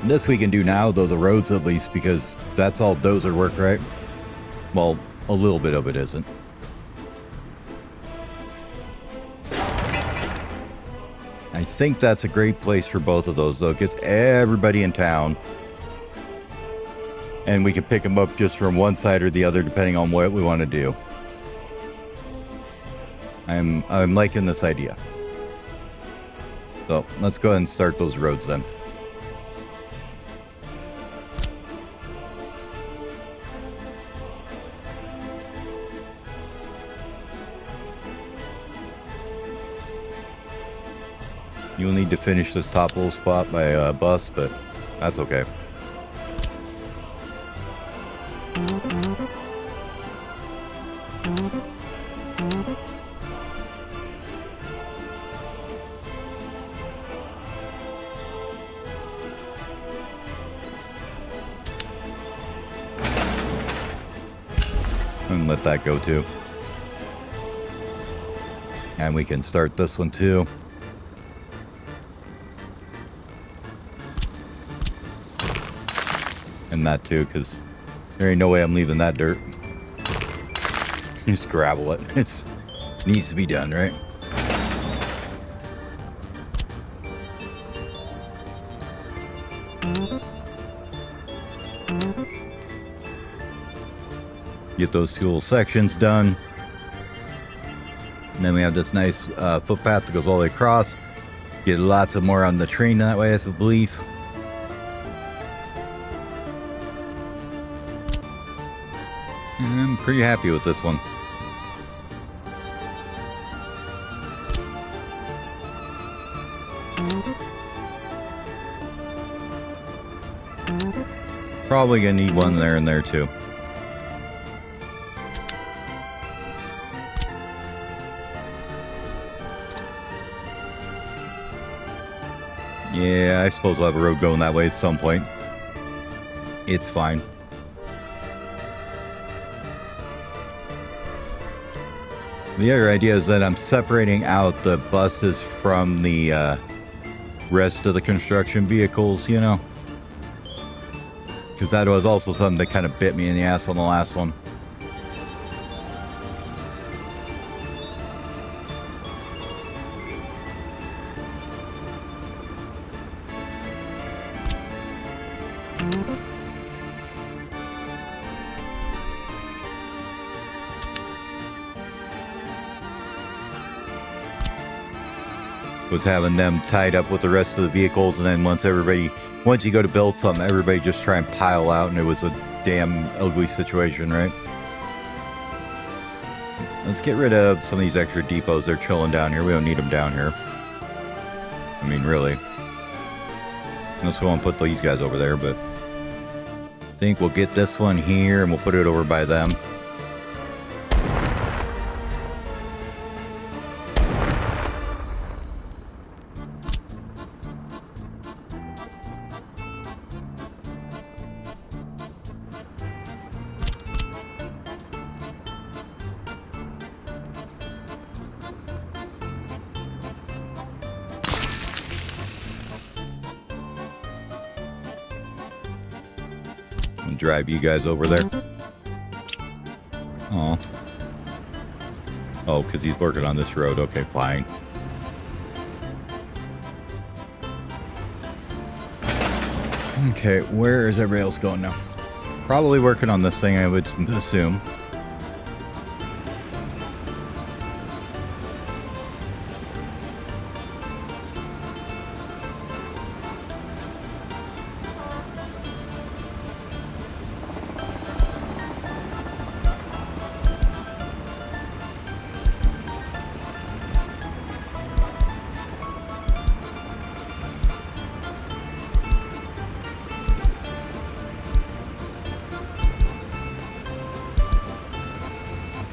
This we can do now, though, the roads at least, because that's all dozer work, right? Well, a little bit of it isn't. I think that's a great place for both of those, though. It gets everybody in town. And we can pick them up just from one side or the other, depending on what we want to do. I'm liking this idea. So let's go ahead and start those roads then. You'll need to finish this top little spot by bus, but that's okay. And let that go too. And we can start this one too. And that too, because there ain't no way I'm leaving that dirt. Just gravel it. It needs to be done, right? Get those two little sections done. And then we have this nice footpath that goes all the way across. Get lots of more on the train that way, I believe. I'm pretty happy with this one. Probably gonna need one there and there too. Yeah, I suppose we'll have a road going that way at some point. It's fine. The other idea is that I'm separating out the buses from the rest of the construction vehicles, you know? Because that was also something that kind of bit me in the ass on the last one. Was having them tied up with the rest of the vehicles, and then once you go to build something, everybody just try and pile out, and it was a damn ugly situation, right? Let's get rid of some of these extra depots. They're chilling down here. We don't need them down here. I mean, really. Unless we want to put these guys over there, but I think we'll get this one here, and we'll put it over by them. Drive you guys over there. Oh, because he's working on this road. Okay, fine. Okay, where is everybody else going now? Probably working on this thing, I would assume.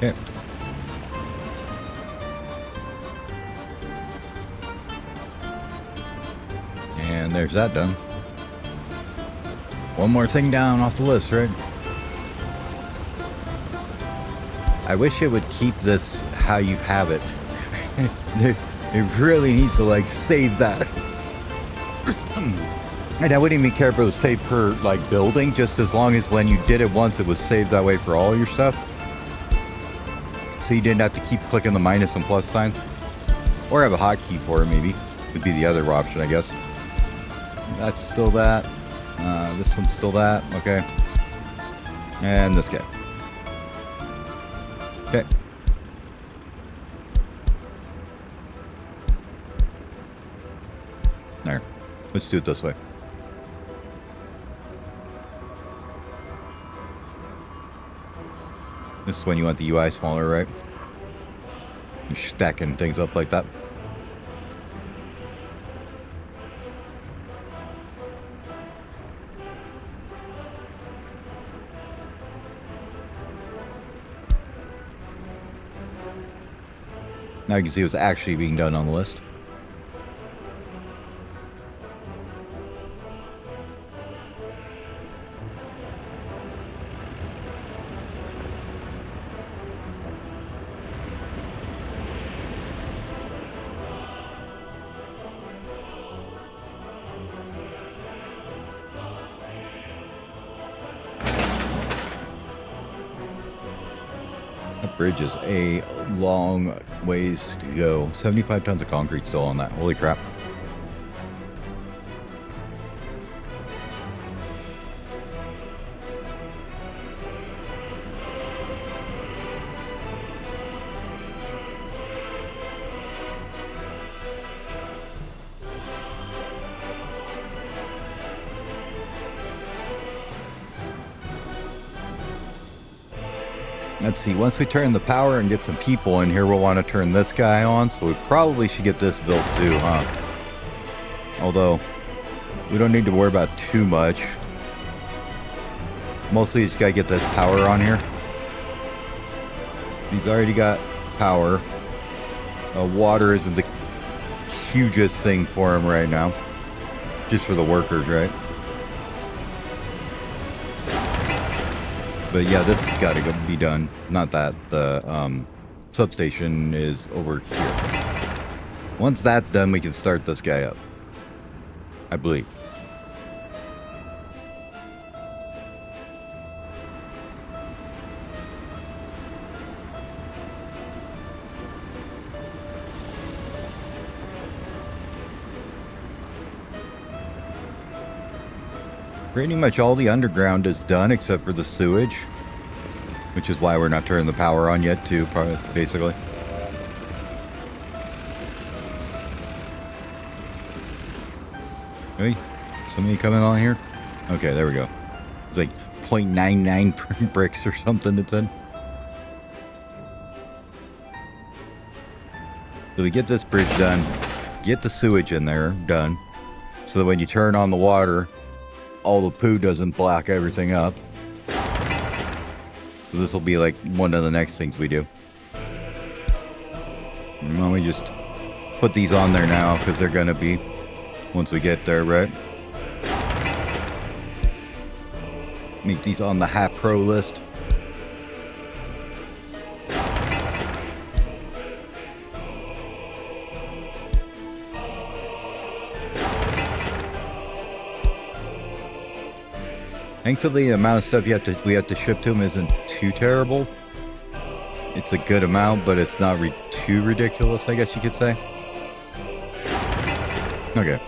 Okay. And there's that done. One more thing down off the list, right? I wish it would keep this how you have it. It really needs to, like, save that. And I wouldn't even care if it was saved per like building, just as long as when you did it once, it was saved that way for all your stuff. So you didn't have to keep clicking the minus and plus signs. Or have a hotkey for it, maybe. Would be the other option, I guess. That's still that. This one's still that. Okay. And this guy. Okay. There. Let's do it this way. This is when you want the UI smaller, right? You're stacking things up like that. Now you can see what's actually being done on the list. That bridge is a long ways to go. 75 tons of concrete still on that. Holy crap. Let's see, once we turn the power and get some people in here, we'll want to turn this guy on. So we probably should get this built too, huh? Although, we don't need to worry about too much. Mostly just gotta get this power on here. He's already got power. Water isn't the hugest thing for him right now. Just for the workers, right? But yeah, this has got to be done. Not that. The substation is over here. Once that's done, we can start this guy up. I believe. Pretty much all the underground is done except for the sewage, which is why we're not turning the power on yet too, basically. Hey, somebody coming on here? Okay, there we go. It's like 0.99 bricks or something that's in. So we get this bridge done, get the sewage in there done, so that when you turn on the water, all the poo doesn't block everything up. So this will be like one of the next things we do. Why don't we just put these on there now, because they're gonna be once we get there, right? Make these on the half pro list. Thankfully, the amount of stuff we have to ship to them isn't too terrible. It's a good amount, but it's not too ridiculous, I guess you could say. Okay.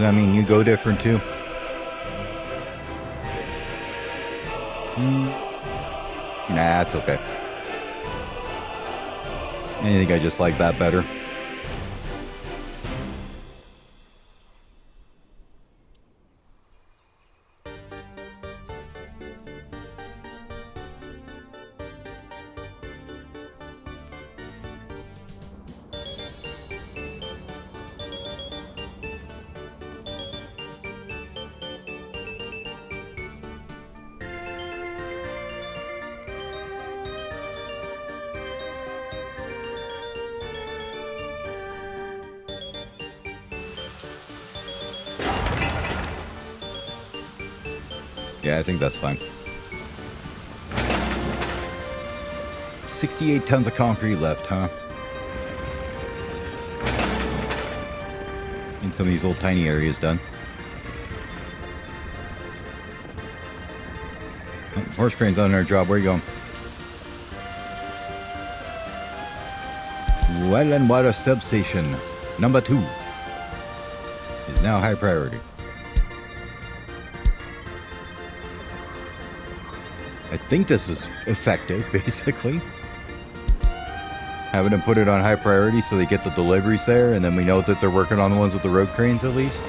I mean, you go different too. Nah, it's okay. I think I just like that better. Yeah, I think that's fine. 68 tons of concrete left, huh? And some of these little tiny areas done. Oh, horse crane's on our job. Where are you going? Well and Water Substation number 2 is now high priority. I think this is effective, basically. Having them put it on high priority so they get the deliveries there, and then we know that they're working on the ones with the road cranes at least.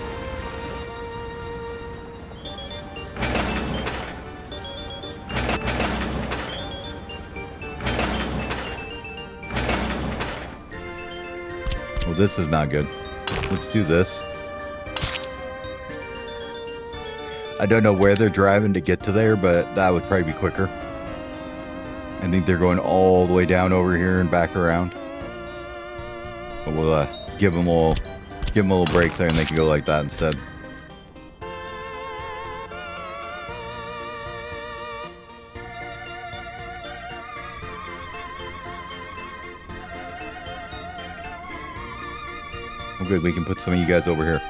Well, this is not good. Let's do this. I don't know where they're driving to get to there, but that would probably be quicker. I think they're going all the way down over here and back around. But we'll give them a little break there, and they can go like that instead. Oh, good. We can put some of you guys over here.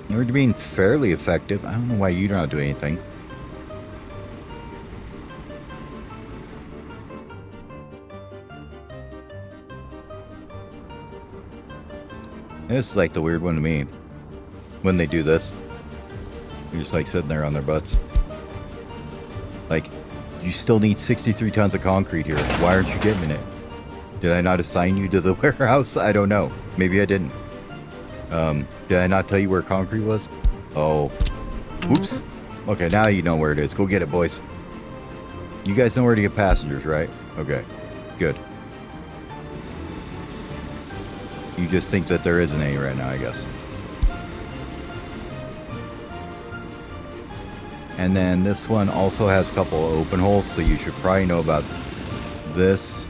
You're being fairly effective. I don't know why you're not doing anything. This is like the weird one to me. When they do this, they're just like sitting there on their butts. Like, you still need 63 tons of concrete here. Why aren't you getting it? Did I not assign you to the warehouse? I don't know. Maybe I didn't. Did I not tell you where concrete was? Oh. Oops. Okay, now you know where it is. Go get it, boys. You guys know where to get passengers, right? Okay. Good. You just think that there isn't any right now, I guess. And then this one also has a couple of open holes, so you should probably know about this.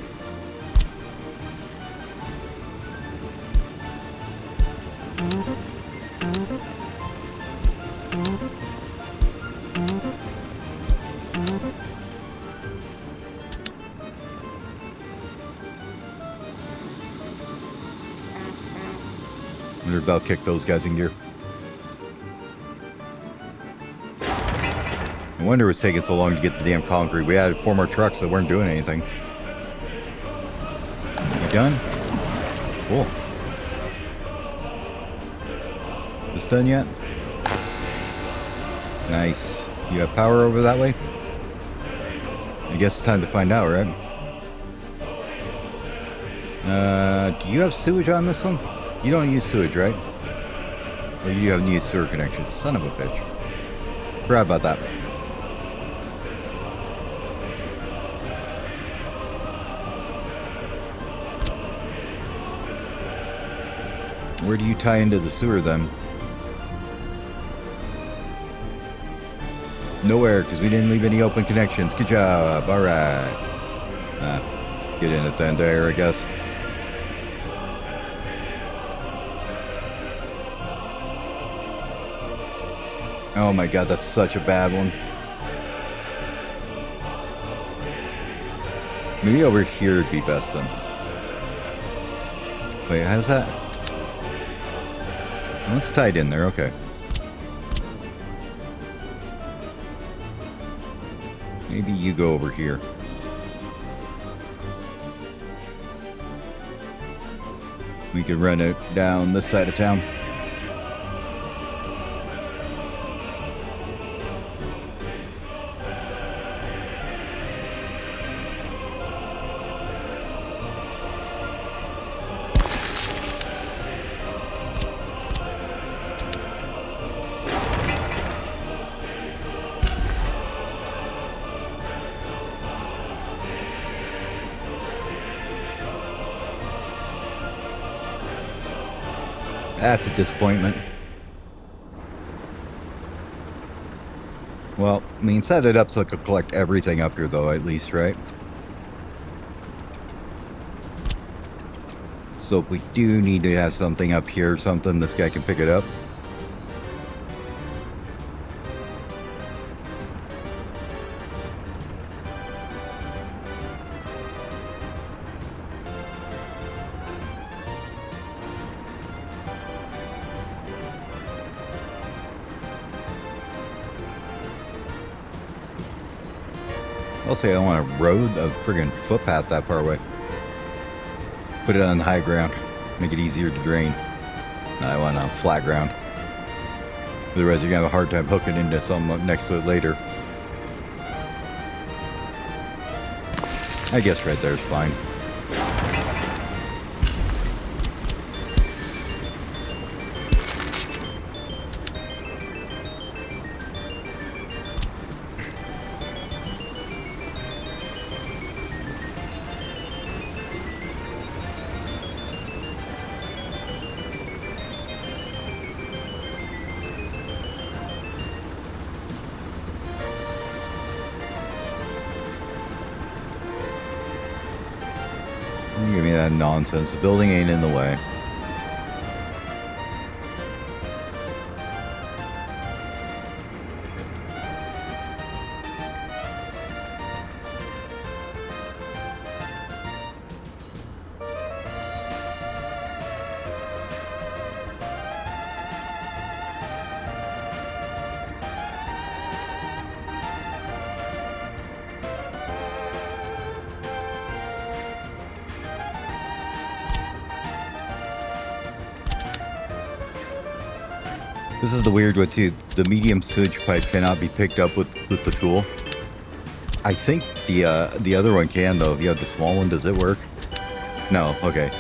I'll kick those guys in gear. No wonder it was taking so long to get the damn concrete. We had 4 more trucks that weren't doing anything. You done? Cool. This done yet? Nice. You have power over that way? I guess it's time to find out, right? Do you have sewage on this one? You don't use sewage, right? Or you have new sewer connection? Son of a bitch. Forgot about that. Where do you tie into the sewer then? Nowhere, because we didn't leave any open connections. Good job. Alright. Get in it then there, I guess. Oh my god, that's such a bad one. Maybe over here would be best then. Wait, how's that? Oh, it's tied in there, okay. Maybe you go over here. We could run it down this side of town. That's a disappointment. Well, I mean, set it up so I could collect everything up here, though, at least, right? So if we do need to have something up here or something, this guy can pick it up. I'll say I don't want a road, a friggin' footpath that far away. Put it on the high ground, make it easier to drain. I want on flat ground. Otherwise you're gonna have a hard time hooking into something next to it later. I guess right there is fine. Give me that nonsense. The building ain't in the way. This is the weird one too. The medium sewage pipe cannot be picked up with the tool. I think the other one can though. If you have the small one, does it work? No. Okay.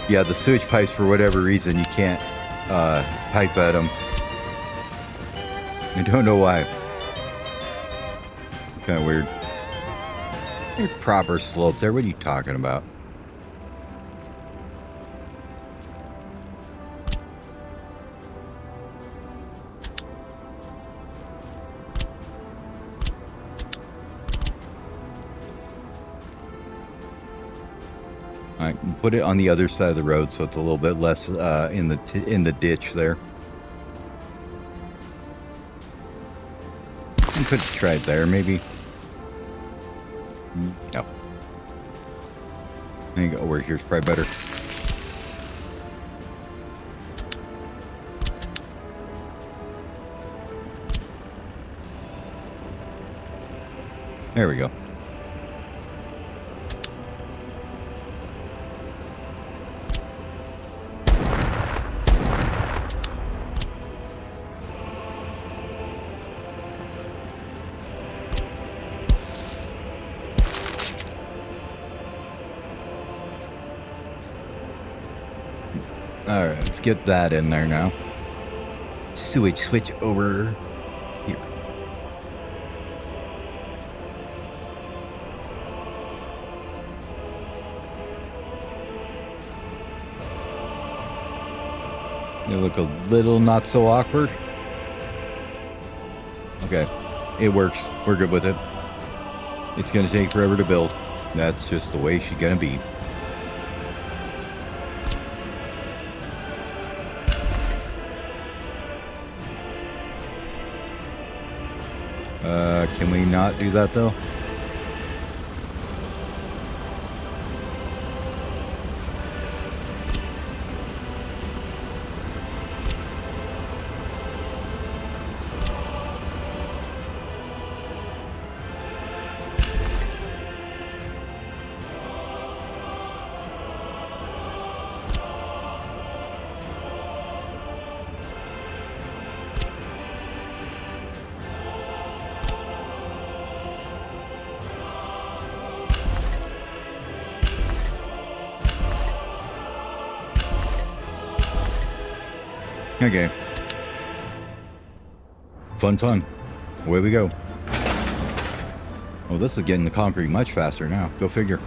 Yeah, the sewage pipes for whatever reason you can't pipe at them. I don't know why. Kind of weird. There's proper slope there. What are you talking about? I can put it on the other side of the road, so it's a little bit less in the ditch there. I could try it there, maybe. No. I think over here's probably better. There we go. Alright, let's get that in there now. Sewage switch over here. You look a little not so awkward. Okay, it works. We're good with it. It's gonna take forever to build. That's just the way she's gonna be. Can we not do that though? Okay. Fun. Away we go. Oh, this is getting the concrete much faster now. Go figure.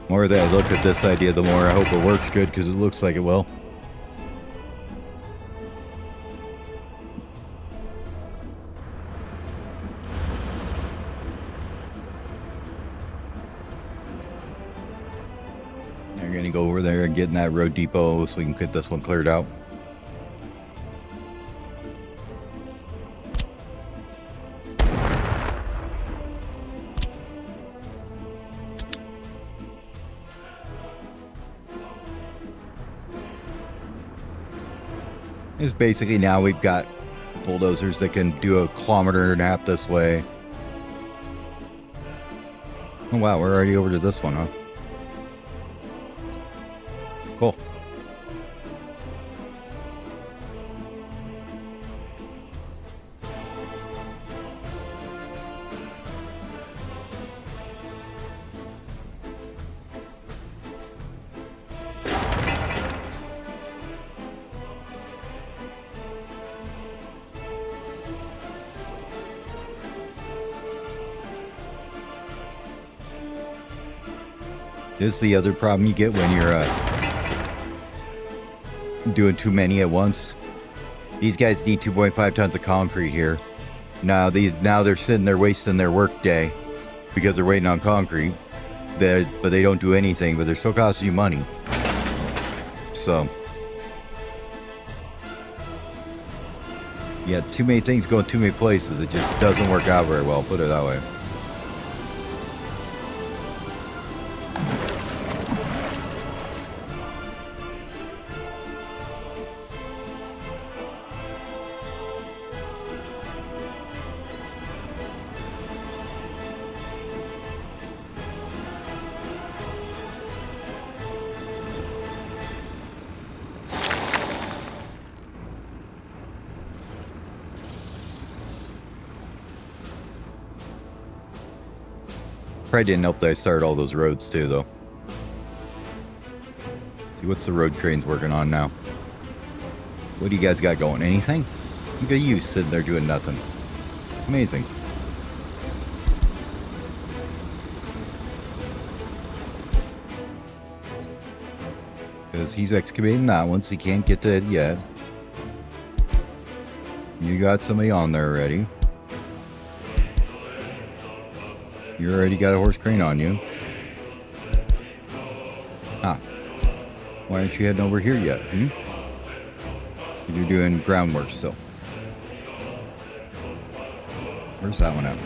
The more that I look at this idea, the more I hope it works good, because it looks like it will. They're going to go over there and get in that road depot so we can get this one cleared out. Is basically now we've got bulldozers that can do a kilometer and a half this way. Oh wow, we're already over to this one, huh? Cool. This is the other problem you get when you're doing too many at once. These guys need 2.5 tons of concrete here. Now they're sitting there wasting their work day because they're waiting on concrete. But they don't do anything, but they're still costing you money. So yeah, too many things going too many places. It just doesn't work out very well, put it that way. Probably didn't help that I started all those roads too, though. Let's see, what's the road cranes working on now? What do you guys got going? Anything? Look at you sitting there doing nothing. Amazing. Because he's excavating that one, so he can't get to it yet. You got somebody on there already. You already got a horse crane on you. Ah. Why aren't you heading over here yet? You're doing groundwork still. Where's that one at?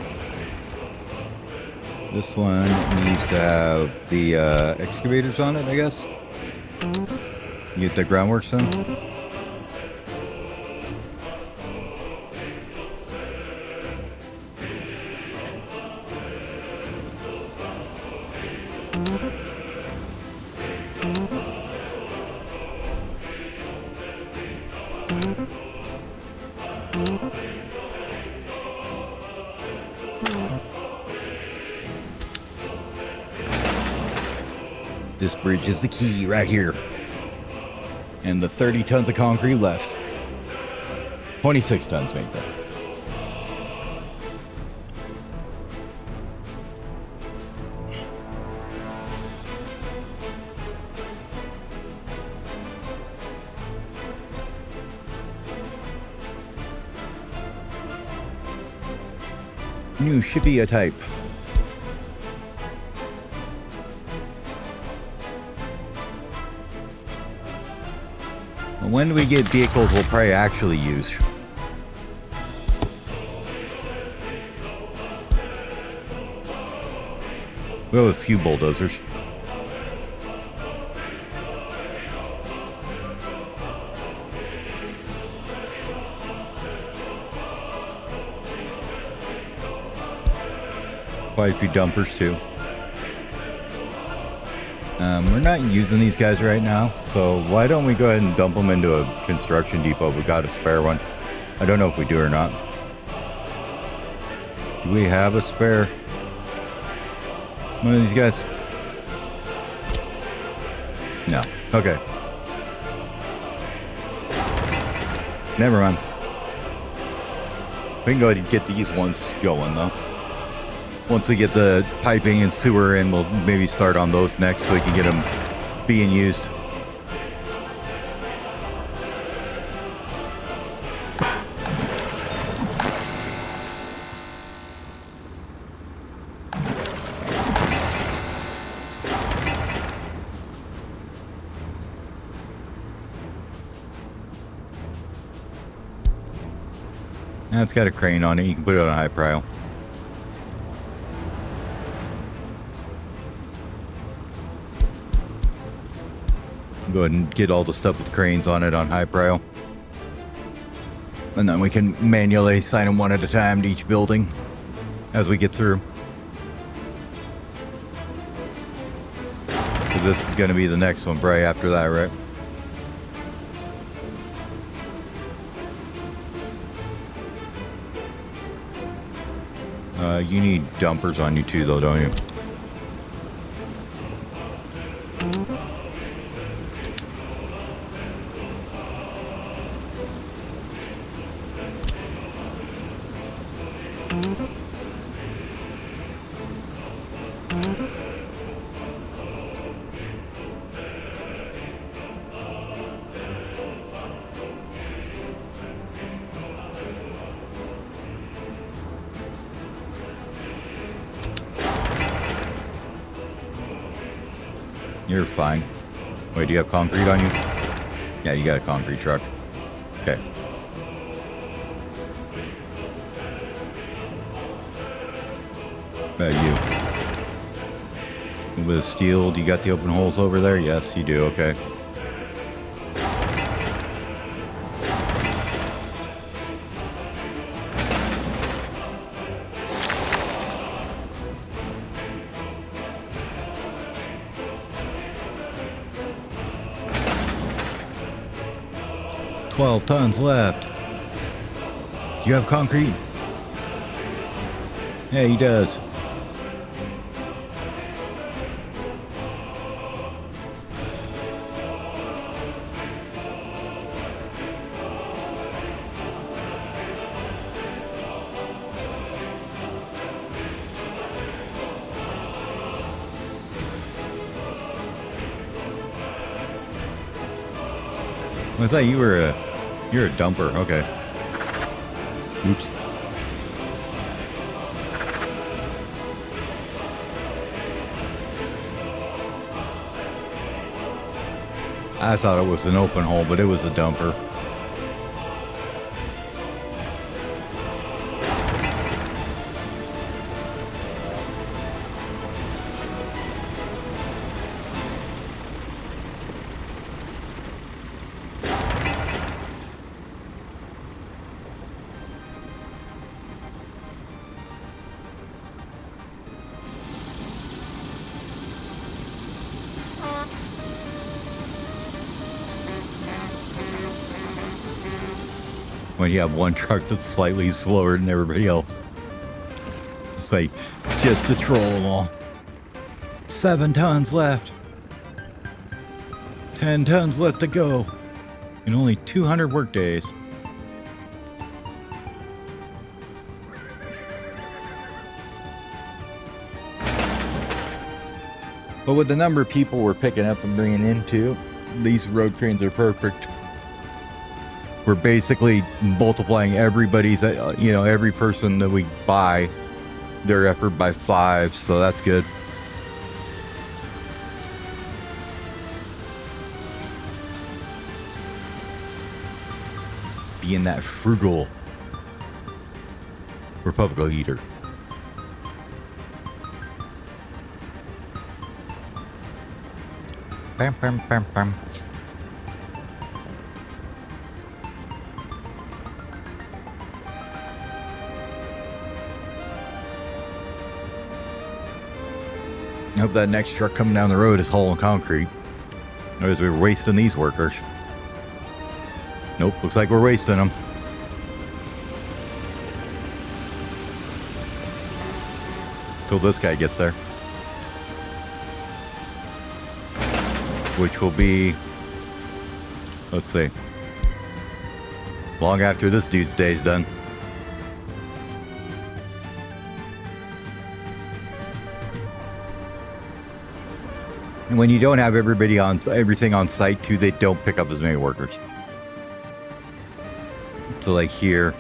This one needs to have the excavators on it, I guess. You get the groundwork done? This bridge is the key right here. And the 30 tons of concrete left. 26 tons make that. New Shippia type. When do we get vehicles we'll probably actually use? We have a few bulldozers. Quite a few dumpers too. We're not using these guys right now, so why don't we go ahead and dump them into a construction depot? We got a spare one. I don't know if we do or not. Do we have a spare one of these guys? No. Okay. Never mind. We can go ahead and get these ones going though. Once we get the piping and sewer in, we'll maybe start on those next so we can get them being used. Now it's got a crane on it. You can put it on a high prio. Go ahead and get all the stuff with cranes on it on high prio. And then we can manually assign them one at a time to each building as we get through. Because this is going to be the next one probably after that, right? You need dumpers on you too though, don't you? You're fine. Wait, do you have concrete on you? Yeah, you got a concrete truck. Okay. About you. With steel, do you got the open holes over there? Yes, you do. Okay. $12 tons left. Do you have concrete? Yeah, he does. I thought you're a dumper. Okay. Oops. I thought it was an open hole, but it was a dumper. When you have one truck that's slightly slower than everybody else. It's like just to troll along. 7 tons left. 10 tons left to go. And only 200 work days. But with the number of people we're picking up and bringing into, these road cranes are perfect. We're basically multiplying everybody's, every person that we buy, their effort by 5, so that's good. Being that frugal Republican leader. Bam, bam, bam, bam. hope that next truck coming down the road is hauling concrete. Otherwise, we're wasting these workers. Nope, looks like we're wasting them. Till this guy gets there. Which will be, let's see, long after this dude's day's done. And when you don't have everything on site too, they don't pick up as many workers. So like here,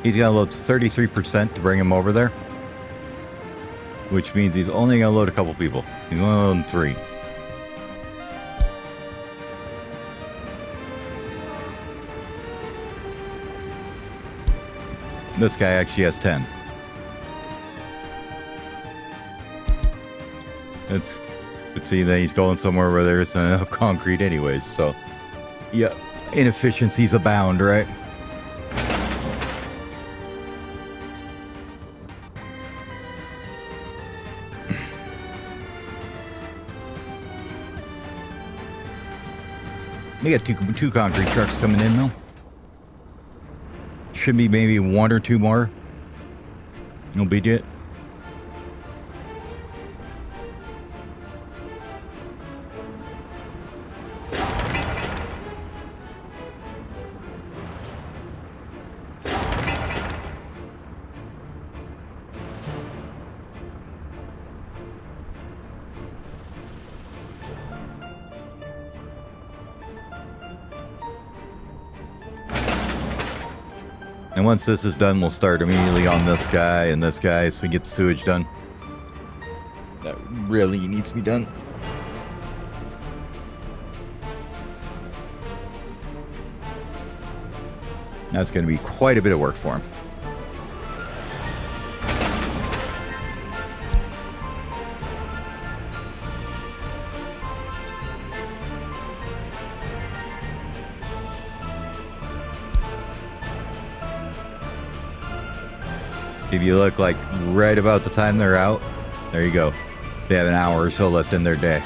he's gonna load 33% to bring him over there, which means he's only gonna load a couple people. He's only loading 3. This guy actually has 10. But see that he's going somewhere where there's enough concrete anyways, so yeah, inefficiencies abound, right? We got two concrete trucks coming in though. Should be maybe 1 or 2 more. No big deal. And once this is done, we'll start immediately on this guy and this guy so we get the sewage done. That really needs to be done. That's going to be quite a bit of work for him. If you look like right about the time they're out, there you go. They have an hour or so left in their day.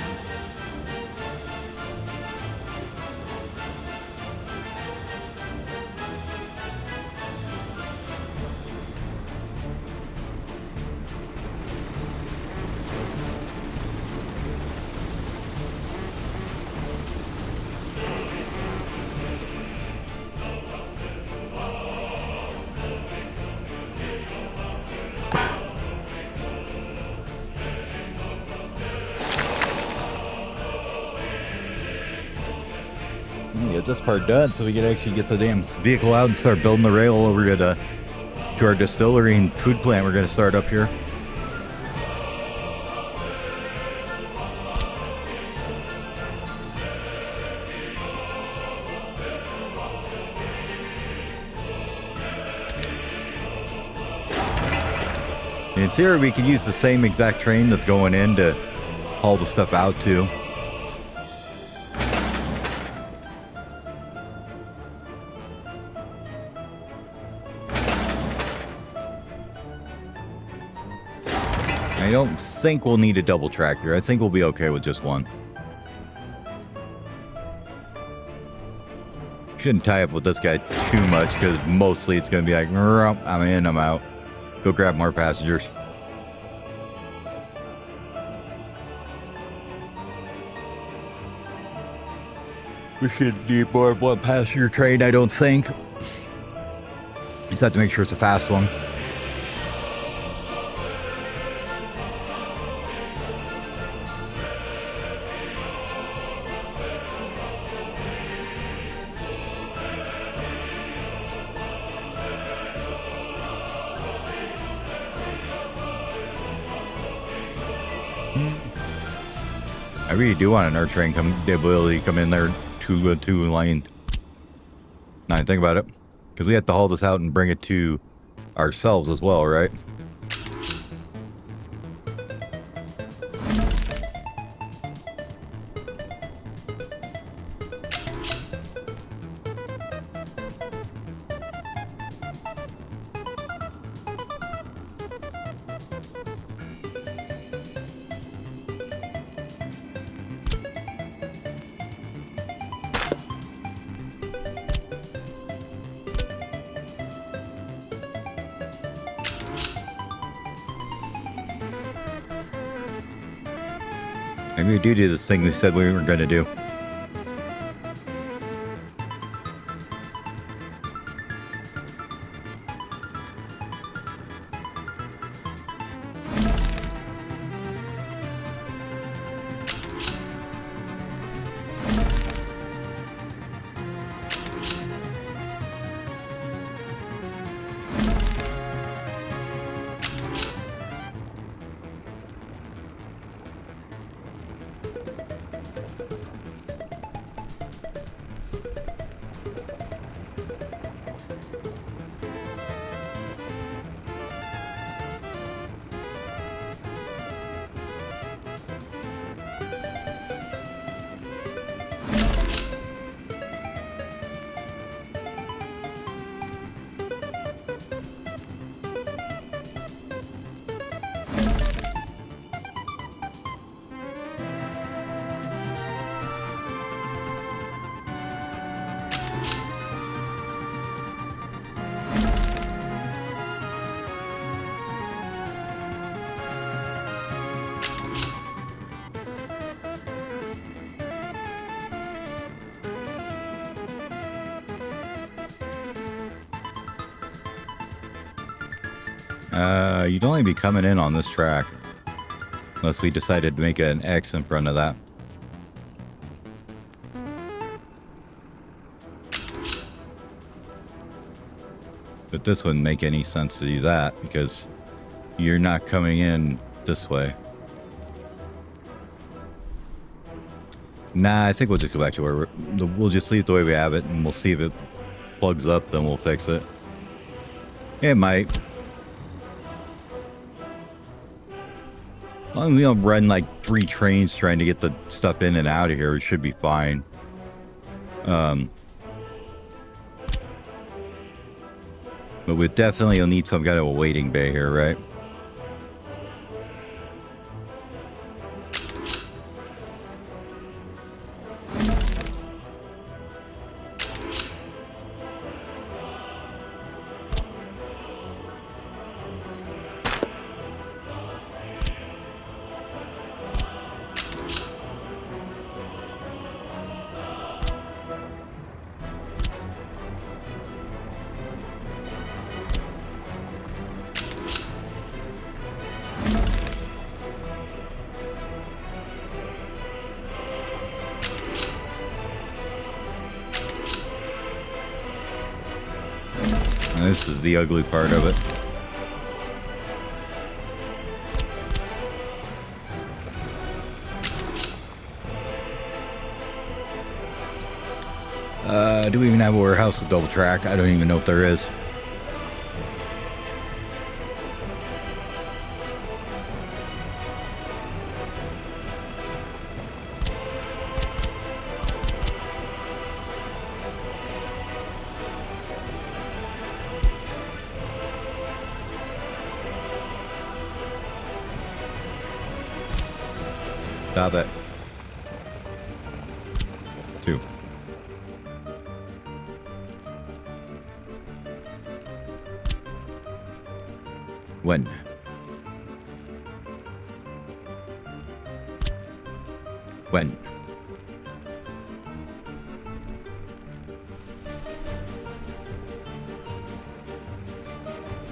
Get this part done so we can actually get the damn vehicle out and start building the rail over to our distillery and food plant we're going to start up here. In theory, we could use the same exact train that's going in to haul the stuff out too. I don't think we'll need a double tractor. I think we'll be okay with just one. Shouldn't tie up with this guy too much because mostly it's going to be like, I'm in, I'm out. Go grab more passengers. We should need more of one passenger train, I don't think. Just have to make sure it's a fast one. I really do want an air train the ability to come in there two lane. Now I think about it, because we have to haul this out and bring it to ourselves as well, right? Maybe we do this thing we said we were going to do. You'd only be coming in on this track unless we decided to make an X in front of that. But this wouldn't make any sense to do that because you're not coming in this way. Nah, I think we'll just go back to where we'll just leave it the way we have it, and we'll see if it plugs up, then we'll fix it. It might. As long as we don't run like 3 trains trying to get the stuff in and out of here, it should be fine. But we definitely will need some kind of a waiting bay here, right? This is the ugly part of it. Do we even have a warehouse with double track? I don't even know if there is. Stop it. 2. When? When?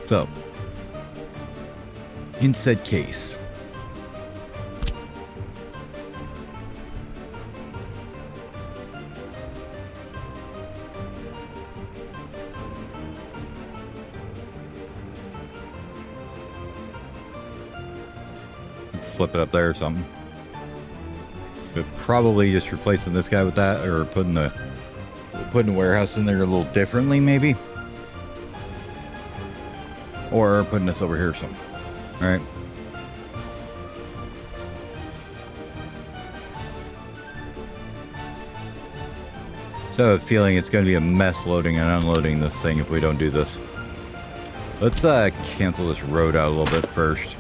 So, in said case, flip it up there or something. But probably just replacing this guy with that, or putting the warehouse in there a little differently, maybe, or putting this over here or something. All right. So I have a feeling it's going to be a mess loading and unloading this thing if we don't do this. Let's cancel this road out a little bit first.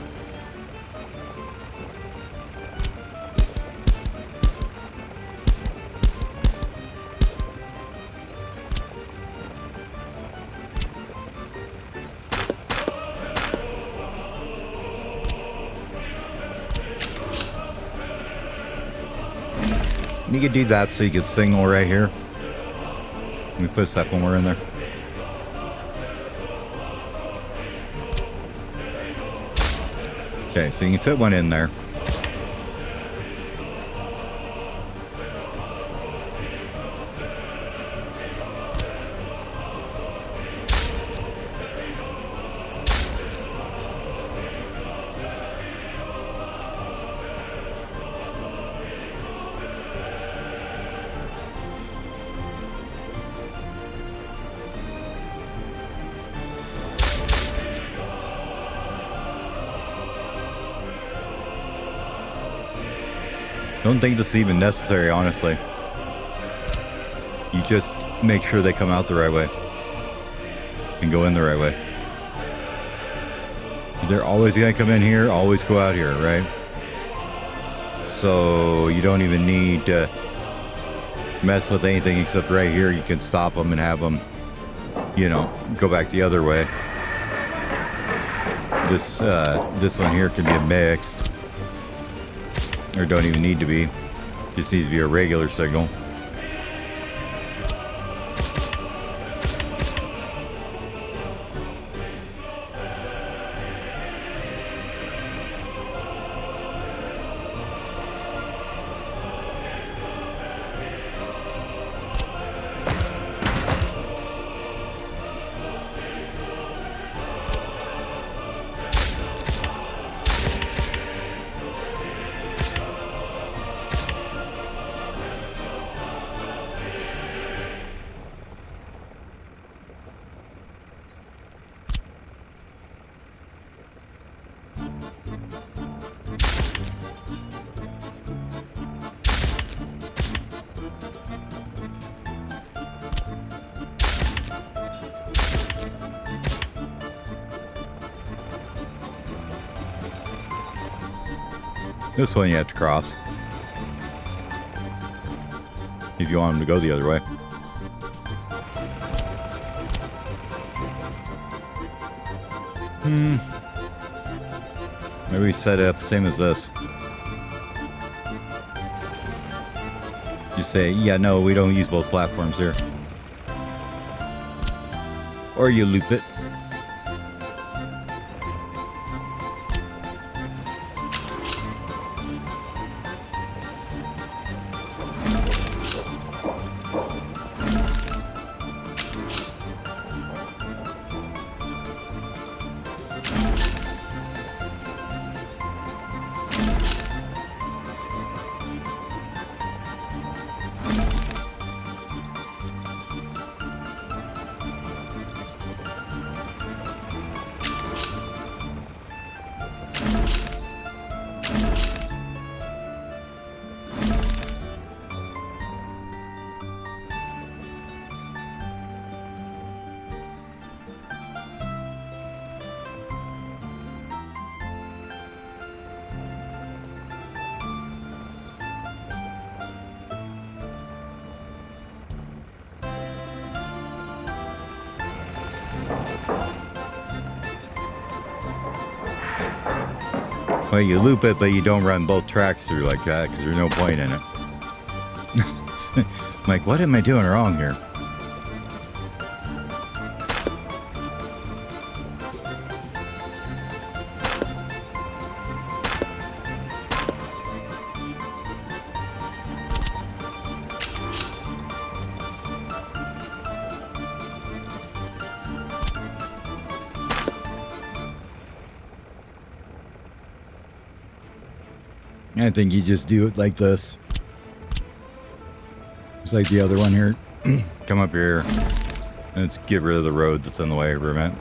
You could do that so you could signal right here. Let me put a second one in there. Okay, so you can fit one in there. Don't think this is even necessary, honestly. You just make sure they come out the right way and go in the right way. They're always going to come in here, always go out here, right? So you don't even need to mess with anything except right here. You can stop them and have them, you know, go back the other way. This one here can be mixed. Or don't even need to be. Just needs to be a regular signal. This one you have to cross if you want them to go the other way. Maybe we set it up the same as this. You say, yeah, no, we don't use both platforms here. Or you loop it. Well, you loop it, but you don't run both tracks through like that because there's no point in it. I'm like, what am I doing wrong here? I think you just do it like this. It's like the other one here. Come up here. Let's get rid of the road that's in the way for a minute.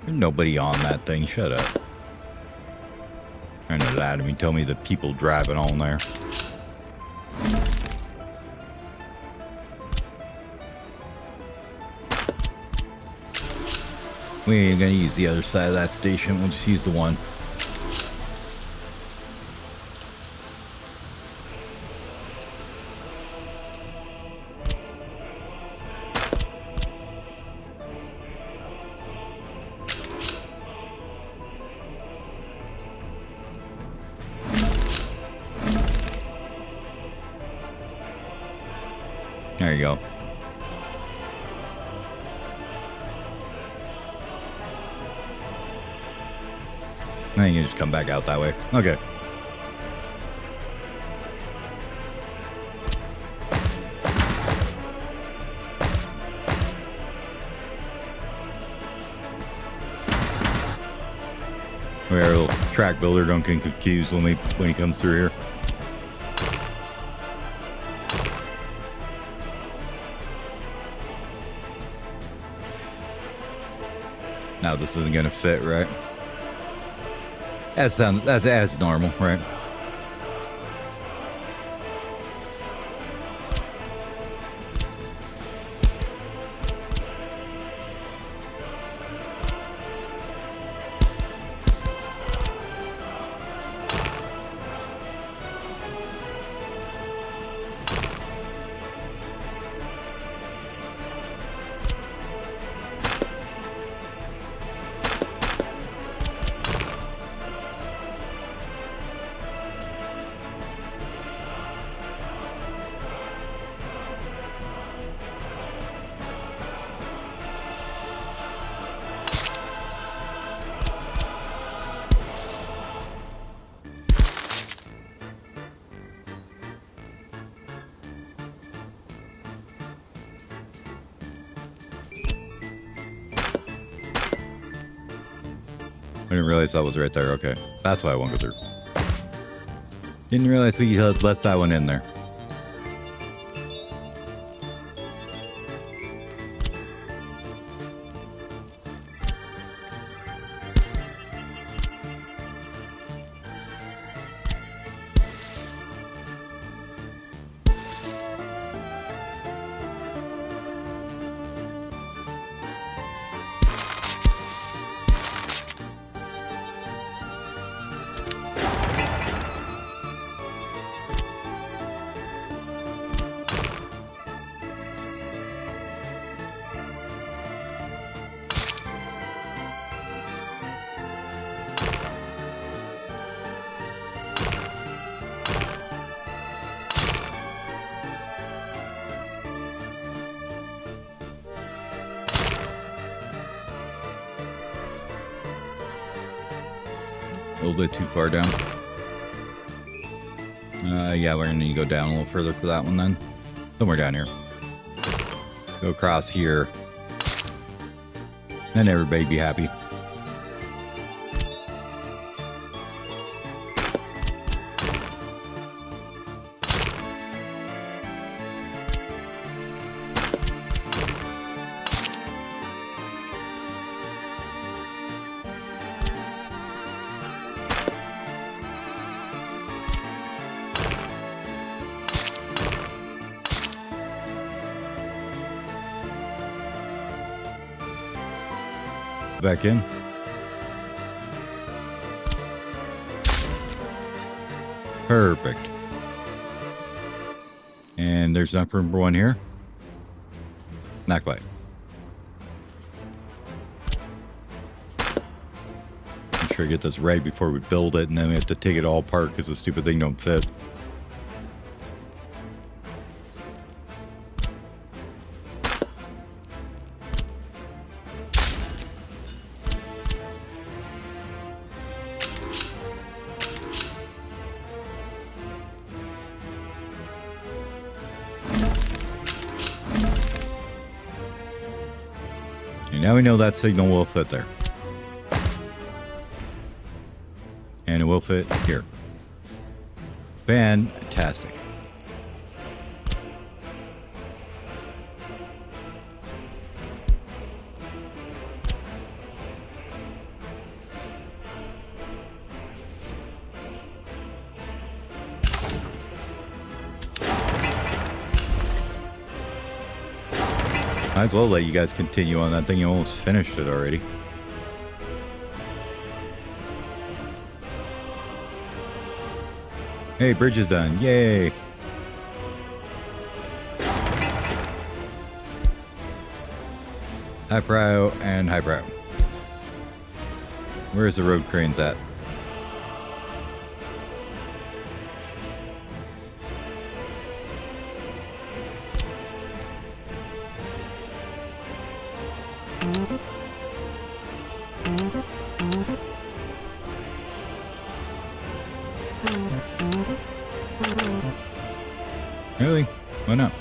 There's nobody on that thing. Shut up. Trying to lie to me. Tell me the people driving on there. We ain't gonna use the other side of that station. We'll just use the one. There you go. Then you just come back out that way. Okay. Our little track builder don't get confused when he comes through here. Now this isn't gonna fit, right? That's normal, right? I didn't realize that was right there. Okay. That's why I won't go through. Didn't realize we had left that one in there. A little bit too far down. Yeah, we're gonna need to go down a little further for that one then. Somewhere down here. Go across here. Then everybody be happy. Back in. Perfect. And there's enough room for one here. Not quite. Make sure I get this right before we build it, and then we have to take it all apart because the stupid thing don't fit. Now we know that signal will fit there. And it will fit here. Fantastic. Might as well let you guys continue on that thing. You almost finished it already. Hey, bridge is done. Yay. Highbrow and highbrow. Where's the road cranes at? Really? Why not?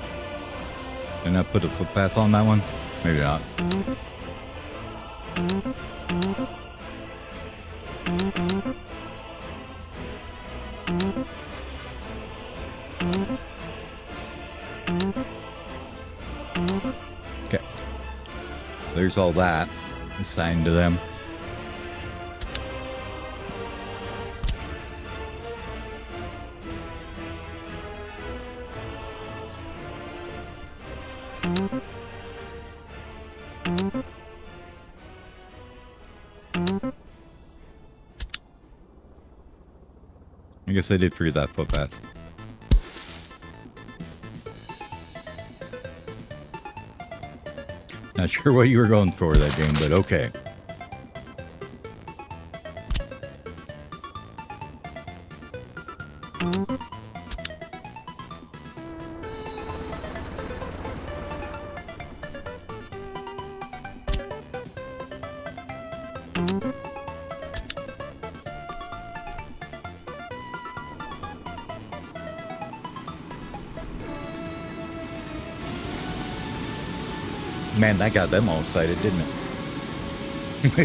Did I not put a footpath on that one? Maybe not. Okay. There's all that assigned to them. I guess I did forget that footpath. Not sure what you were going for that game, but okay. Man, that got them all excited, didn't it?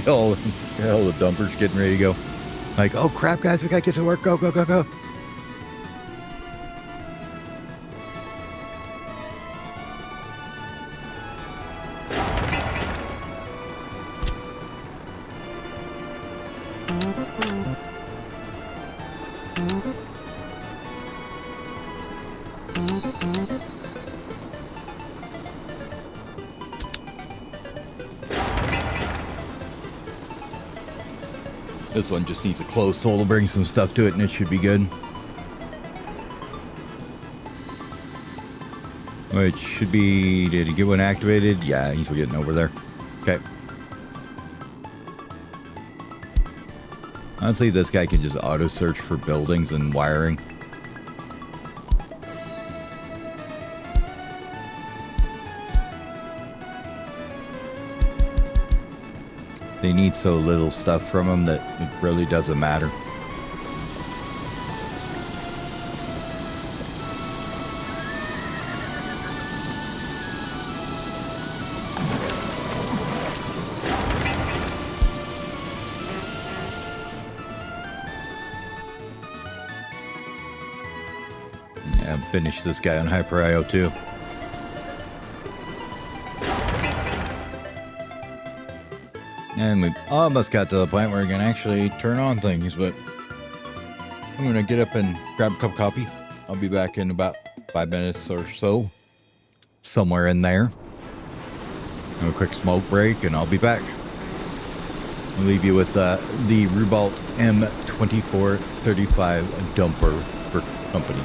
all the dumpers getting ready to go. Like, oh crap, guys, we gotta get to work. Go, go, go, go. This one just needs a closed hole to bring some stuff to it, and it should be good. Which should be... Did he get one activated? Yeah, he's getting over there. Okay. Honestly, this guy can just auto-search for buildings and wiring. They need so little stuff from him that it really doesn't matter. Yeah, finish this guy on Hyper IO too. And we almost got to the point where we can actually turn on things, but I'm going to get up and grab a cup of coffee. I'll be back in about 5 minutes or so, somewhere in there. Have a quick smoke break, and I'll be back. I'll leave you with the Rubalt M2435 dumper for company.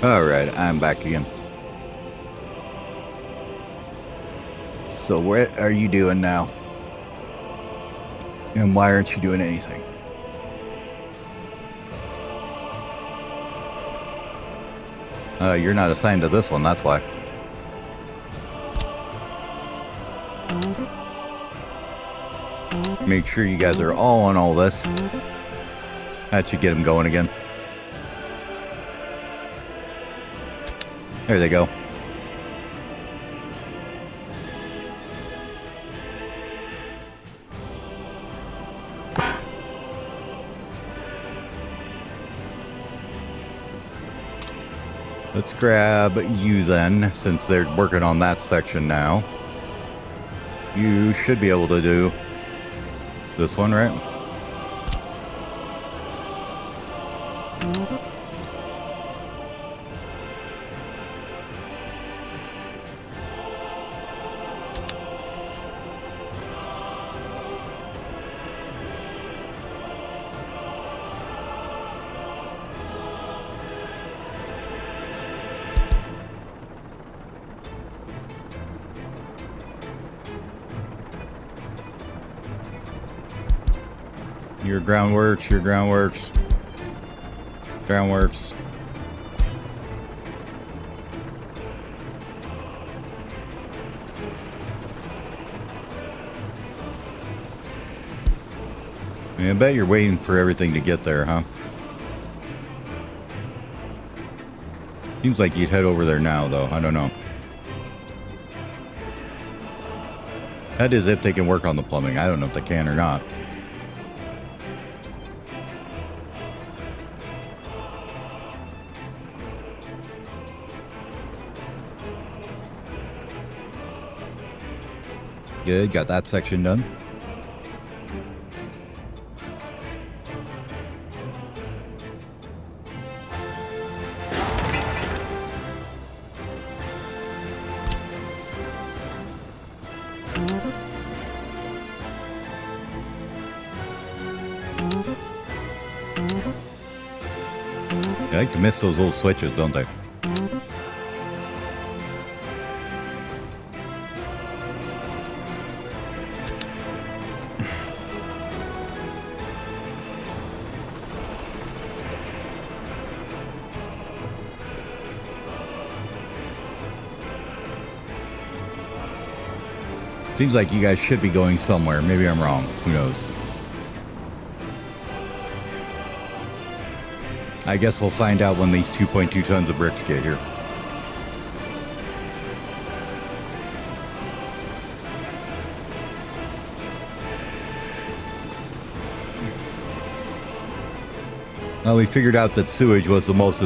Alright, I'm back again. So what are you doing now? And why aren't you doing anything? You're not assigned to this one, that's why. Make sure you guys are all on all this. That should get them going again. There they go. Let's grab you then, since they're working on that section now. You should be able to do this one, right? Your groundworks, your groundworks. Groundworks. I bet you're waiting for everything to get there, huh? Seems like you'd head over there now, though. I don't know. That is if they can work on the plumbing. I don't know if they can or not. Good, got that section done. They like to miss those little switches, don't they? Seems like you guys should be going somewhere. Maybe I'm wrong. Who knows? I guess we'll find out when these 2.2 tons of bricks get here. Well, we figured out that sewage was the most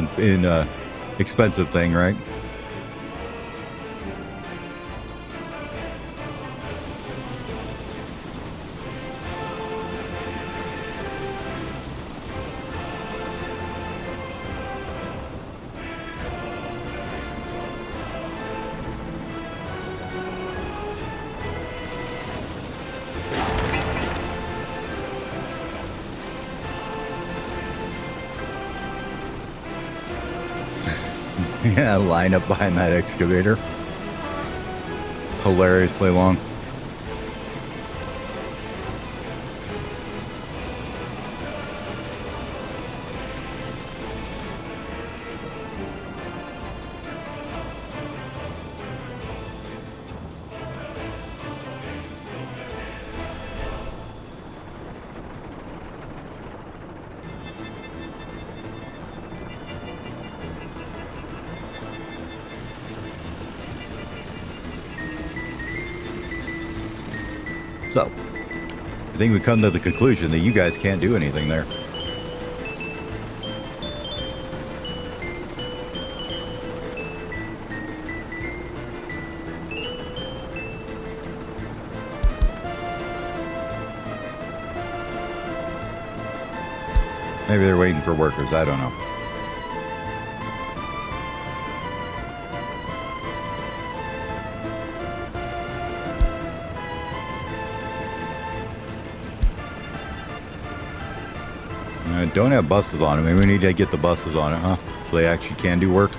expensive thing, right? Yeah, line up behind that excavator. Hilariously long. So, I think we come to the conclusion that you guys can't do anything there. Maybe they're waiting for workers, I don't know. Don't have buses on it. Maybe we need to get the buses on it, huh? So they actually can do work.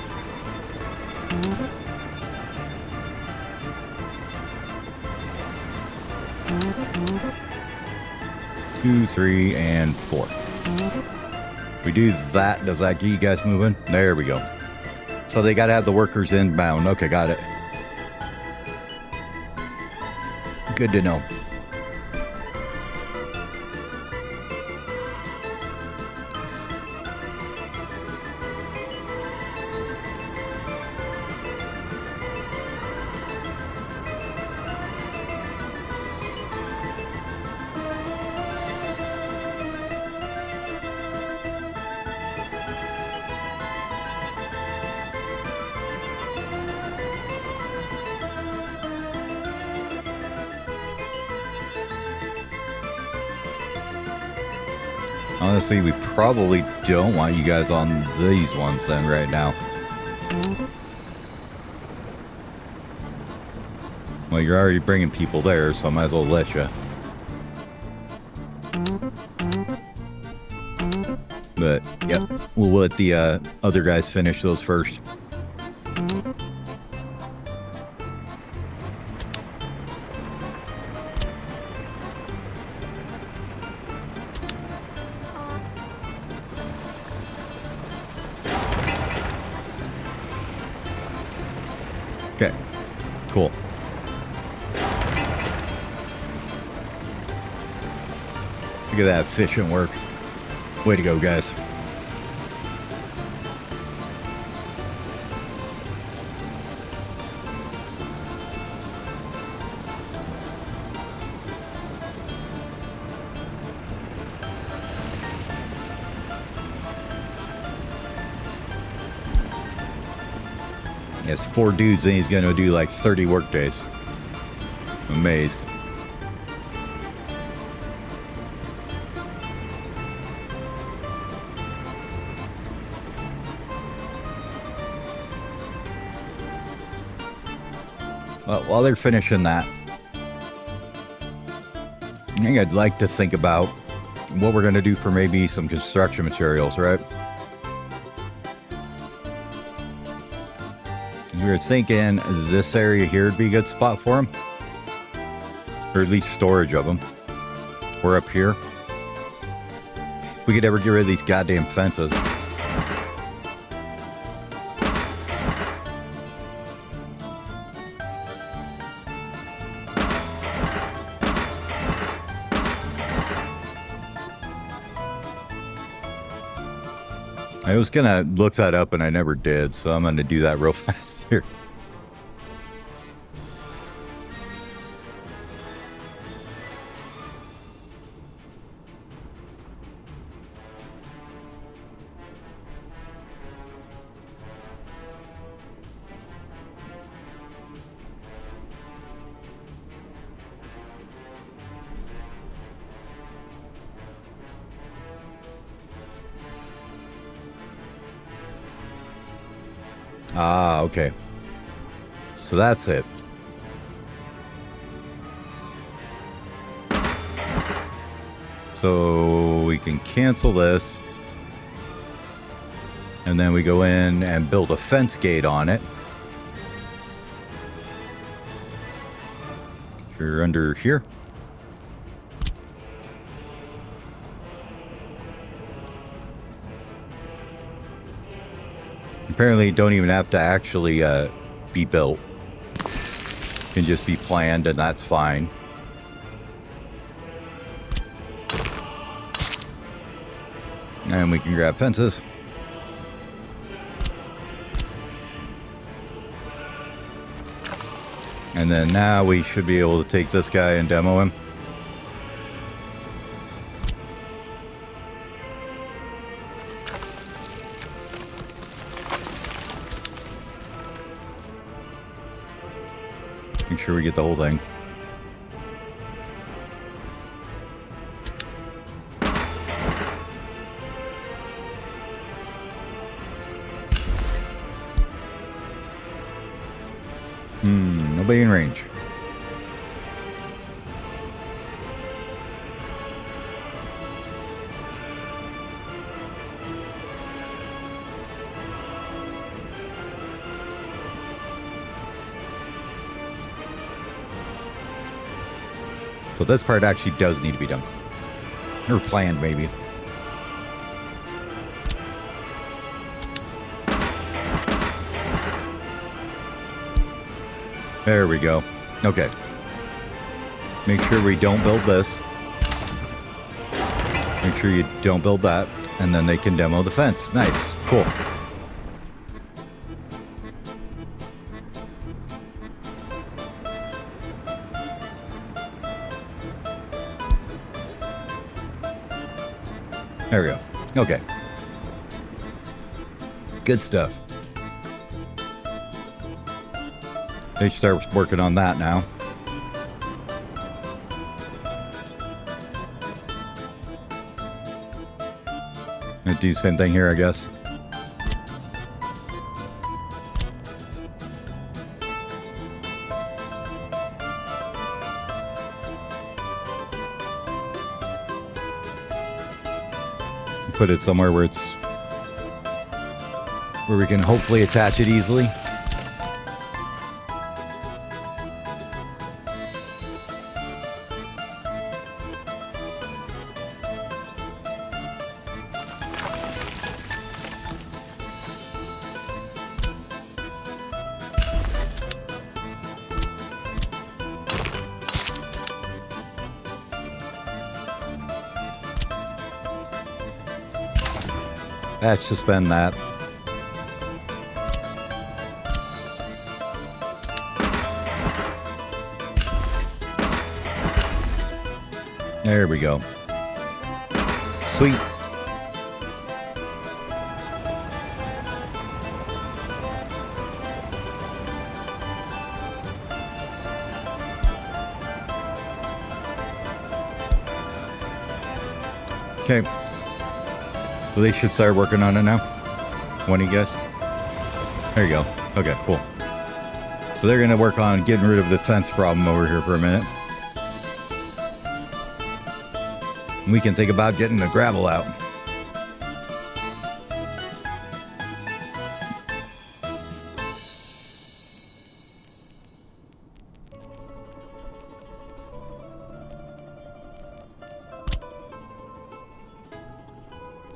2, 3, and 4. We do that. Does that get you guys moving? There we go. So they got to have the workers inbound. Okay, got it. Good to know. Honestly, we probably don't want you guys on these ones then right now. Well, you're already bringing people there, so I might as well let you. But, yep, we'll let the other guys finish those first. Okay, cool. Look at that efficient work. Way to go, guys. Yes, 4 dudes and he's going to do like 30 work days. Amazed. Well, while they're finishing that, I think I'd like to think about what we're going to do for maybe some construction materials, right? We were thinking this area here would be a good spot for them, or at least storage of them. We're up here. If we could ever get rid of these goddamn fences. I was gonna look that up and I never did, so I'm gonna do that real fast here. Ah, okay. So that's it. So we can cancel this. And then we go in and build a fence gate on it. You're under here. Apparently you don't even have to actually be built. It can just be planned and that's fine. And we can grab fences. And then now we should be able to take this guy and demo him. Make sure we get the whole thing. Nobody in range. So this part actually does need to be done. Or planned, maybe. There we go. Okay. Make sure we don't build this. Make sure you don't build that. And then they can demo the fence. Nice. Cool. There we go. Okay. Good stuff. They should start working on that now. And do the same thing here, I guess. Put it somewhere where we can hopefully attach it easily. Let's suspend that. There we go. Sweet. Okay. Well, they should start working on it now. One of you guys? There you go. Okay, cool. So they're going to work on getting rid of the fence problem over here for a minute. We can think about getting the gravel out.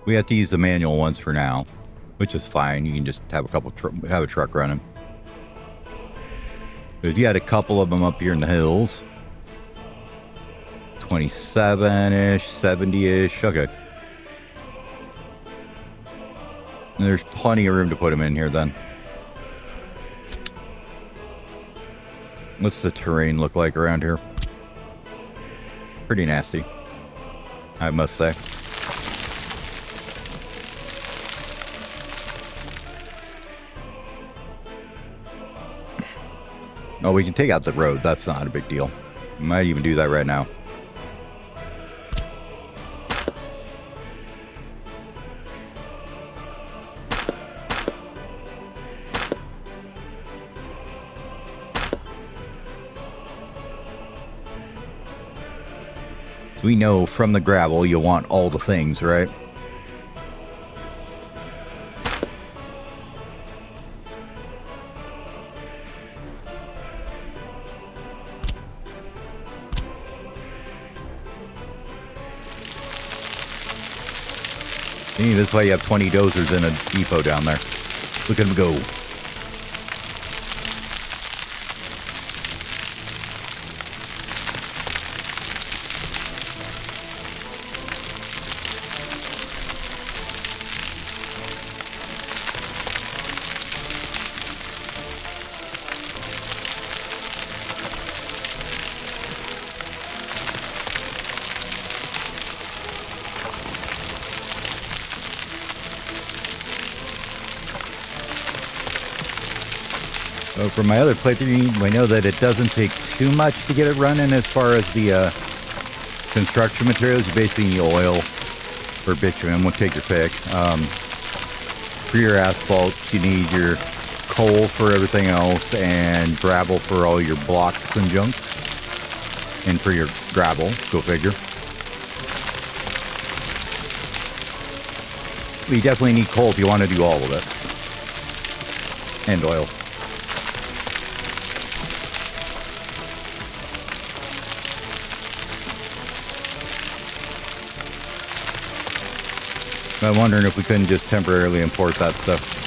We have to use the manual ones for now, which is fine. You can just have a couple have a truck running. But if you had a couple of them up here in the hills, 27-ish, 70-ish, okay. And there's plenty of room to put them in here then. What's the terrain look like around here? Pretty nasty, I must say. Oh, we can take out the road. That's not a big deal. Might even do that right now. We know from the gravel you want all the things, right? See, this way you have 20 dozers in a depot down there. Look at them go. So from my other playthrough, we know that it doesn't take too much to get it running as far as the construction materials. You basically need oil or bitumen, we'll take your pick. For your asphalt, you need your coal for everything else and gravel for all your blocks and junk. And for your gravel, go figure. But you definitely need coal if you want to do all of it. And oil. I'm wondering if we couldn't just temporarily import that stuff.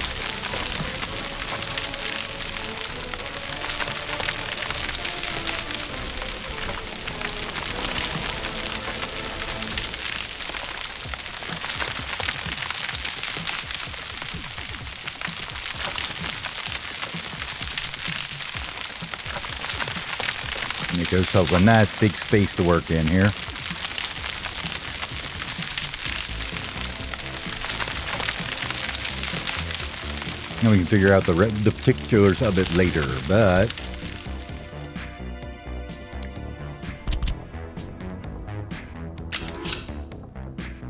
Make ourselves a nice big space to work in here. And we can figure out the particulars of it later, but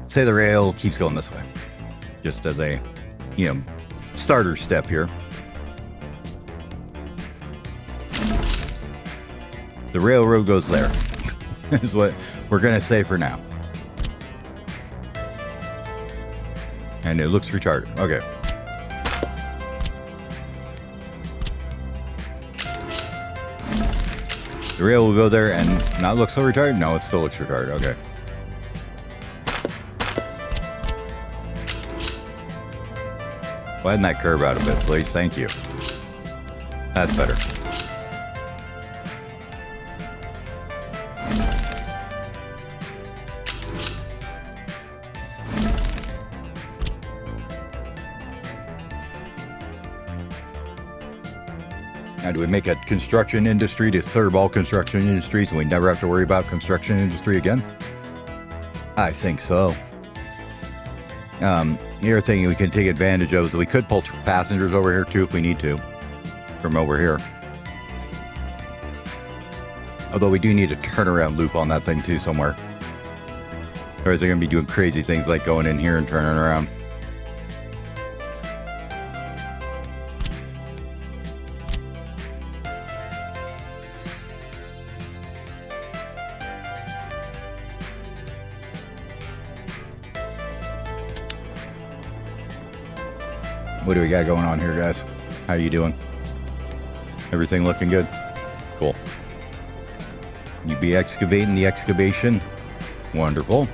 say the rail keeps going this way, just as a, starter step here. The railroad goes there, is what we're going to say for now. And it looks retarded. Okay. The rail will go there and not look so retarded? No, it still looks retarded. Okay. Widen that curve out a bit, please. Thank you. That's better. Now, do we make a construction industry to serve all construction industries and we never have to worry about construction industry again? I think so. The other thing we can take advantage of is we could pull passengers over here too if we need to from over here. Although we do need a turnaround loop on that thing too somewhere. Otherwise they're going to be doing crazy things like going in here and turning around. What do we got going on here, guys? How you doing? Everything looking good? Cool. You be excavating the excavation? Wonderful.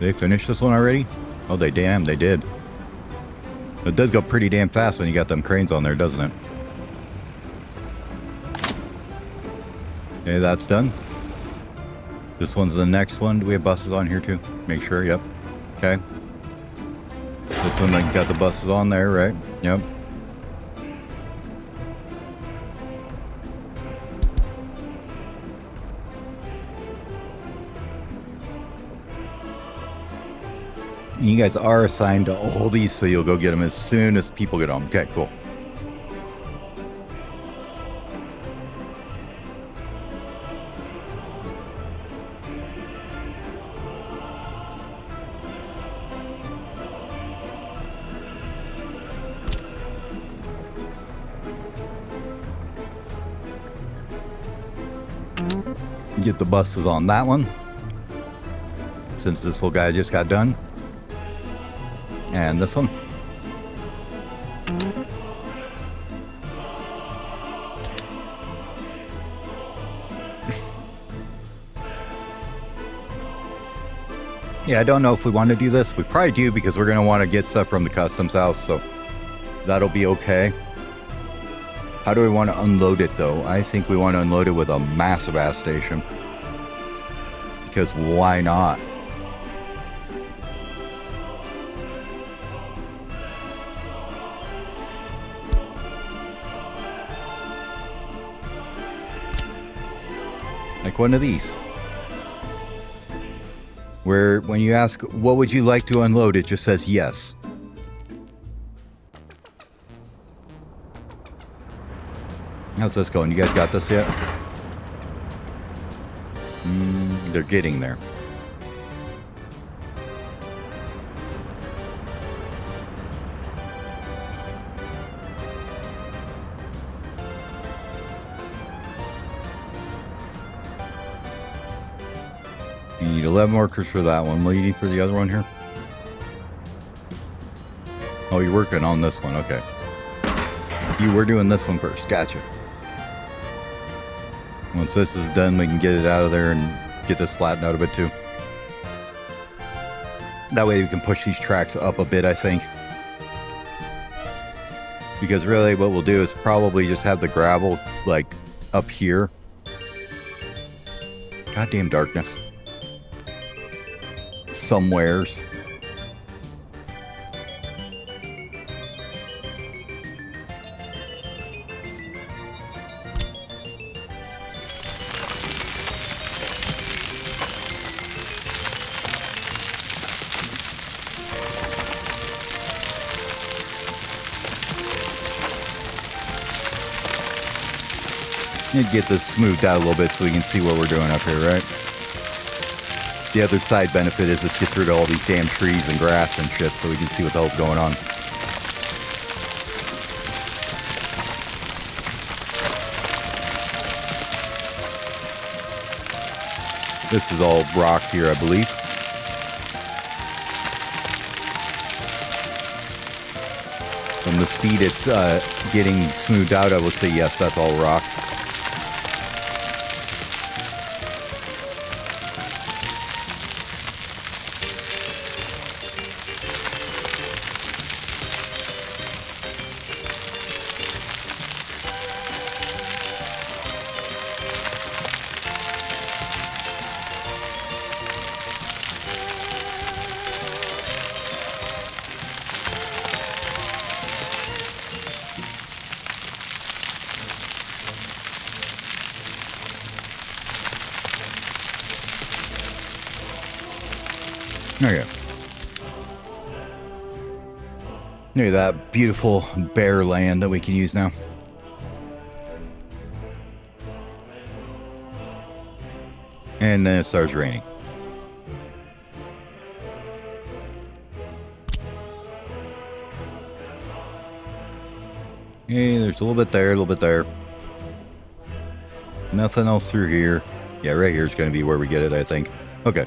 They finished this one already? Oh, they did. It does go pretty damn fast when you got them cranes on there, doesn't it? Okay, that's done. This one's the next one. Do we have buses on here too? Make sure, yep. Okay. This one, got the buses on there, right? Yep. You guys are assigned to all these, so you'll go get them as soon as people get home. Okay, cool. Get the buses on that one, since this little guy just got done. And this one. Yeah, I don't know if we want to do this. We probably do because we're going to want to get stuff from the customs house, so that'll be okay. How do we want to unload it, though? I think we want to unload it with a massive ass station. Because why not? Like one of these. Where when you ask, what would you like to unload, it just says yes. How's this going? You guys got this yet? They're getting there. You need 11 workers for that one. What do you need for the other one here? Oh, you're working on this one. Okay. You were doing this one first. Gotcha. Once this is done, we can get it out of there and get this flattened out a bit too. That way we can push these tracks up a bit, I think. Because really what we'll do is probably just have the gravel, like, up here. Goddamn darkness. Somewheres. And get this smoothed out a little bit so we can see what we're doing up here, right? The other side benefit is this gets rid of all these damn trees and grass and shit so we can see what the hell's going on. This is all rock here, I believe. From the speed it's getting smoothed out, I will say yes, that's all rock. Okay. Look at that beautiful bare land that we can use now. And then it starts raining. Hey, there's a little bit there, a little bit there. Nothing else through here. Yeah, right here is going to be where we get it, I think. Okay.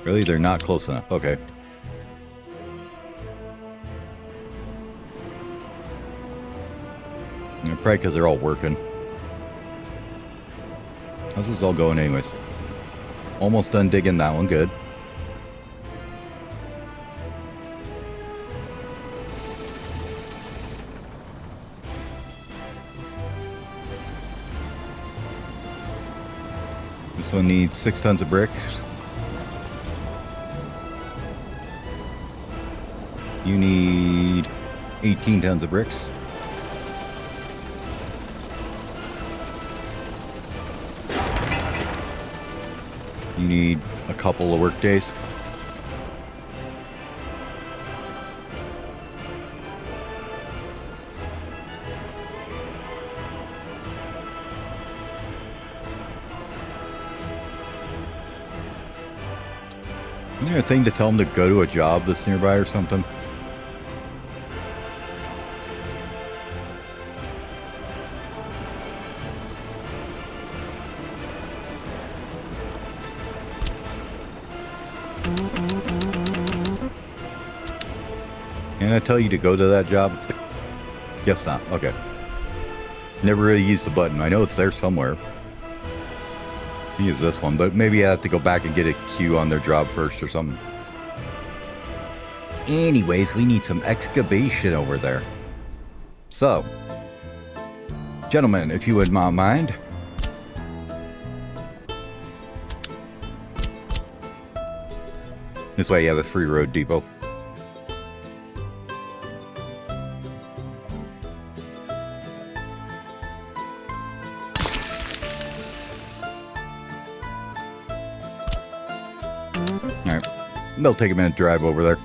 Really? They're not close enough. Okay. Probably because they're all working. How's this all going anyways? Almost done digging that one. Good. This one needs 6 tons of bricks. You need 18 tons of bricks. You need a couple of work days. Isn't there a thing to tell them to go to a job that's nearby or something? Can I tell you to go to that job? Guess not. Okay. Never really used the button. I know it's there somewhere. Use this one, but maybe I have to go back and get a queue on their job first or something. Anyways, we need some excavation over there. So, gentlemen, if you would mind. This way you have a free road depot. Alright, they'll take a minute to drive over there.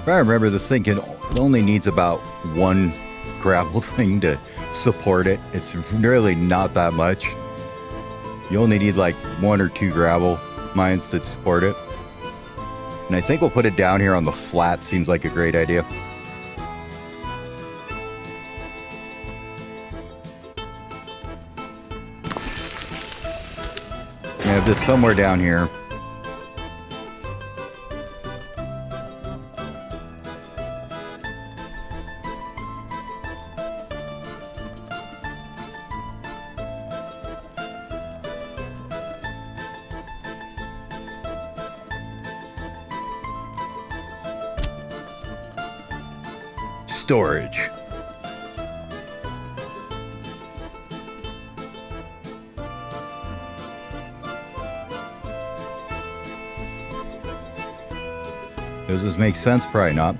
If I remember, this thing only needs about one gravel thing to support it. It's really not that much. You only need like 1 or 2 gravel mines to support it. And I think we'll put it down here on the flat. Seems like a great idea. I have this somewhere down here. Storage. Does this make sense? Probably not.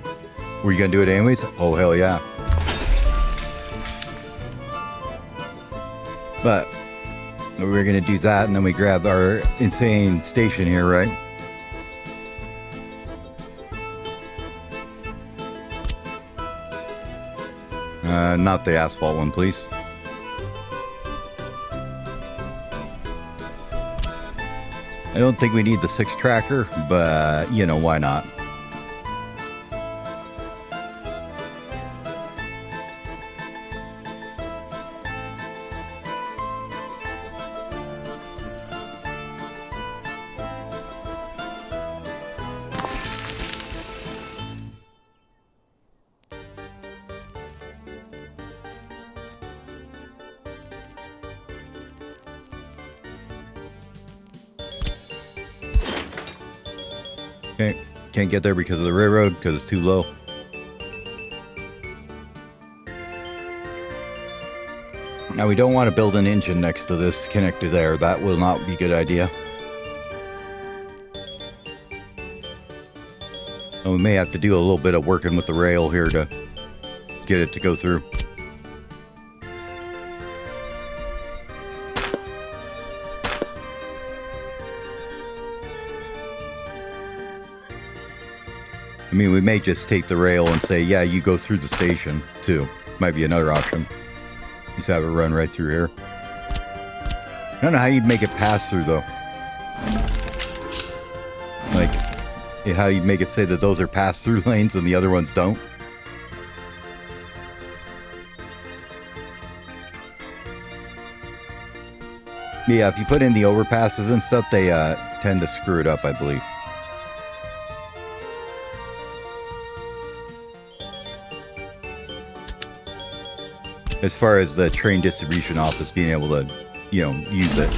Were you gonna do it anyways? Oh, hell yeah. But we're gonna do that, and then we grab our insane station here, right? Not the asphalt one, please. I don't think we need the 6 tracker, but you know, why not? Okay, can't get there because of the railroad, because it's too low. Now we don't want to build an engine next to this connector there. That will not be a good idea. And we may have to do a little bit of working with the rail here to get it to go through. I mean, we may just take the rail and say, yeah, you go through the station, too. Might be another option. Just have it run right through here. I don't know how you'd make it pass through, though. Like, how you'd make it say that those are pass-through lanes and the other ones don't. Yeah, if you put in the overpasses and stuff, they tend to screw it up, I believe. As far as the train distribution office being able to, you know, use it.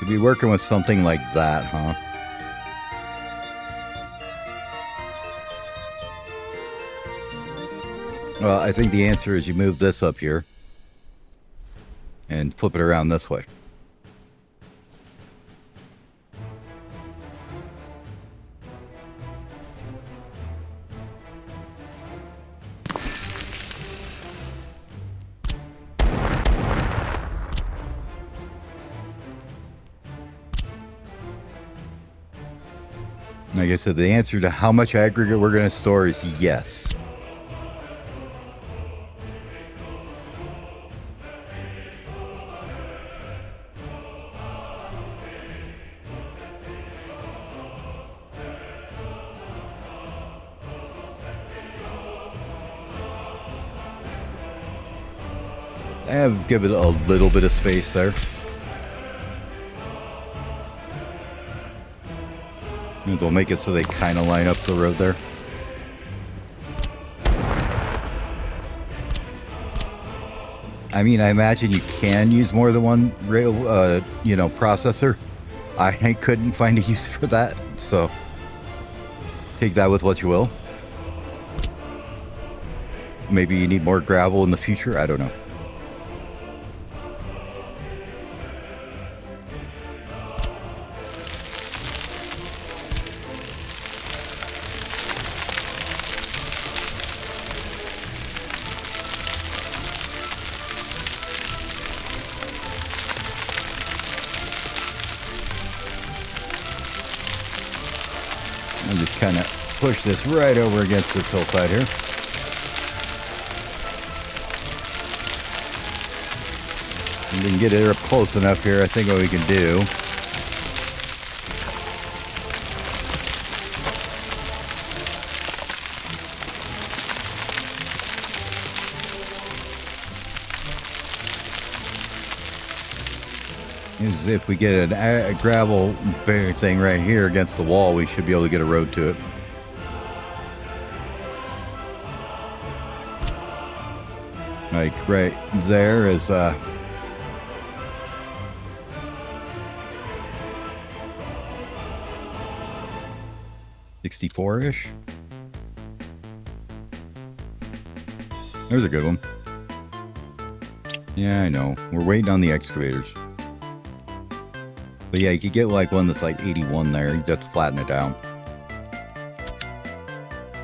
Be working with something like that, huh? Well, I think the answer is you move this up here and flip it around this way. Like I said, the answer to how much aggregate we're going to store is yes. And give it a little bit of space there. We'll make it so they kind of line up the road there. I mean, I imagine you can use more than one rail, you know, processor. I couldn't find a use for that, so take that with what you will. Maybe you need more gravel in the future. I don't know. I'll just kind of push this right over against this hillside here. We can get it up close enough here. I think what we can do is if we get a gravel barrier thing right here against the wall, we should be able to get a road to it. Like right there is 64-ish. There's a good one. Yeah, I know. We're waiting on the excavators. But yeah, you could get like one that's like 81 there. You have to flatten it down.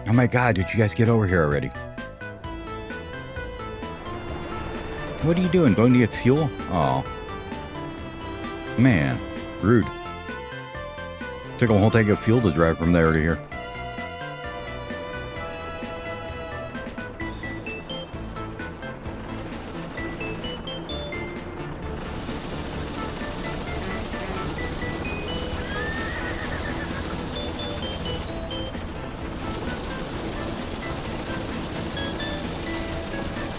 Oh my god, did you guys get over here already? What are you doing? Going to get fuel? Oh. Man, rude. Took a whole tank of fuel to drive from there to here.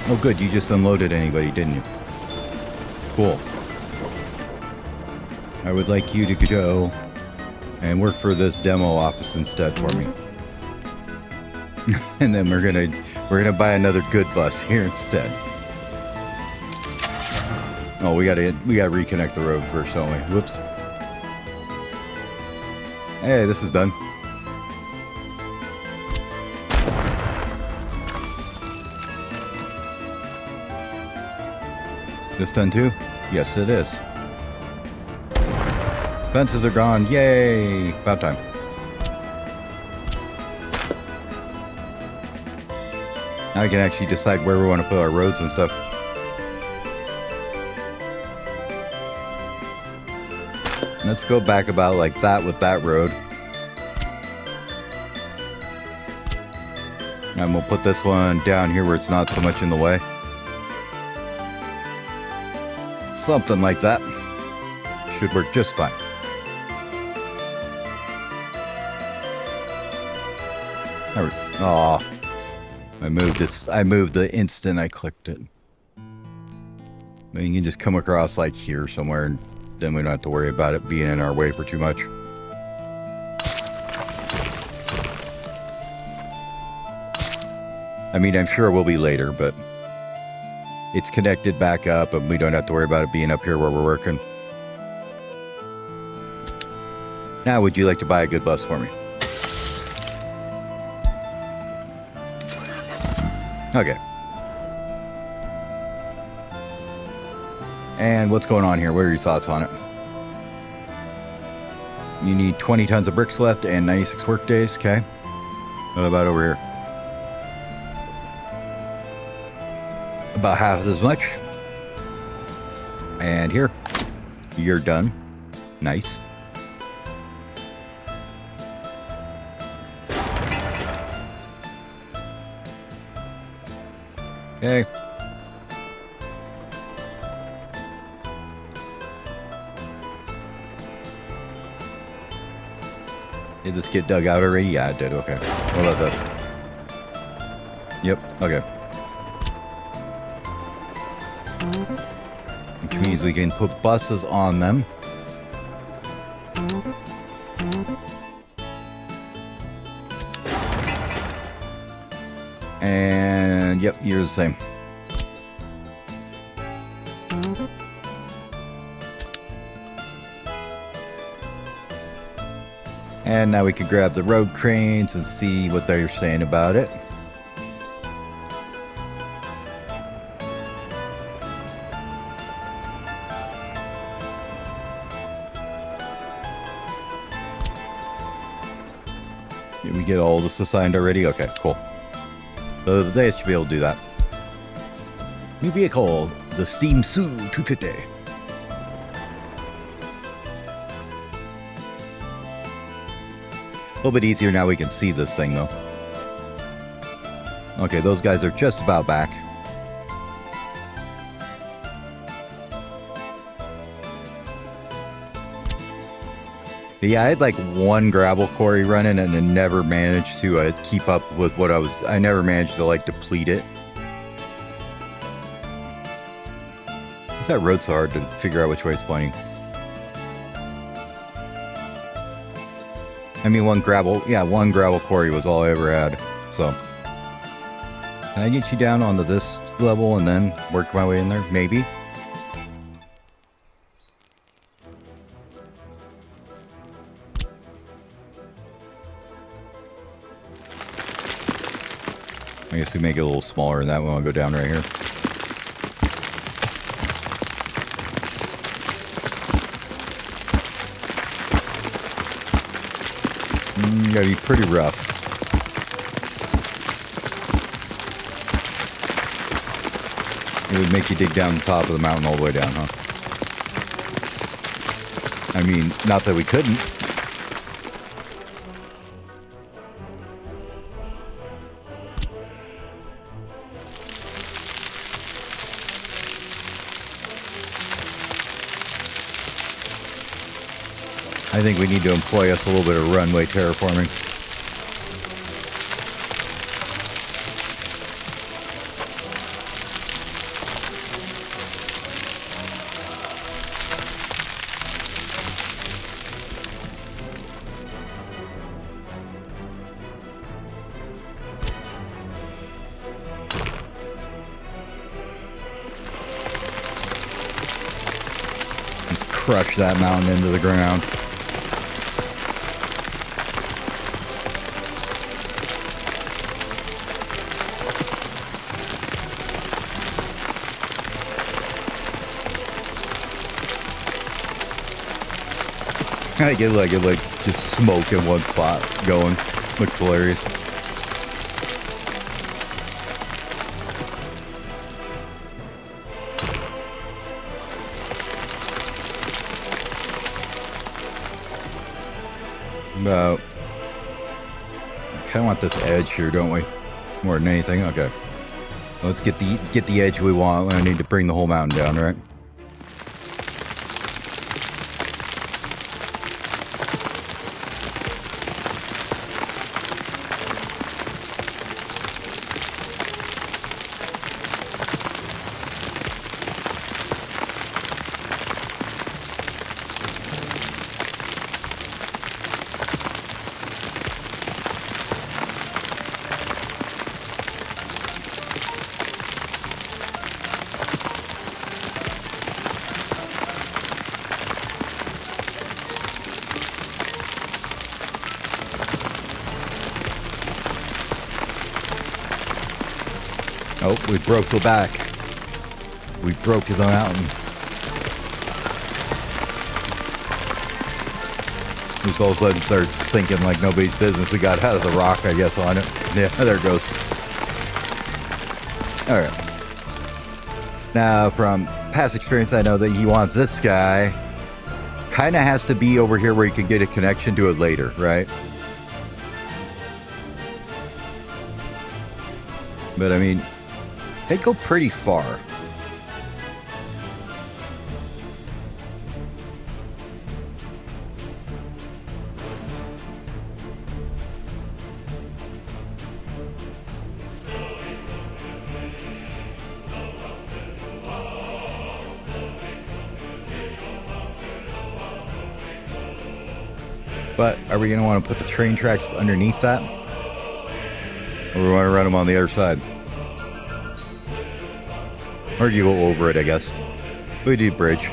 Oh good, you just unloaded anybody, didn't you? Cool. I would like you to go and work for this demo office instead for me. And then we're gonna buy another good bus here instead. Oh, we gotta reconnect the road first, don't we? Whoops. Hey, this is done. This done too? Yes, it is. Fences are gone. Yay! About time. Now we can actually decide where we want to put our roads and stuff. Let's go back about like that with that road. And we'll put this one down here where it's not so much in the way. Something like that. Should work just fine. Oh, I moved this. I moved the instant I clicked it. Then you can just come across like here somewhere, and then we don't have to worry about it being in our way for too much. I mean, I'm sure it will be later, but it's connected back up, and we don't have to worry about it being up here where we're working. Now, would you like to buy a good bus for me? Okay. And what's going on here? What are your thoughts on it? You need 20 tons of bricks left and 96 work days. Okay. What about over here? About half as much. And here. You're done. Nice. Okay. Did this get dug out already? Yeah, it did. Okay. What about this? Yep. Okay. Which means we can put buses on them. And yep, you're the same. And now we can grab the road cranes and see what they're saying about it. get all this assigned already? Okay, cool. So they should be able to do that. New vehicle, the Steam Su 250. A little bit easier now we can see this thing though. Okay, those guys are just about back. But yeah, I had like one gravel quarry running and I never managed to keep up with what I never managed to like deplete it. Is that road so hard to figure out which way it's pointing? I mean, one gravel quarry was all I ever had. So, can I get you down onto this level and then work my way in there? Maybe. I guess we make it a little smaller and that one will go down right here. Gotta be pretty rough. It would make you dig down the top of the mountain all the way down, huh? I mean, not that we couldn't. I think we need to employ us a little bit of runway terraforming. Just crush that mountain into the ground. I get like just smoke in one spot going. Looks hilarious. About kind of want this edge here, don't we? More than anything. Okay. Let's get the edge we want. I need to bring the whole mountain down, right? Oh, we broke the back. We broke the mountain. Just all of a sudden starts sinking like nobody's business. We got out of the rock, I guess, on it. Yeah, there it goes. Alright. Now, from past experience, I know that he wants this guy. Kind of has to be over here where you can get a connection to it later, right? But, I mean, they go pretty far. But are we going to want to put the train tracks underneath that? Or we want to run them on the other side? Or you go over it, I guess. We do bridge.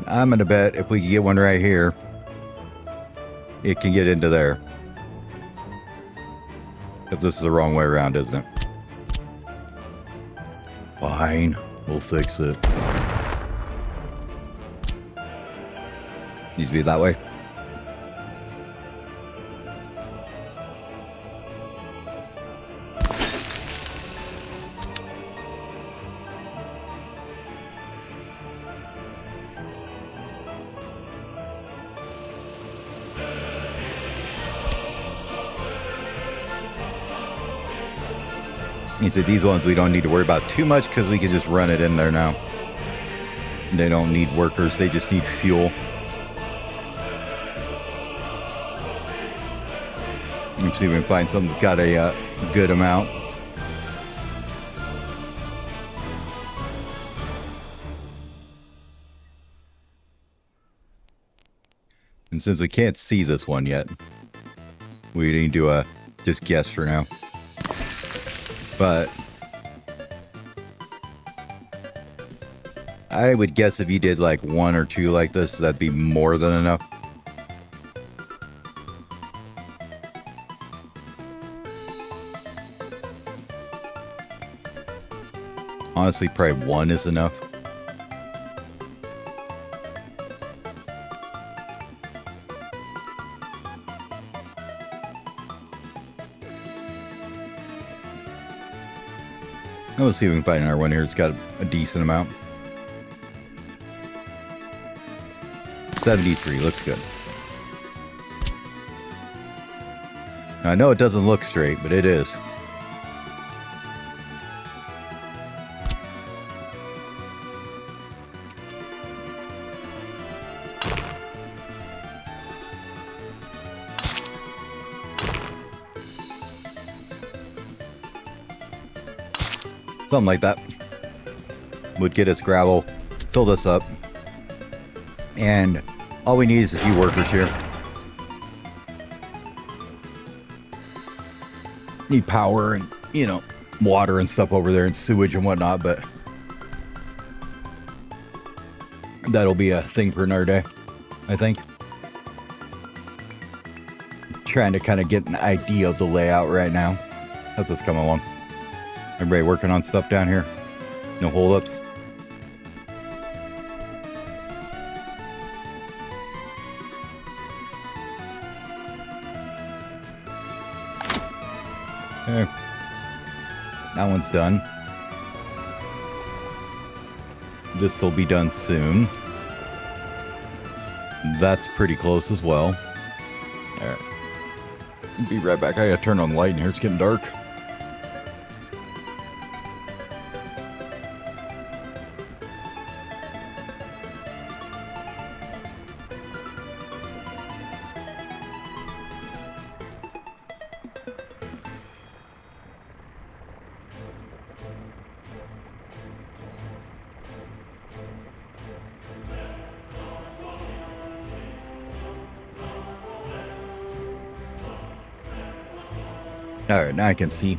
I'm gonna bet if we can get one right here, it can get into there. If this is the wrong way around, isn't it? Fine, we'll fix it. Needs to be that way. Means that these ones we don't need to worry about too much because we can just run it in there now. They don't need workers, they just need fuel. Let's see if we can find something that's got a good amount. And since we can't see this one yet, we need to just guess for now. But I would guess if you did like 1 or 2 like this, that'd be more than enough. Honestly, probably 1 is enough. Let's see if we can find another one here. It's got a decent amount. 73, looks good. Now, I know it doesn't look straight, but it is. Something like that would get us gravel, fill this up, and all we need is a few workers here. Need power and, you know, water and stuff over there and sewage and whatnot, but that'll be a thing for another day, I think. Trying to kind of get an idea of the layout right now. How's this coming along? Everybody working on stuff down here? No holdups? Okay. That one's done. This will be done soon. That's pretty close as well. Alright. Be right back. I gotta turn on the light in here. It's getting dark. Alright, now I can see.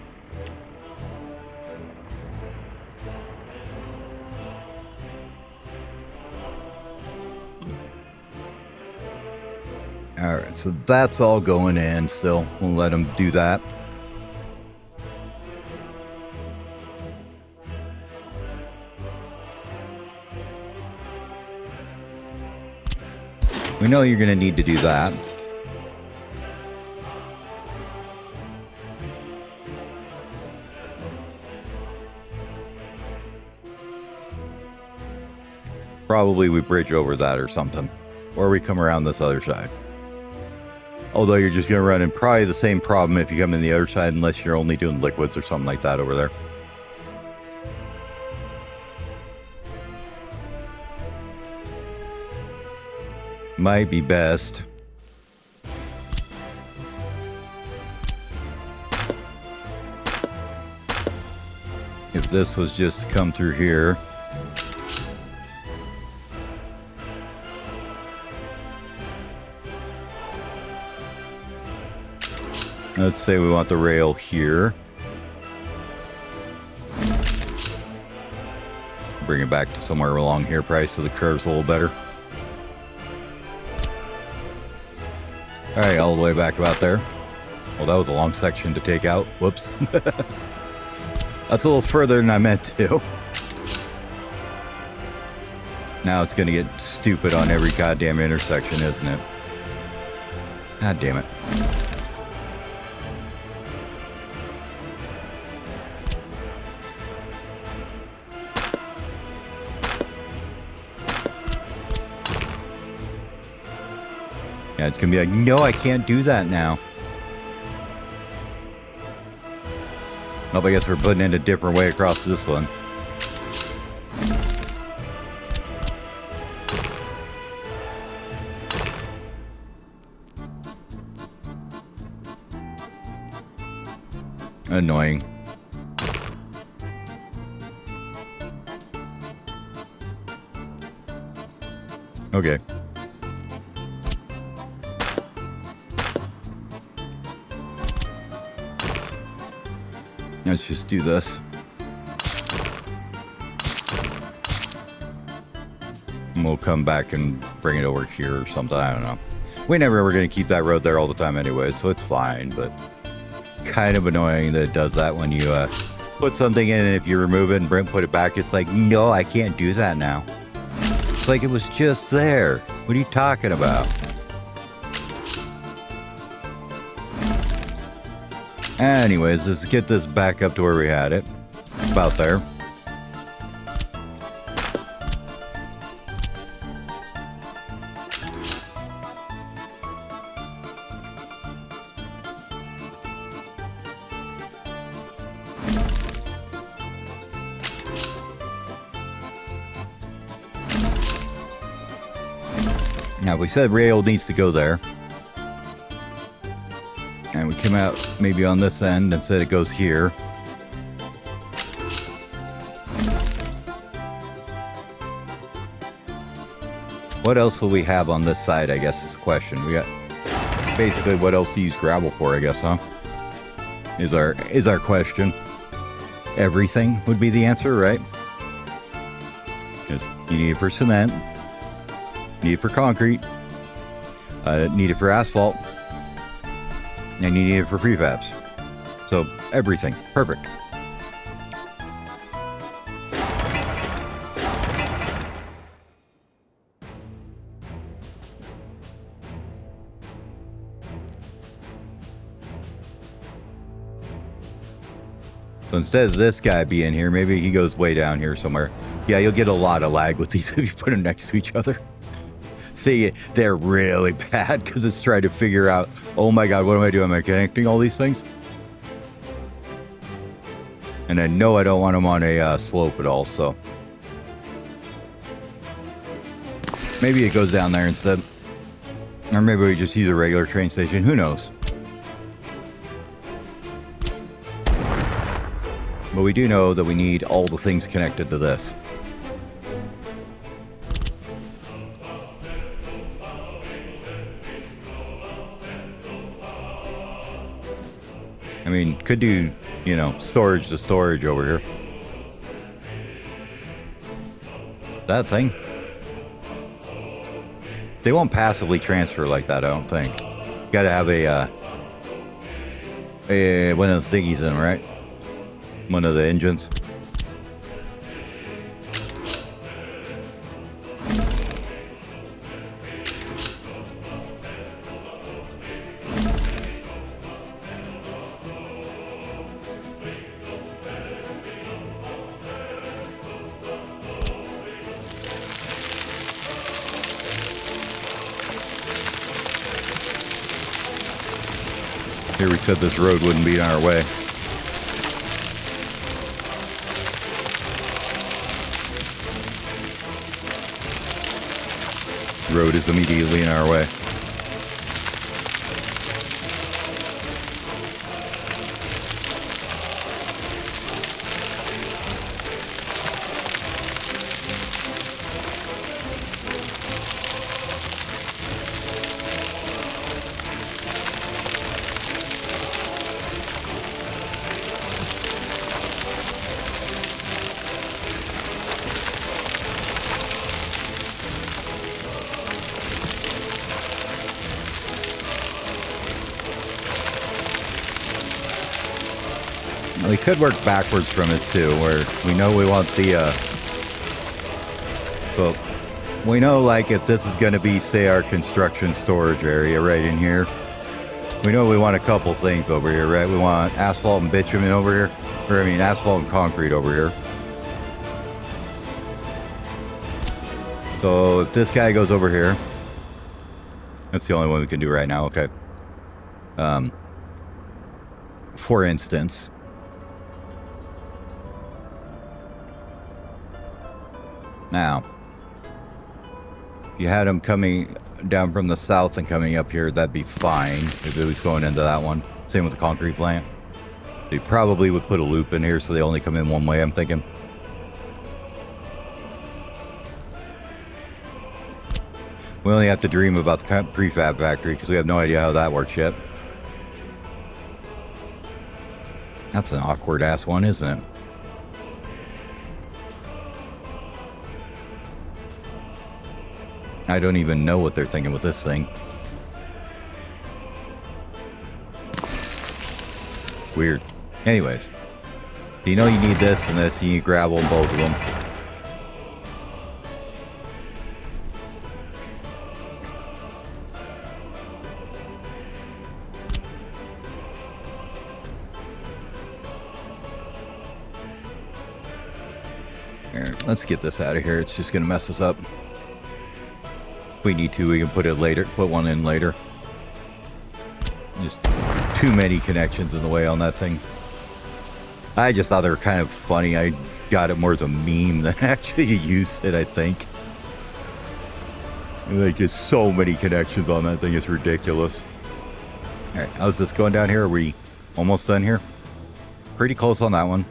Alright, so that's all going in still. We'll let them do that. We know you're going to need to do that. Probably we bridge over that or something. Or we come around this other side. Although you're just going to run in probably the same problem if you come in the other side, unless you're only doing liquids or something like that over there. Might be best. If this was just to come through here. Let's say we want the rail here. Bring it back to somewhere along here, probably, so the curve's a little better. All right, all the way back about there. Well, that was a long section to take out. Whoops. That's a little further than I meant to. Now it's going to get stupid on every goddamn intersection, isn't it? God damn it. Yeah, it's going to be like, no, I can't do that now. Oh, I guess we're putting it a different way across this one. Annoying. Okay. Let's just do this. And we'll come back and bring it over here or something. I don't know. We never were going to keep that road there all the time anyway, so it's fine, but kind of annoying that it does that when you put something in and if you remove it and put it back, it's like, no, I can't do that now. It's like it was just there. What are you talking about? Anyways, let's get this back up to where we had it. About there. Now, we said rail needs to go there. And we come out maybe on this end and said it goes here. What else will we have on this side, I guess is the question. We got basically what else to use gravel for, I guess, huh? Is our question. Everything would be the answer, right? Because you need it for cement, need it for concrete, need it for asphalt, and you need it for prefabs. So everything. Perfect. So instead of this guy being here, maybe he goes way down here somewhere. Yeah, you'll get a lot of lag with these if you put them next to each other. They're really bad because it's trying to figure out, oh my god, what am I doing? Am I connecting all these things? And I know I don't want them on a slope at all, so maybe it goes down there instead. Or maybe we just use a regular train station. Who knows? But we do know that we need all the things connected to this. I mean, could do, you know, storage to storage over here. That thing. They won't passively transfer like that, I don't think. You gotta have a one of the thingies in them, right? One of the engines. Here we said this road wouldn't be in our way. Road is immediately in our way. We could work backwards from it too, where we know we want the, so we know, like, if this is going to be, say, our construction storage area right in here, we know we want a couple things over here, right? We want asphalt and bitumen over here, or I mean asphalt and concrete over here. So if this guy goes over here, that's the only one we can do right now, okay. For instance, now, if you had him coming down from the south and coming up here, that'd be fine if it was going into that one. Same with the concrete plant. They probably would put a loop in here so they only come in one way, I'm thinking. We only have to dream about the prefab factory because we have no idea how that works yet. That's an awkward ass one, isn't it? I don't even know what they're thinking with this thing. Weird. Anyways, so you know you need this and this, you need gravel in both of them. Here, let's get this out of here. It's just gonna mess us up. If we need to, we can put it later, put one in later. Just too many connections in the way on that thing. I just thought they were kind of funny. I got it more as a meme than actually to use it, I think. Like, just so many connections on that thing. It's ridiculous. Alright, how's this going down here? Are we almost done here? Pretty close on that one.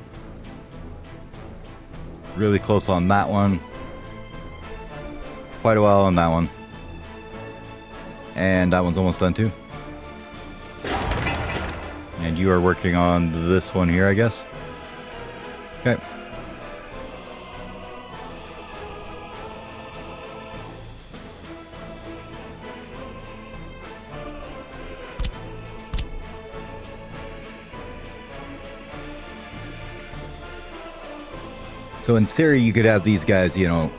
Really close on that one. Quite a while on that one. And that one's almost done too. And you are working on this one here, I guess. Okay. So in theory, you could have these guys, you know,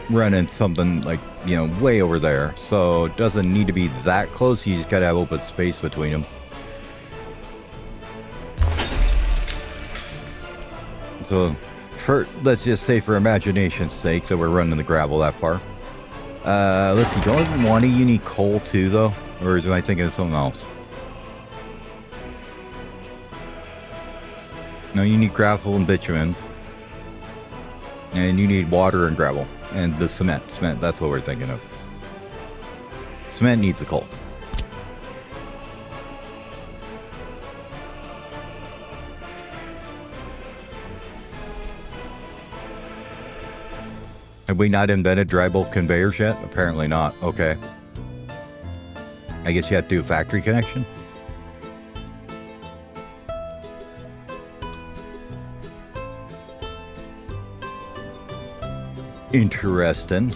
running something like, you know, way over there. So it doesn't need to be that close. You just gotta have open space between them. So for, let's just say for imagination's sake that we're running the gravel that far. Let's see, don't want a unique coal too though? Or am I thinking of something else? No, you need gravel and bitumen. And you need water and gravel. And the cement. Cement, that's what we're thinking of. Cement needs the coal. Have we not invented dry bulk conveyors yet? Apparently not. Okay. I guess you have to do a factory connection. Interesting.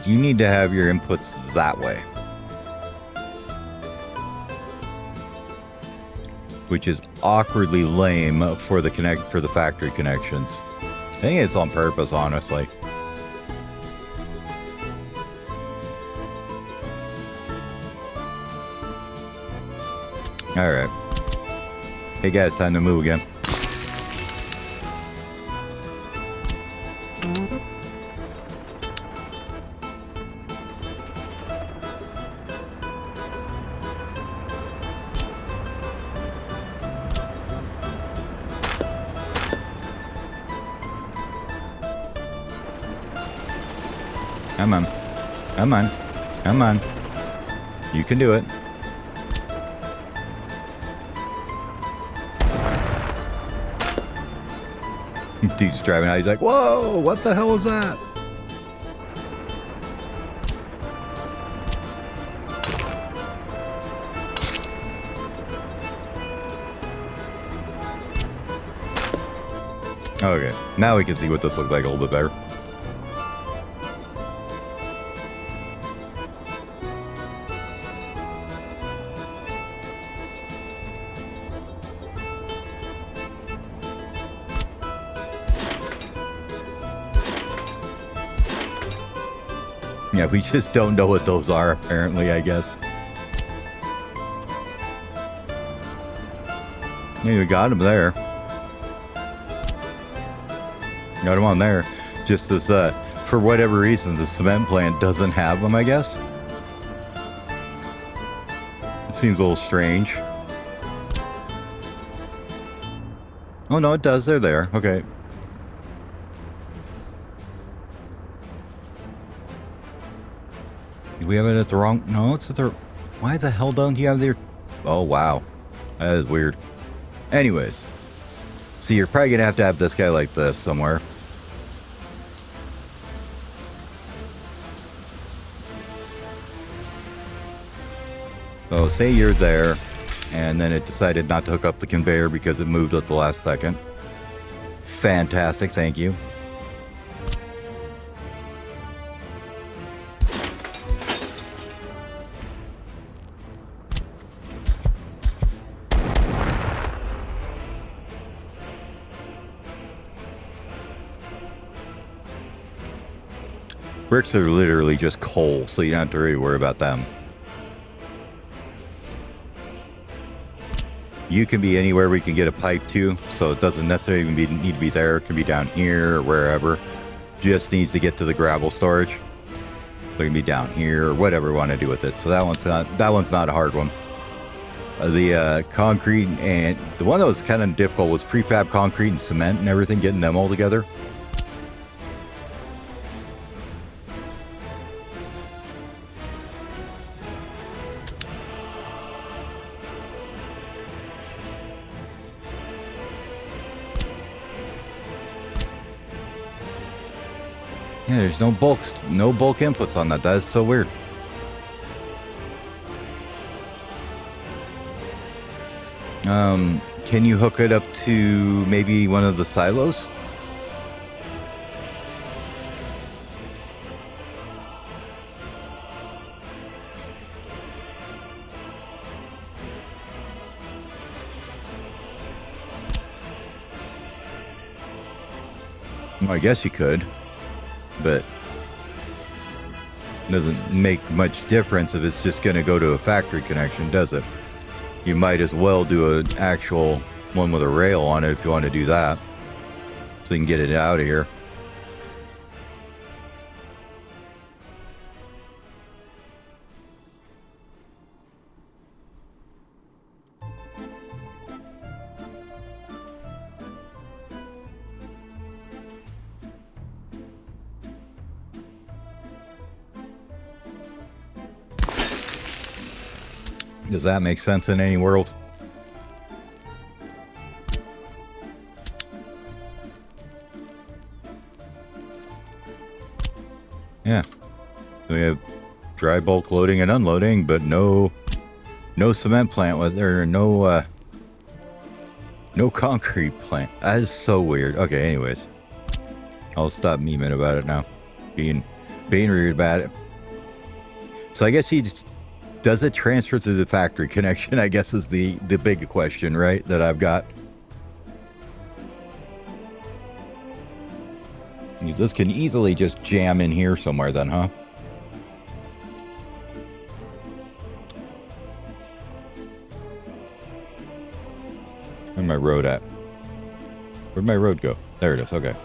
You need to have your inputs that way, which is awkwardly lame for the factory connections. I think it's on purpose, honestly. All right. Hey guys, time to move again. Come on. Come on. Come on. You can do it. Dude's driving out. He's like, whoa, what the hell is that? Okay, now we can see what this looks like a little bit better. Yeah, we just don't know what those are, apparently, I guess. Yeah, we got them there. Got them on there. Just as, for whatever reason, the cement plant doesn't have them, I guess. It seems a little strange. Oh, no, it does. They're there. Okay. Do we have it at the wrong... No, it's at the... Why the hell don't you have their... Oh, wow. That is weird. Anyways. So you're probably going to have this guy like this somewhere. So say you're there, and then it decided not to hook up the conveyor because it moved at the last second. Fantastic, thank you. Bricks are literally just coal, so you don't have to really worry about them. You can be anywhere we can get a pipe to, so it doesn't necessarily even need to be there. It can be down here or wherever. Just needs to get to the gravel storage. So it can be down here or whatever we want to do with it. So that one's not a hard one. The concrete and the one that was kind of difficult was prefab concrete and cement and everything, getting them all together. Yeah, there's no bulk inputs on that. That is so weird. Can you hook it up to maybe one of the silos? Well, I guess you could. But it doesn't make much difference if it's just going to go to a factory connection, does it? You might as well do an actual one with a rail on it if you want to do that, so you can get it out of here. Does that make sense in any world? Yeah. We have dry bulk loading and unloading, but no cement plant with there, no concrete plant. That is so weird. Okay, anyways. I'll stop memeing about it now. Being rude about it. So I guess does it transfer to the factory connection, I guess is the big question, right, that I've got. Because this can easily just jam in here somewhere then, huh? Where's my road at? Where'd my road go? There it is, okay.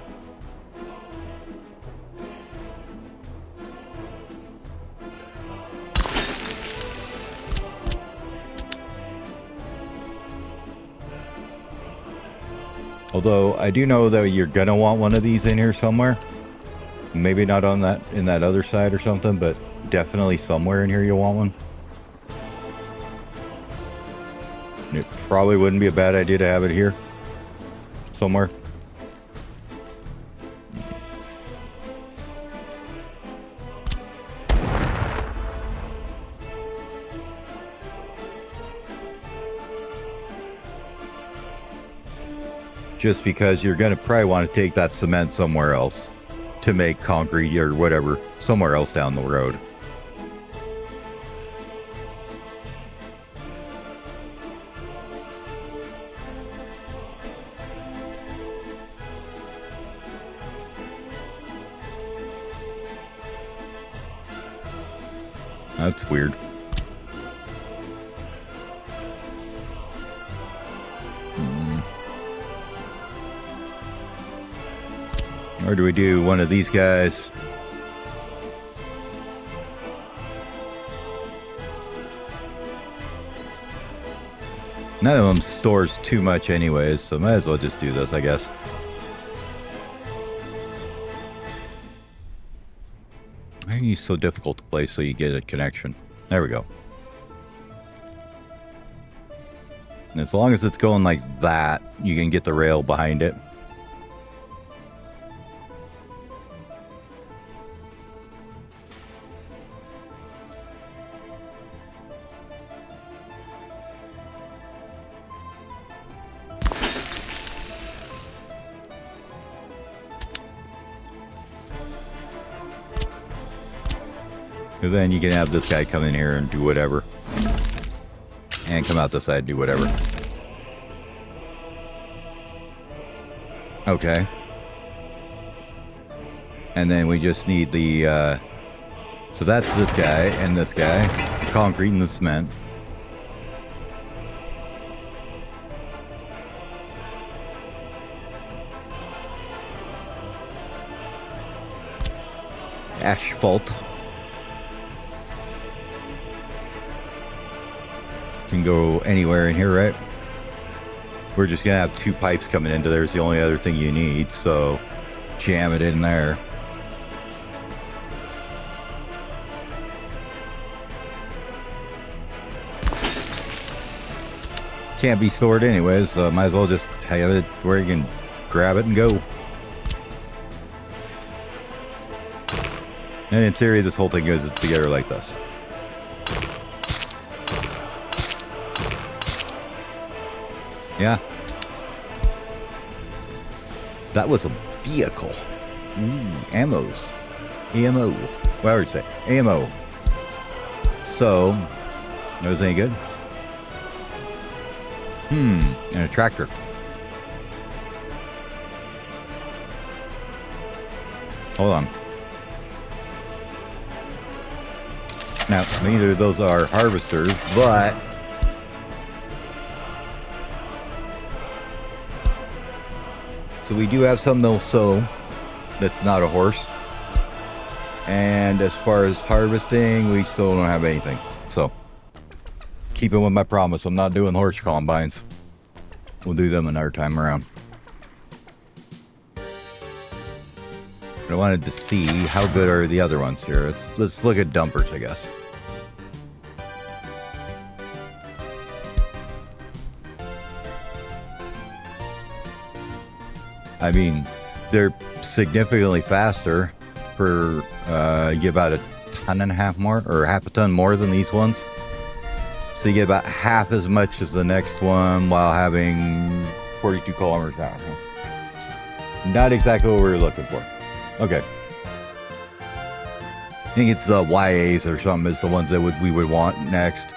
Although I do know that you're gonna want one of these in here somewhere. Maybe not on in that other side or something, but definitely somewhere in here you'll want one. And it probably wouldn't be a bad idea to have it here somewhere. just because you're going to probably want to take that cement somewhere else to make concrete or whatever, somewhere else down the road. That's weird. Or do we do one of these guys? None of them stores too much anyways, so might as well just do this, I guess. Why are you so difficult to place so you get a connection? There we go. And as long as it's going like that, you can get the rail behind it. Because then you can have this guy come in here and do whatever. And come out this side and do whatever. Okay. And then we just need the... so that's this guy and this guy. Concrete and the cement. Asphalt. Can go anywhere in here, right? We're just gonna have two pipes coming into there. It's the only other thing you need, so jam it in there. Can't be stored anyways, so might as well just have it where you can grab it and go. And in theory, this whole thing goes together like this. Yeah. That was a vehicle. Ooh, ammos. AMO. Whatever you say. AMO. So, that was any good? And a tractor. Hold on. Now, neither of those are harvesters, but... So we do have something that'll sow that's not a horse. And as far as harvesting, we still don't have anything. So, keeping with my promise, I'm not doing horse combines. We'll do them another time around. But I wanted to see how good are the other ones here. Let's look at dumpers, I guess. I mean, they're significantly faster for you get about 1.5 tons more, or half a ton more than these ones. So you get about half as much as the next one while having 42 kilometers an hour. Not exactly what we were looking for. Okay. I think it's the YAs or something is the ones that we would want next.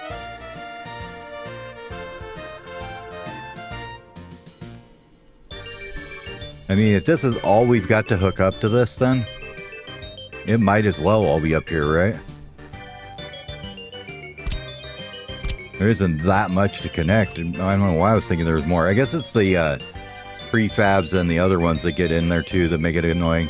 I mean, if this is all we've got to hook up to this, then it might as well all be up here, right? There isn't that much to connect. I don't know why I was thinking there was more. I guess it's the prefabs and the other ones that get in there too that make it annoying.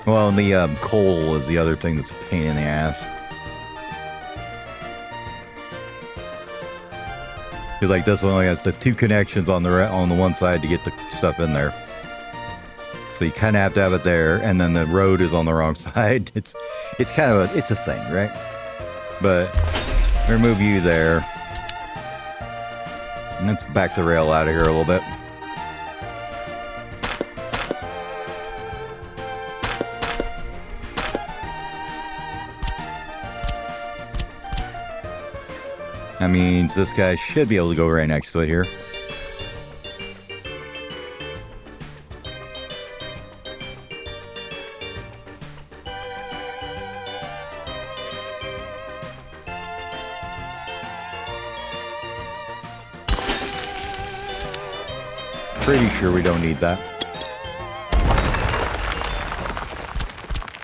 Well, and the coal is the other thing that's a pain in the ass. Because like this one only has the two connections on the one side to get the stuff in there. So you kind of have to have it there, and then the road is on the wrong side. It's kind of it's a thing, right? But remove you there. And let's back the rail out of here a little bit. That means this guy should be able to go right next to it here. Pretty sure we don't need that.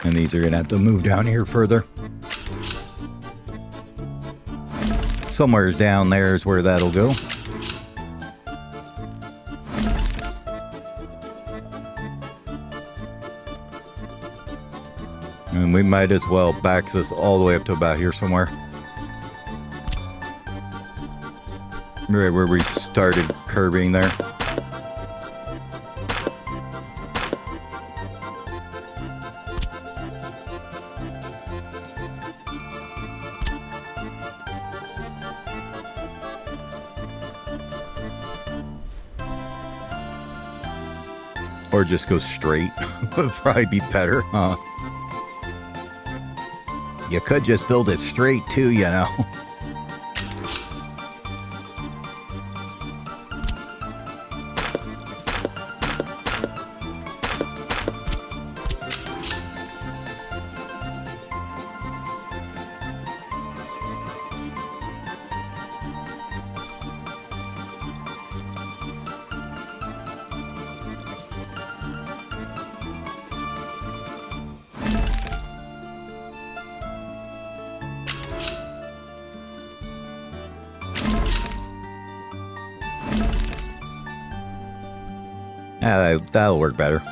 And these are gonna have to move down here further. Somewhere down there is where that'll go. And we might as well back this all the way up to about here somewhere. Right where we started curving there. Or just go straight. Would probably be better, huh? You could just build it straight too, you know. Yeah, that'll work better.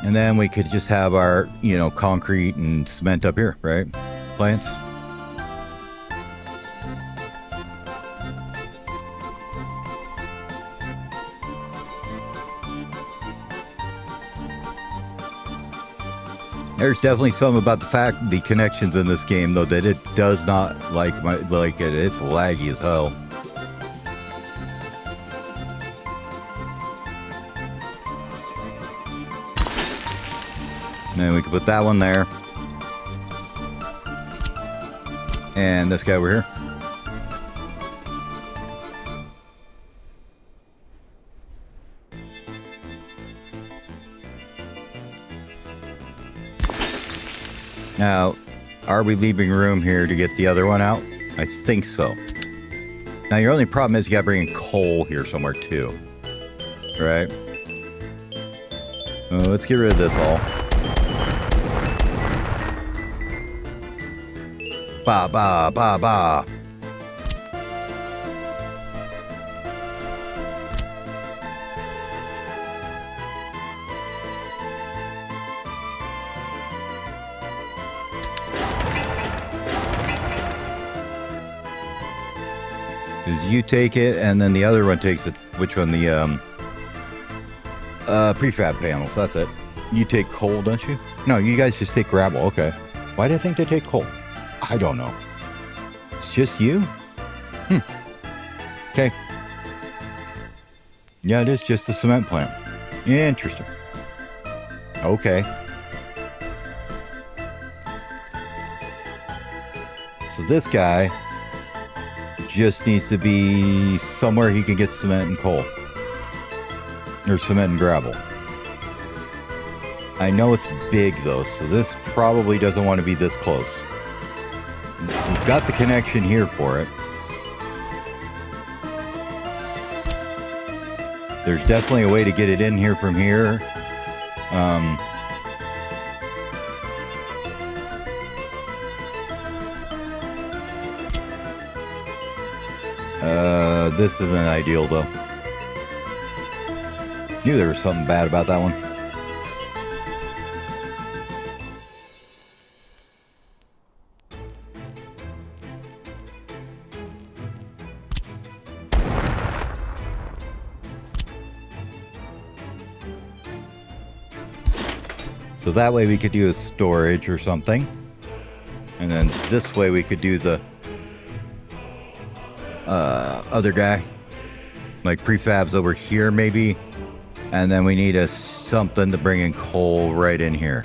And then we could just have our, you know, concrete and cement up here, right? Plants. There's definitely something about the connections in this game, though, that it does not like it. It's laggy as hell. And then we can put that one there. And this guy over here. Now, are we leaving room here to get the other one out? I think so. Now, your only problem is you gotta bring in coal here somewhere too. Right? Let's get rid of this all. Ba ba ba ba. You take it, and then the other one takes it. Which one? The prefab panels. That's it. You take coal, don't you? No, you guys just take gravel. Okay. Why do I think they take coal? I don't know. It's just you? Okay. Yeah, it is just a cement plant. Interesting. Okay. So this guy just needs to be somewhere he can get cement and coal. Or cement and gravel. I know it's big though, so this probably doesn't want to be this close. We've got the connection here for it. There's definitely a way to get it in here from here. This isn't ideal though. Knew there was something bad about that one. So that way we could do a storage or something. And then this way we could do the other guy. Like prefabs over here maybe. And then we need a something to bring in coal right in here.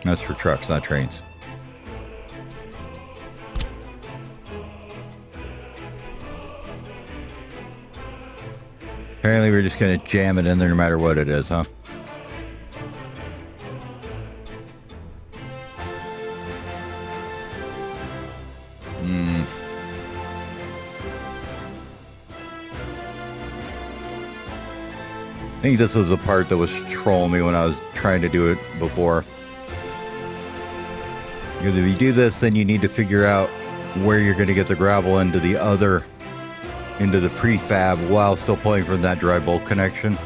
That's for trucks, not trains. Apparently we're just going to jam it in there no matter what it is, huh? I think this was the part that was trolling me when I was trying to do it before. Because if you do this, then you need to figure out where you're going to get the gravel into the prefab while still pulling from that dry bulk connection.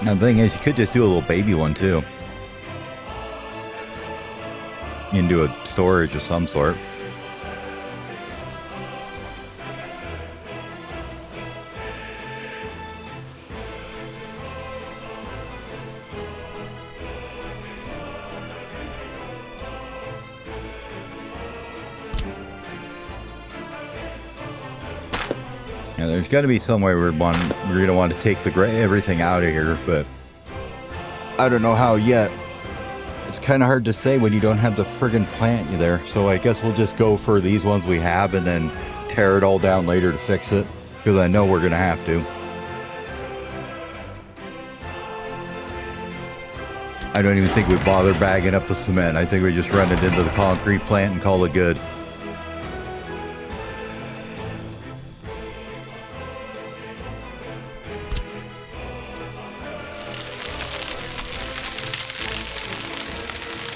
Now the thing is, you could just do a little baby one too. Into a storage of some sort. Yeah, there's got to be some way we're going to want to take everything out of here, but I don't know how yet. It's kind of hard to say when you don't have the friggin' plant there. So I guess we'll just go for these ones we have and then tear it all down later to fix it, because I know we're going to have to. I don't even think we bother bagging up the cement. I think we just run it into the concrete plant and call it good.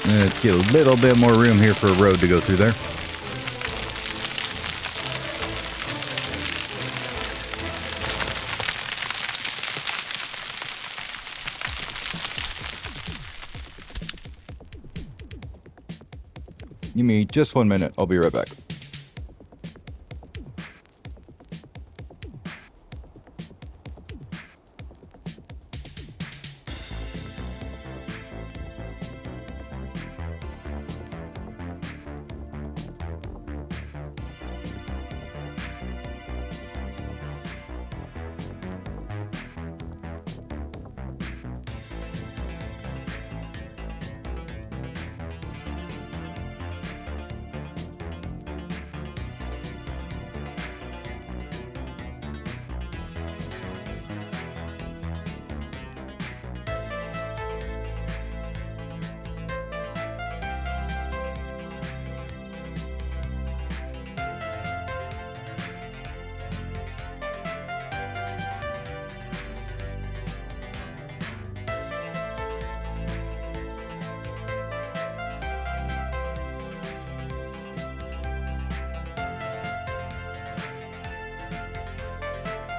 Let's get a little bit more room here for a road to go through there. Give me just 1 minute. I'll be right back.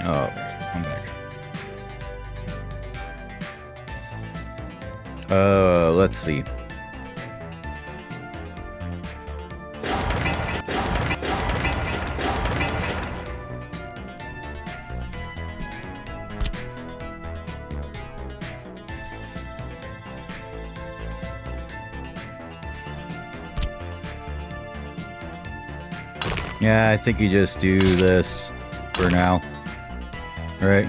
Oh, I'm back. Let's see. Yeah, I think you just do this for now. All right.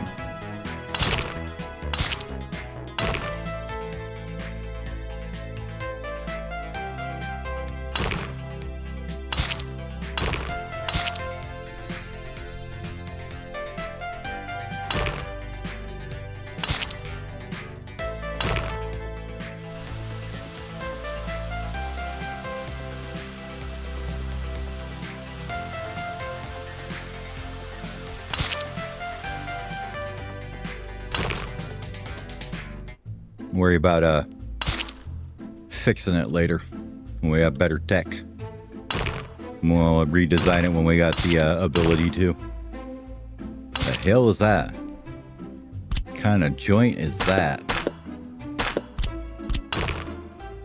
Worry about fixing it later when we have better tech. We'll redesign it when we got the ability to. The hell is that? What kind of joint is that?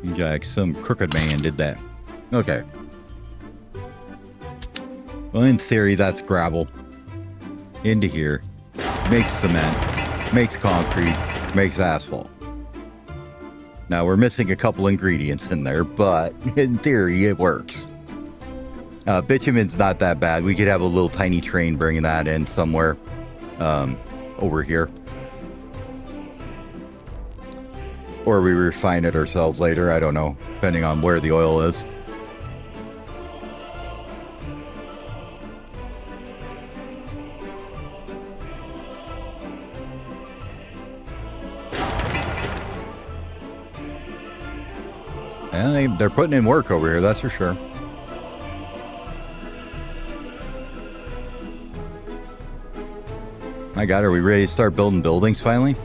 Okay, some crooked man did that. Okay. Well, in theory, that's gravel. Into here. Makes cement. Makes concrete. Makes asphalt. Now, we're missing a couple ingredients in there, but in theory, it works. Bitumen's not that bad. We could have a little tiny train bringing that in somewhere over here. Or we refine it ourselves later. I don't know, depending on where the oil is. Yeah, they're putting in work over here, that's for sure. My God, are we ready to start building buildings finally?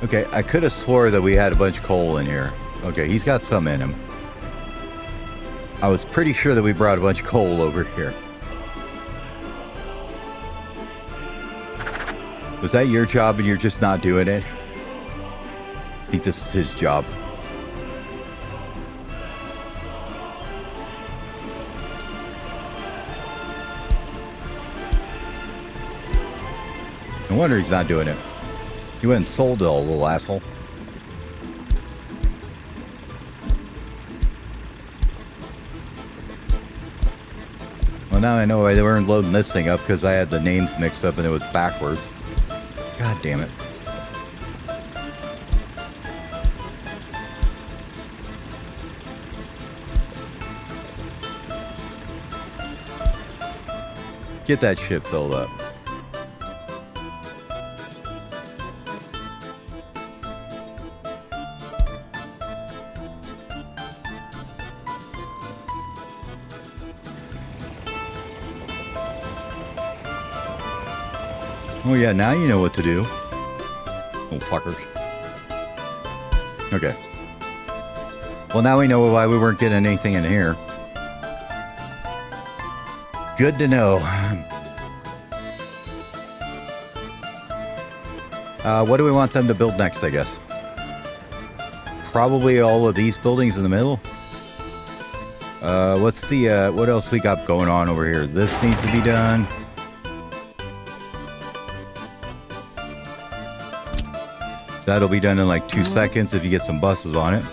Okay, I could have swore that we had a bunch of coal in here. Okay, he's got some in him. I was pretty sure that we brought a bunch of coal over here. Was that your job and you're just not doing it? I think this is his job. No wonder he's not doing it. He went and sold it all, little asshole. Well, now I know why they weren't loading this thing up, because I had the names mixed up and it was backwards. God damn it. Get that shit filled up. Oh yeah, now you know what to do. Oh, fuckers. Okay. Well, now we know why we weren't getting anything in here. Good to know. What do we want them to build next, I guess? Probably all of these buildings in the middle. What's the, what else we got going on over here? This needs to be done. That'll be done in like 2 seconds if you get some buses on it.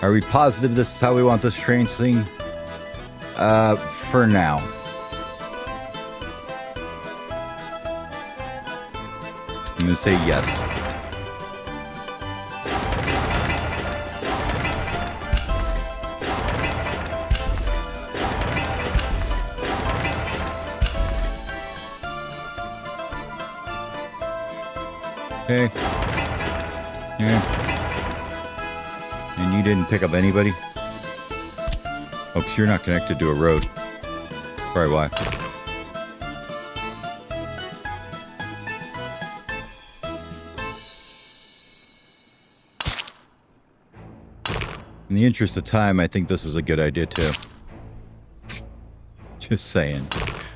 Are we positive this is how we want this train thing? For now. I'm gonna say yes. Okay. Yeah. And you didn't pick up anybody? Oh, because you're not connected to a road. Probably why. In the interest of time, I think this is a good idea too. Just saying.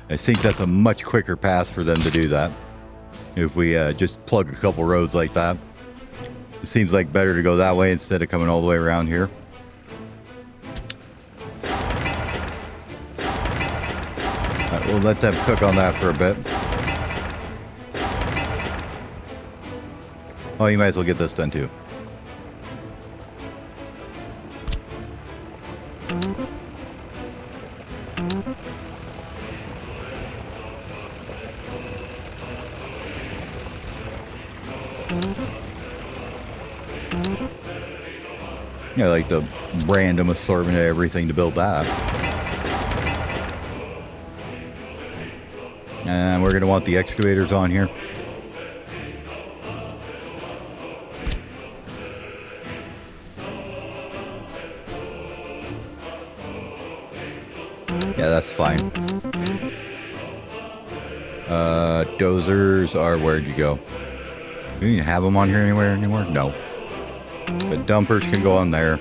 I think that's a much quicker path for them to do that. If we just plug a couple roads like that. It seems like better to go that way instead of coming all the way around here. We'll let them cook on that for a bit. Oh, you might as well get this done too. Yeah, like the random assortment of everything to build that. And we're going to want the excavators on here. Yeah, that's fine. Dozers are, where'd you go? Do you have them on here anywhere anymore? No. The dumpers can go on there.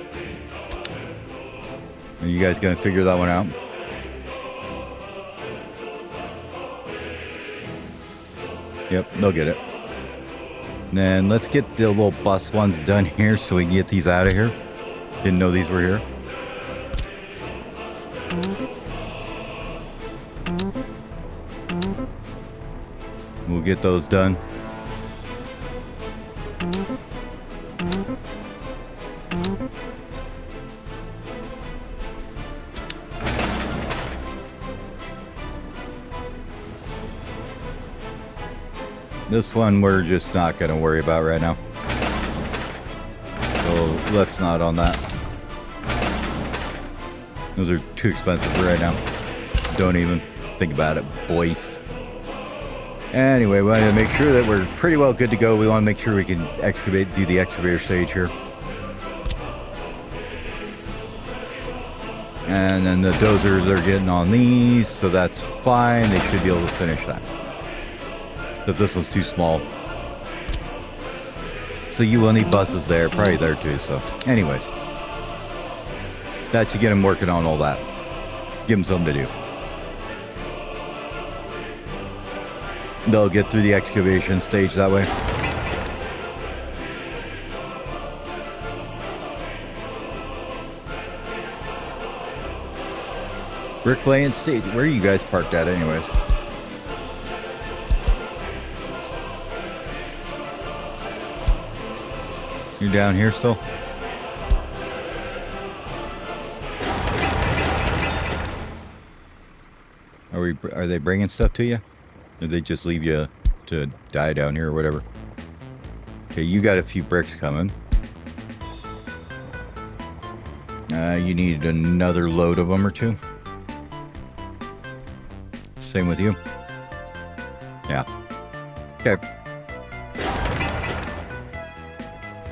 Are you guys gonna figure that one out? Yep, they'll get it. Then let's get the little bus ones done here so we can get these out of here. Didn't know these were here. We'll get those done. This one we're just not going to worry about right now. So let's not on that. Those are too expensive for right now. Don't even think about it, boys. Anyway, we want to make sure that we're pretty well good to go. We want to make sure we can excavate, do the excavator stage here. And then the dozers are getting on these, so that's fine. They should be able to finish that. But this one's too small. So you will need buses there, probably there too, so. Anyways. That should get them working on all that. Give them something to do. They'll get through the excavation stage that way. Bricklaying stage. Where are you guys parked at anyways? You're down here still? Are they bringing stuff to you? Or they just leave you to die down here or whatever? Okay, you got a few bricks coming. You need another load of them or two. Same with you. Yeah. Okay.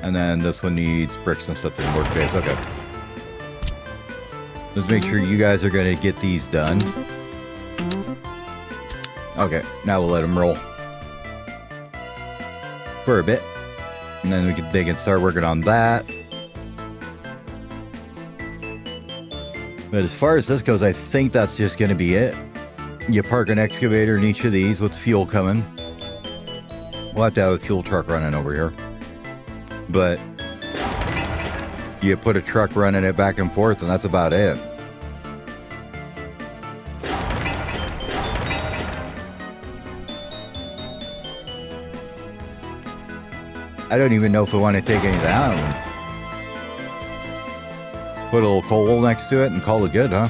And then this one needs bricks and stuff in work base. Okay. Let's make sure you guys are going to get these done. Okay, now we'll let them roll for a bit, and then they can start working on that. But as far as this goes, I think that's just going to be it. You park an excavator in each of these with fuel coming. We'll have to have a fuel truck running over here, but you put a truck running it back and forth, and that's about it. I don't even know if we want to take any of that out. Put a little coal next to it and call it good, huh?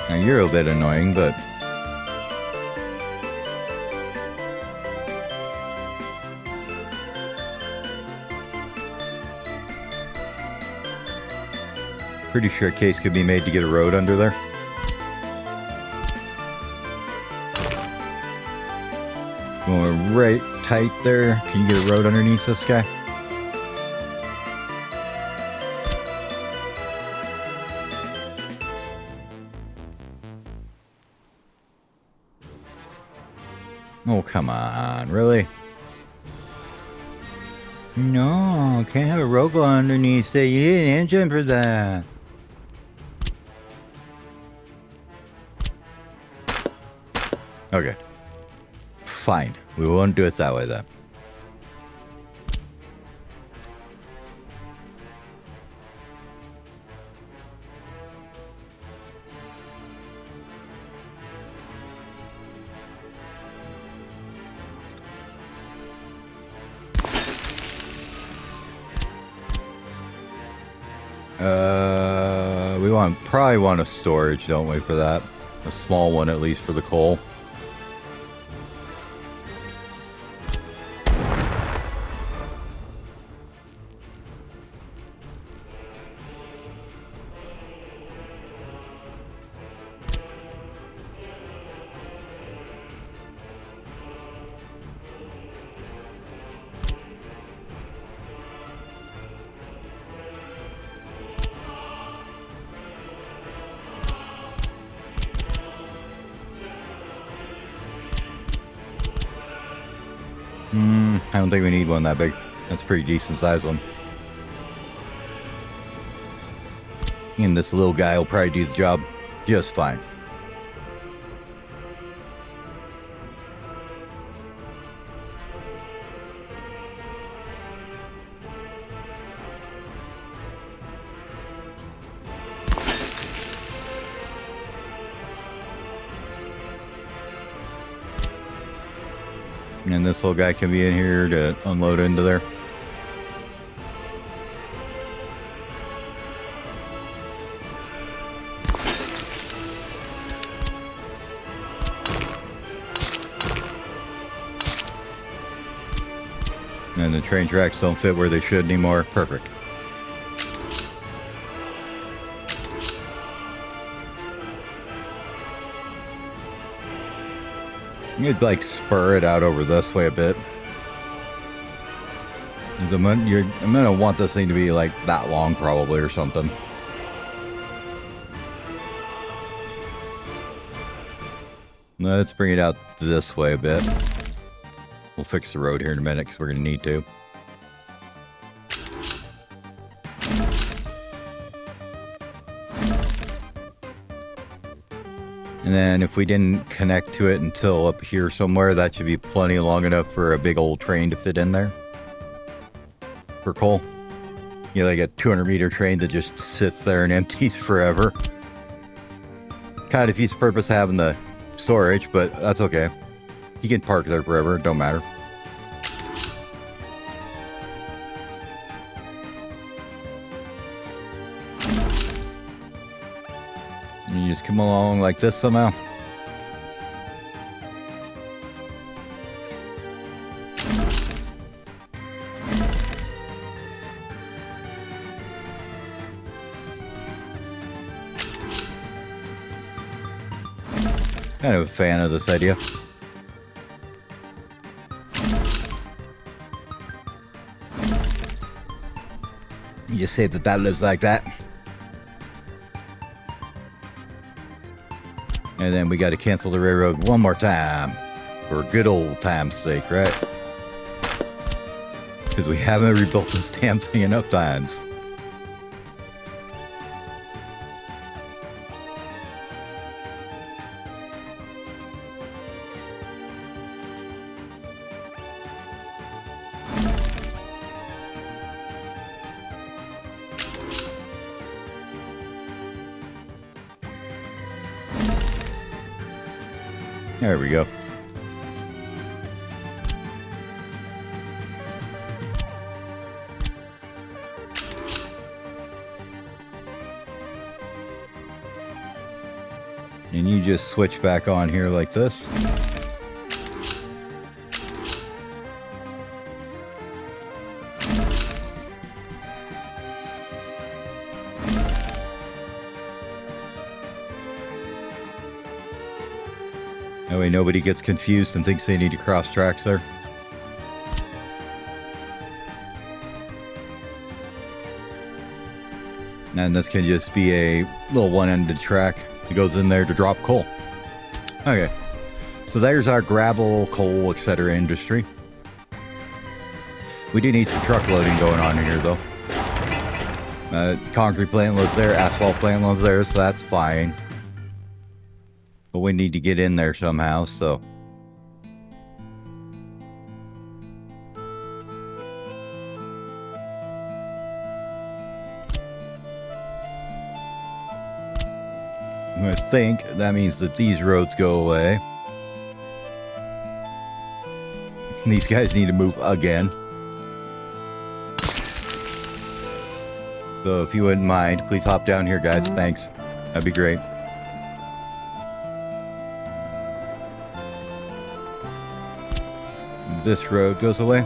Now you're a bit annoying, but pretty sure a case could be made to get a road under there. Going right tight there. Can you get a road underneath this guy? Oh, come on, really? No, can't have a road go underneath it. You need an engine for that. Okay. Fine. We won't do it that way then. We probably want a storage, don't we, for that? A small one, at least, for the coal. I don't think we need one that big. That's a pretty decent sized one. And this little guy will probably do the job just fine. And this little guy can be in here to unload into there. And the train tracks don't fit where they should anymore. Perfect. You'd like spur it out over this way a bit. I'm gonna want this thing to be like that long probably or something. Let's bring it out this way a bit. We'll fix the road here in a minute because we're gonna need to. And then if we didn't connect to it until up here somewhere, that should be plenty long enough for a big old train to fit in there. For coal. You know, like a 200-meter train that just sits there and empties forever. Kind of defeats the purpose of having the storage, but that's okay. You can park there forever, don't matter. You just come along like this somehow. Kind of a fan of this idea. You just say that lives like that. And then we got to cancel the railroad one more time. For good old time's sake, right? Because we haven't rebuilt this damn thing enough times. There we go. And you just switch back on here like this. That way nobody gets confused and thinks they need to cross tracks there. And this can just be a little one-ended track that goes in there to drop coal. Okay, so there's our gravel, coal, etc. industry. We do need some truck loading going on in here though. Concrete plant was there, asphalt plant was there, so that's fine. But we need to get in there somehow, so. I think that means that these roads go away. These guys need to move again. So if you wouldn't mind, please hop down here, guys. Thanks. That'd be great. This road goes away.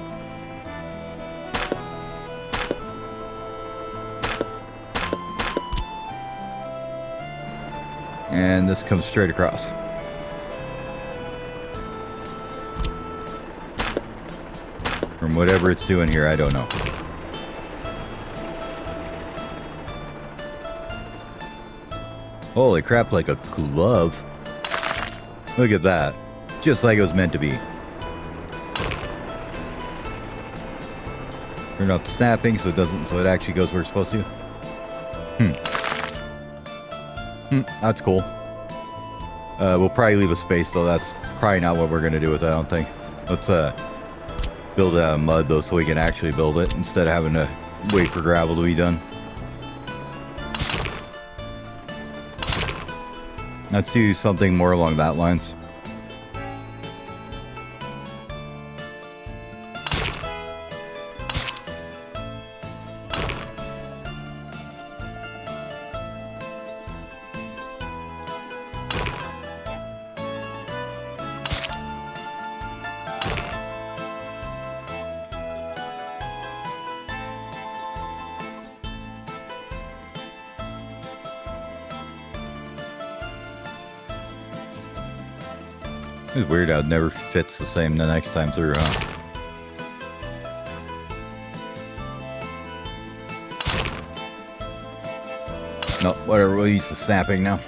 And this comes straight across. From whatever it's doing here, I don't know. Holy crap, like a glove. Look at that. Just like it was meant to be. Turn off the snapping so it actually goes where it's supposed to. That's cool. We'll probably leave a space though. That's probably not what we're gonna do with it, I don't think. Let's build it out of mud though so we can actually build it instead of having to wait for gravel to be done. Let's do something more along that lines. It's weird how it never fits the same the next time through, huh? No, whatever, we'll use the snapping now.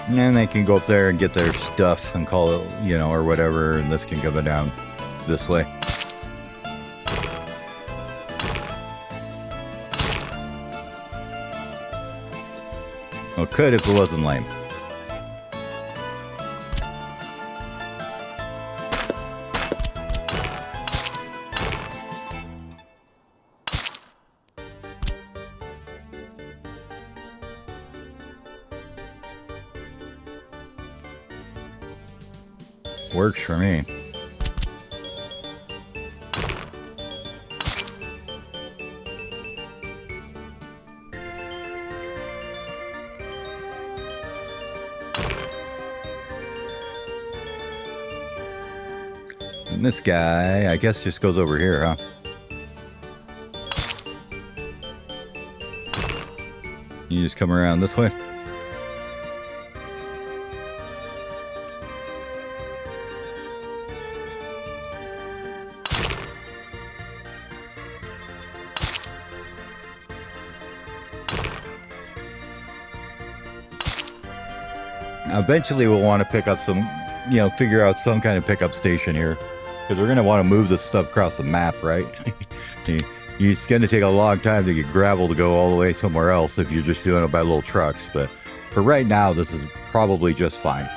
And they can go up there and get their stuff and call it, you know, or whatever, and this can go down this way. Well, could if it wasn't lame. Works for me. And this guy, I guess, just goes over here, huh? You just come around this way. Eventually we'll want to pick up some, you know, figure out some kind of pickup station here. Because we're going to want to move this stuff across the map, right? It's going to take a long time to get gravel to go all the way somewhere else if you're just doing it by little trucks. But for right now, this is probably just fine.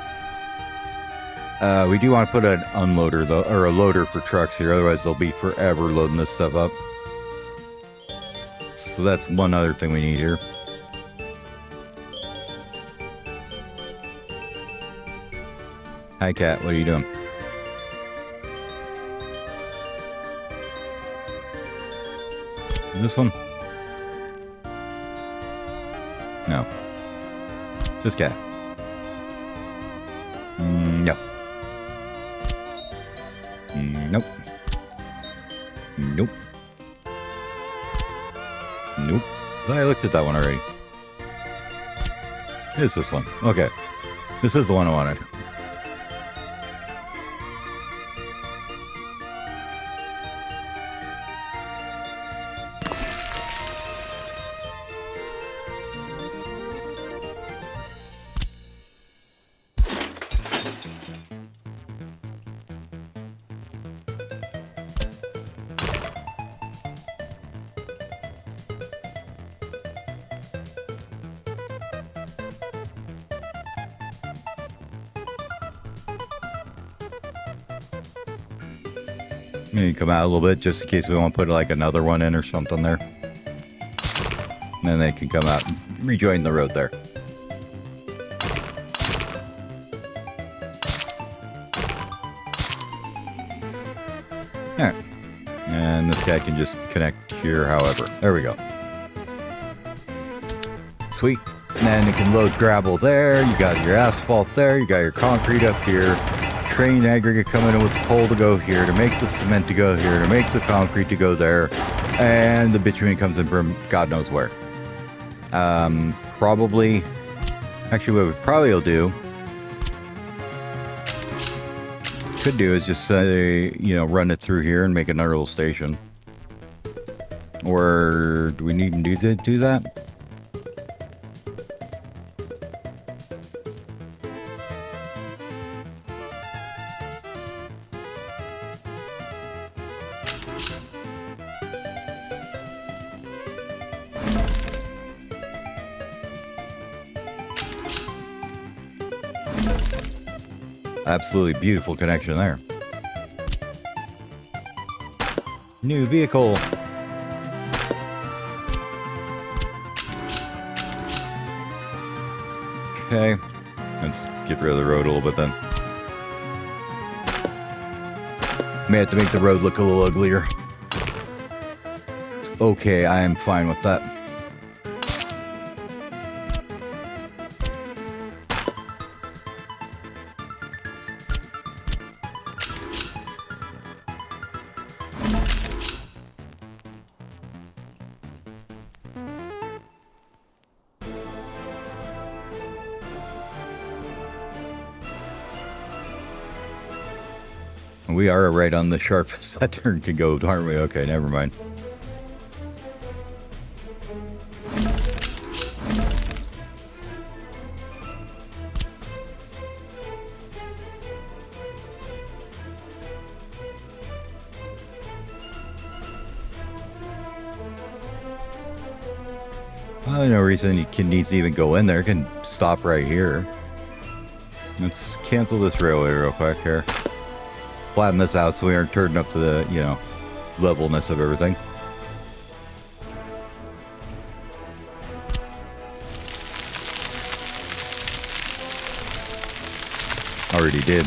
We do want to put an unloader, though, or a loader for trucks here. Otherwise, they'll be forever loading this stuff up. So that's one other thing we need here. Hi, Cat. What are you doing? This one? No. This guy? No. Nope. Nope. Nope. I looked at that one already. It's this one. Okay. This is the one I wanted. Maybe come out a little bit just in case we want to put like another one in or something there. And then they can come out and rejoin the road there. Alright. And this guy can just connect here, however. There we go. Sweet. And then you can load gravel there. You got your asphalt there. You got your concrete up here. Train aggregate coming in with the coal to go here, to make the cement to go here, to make the concrete to go there, and the bitumen comes in from God knows where. Probably, actually what we probably will do, could do is just you know, run it through here and make another little station. Or do we need to do that? Absolutely beautiful connection there. New vehicle. Okay, let's get rid of the road a little bit then. May have to make the road look a little uglier. Okay, I am fine with that. We are right on the sharpest that turn can go, aren't we? Okay, never mind. No reason you needs to even go in there. It can stop right here. Let's cancel this railway real quick here. Flatten this out so we aren't turning up to the, you know, levelness of everything. Already did.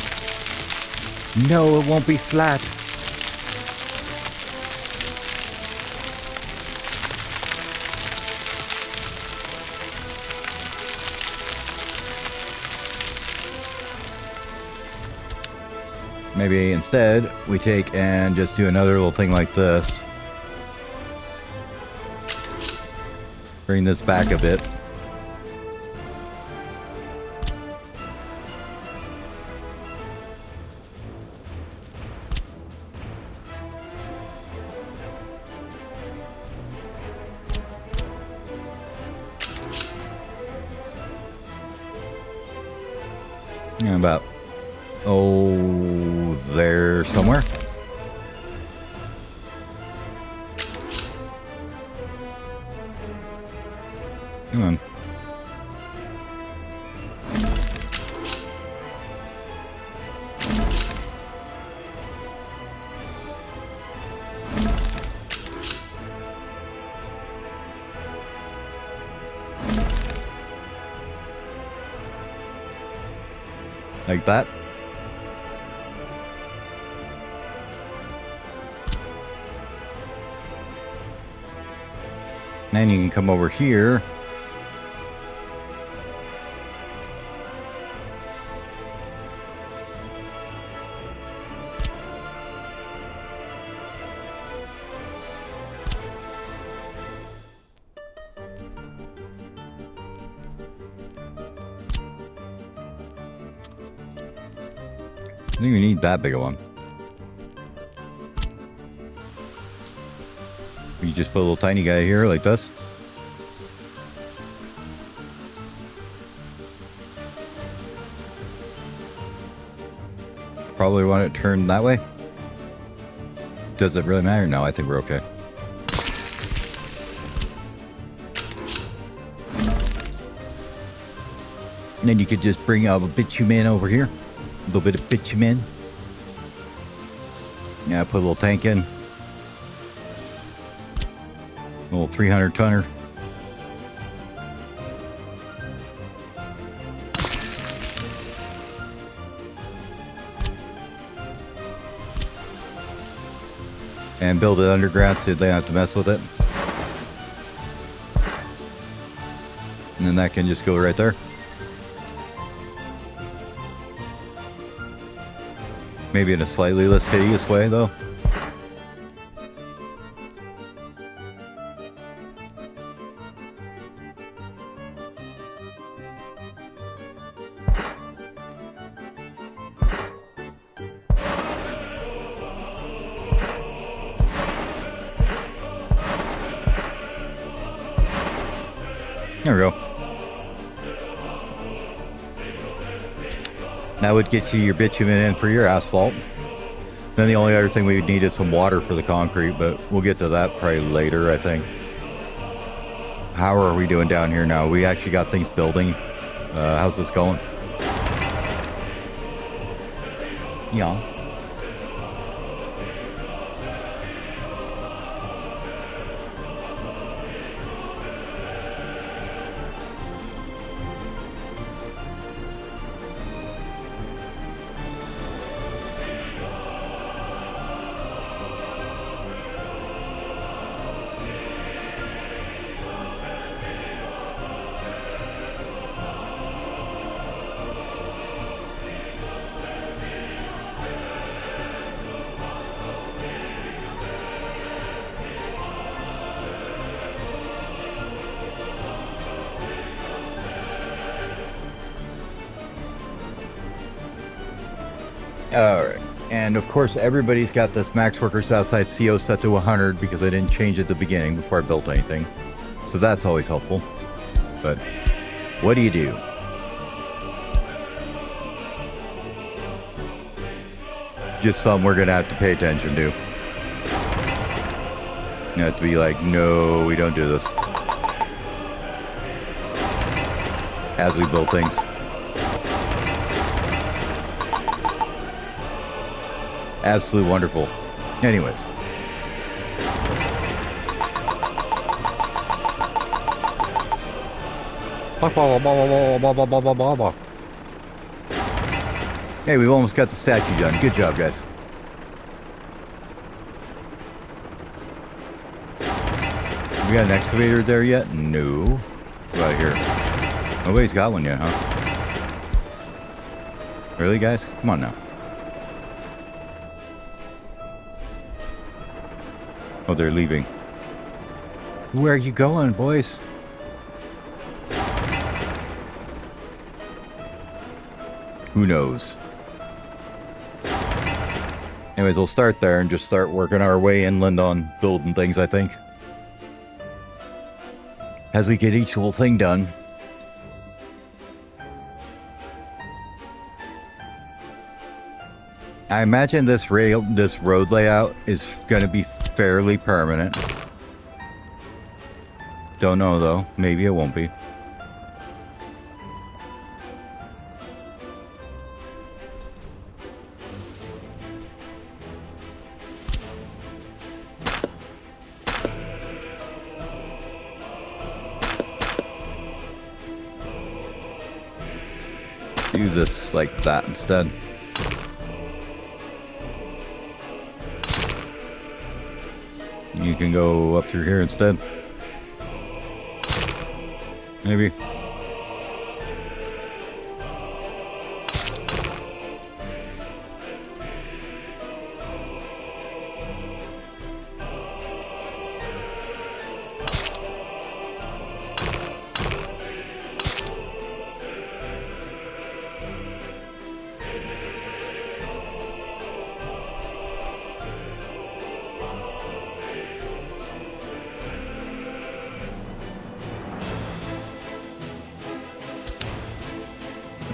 No, it won't be flat. Maybe instead we take and just do another little thing like this. Bring this back a bit. And about, oh, there somewhere. Come on. Like that. Then you can come over here. I think we need that big a one. You just put a little tiny guy here like this. Probably want it turned that way. Does it really matter? No, I think we're okay. And then you could just bring a bitumen over here. A little bit of bitumen. Yeah, put a little tank in. A little 300 tonner. And build it underground so they don't have to mess with it. And then that can just go right there. Maybe in a slightly less hideous way, though. There we go. That would get you your bitumen in for your asphalt. Then the only other thing we would need is some water for the concrete, but we'll get to that probably later, I think. How are we doing down here now? We actually got things building. How's this going? Yeah. Alright, and of course everybody's got this max workers outside CO set to 100 because I didn't change at the beginning before I built anything. So that's always helpful. But what do you do? Just something we're going to have to pay attention to. You have to be like, no, we don't do this. As we build things. Absolutely wonderful. Anyways. Hey, we've almost got the statue done. Good job, guys. We got an excavator there yet? No. What about here? Nobody's got one yet, huh? Really, guys? Come on now. Oh, they're leaving. Where are you going, boys? Who knows? Anyways, we'll start there and just start working our way inland on building things, I think. As we get each little thing done. I imagine this road layout is going to be fairly permanent. Don't know though. Maybe it won't be. Do this like that instead. You can go up through here instead. Maybe.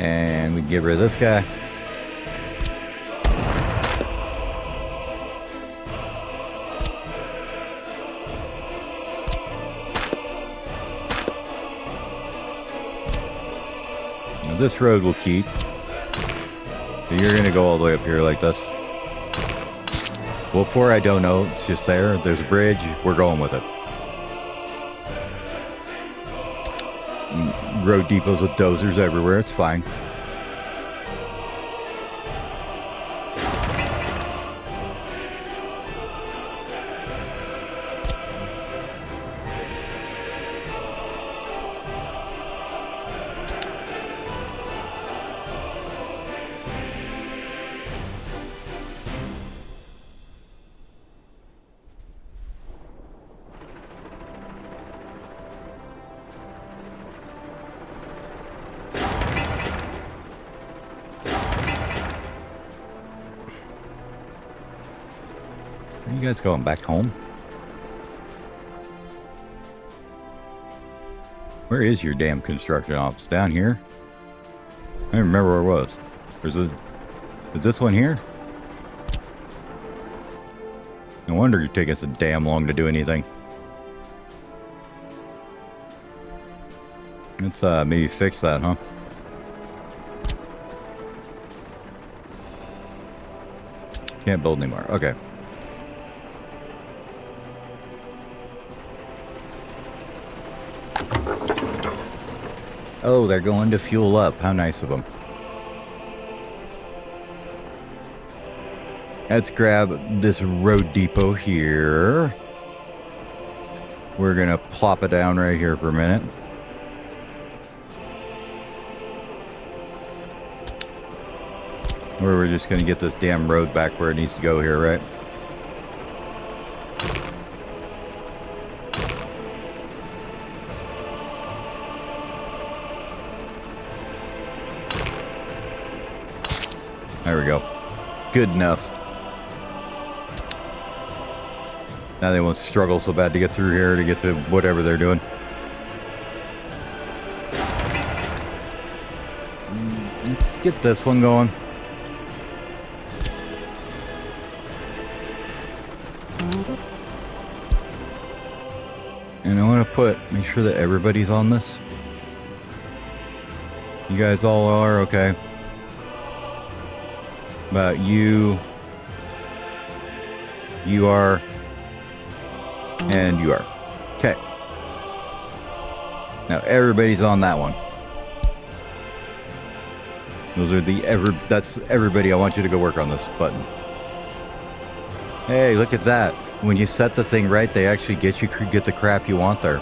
And we get rid of this guy. Now this road will keep. So you're going to go all the way up here like this. Well, for I don't know. It's just there. There's a bridge. We're going with it. Road depots with dozers everywhere. It's fine. Are you guys going back home? Where is your damn construction office? Down here? I don't remember where it was. Is this one here? No wonder it takes us so damn long to do anything. Let's maybe fix that, huh? Can't build anymore. Okay. Oh, they're going to fuel up. How nice of them. Let's grab this road depot here. We're going to plop it down right here for a minute. Where we're just going to get this damn road back where it needs to go here, right? There we go. Good enough. Now they won't struggle so bad to get through here to get to whatever they're doing. Let's get this one going. And I want to make sure that everybody's on this. You guys all are, okay. About you. You are. And you are. Okay. Now everybody's on that one. Those are that's everybody. I want you to go work on this button. Hey, look at that. When you set the thing right, they actually get the crap you want there.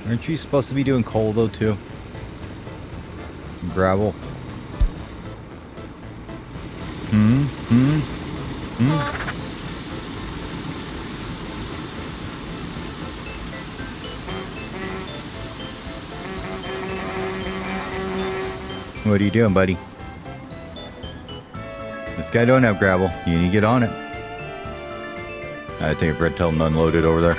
Aren't you supposed to be doing coal though too? Gravel. What are you doing, buddy? This guy don't have gravel. You need to get on it. I think Brett tell him to unload it over there.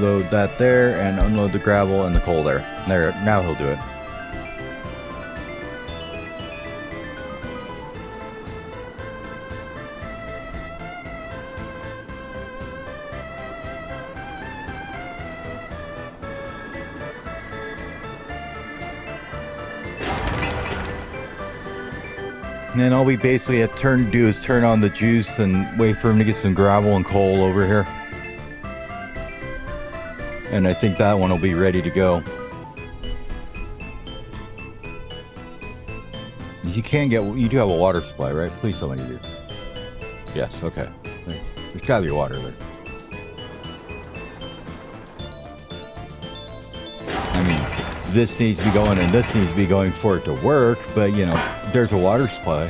Load that there and unload the gravel and the coal there. There, now he'll do it. And then all we basically have to do is turn on the juice and wait for him to get some gravel and coal over here. And I think that one will be ready to go. You do have a water supply, right? Please tell me you do. Yes, okay. There's gotta be water there. I mean, this needs to be going and this needs to be going for it to work, but you know, there's a water supply.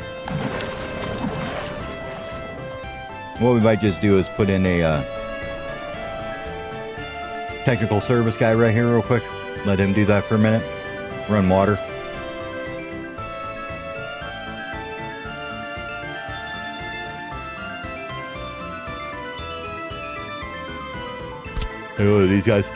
What we might just do is put in a technical service guy right here real quick. Let him do that for a minute. Run water. Hey, look at these guys.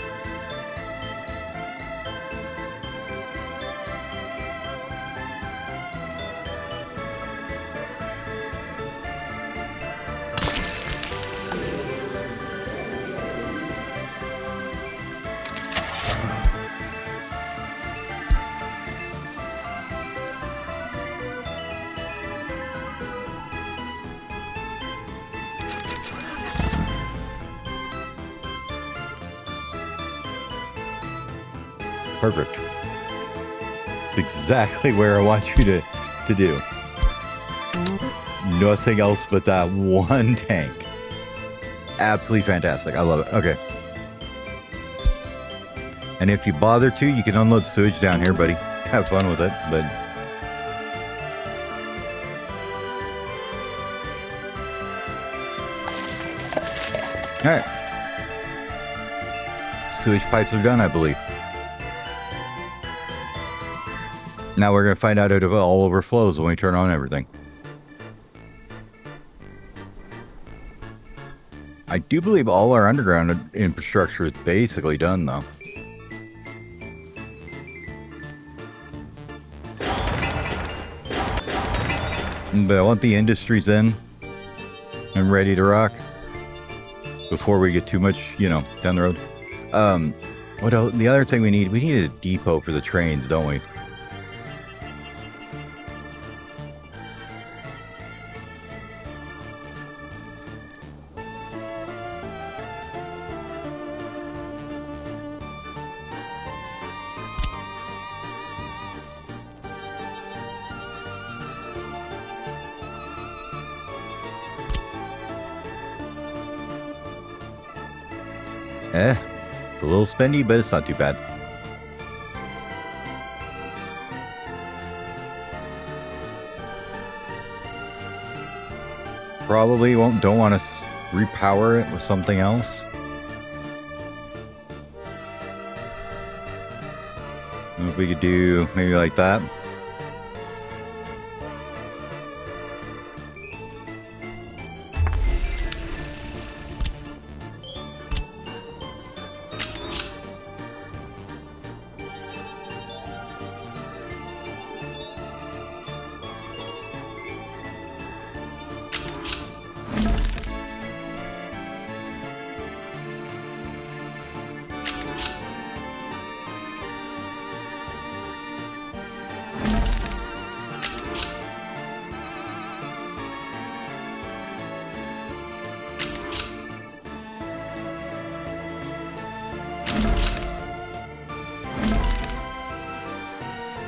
Perfect. It's exactly where I want you to do. Nothing else but that one tank. Absolutely fantastic. I love it. Okay. And if you bother to, you can unload sewage down here, buddy. Have fun with it, but... Alright. Sewage pipes are done, I believe. Now we're going to find out if it all overflows when we turn on everything. I do believe all our underground infrastructure is basically done, though. But I want the industries in and ready to rock before we get too much, down the road. What else? The other thing we need a depot for the trains, don't we? It's a little spendy, but it's not too bad. Probably don't want to repower it with something else. If we could do maybe like that.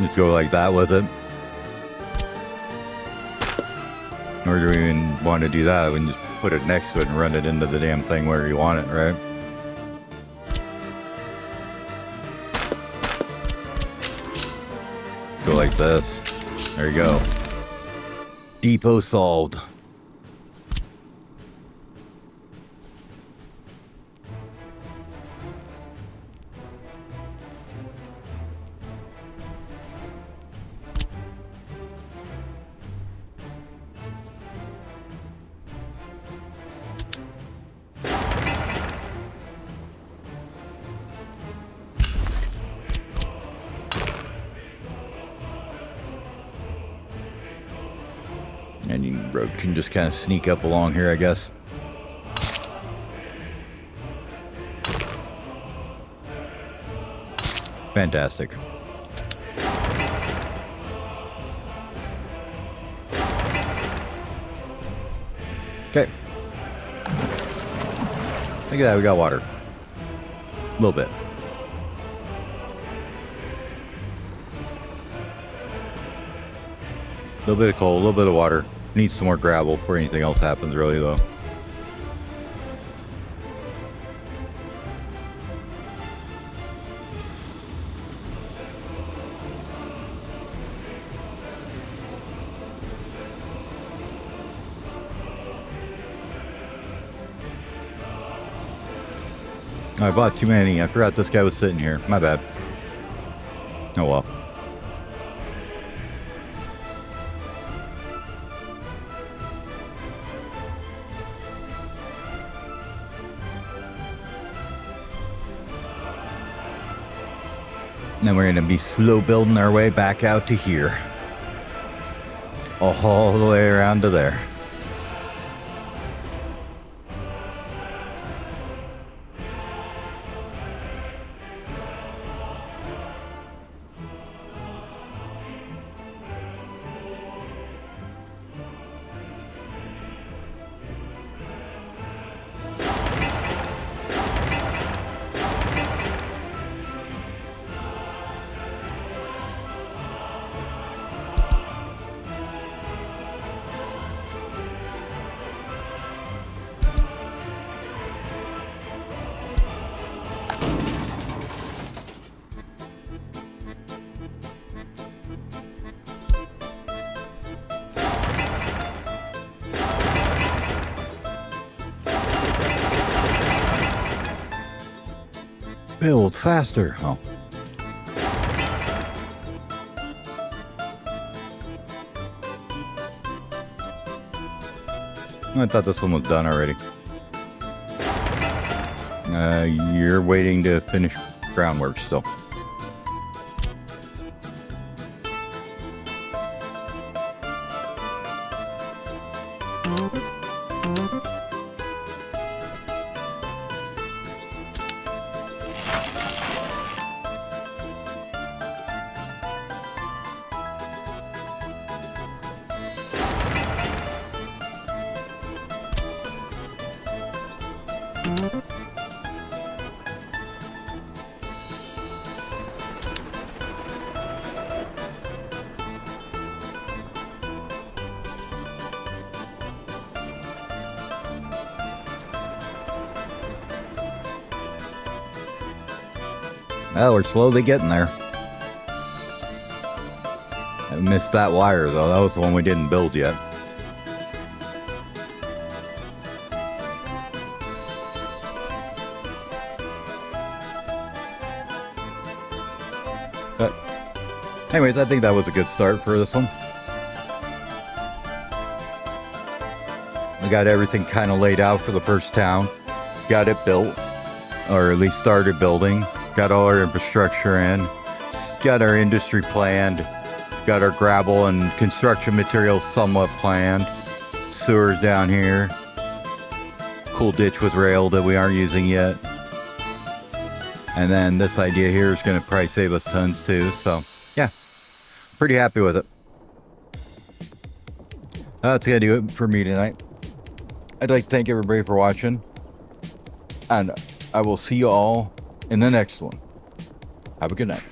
Let's go like that with it. Or do we even want to do that? We can just put it next to it and run it into the damn thing where you want it, right? Go like this. There you go. Depot solved. Any road can just kind of sneak up along here, I guess. Fantastic. Okay. Look at that, we got water. A little bit. A little bit of coal, a little bit of water. Need some more gravel before anything else happens, really, though. I bought too many. I forgot this guy was sitting here. My bad. Oh well. Then we're going to be slow building our way back out to here. All the way around to there. Build faster. Oh. I thought this one was done already. You're waiting to finish groundwork still. Well, we're slowly getting there. I missed that wire, though. That was the one we didn't build yet. But anyways, I think that was a good start for this one. We got everything kind of laid out for the first town. Got it built, or at least started building. Got all our infrastructure in. Got our industry planned. Got our gravel and construction materials somewhat planned. Sewers down here. Cool ditch with rail that we aren't using yet. And then this idea here is going to probably save us tons too. So yeah, pretty happy with it. That's going to do it for me tonight. I'd like to thank everybody for watching. And I will see you all in the next one. Have a good night.